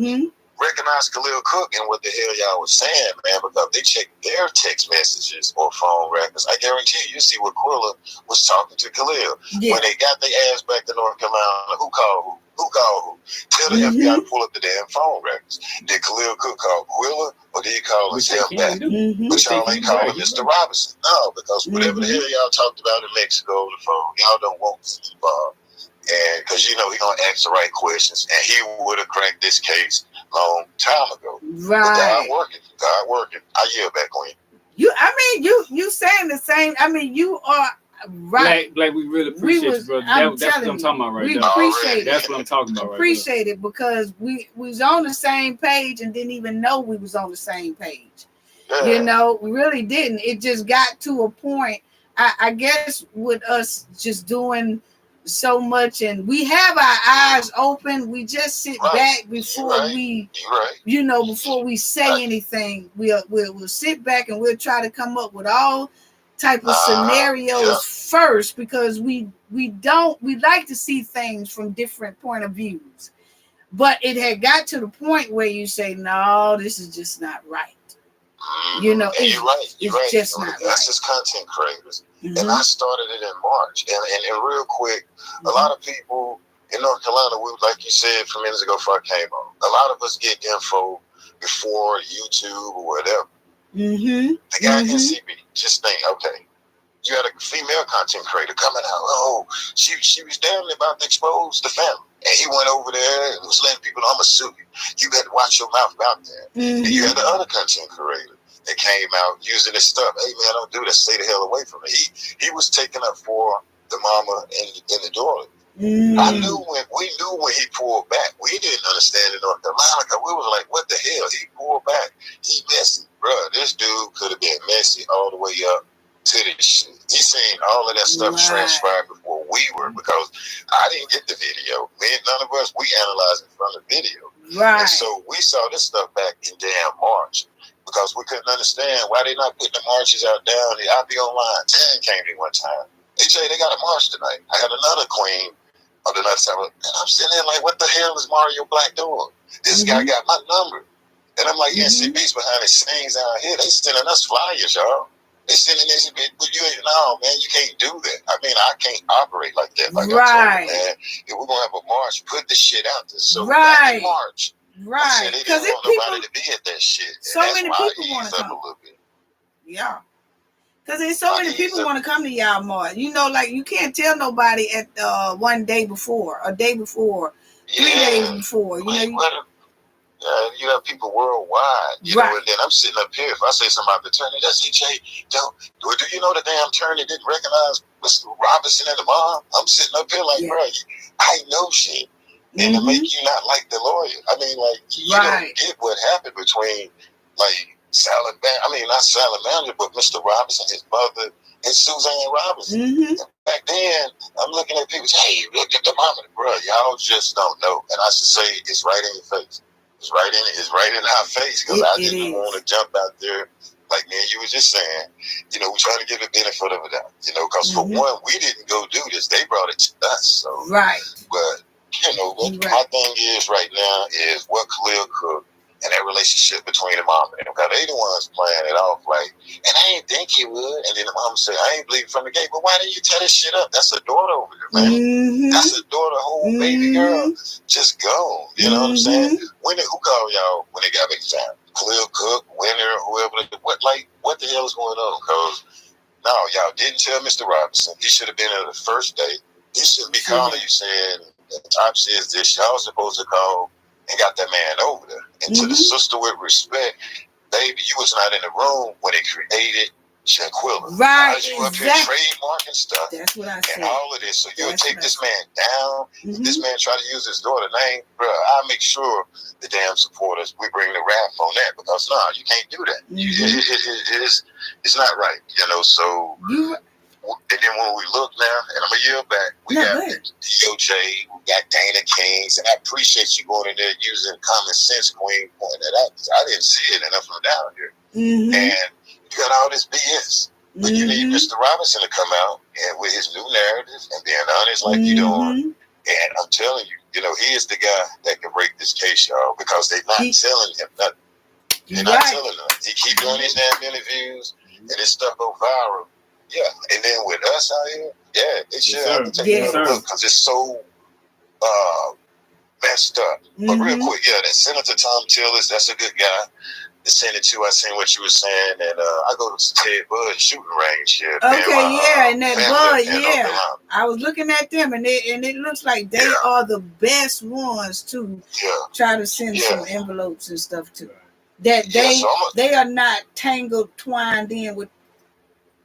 recognize Khalil Cook and what the hell y'all was saying, man, because they checked their text messages or phone records. I guarantee you see what Quilla was talking to Khalil. When they got their ass back to North Carolina, who called who? Who called who? Tell the FBI to pull up the damn phone records. Did Khalil Cook call Quilla or did he call himself back? But y'all ain't calling Mr. Robinson. No, because whatever the hell y'all talked about in Mexico on the phone, y'all don't want to be involved. And because he gonna ask the right questions, and he would have cracked this case long time ago. Right. But God working. I yield back on you. You saying the same. I mean, you are. Right. Black, we really appreciate you, brother. That's what I'm talking about right we now. Appreciate it. That's what I'm talking about right now. Appreciate it because we was on the same page and didn't even know we was on the same page. You know, we really didn't. It just got to a point, I guess, with us just doing so much, and we have our eyes open. We just sit back before we, you know, before we say anything. We'll sit back and we'll try to come up with all type of scenarios first, because we like to see things from different point of views. But it had got to the point where you say, no, this is just not right. You know, you're right. It's just not right. Us as content creators, and I started it in March. And real quick, a lot of people in North Carolina, we, like you said a few minutes ago before I came on, a lot of us get info before YouTube or whatever. The guy NCB, just think, okay, you had a female content creator coming out. Oh, she was damn about to expose the family. And he went over there and was letting people know, I'm going to sue you. You got to watch your mouth out there. And you had the other content creator that came out using this stuff. Hey, man, don't do that. Stay the hell away from it. He was taking up for the mama and the daughter. We knew when he pulled back. We didn't understand it in North Carolina. We was like, what the hell? He pulled back. He messy. Bruh, this dude could have been messy all the way up to this shit. He seen all of that stuff transpire before we were, because I didn't get the video. None of us, we analyzed it from the video. And so we saw this stuff back in damn March, because we couldn't understand why they not putting the marches out down. I'll be online. Tan came to me one time. Hey Jay, they got a march tonight. I got another queen of the night time. And I'm sitting there like, what the hell is Mario Black doing? This guy got my number. And I'm like, NCB's behind the scenes out here. They sending us flyers, y'all. They sending this, but you ain't, no, man, you can't do that. I mean, I can't operate like that. Like I told you, man, if we're gonna have a march, put the shit out there. So back in March, they didn't want nobody to be at that shit. So many people want to come. Yeah, because there's so many people want to come to y'all march. You know, like you can't tell nobody at one day before, a day before, 3 days before. You know. You have people worldwide, you know, and then I'm sitting up here. If I say something about the attorney, that's EJ. Do you know the damn attorney didn't recognize Mr. Robinson and the mom? I'm sitting up here like, bro, I know shit. And to make you not like the lawyer. I mean, like, you don't get what happened between, like, not Salamander, but Mr. Robinson, his mother, and Suzanne Robinson. Back then, I'm looking at people, hey, look at the mama, bro. Y'all just don't know. And I should say, it's right in your face. It's right in our face, because I didn't want to jump out there like me and you was just saying. You know, we try to give the benefit of the doubt. You know, because for one, we didn't go do this; they brought it to us. So but you know, my thing is right now is what Khalil Cook and that relationship between the mom and them, because they the ones playing it off like, and I didn't think he would. And then the mom said, I ain't bleeding from the gate. But why didn't you tear this shit up? That's a daughter over there, man. That's a daughter, whole baby girl, just gone. You know what I'm saying? Who called y'all when they got back to town? Khalil Cook, Winner, whoever. What the hell is going on? Because no, y'all didn't tell Mr. Robinson. He should have been there the first day. He shouldn't be calling you saying, the top says this. Y'all supposed to call and got that man over there. And to the sister, with respect, baby, you was not in the room when they created Shanquella. You up here trademarking stuff. That's what I said. And all of this. So you'll take this man down. If this man try to use his daughter name, bro, I'll make sure the damn supporters, we bring the wrath on that, because you can't do that. It's not right, you know. So and then when we look now, and I'm a year back, we got DOJ, we got Dana Kings, and I appreciate you going in there using common sense, Queen, pointing that out, because I didn't see it enough from down here. And you got all this BS. But you need Mr. Robinson to come out and with his new narrative and being honest like you doing. And I'm telling you, you know, he is the guy that can break this case, y'all, because they're not telling him nothing. They're not telling him. He keep doing these damn interviews, and this stuff go viral. Yeah, and then with us out here, they should have to take another look, because it's so messed up. But real quick, that Senator Tom Tillis, that's a good guy. The Senate too, I seen what you were saying, and I go to Ted Bud shooting range here. And that Bud, I was looking at them, and it looks like they are the best ones to try to send some envelopes and stuff to. That they are not twined in with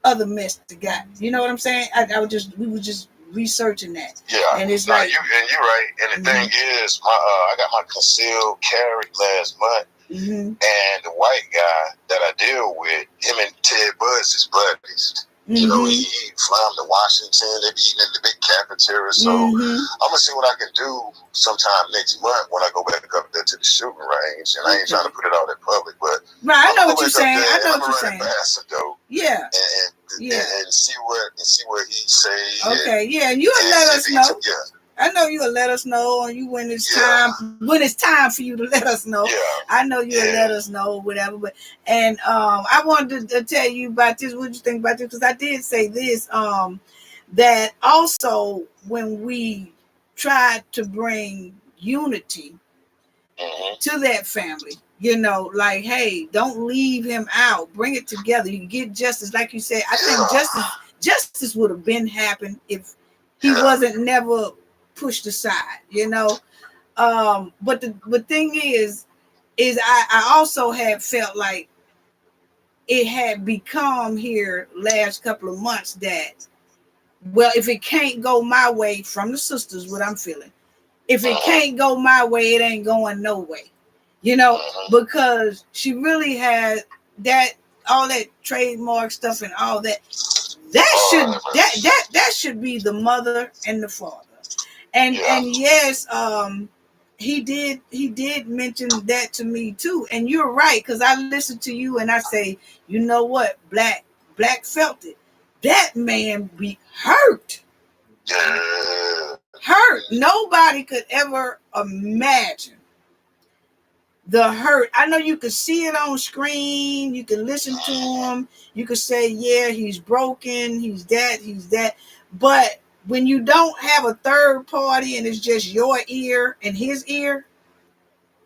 other mess that got. You know what I'm saying? We were just researching that. Yeah, and it's you're right. And the thing is, I got my concealed carry last month, and the white guy that I deal with, him and Ted Buzz is buddies. You know, he fly them to Washington. They be eating in the big cafeteria. So I'm gonna see what I can do sometime next month when I go back up there to the shooting range. And I ain't trying to put it out in public, but I know what you're saying. I know what you're saying. Yeah. And see what he say. Okay, and you'll let us know. I know you'll let us know on you when it's time for you to let us know. Yeah. I know you'll let us know, whatever. But I wanted to tell you about this. What you think about this? Because I did say this. That also when we tried to bring unity to that family, you know, like, hey, don't leave him out. Bring it together. You get justice, like you said. I think justice would have been happened if he wasn't never pushed aside, you know. But the thing is I also had felt like it had become here last couple of months that, well, if it can't go my way from the sisters, what I'm feeling, if it can't go my way, it ain't going no way, you know, because she really had all that trademark stuff and all that. That should be the mother and the father. And yes, he did mention that to me too. And you're right, because I listened to you and I say, you know what, Black felt it. That man be hurt. Hurt. Nobody could ever imagine the hurt. I know you could see it on screen, you can listen to him, you could say, yeah, he's broken, he's that. But when you don't have a third party and it's just your ear and his ear,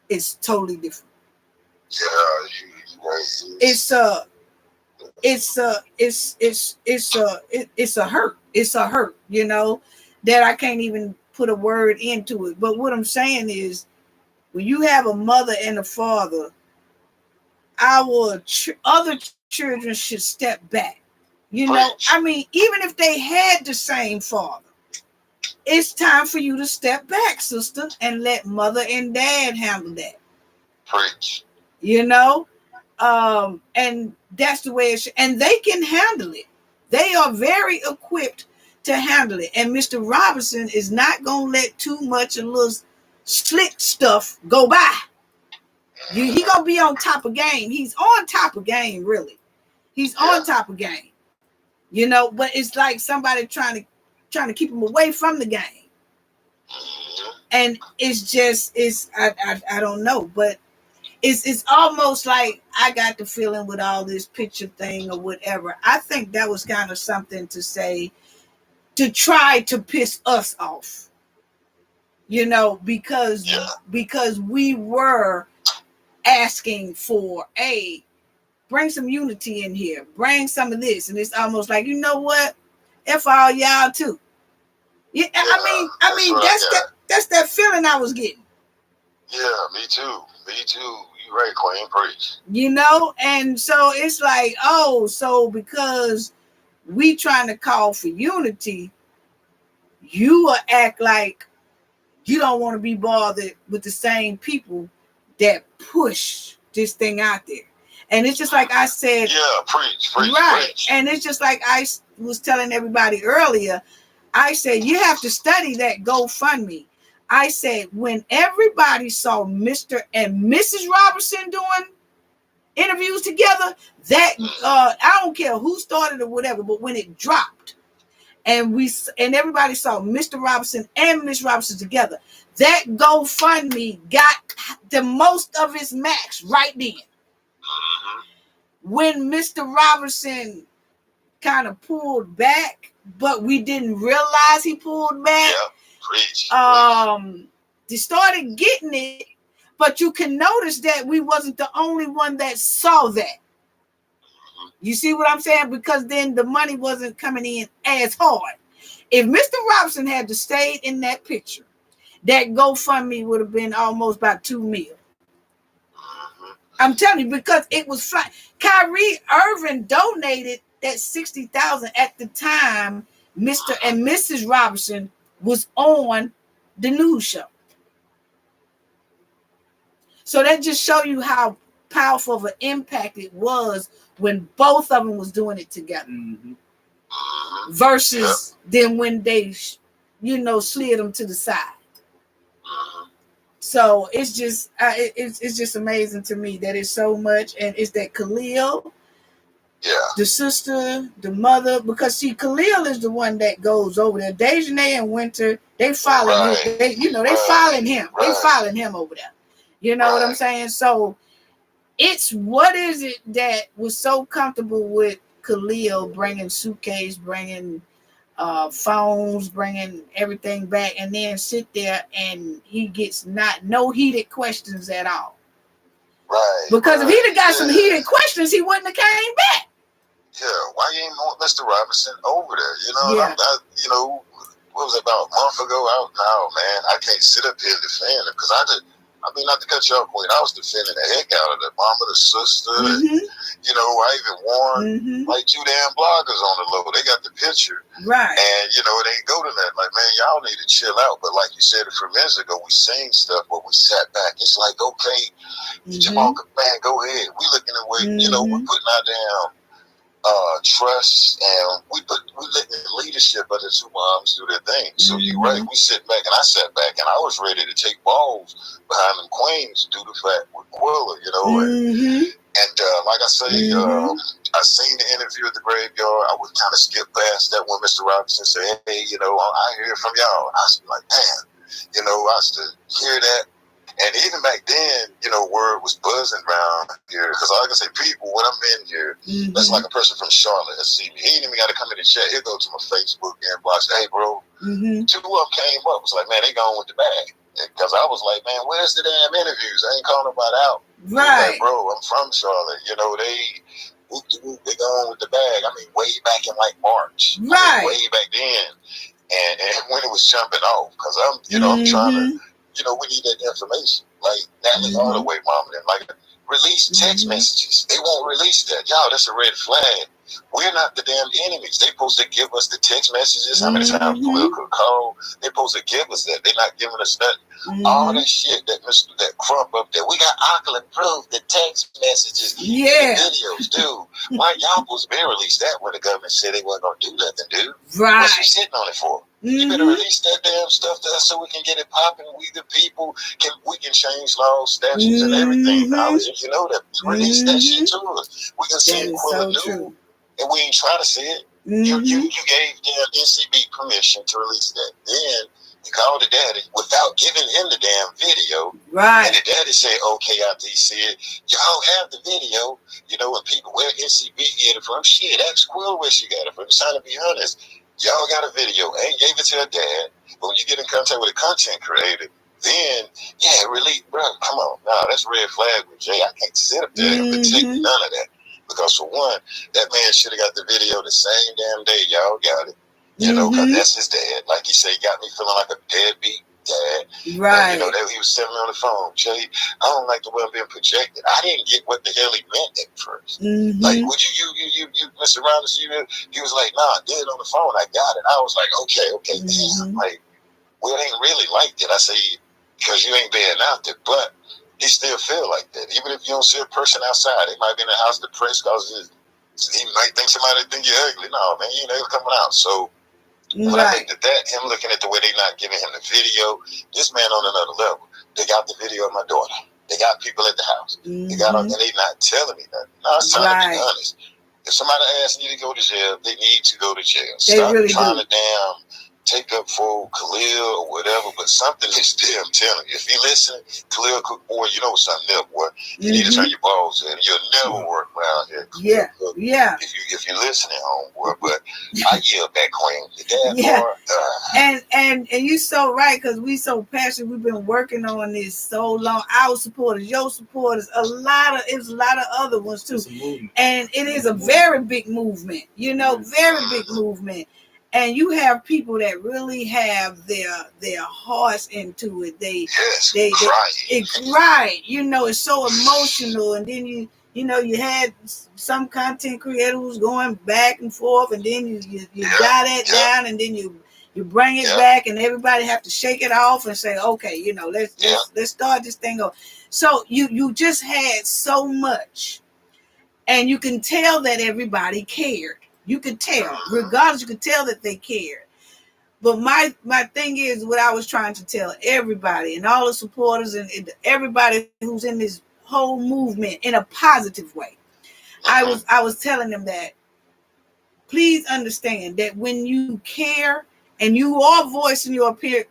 it's totally different. It's a hurt. It's a hurt, you know, that I can't even put a word into it. But what I'm saying is, when you have a mother and a father, our other children should step back. You know, I mean, even if they had the same father, it's time for you to step back, sister, and let mother and dad handle that. You know, and that's the way it should. And they can handle it. They are very equipped to handle it. And Mr. Robinson is not going to let too much of little slick stuff go by. He going to be on top of game. He's on top of game, really. He's on top of game. You know, but it's like somebody trying to keep him away from the game. And I don't know, but it's almost like I got the feeling with all this picture thing or whatever. I think that was kind of something to say to try to piss us off, you know, because we were asking for bring some unity in here, bring some of this, and it's almost like, you know what, F all y'all too. Yeah, I mean that's that feeling I was getting. Yeah, me too. You're right, Queen. Preach. You know, and so it's like, so because we trying to call for unity, you will act like you don't want to be bothered with the same people that push this thing out there. And it's just like I said, preach. And it's just like I was telling everybody earlier, I said, you have to study that GoFundMe. I said, when everybody saw Mr. and Mrs. Robinson doing interviews together, that I don't care who started or whatever, but when it dropped and everybody saw Mr. Robinson and Miss Robinson together, that GoFundMe got the most of its max right then. When Mr. Robinson kind of pulled back, but we didn't realize he pulled back. They started getting it, but you can notice that we wasn't the only one that saw that. You see what I'm saying? Because then the money wasn't coming in as hard. If Mr. Robinson had to stay in that picture, that GoFundMe would have been almost about $2 million. I'm telling you, because it was flying. Kyrie Irving donated that 60,000 at the time Mr. and Mrs. Robinson was on the news show. So that just show you how powerful of an impact it was when both of them was doing it together. Versus then when they, slid them to the side. So it's just it's just amazing to me that it's so much, and it's that Khalil, the sister, the mother, because see, Khalil is the one that goes over there. Dejanay and Winter, they following him. They following him. They following him over there. You know what I'm saying? So it's what is it that was so comfortable with Khalil bringing suitcase, bringing phones, bringing everything back, and then sit there and he gets no heated questions at all. Right. Because if he'd have got some heated questions, he wouldn't have came back. Yeah, why you ain't want Mr. Robinson over there? What was it, about a month ago? Man, I can't sit up here and defend him because not to cut you off, Queen. I was defending the heck out of the mama, the sister. And, I even warned like 2 damn bloggers on the low. They got the picture. Right. And, it ain't go to that. Like, man, y'all need to chill out. But like you said a few minutes ago, we seen stuff, but we sat back. It's like, okay, Jamal, man, go ahead. We looking at way, we're putting our damn trust, and we letting the leadership of the two moms do their thing. So you're right. We sit back, and I sat back, and I was ready to take balls behind them queens due to the fact with Quilla, and like I say, I seen the interview at the graveyard. I would kind of skip past that when Mr. Robinson said, "Hey, I hear from y'all." I was like, "Damn," I used to hear that. And even back then, word was buzzing around here. Because like I say, people, when I'm in here, that's like a person from Charlotte that see me. He ain't even got to come in and chat. He'll go to my Facebook inbox. Hey, bro, 2 of them came up. Was like, man, they going with the bag. Because I was like, man, where's the damn interviews? I ain't calling nobody out. Right. Like, bro, I'm from Charlotte. They going with the bag. I mean, way back in like March. Right. Way back then. And when it was jumping off. Because I'm trying to... we need that information. Like Natalie Hardaway, mama, and like release text messages. They won't release that. Y'all, that's a red flag. We're not the damn enemies. They supposed to give us the text messages. How many times political call? They supposed to give us that. They're not giving us that. All that shit that crump up there. We got ocular proof, the text messages, the videos, dude. Why y'all supposed to be released that when the government said they wasn't gonna do nothing, dude? Right. What you sitting on it for? You better release that damn stuff to us so we can get it popping. We the people we can change laws, statutes, and everything. If you know that, release that shit to us. We can see it new, and we ain't trying to see it. You gave damn NCB permission to release that. Then you called the daddy without giving him the damn video. Right. And the daddy said, okay, after he said, y'all have the video, and people, where NCB get it from? Shit, ask Quill where she got it from. It's trying to be honest. Y'all got a video, and gave it to her dad. But when you get in contact with a content creator, then, release, bro, come on. No, that's red flag with Jay. I can't sit up there and protect none of that. Because for one, that man should have got the video the same damn day y'all got it. Because that's his dad. Like he said, he got me feeling like a deadbeat dad. Right. And, that he was sitting me on the phone. Jay, I don't like the way I'm being projected. I didn't get what the hell he meant at first. Like, would you, Mr. Robinson, he was like, nah, I did it on the phone. I got it. I was like, okay, damn. Like, well, it ain't really like that. I say, because you ain't being out there. But he still feel like that. Even if you don't see a person outside, they might be in the house depressed because he might think somebody think you're ugly. No, man, you ain't coming out. So, when I looked at that, him looking at the way they not giving him the video, this man on another level. They got the video of my daughter. They got people at the house. They got and they not telling me nothing. No, it's time to be honest. If somebody asks you to go to jail, they need to go to jail. Stop really trying to damn take up for Khalil or whatever, but something is there, I'm telling you. If you listen, Khalil Cook, boy, you know something there, boy. You need to turn your balls in. You'll never work around here. Khalil Cook, if you're listening, homeboy, but I yield back, Queen. The dad part, and you're so right, because we so passionate. We've been working on this so long. Our supporters, your supporters, a lot of other ones too. And it is a very big movement, very big movement. And you have people that really have their hearts into it. It's right. It's so emotional. And then you had some content creators going back and forth, and then you got that down, and then you bring it back, and everybody have to shake it off and say, okay, let's start this thing over. So you just had so much, and you can tell that everybody cared. You could tell, regardless, you could tell that they cared. But my thing is, what I was trying to tell everybody and all the supporters and everybody who's in this whole movement in a positive way, I was telling them that please understand that when you care and you are voicing your they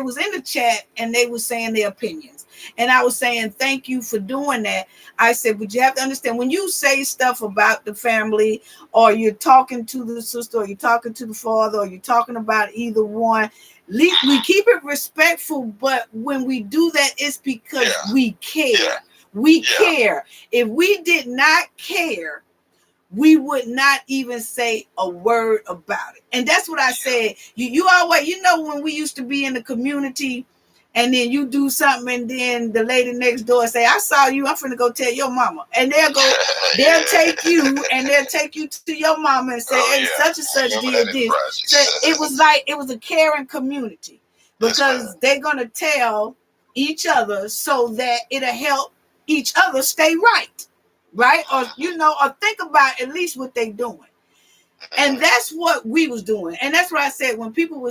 was in the chat and they were saying their opinions, and I was saying thank you for doing that. I said, but you have to understand, when you say stuff about the family, or you're talking to the sister, or you're talking to the father, or you're talking about either one, we keep it respectful, but when we do that, it's because we care. We care. If we did not care, we would not even say a word about it. And that's what I said. You always, when we used to be in the community, and then you do something, and then the lady next door say, I saw you, I'm finna go tell your mama. And they'll take you, and they'll take you to your mama and say, hey, such and such did this. So it was a caring community, because they're gonna tell each other so that it'll help each other stay right. Right? Or or think about at least what they doing. And that's what we was doing. And that's what I said, when people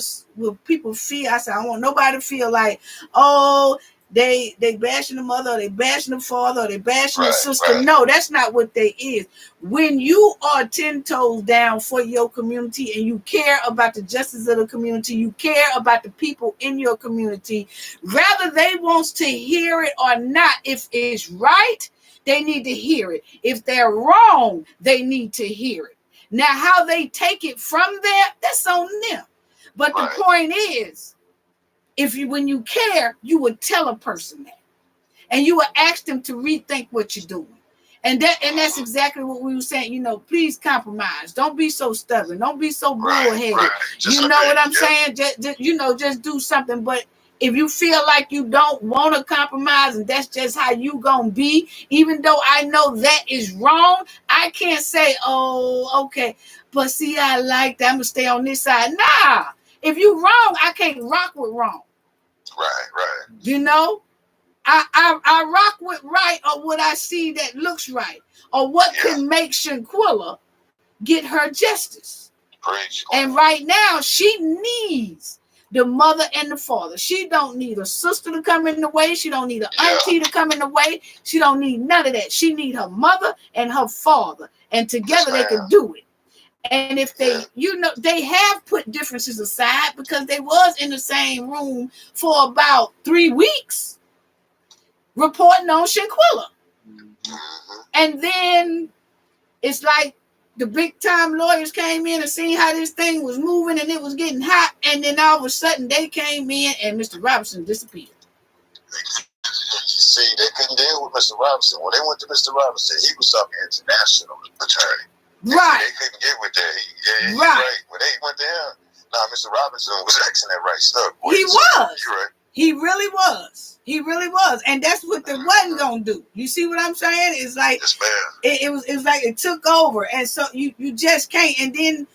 feel, I said, I don't want nobody to feel like, oh, they bashing the mother, or they bashing the father, or they bashing the sister. Right. No, that's not what they is. When you are 10 toes down for your community, and you care about the justice of the community, you care about the people in your community, whether they wants to hear it or not, if it's right, they need to hear it. If they're wrong, they need to hear it. Now, how they take it from there, that's on them. But the point is, when you care, you would tell a person that. And you would ask them to rethink what you're doing. And that's exactly what we were saying. Please compromise. Don't be so stubborn. Don't be so bullheaded. You know what I'm saying? Just do something. But if you feel like you don't want to compromise, and that's just how you gonna be, even though I know that is wrong, I can't say, oh, okay, but see, I like that, I'm gonna stay on this side. Nah, if you wrong, I can't rock with wrong. Right. I rock with right, or what I see that looks right, or what can make Shanquella get her justice. And right now, she needs the mother and the father. She don't need a sister to come in the way. She don't need an auntie to come in the way. She don't need none of that. She need her mother and her father, and together they can do it. And if they, they have put differences aside, because they was in the same room for about 3 weeks reporting on Shanquella. And then it's like the big time lawyers came in and seen how this thing was moving, and it was getting hot, and then all of a sudden they came in and Mr. Robinson disappeared. See, they couldn't deal with Mr. Robinson. When they went to Mr. Robinson, he was some international attorney. Right. They couldn't get with that. Right. When they went to him, Mr. Robinson was asking that right stuff. Boy, he was. You're right. He really was. He really was. And that's what they wasn't going to do. You see what I'm saying? It's like, it's like it took over. And so you just can't. And then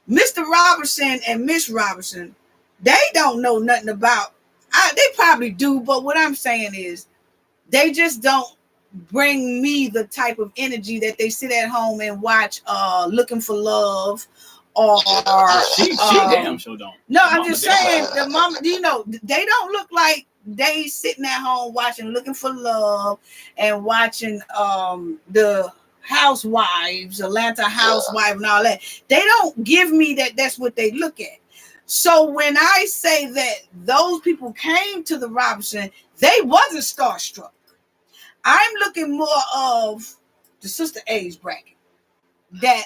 Mr. Robertson and Miss Robertson, they don't know nothing about, they probably do, but what I'm saying is they just don't bring me the type of energy that they sit at home and watch Looking for Love, or she damn sure don't. No, I'm just saying, the mama, they don't look like they sitting at home watching Looking for Love and watching the Housewives, Atlanta Housewife, and all that. They don't give me that's what they look at. So when I say that those people came to the Robinson, they wasn't starstruck. I'm looking more of the sister age bracket. That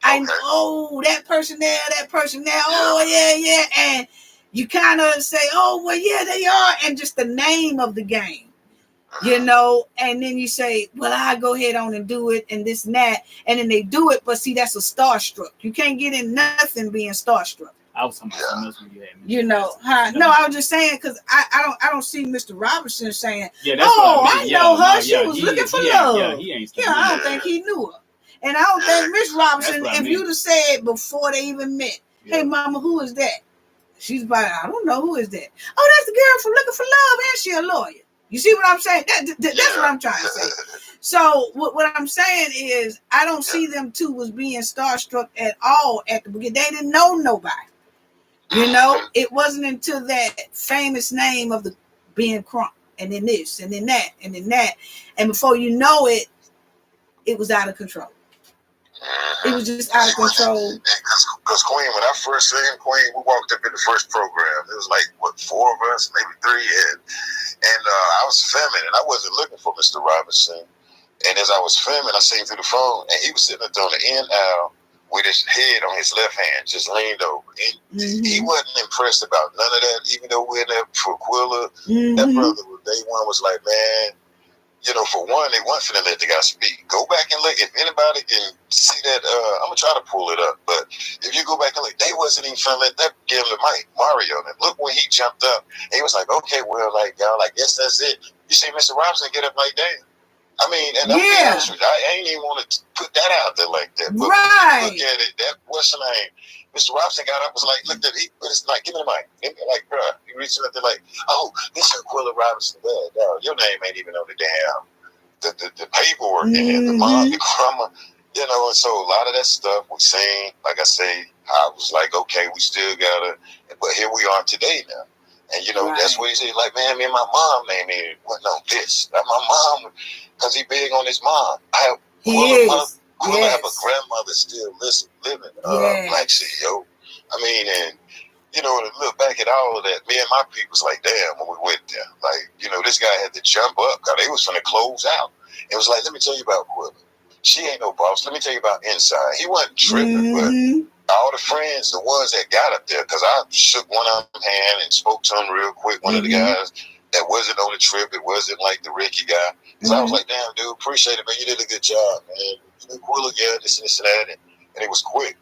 I know that person there, oh yeah, and you kind of say, oh well, yeah, they are, and just the name of the game, and then you say, well, I go ahead on and do it, and this and that, and then they do it, but see, that's a starstruck. You can't get in nothing being starstruck. I was talking about something else when you had me. You know, no, I was just saying because I don't see Mr. Robinson saying, I know her. She was looking for love. He ain't. I don't think he knew her. And I don't think Miss Robinson, if you'd have said before they even met, hey, mama, who is that? She's about, I don't know, who is that? Oh, that's the girl from Looking for Love, and she a lawyer. You see what I'm saying? That's what I'm trying to say. So what I'm saying is I don't see them two was being starstruck at all at the beginning. They didn't know nobody. You know, it wasn't until that famous name of the being Crump, and then this, and then that, and then that. And before you know it, it was out of control. It was just out of control. Because Queen, when I first seen Queen, we walked up in the first program. It was like, 4 of us, maybe 3. And I was filming, and I wasn't looking for Mr. Robinson. And as I was filming, I seen through the phone, and he was sitting up on the end aisle with his head on his left hand, just leaned over. And he wasn't impressed about none of that, even though we're in there for Quilla. That brother, day one, was like, man, you know, for one, they weren't finna let the guy speak. Go back and look. If anybody can see that, I'm going to try to pull it up. But if you go back and look, they wasn't even finna let that give him the mic, Mario. And look when he jumped up. He was like, okay, well, like, y'all, I guess that's it. You see Mr. Robinson get up like that. I mean, and I'm being honest with you, I ain't even want to put that out there like that. But look at it, that, what's the name? Mr. Robinson got up, was like, looked at it, but it's like, give me the mic. Like, bro, he reached up there like, oh, this is Quilla Robinson. Your name ain't even on the damn, the paperwork and the mom, the grandma, you know, and so a lot of that stuff we seen, like I say, I was like, okay, we still gotta, but here we are today now. And, you know, that's what he said, like, man, me and my mom named me, wasn't on this. Like, my mom, because he big on his mom. I have Quilla have a grandmother still living, Black CEO. I mean, and, you know, to look back at all of that, me and my people was like, damn, when we went there. Like, you know, this guy had to jump up because they was going to close out. It was like, let me tell you about Quilla. She ain't no boss. Let me tell you about inside. He wasn't tripping, but all the friends, the ones that got up there, because I shook one of them hand and spoke to him real quick, one of the guys that wasn't on the trip. It wasn't like the Ricky guy. Because I was like, damn, dude, appreciate it, man. You did a good job, man. You did Quilla, this and this and that. And it was quick.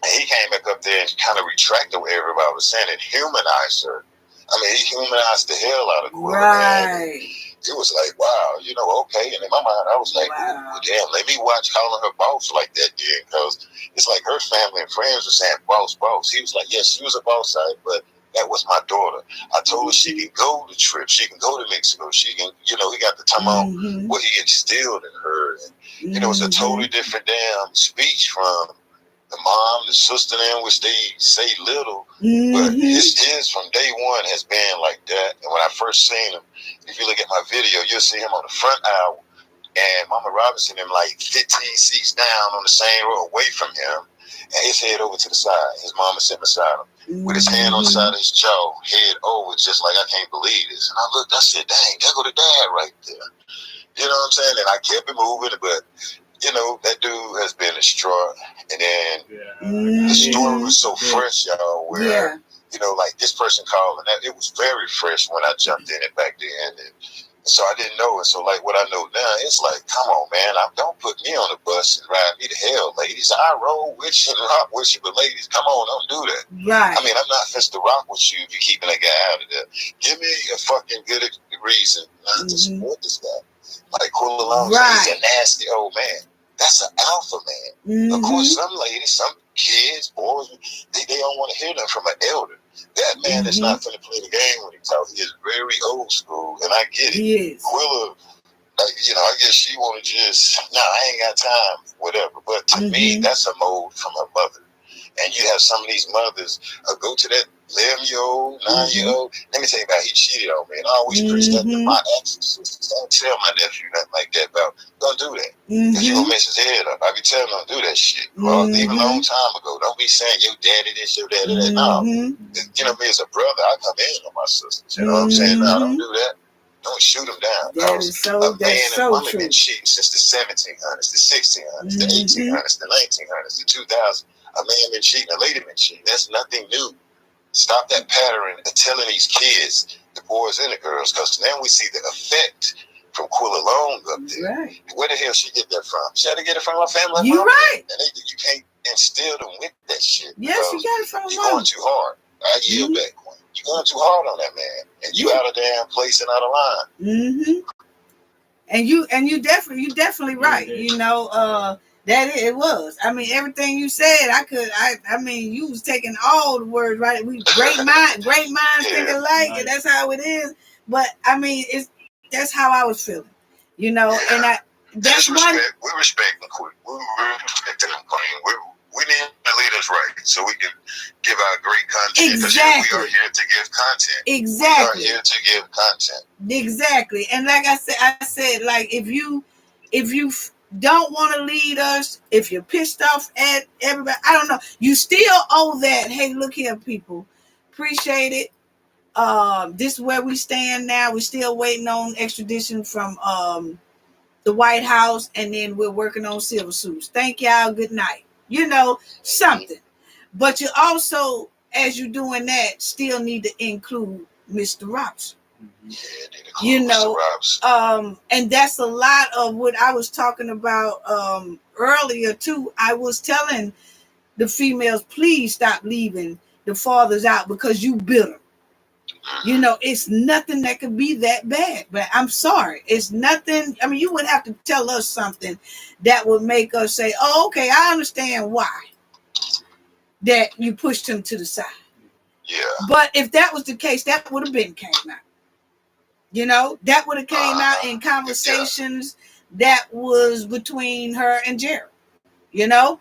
And he came back up there and kind of retracted what everybody was saying and humanized her. I mean, he humanized the hell out of Quilla, man. It was like, wow, you know, okay. And in my mind, I was like, ooh, damn, let me watch calling her boss like that then. Because it's like her family and friends were saying, boss, boss. He was like, yes, she was a boss side, but that was my daughter. I told her she can go the trip. She can go to Mexico. She can, you know, he got to talk about what he instilled in her. And, you know, it's a totally different damn speech from the mom, the sister, and which they say little, but his from day one has been like that. And when I first seen him, if you look at my video, you'll see him on the front aisle, and Mama Robinson him like 15 seats down on the same row away from him, and his head over to the side. His mama sitting beside him with his hand on the side of his jaw, head over, just like, I can't believe this. And I looked, I said, dang, there go the dad right there. You know what I'm saying? And I kept it moving, but you know, that dude has been destroyed. And then the story was so fresh, y'all, where, you know, like this person called, and that, it was very fresh when I jumped in it back then. And so I didn't know it. So, like, what I know now, it's like, come on, man, don't put me on the bus and ride me to hell, ladies. I roll with you and rock with you, but ladies, come on, don't do that. I mean, I'm not supposed to rock with you if you're keeping that guy out of there. Give me a fucking good reason not to support this guy. Like Quilla Long, he's a nasty old man. That's an alpha man. Of course, some ladies, some kids, boys, they don't want to hear that from an elder. That man is not going to play the game when he talks. He is very old school, and I get it. Quilla, like, you know, I guess she want to just, I ain't got time, whatever. But to me, that's a mold from her mother. And you have some of these mothers go to that 11-year-old, 9-year-old. Let me tell you about he cheated on me. And I always preach that to my exes. Don't tell my nephew nothing like that about, don't do that. Because you're going to mess his head up. I be telling him, don't do that shit. Well, even a long time ago, don't be saying your daddy this, your daddy that. No. You know, me as a brother, I come in on my sisters. You know what I'm saying? No, don't do that. Don't shoot them down. That is so, a man and woman been cheating since the 1700s, the 1600s, the 1800s, the 1900s, the 2000s. A man been cheating, a lady been cheating. That's nothing new. Stop that pattern of telling these kids, the boys and the girls, because now we see the effect from Quilla Long up there. Where the hell she get that from? She had to get it from her family. You're right. And you can't instill them with that shit. Yes, you got it from you're going too hard. I yield back, Queen. You're going too hard on that man, and you out of damn place and out of line. And you definitely right. You know, that it was. I mean, everything you said, I mean, you was taking all the words right. We great minds think alike, and that's how it is. But I mean, that's how I was feeling, you know. And that's one. We respect them, Queen. We respect them, Queen. We need to lead us right, so we can give our great content. Exactly. We are here to give content. Exactly. We are here to give content. Exactly. And like I said, like if you don't want to lead us, if you're pissed off at everybody, I don't know, you still owe that. Hey, look here, people, appreciate it. This is where we stand now. We're still waiting on extradition from the White House, and then we're working on civil suits. Thank y'all. Good night. You know, something. But you also, as you're doing that, still need to include Mr. Robinson. You know, and that's a lot of what I was talking about earlier too. I was telling the females, please stop leaving the fathers out because you bitter. You know, it's nothing that could be that bad. But I'm sorry, it's nothing. I mean, you would have to tell us something that would make us say, oh, okay, I understand why that you pushed him to the side. Yeah. But if that was the case, that would have been came out. You know, that would have came out in conversations that was between her and Jared. You know,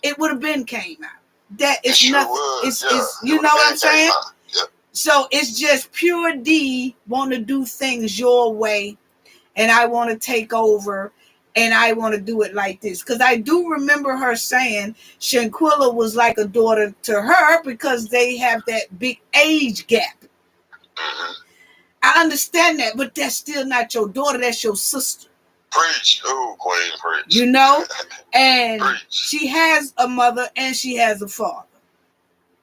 it would have been came out. That it's nothing. It's you know what I'm saying? So it's just pure D want to do things your way, and I want to take over, and I want to do it like this. Because I do remember her saying Shanquella was like a daughter to her because they have that big age gap. I understand that, but that's still not your daughter. That's your sister. Preach. Oh, Queen, preach. You know? And she has a mother and she has a father.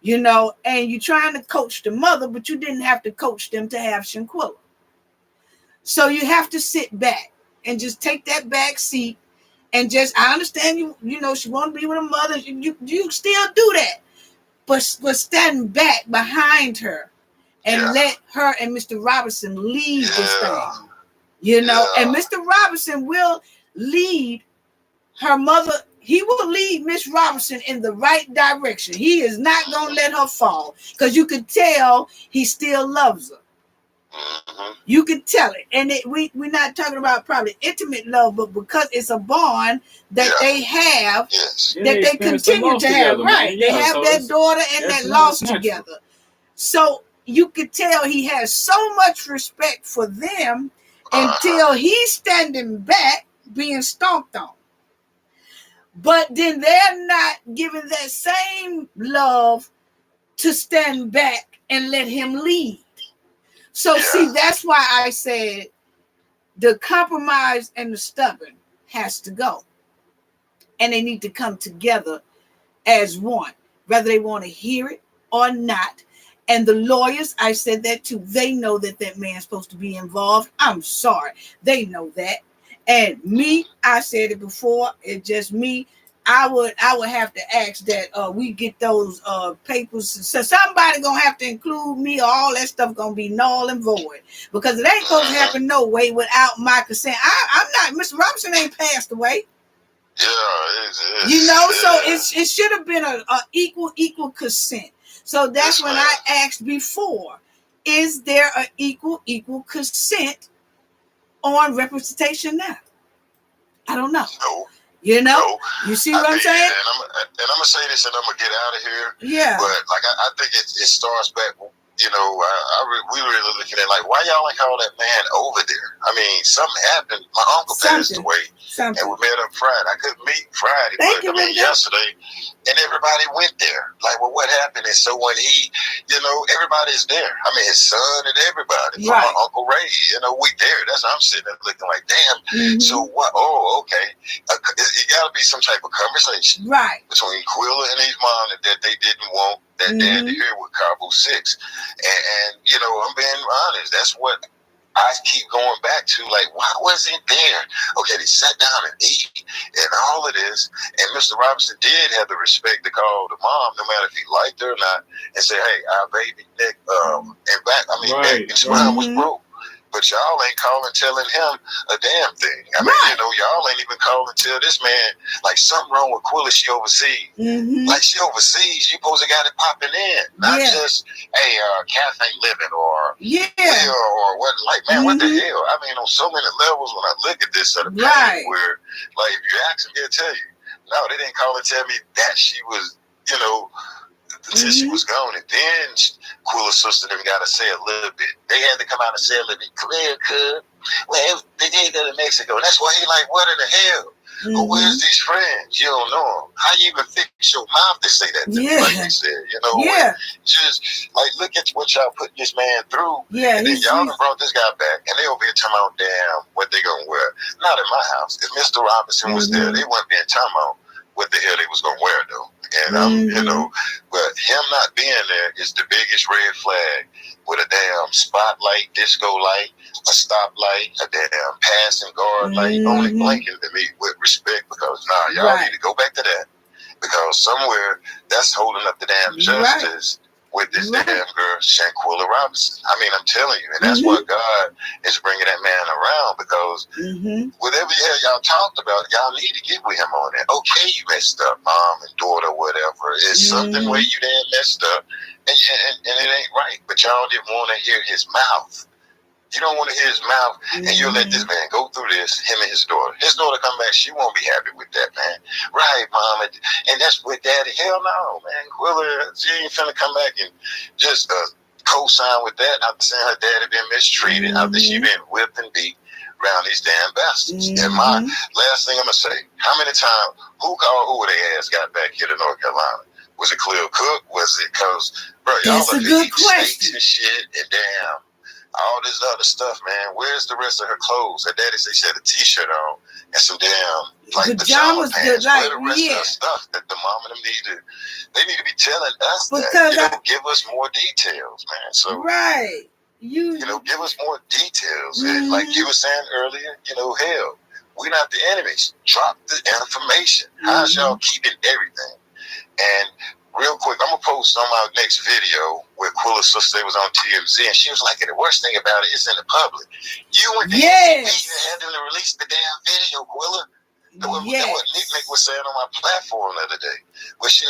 You know? And you're trying to coach the mother, but you didn't have to coach them to have Shanquella. So you have to sit back and just take that back seat and just, I understand you know, she want to be with her mother. You still do that. But stand back behind her. And let her and Mr. Robinson lead this thing, you know. And Mr. Robinson will lead her mother. He will lead Miss Robinson in the right direction. He is not going to let her fall because you could tell he still loves her. You could tell it. And we're not talking about probably intimate love, but because it's a bond that they have, that they continue to have. Right. They have that daughter and that loss together. So you could tell he has so much respect for them until he's standing back being stomped on. But then they're not giving that same love to stand back and let him lead. So see, that's why I said the compromise and the stubborn has to go. And they need to come together as one, whether they want to hear it or not. And the lawyers, I said that too. They know that that man's supposed to be involved. I'm sorry. They know that. And me, I said it before. It's just me. I would have to ask that we get those papers. So somebody gonna have to include me, or all that stuff gonna be null and void because it ain't supposed to happen no way without my consent. I'm not. Mr. Robinson ain't passed away. You know, so it should have been a equal consent. So that's when I asked before, is there an equal consent on representation now? I don't know. No. You know? You see what I'm saying? And I'm going to say this and I'm going to get out of here. Yeah. But like I think it starts back, you know, we were really looking at like, why y'all ain't call that man over there? I mean, something happened. My uncle passed away. And we met up Friday. I couldn't meet Friday, yesterday. And everybody went there. Like, well, what happened? And so when he, you know, everybody's there. I mean, his son and everybody. Right. My Uncle Ray, you know, we there. That's how I'm sitting there looking like, damn. So what? Oh, okay. It got to be some type of conversation. Right. Between Quilla and his mom that they didn't want that dad to hear with Cabo 6. And, you know, I'm being honest. That's what I keep going back to, like, why wasn't there? Okay, they sat down and ate and all of this, and Mr. Robinson did have the respect to call the mom, no matter if he liked her or not, and say, hey, our baby neck and back, neck and spine was broke. But y'all ain't calling telling him a damn thing. I mean, you know, y'all ain't even calling tell this man, like, something wrong with Quilla, she overseas. Like, she overseas, you supposed to got it popping in. Not just, hey, Kath ain't living, or or what, like, man, what the hell? I mean, on so many levels, when I look at this at a pain where, like, if you ask him, he'll tell you. No, they didn't call and tell me that she was, you know, until she was gone. And then Quilla's sister them got to say a little bit. They had to come out and say a little bit clear, cuz. Well, they did go to Mexico. That's why he like, what in the hell? Well, where's these friends? You don't know them. How you even fix your mouth to say that to me, like you said? You know, just, like, look at what y'all put this man through. And then y'all done brought this guy back, and they over here talking about, damn, what they gonna wear. Not in my house. If Mr. Robinson was there, they wouldn't be talking about what the hell they was gonna wear, though. And you know, but him not being there is the biggest red flag. With a damn spotlight, disco light, a stoplight, a damn passing guard light, only blinking to me with respect, because y'all need to go back to that, because somewhere that's holding up the damn justice with this damn girl, Shanquella Robinson. I mean, I'm telling you, and that's what God is bringing that man around, because whatever the hell y'all talked about, y'all need to get with him on that. Okay, you messed up, mom and daughter, whatever. It's something where you done messed up, and it ain't right, but y'all didn't want to hear his mouth. You don't want to hear his mouth, and you'll let this man go through this, him and his daughter. His daughter come back, she won't be happy with that, man. Right, mom, and that's with daddy. Hell no, man. Quilla, she ain't finna come back and just co-sign with that after saying her daddy been mistreated, after she been whipped and beat around these damn bastards. And my last thing I'm gonna say, how many times, who called who they ass got back here to North Carolina? Was it Cleo Cook? Was it because, bro, y'all are big snakes and shit, and damn, all this other stuff, man. Where's the rest of her clothes? Her daddy said she had a t-shirt on and some damn, like, pajama pants. Where the rest of the stuff that the mom and them they need to be telling us that, you know, give us more details, man. So, you know, give us more details. And like you were saying earlier, you know, hell, we're not the enemies. Drop the information. How's y'all keeping everything? And real quick, I'm going to post on my next video where Quilla's sister was on TMZ, and she was like, the worst thing about it is in the public. You went to NCB and had them to release the damn video, Quilla. That what Nick was saying on my platform the other day, where she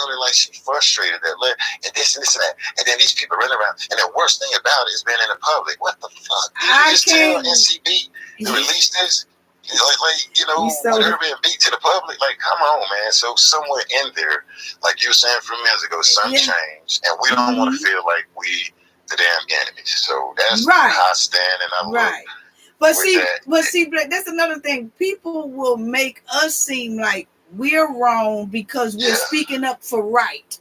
frustrated that, and this and this and that, and then these people run around, and the worst thing about it is being in the public. What the fuck? You just tell NCB to release this? You know, with Airbnb to the public, like, come on, man. So somewhere in there, like you were saying a few minutes ago, something changed, and we don't want to feel like we the damn enemies. So that's how I stand, and I look. But see, Blake, that's another thing. People will make us seem like we're wrong because we're speaking up for right,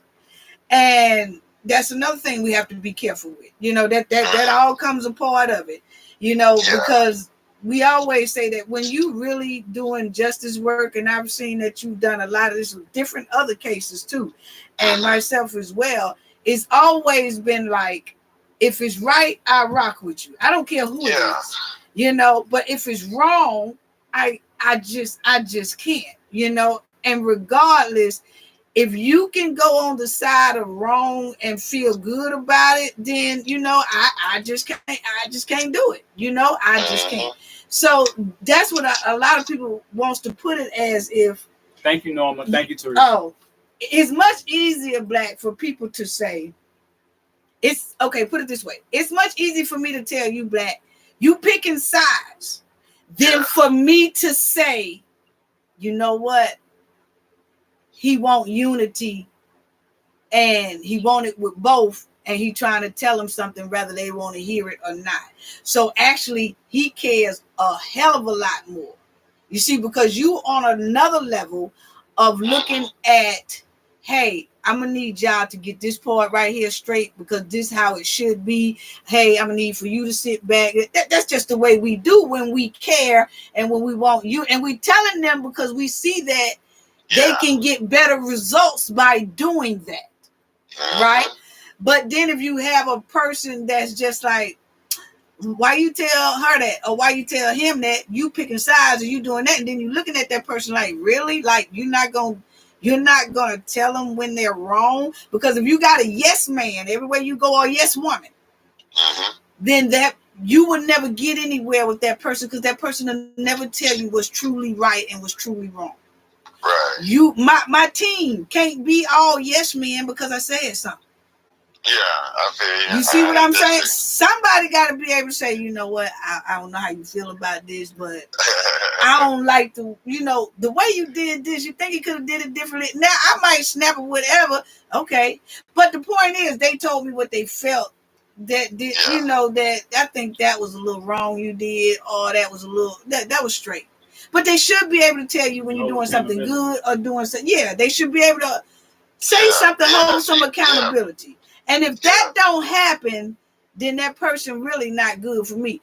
and that's another thing we have to be careful with. You know, that all comes a part of it. You know, because we always say that when you really doing justice work, and I've seen that you've done a lot of this with different other cases too, and myself as well, it's always been like, if it's right, I rock with you. I don't care who it is, you know, but if it's wrong, I just can't, you know, and regardless, if you can go on the side of wrong and feel good about it, then, you know, I just can't do it. You know, I just can't. So that's what a lot of people wants to put it as if. Thank you, Norma. Thank you, Teresa. Oh, it's much easier, Black, for people to say, it's okay, put it this way. It's much easier for me to tell you, Black, you picking sides, than for me to say, you know what? He want unity, and he want it with both, and he trying to tell them something whether they want to hear it or not. So actually, he cares a hell of a lot more. You see, because you on another level of looking at, hey, I'm gonna need y'all to get this part right here straight because this is how it should be. Hey, I'm gonna need for you to sit back. That's just the way we do when we care and when we want you. And we telling them because we see that they can get better results by doing that, right? But then if you have a person that's just like, Why you tell her that, or why you tell him that? You picking sides, or you doing that, and then you looking at that person like, really? Like you're not gonna tell them when they're wrong? Because if you got a yes man everywhere you go, or yes woman, then that you will never get anywhere with that person, because that person will never tell you what's truly right and what's truly wrong. Right. My team can't be all yes men because I said something. Yeah, I feel you. You see what I'm saying? Somebody got to be able to say, you know what, I don't know how you feel about this, but I don't like the way you did this. You think you could have did it differently. Now I might snap or whatever. Okay, but the point is, they told me what they felt. That did, that I think that was a little wrong. You did, or that was a little that was straight. But they should be able to tell you when you're doing something good or doing something. Yeah, they should be able to say something, hold some accountability. And if that don't happen, then that person really not good for me.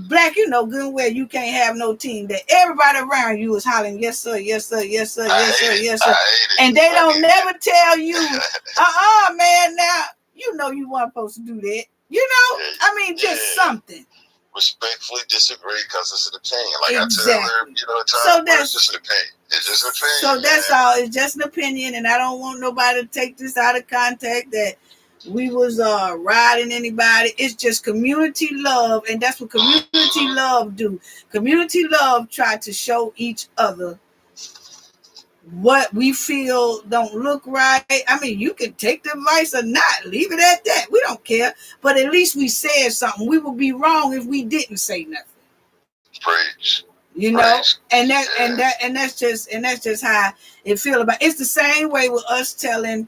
Black, you know good and well you can't have no team that everybody around you is hollering, yes sir, yes sir, yes sir, yes sir, yes sir. And they don't never tell you, man, now you know you weren't supposed to do that. I mean, just something. Respectfully disagree because it's an opinion. Like I tell her, so that's just an opinion. It's just an opinion. So that's all. It's just an opinion, and I don't want nobody to take this out of context that we was riding anybody. It's just community love, and that's what community love do. Community love try to show each other what we feel don't look right. I mean, you can take the advice or not, leave it at that. We don't care, but at least we said something. We would be wrong if we didn't say nothing. Preach. And that's just how it feel about. It's the same way with us telling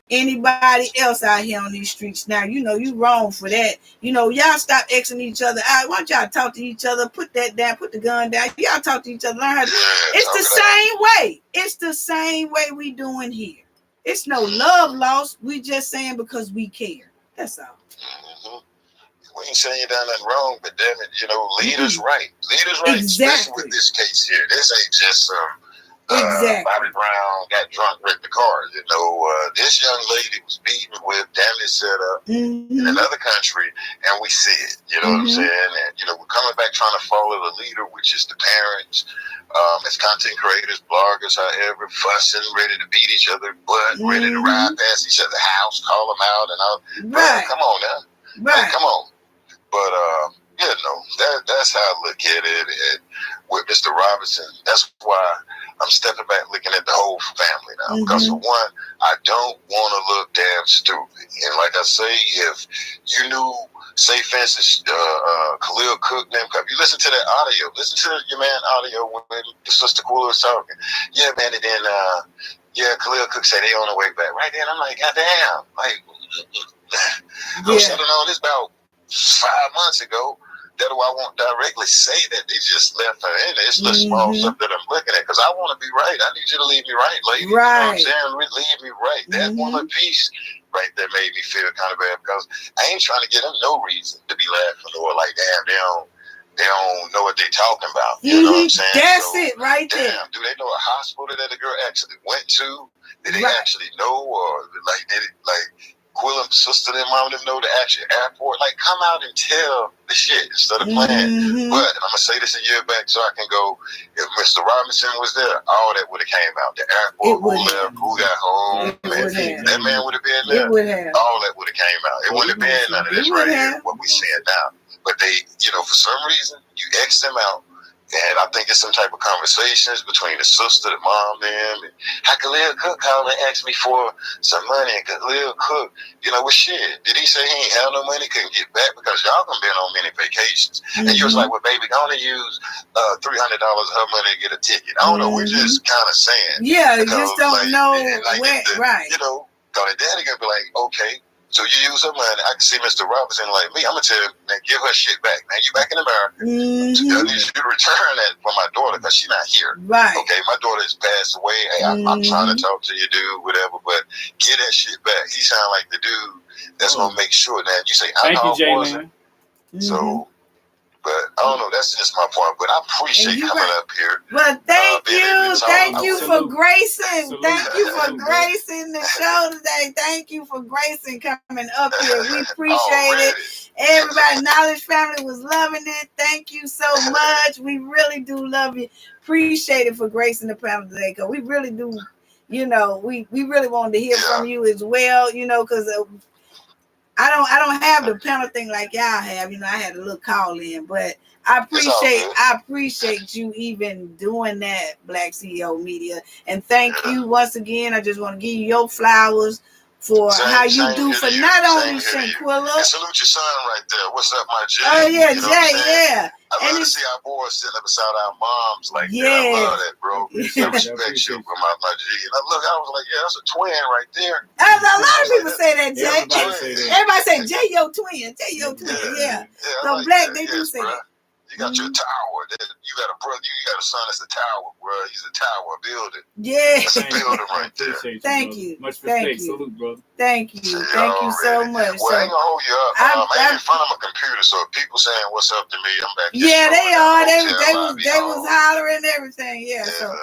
anybody else out here on these streets. Now, you wrong for that. Y'all stop Xing each other out. Why don't y'all talk to each other? Put that down, put the gun down. Y'all talk to each other. Learn how to. It's the same way. It's the same way we doing here. It's no love lost. We just saying because we care. That's all. We ain't saying you done nothing wrong, but damn it, leaders right. Leaders right, especially with this case here. This ain't just Bobby Brown got drunk, wrecked the car. This young lady was beaten with, damn set up in another country, and we see it. You know what I'm saying? And, we're coming back trying to follow the leader, which is the parents, as content creators, bloggers, however, fussing, ready to beat each other, but ready to ride past each other's house, call them out, and all. Right. Come on now. Right. Come on. But, that's how I look at it. And with Mr. Robinson, that's why I'm stepping back looking at the whole family now. Because, for one, I don't want to look damn stupid. And like I say, if you knew, say, for instance, Khalil Cook, if you listen to that audio, listen to your man audio when the sister Kula was talking. Yeah, man, and then, Khalil Cook said they on the way back. Right then, I'm like, God damn. Like, I'm sitting on this about 5 months ago. That's why I won't directly say that they just left her in there. It's the small stuff that I'm looking at because I want to be right. I need you to leave me right, lady. Right. You know what I'm saying? Leave me right. That one piece right there made me feel kind of bad because I ain't trying to give them no reason to be laughing or like, damn, they don't know what they talking about. You know what I'm saying? That's it right there. Damn, do they know a hospital that the girl actually went to? Did they actually know, or like did it like Quillen's sister and mom didn't know the actual airport? Like, come out and tell the shit instead of playing. But I'm gonna say this a year back so I can go. If Mr. Robinson was there, all that would have came out. The airport, who left, who got home, that man would have been there. All that would have came out. It wouldn't have been none of this right here. What we seeing now. But they, for some reason, you X them out. And I think it's some type of conversations between the sister, the mom, them. And how Khalil Cook called and asked me for some money. And Khalil Cook, well, shit. Did he say he ain't have no money, couldn't get back? Because y'all gonna been on many vacations. And you was like, well, baby, gonna use $300 of her money to get a ticket. I don't know. We're just kind of saying. Yeah, you just don't know when, right. Cause the daddy gonna be like, okay. So you use her money. I can see Mr. Robinson like me. I'm gonna tell him, man, give her shit back. Man, you back in America. I need you to return that for my daughter because she's not here. Right. Okay, my daughter has passed away. Hey, I'm trying to talk to you, dude, whatever. But get that shit back. He sound like the dude that's gonna make sure that you say alcohol poison. So, but I don't know. that's just my point. But I appreciate coming up here. Well, thank you for gracing. Thank you for gracing the show today. Thank you for gracing coming up here. We appreciate it. Everybody, Knowledge Family was loving it. Thank you so much. We really do love you. Appreciate it for gracing the panel today, because we really do. You know, we really wanted to hear from you as well. You know, because I don't have the panel thing like y'all have. You know, I had a little call in, but I appreciate you even doing that, Black CEO Media. And thank you once again. I just want to give you your flowers for how you do for not only Shanquella. And salute your son right there. What's up, my Jay? Oh yeah, Jay, yeah. I love to see our boys sitting up beside our moms like that. I love that, bro. I respect you for my G. And I was like, yeah, that's a twin right there. A lot of people say that, Jay. Everybody say Jay your twin. Jay your twin. Yeah. So like Black, they do say that. You got your tower. You got a brother. You got a son that's a tower, bro. He's a tower, a building. Yeah. That's a building right there. Thank you. Much respect. Salute, brother. Thank you. Thank you so much. Well, I ain't gonna hold you up. I ain't in front of my computer, so if people saying what's up to me, I'm back here. Yeah, they are. They was hollering and everything. Yeah. So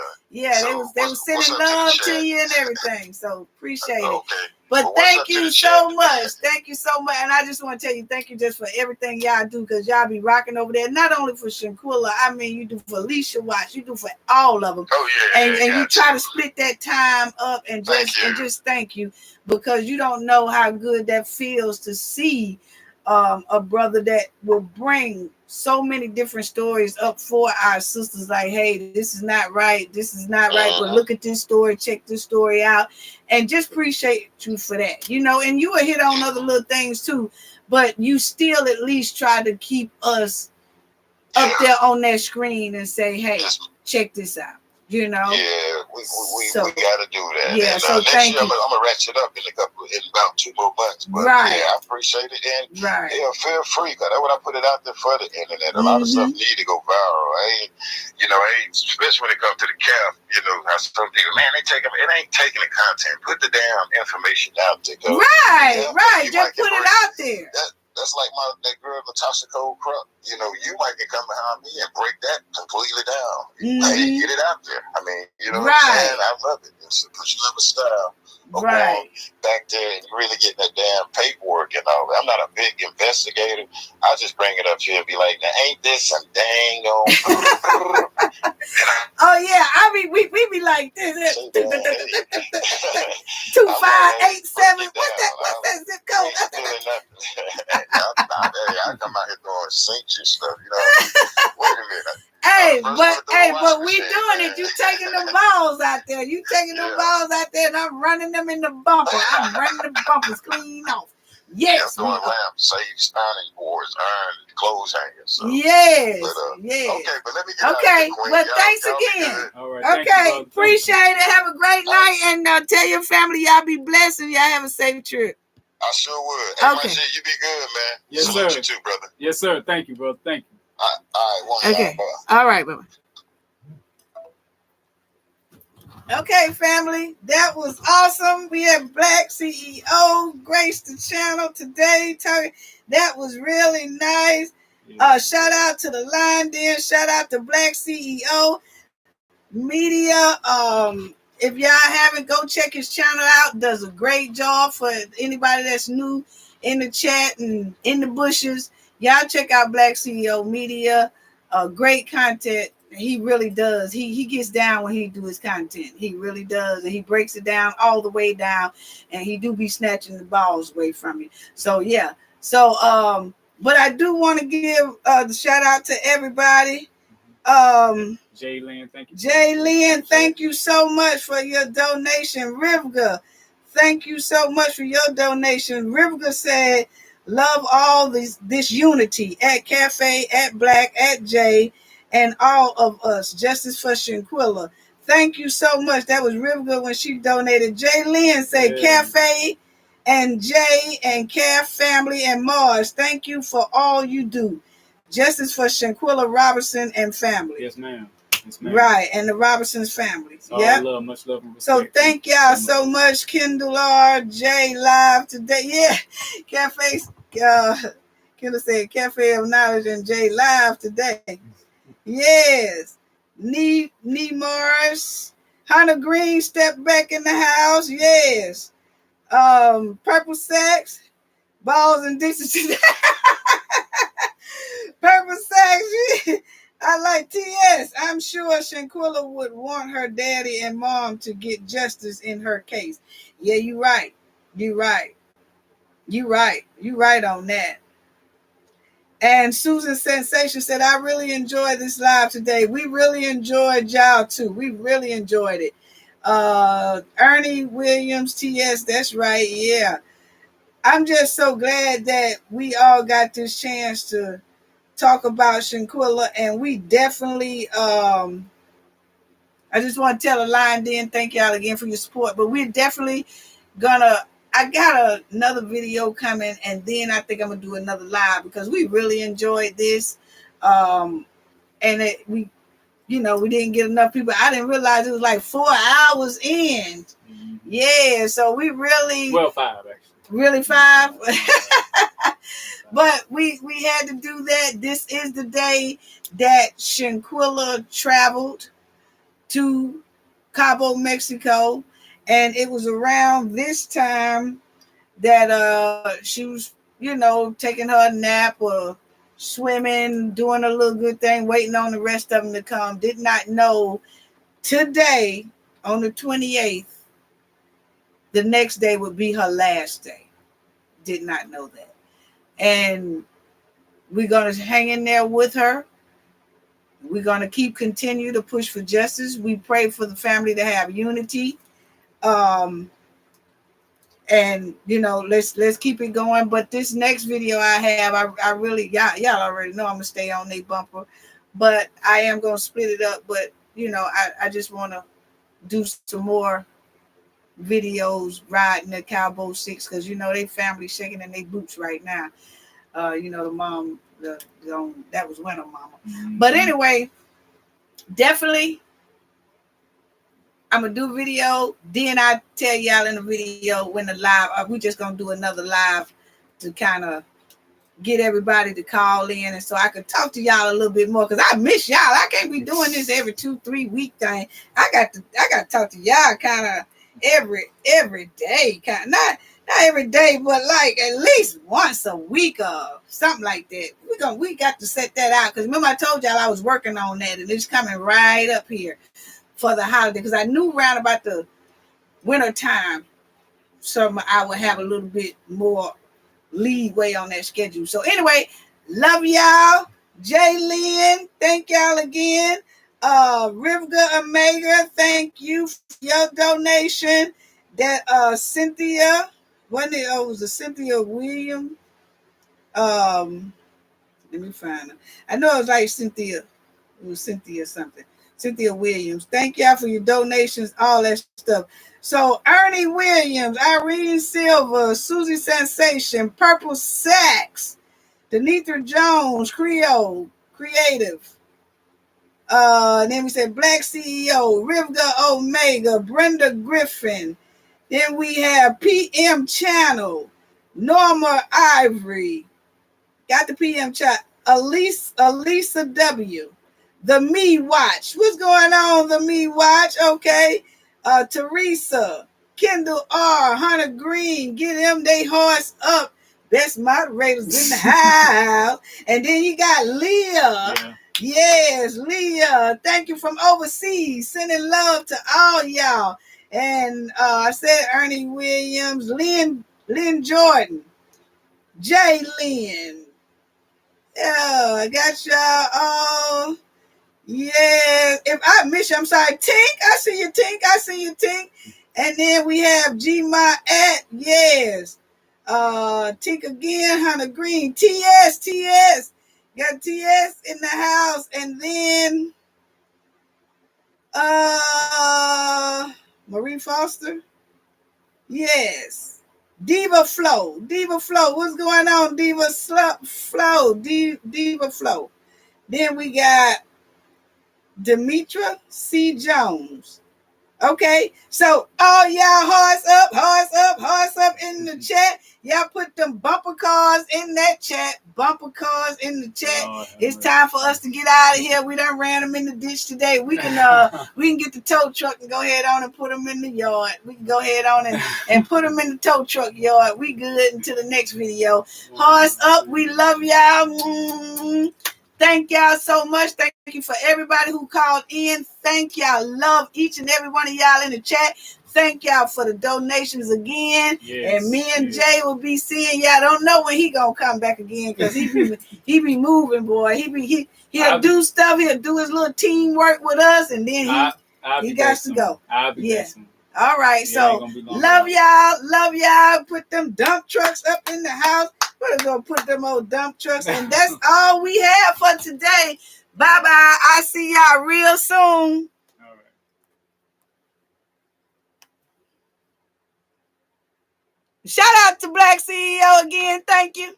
they was sending love to you and everything. So appreciate it. Okay. But thank you so much. Thank you so much. And I just want to tell you, thank you just for everything y'all do, because y'all be rocking over there. Not only for Shanquella, I mean, you do for Alicia Watts, you do for all of them. Oh, yeah. And you try to split that time up and just thank you, because you don't know how good that feels to see a brother that will bring so many different stories up for our sisters, like, hey, this is not right, but look at this story, check this story out, and just appreciate you for that, you know. And you will hit on other little things too, but you still at least try to keep us up there on that screen and say, hey, check this out. You know, we got to do that. Yeah, and, so next thank year, you. I'm gonna ratchet up in about 2 more months. But right. Yeah, I appreciate it. And yeah, feel free, because that's what I put it out there for the internet. A lot of stuff need to go viral. Especially when it comes to the calf. You know, how some people, man, it ain't taking the content. Put the damn information out there. Right. Just put it out there. That's like that girl Natasha Cole Crump. You know, you might can come behind me and break that completely down. Hey, get it out there. I mean, you know what I'm saying? I love it. It's a push level style. Going back there and really getting that damn paperwork and all that. I'm not a big investigator. I just bring it up here and be like, now ain't this some dang on? Oh yeah, I mean we be like this. 2587. What's that zip code? I come out here doing syncs and stuff, you know. Wait a minute. Hey, but we doing it. You taking the balls out there. You taking the balls out there, and I'm running them in the bumper. I'm running the bumpers clean off. Yes. I'm doing lamps, saves, ironing boards, iron, clothes hangers. So. Yes. But, yes. Okay, but let me get out of here, Queen. Well, thanks again. All right, okay, appreciate it. Have a great night, and tell your family y'all be blessed and y'all have a safe trip. I sure would. Hey, okay. You be good, man. Yes, Salute sir. You too, brother. Yes, sir. Thank you, brother. Thank you. All right. Okay. All right, bye. Okay, family, that was awesome. We had Black CEO grace the channel today. That was really nice. Shout out to the Line Den. Shout out to Black CEO Media. If y'all haven't, go check his channel out. Does a great job for anybody that's new in the chat and in the bushes. Y'all check out Black CEO Media. Great content. He really does. He gets down when he do his content. He really does. And he breaks it down all the way down. And he do be snatching the balls away from you. So, yeah. So, but I do want to give the shout out to everybody. Jay Lynn, thank you. Jay Lynn, thank you so much for your donation. Rivka, thank you so much for your donation. Rivka said, love all this unity at Cafe, at Black, at Jay, and all of us. Justice for Shanquella. Thank you so much. That was Rivka when she donated. Jay Lynn said, Cafe and Jay and Calf family and Mars, thank you for all you do. Justice for Shanquella Robertson and family. Yes, ma'am. Right, and the Robertson's family. Yeah. Much love and respect. So thank y'all so much. Kendall R. J live today. Yeah. Cafe. Killer said Cafe of Knowledge and J live today. Yes. Nee Morris. Hunter Green stepped back in the house. Yes. Purple Sex. Balls and dishes today. Purple Sex. I like TS. I'm sure Shanquella would want her daddy and mom to get justice in her case. Yeah, you're right. You're right. You're right. You're right on that. And Susan Sensation said, I really enjoyed this live today. We really enjoyed y'all too. We really enjoyed it. Ernie Williams, TS, that's right. Yeah. I'm just so glad that we all got this chance to talk about Shanquella, and we definitely I just want to tell a line then. Thank y'all again for your support. But we're definitely I got another video coming, and then I think I'm gonna do another live because we really enjoyed this. And we didn't get enough people. I didn't realize it was like 4 hours in. Mm-hmm. Yeah, so we really 5 actually. Really 5? But we had to do that. This is the day that Shanquella traveled to Cabo, Mexico, and it was around this time that she was, taking her nap or swimming, doing a little good thing, waiting on the rest of them to come. Did not know today, on the 28th, the next day would be her last day. Did not know that. And we're going to hang in there with her. We're going to continue to push for justice. We pray for the family to have unity. And let's keep it going. But this next video I have, I really y'all already know I'm gonna stay on their bumper, but I am gonna split it up. But I just want to do some more videos riding the Cowboy 6 because they family shaking in their boots right now. The mom, that was Winter Mama. Mm-hmm. But anyway, definitely I'm gonna do video. Then I tell y'all in the video when the live. We just gonna do another live to kind of get everybody to call in, and so I could talk to y'all a little bit more because I miss y'all. I can't be doing this every 2-3 week thing. I got to talk to y'all kind of every day, kind of not every day, but like at least once a week or something like that. We got to set that out because remember I told y'all I was working on that, and it's coming right up here for the holiday because I knew around about the winter time, so I would have a little bit more leeway on that schedule. So anyway, love y'all. Jaylyn, thank y'all again. Rivka Omega, thank you for your donation. That Cynthia, was it Cynthia Williams? Let me find her. I know it was like Cynthia. It was Cynthia something. Cynthia Williams. Thank y'all for your donations, all that stuff. So Ernie Williams, Irene Silver, Susie Sensation, Purple Sax, Denitra Jones, Creole, Creative. Then we said Black CEO, Rivka Omega, Brenda Griffin. Then we have PM Channel, Norma Ivory. Got the PM chat. Elisa W. The Me Watch. What's going on, the Me Watch? Okay. Teresa, Kendall R, Hunter Green, get them they hearts up. Best moderators in the house. And then you got Leah. Yeah. Yes, Leah. Thank you from overseas. Sending love to all y'all. And I said Ernie Williams, Lynn Jordan, Jay Lynn. Yeah, I got y'all all. Yeah, if I miss you, I'm sorry. Tink, I see you, Tink. And then we have G-Ma at, yes. Tink again, Hunter Green. TS. Got TS in the house. And then Marie Foster. Yes. Diva Flow. What's going on, Diva Flow? Diva Flow. Then we got Demetra C. Jones. Okay, so all y'all hearts up in the chat. Y'all put them bumper cars in that chat. Bumper cars in the chat. It's time for us to get out of here. We done ran them in the ditch today. We can get the tow truck and go ahead on and put them in the yard. We can go ahead on and put them in the tow truck yard. We good until the next video. Hearts up. We love y'all. Thank y'all so much. Thank you for everybody who called in. Thank y'all. Love each and every one of y'all in the chat. Thank y'all for the donations again. Yes, and me and Jay will be seeing y'all. Don't know when he gonna come back again because he be moving, boy. He'll do stuff. He'll do his little teamwork with us, and then he got to go. I'll be back soon. All right. So love y'all. Put them dump trucks up in the house. We're gonna put them old dump trucks, and that's all we have for today. Bye bye. I'll see y'all real soon. All right. Shout out to Black CEO again. Thank you.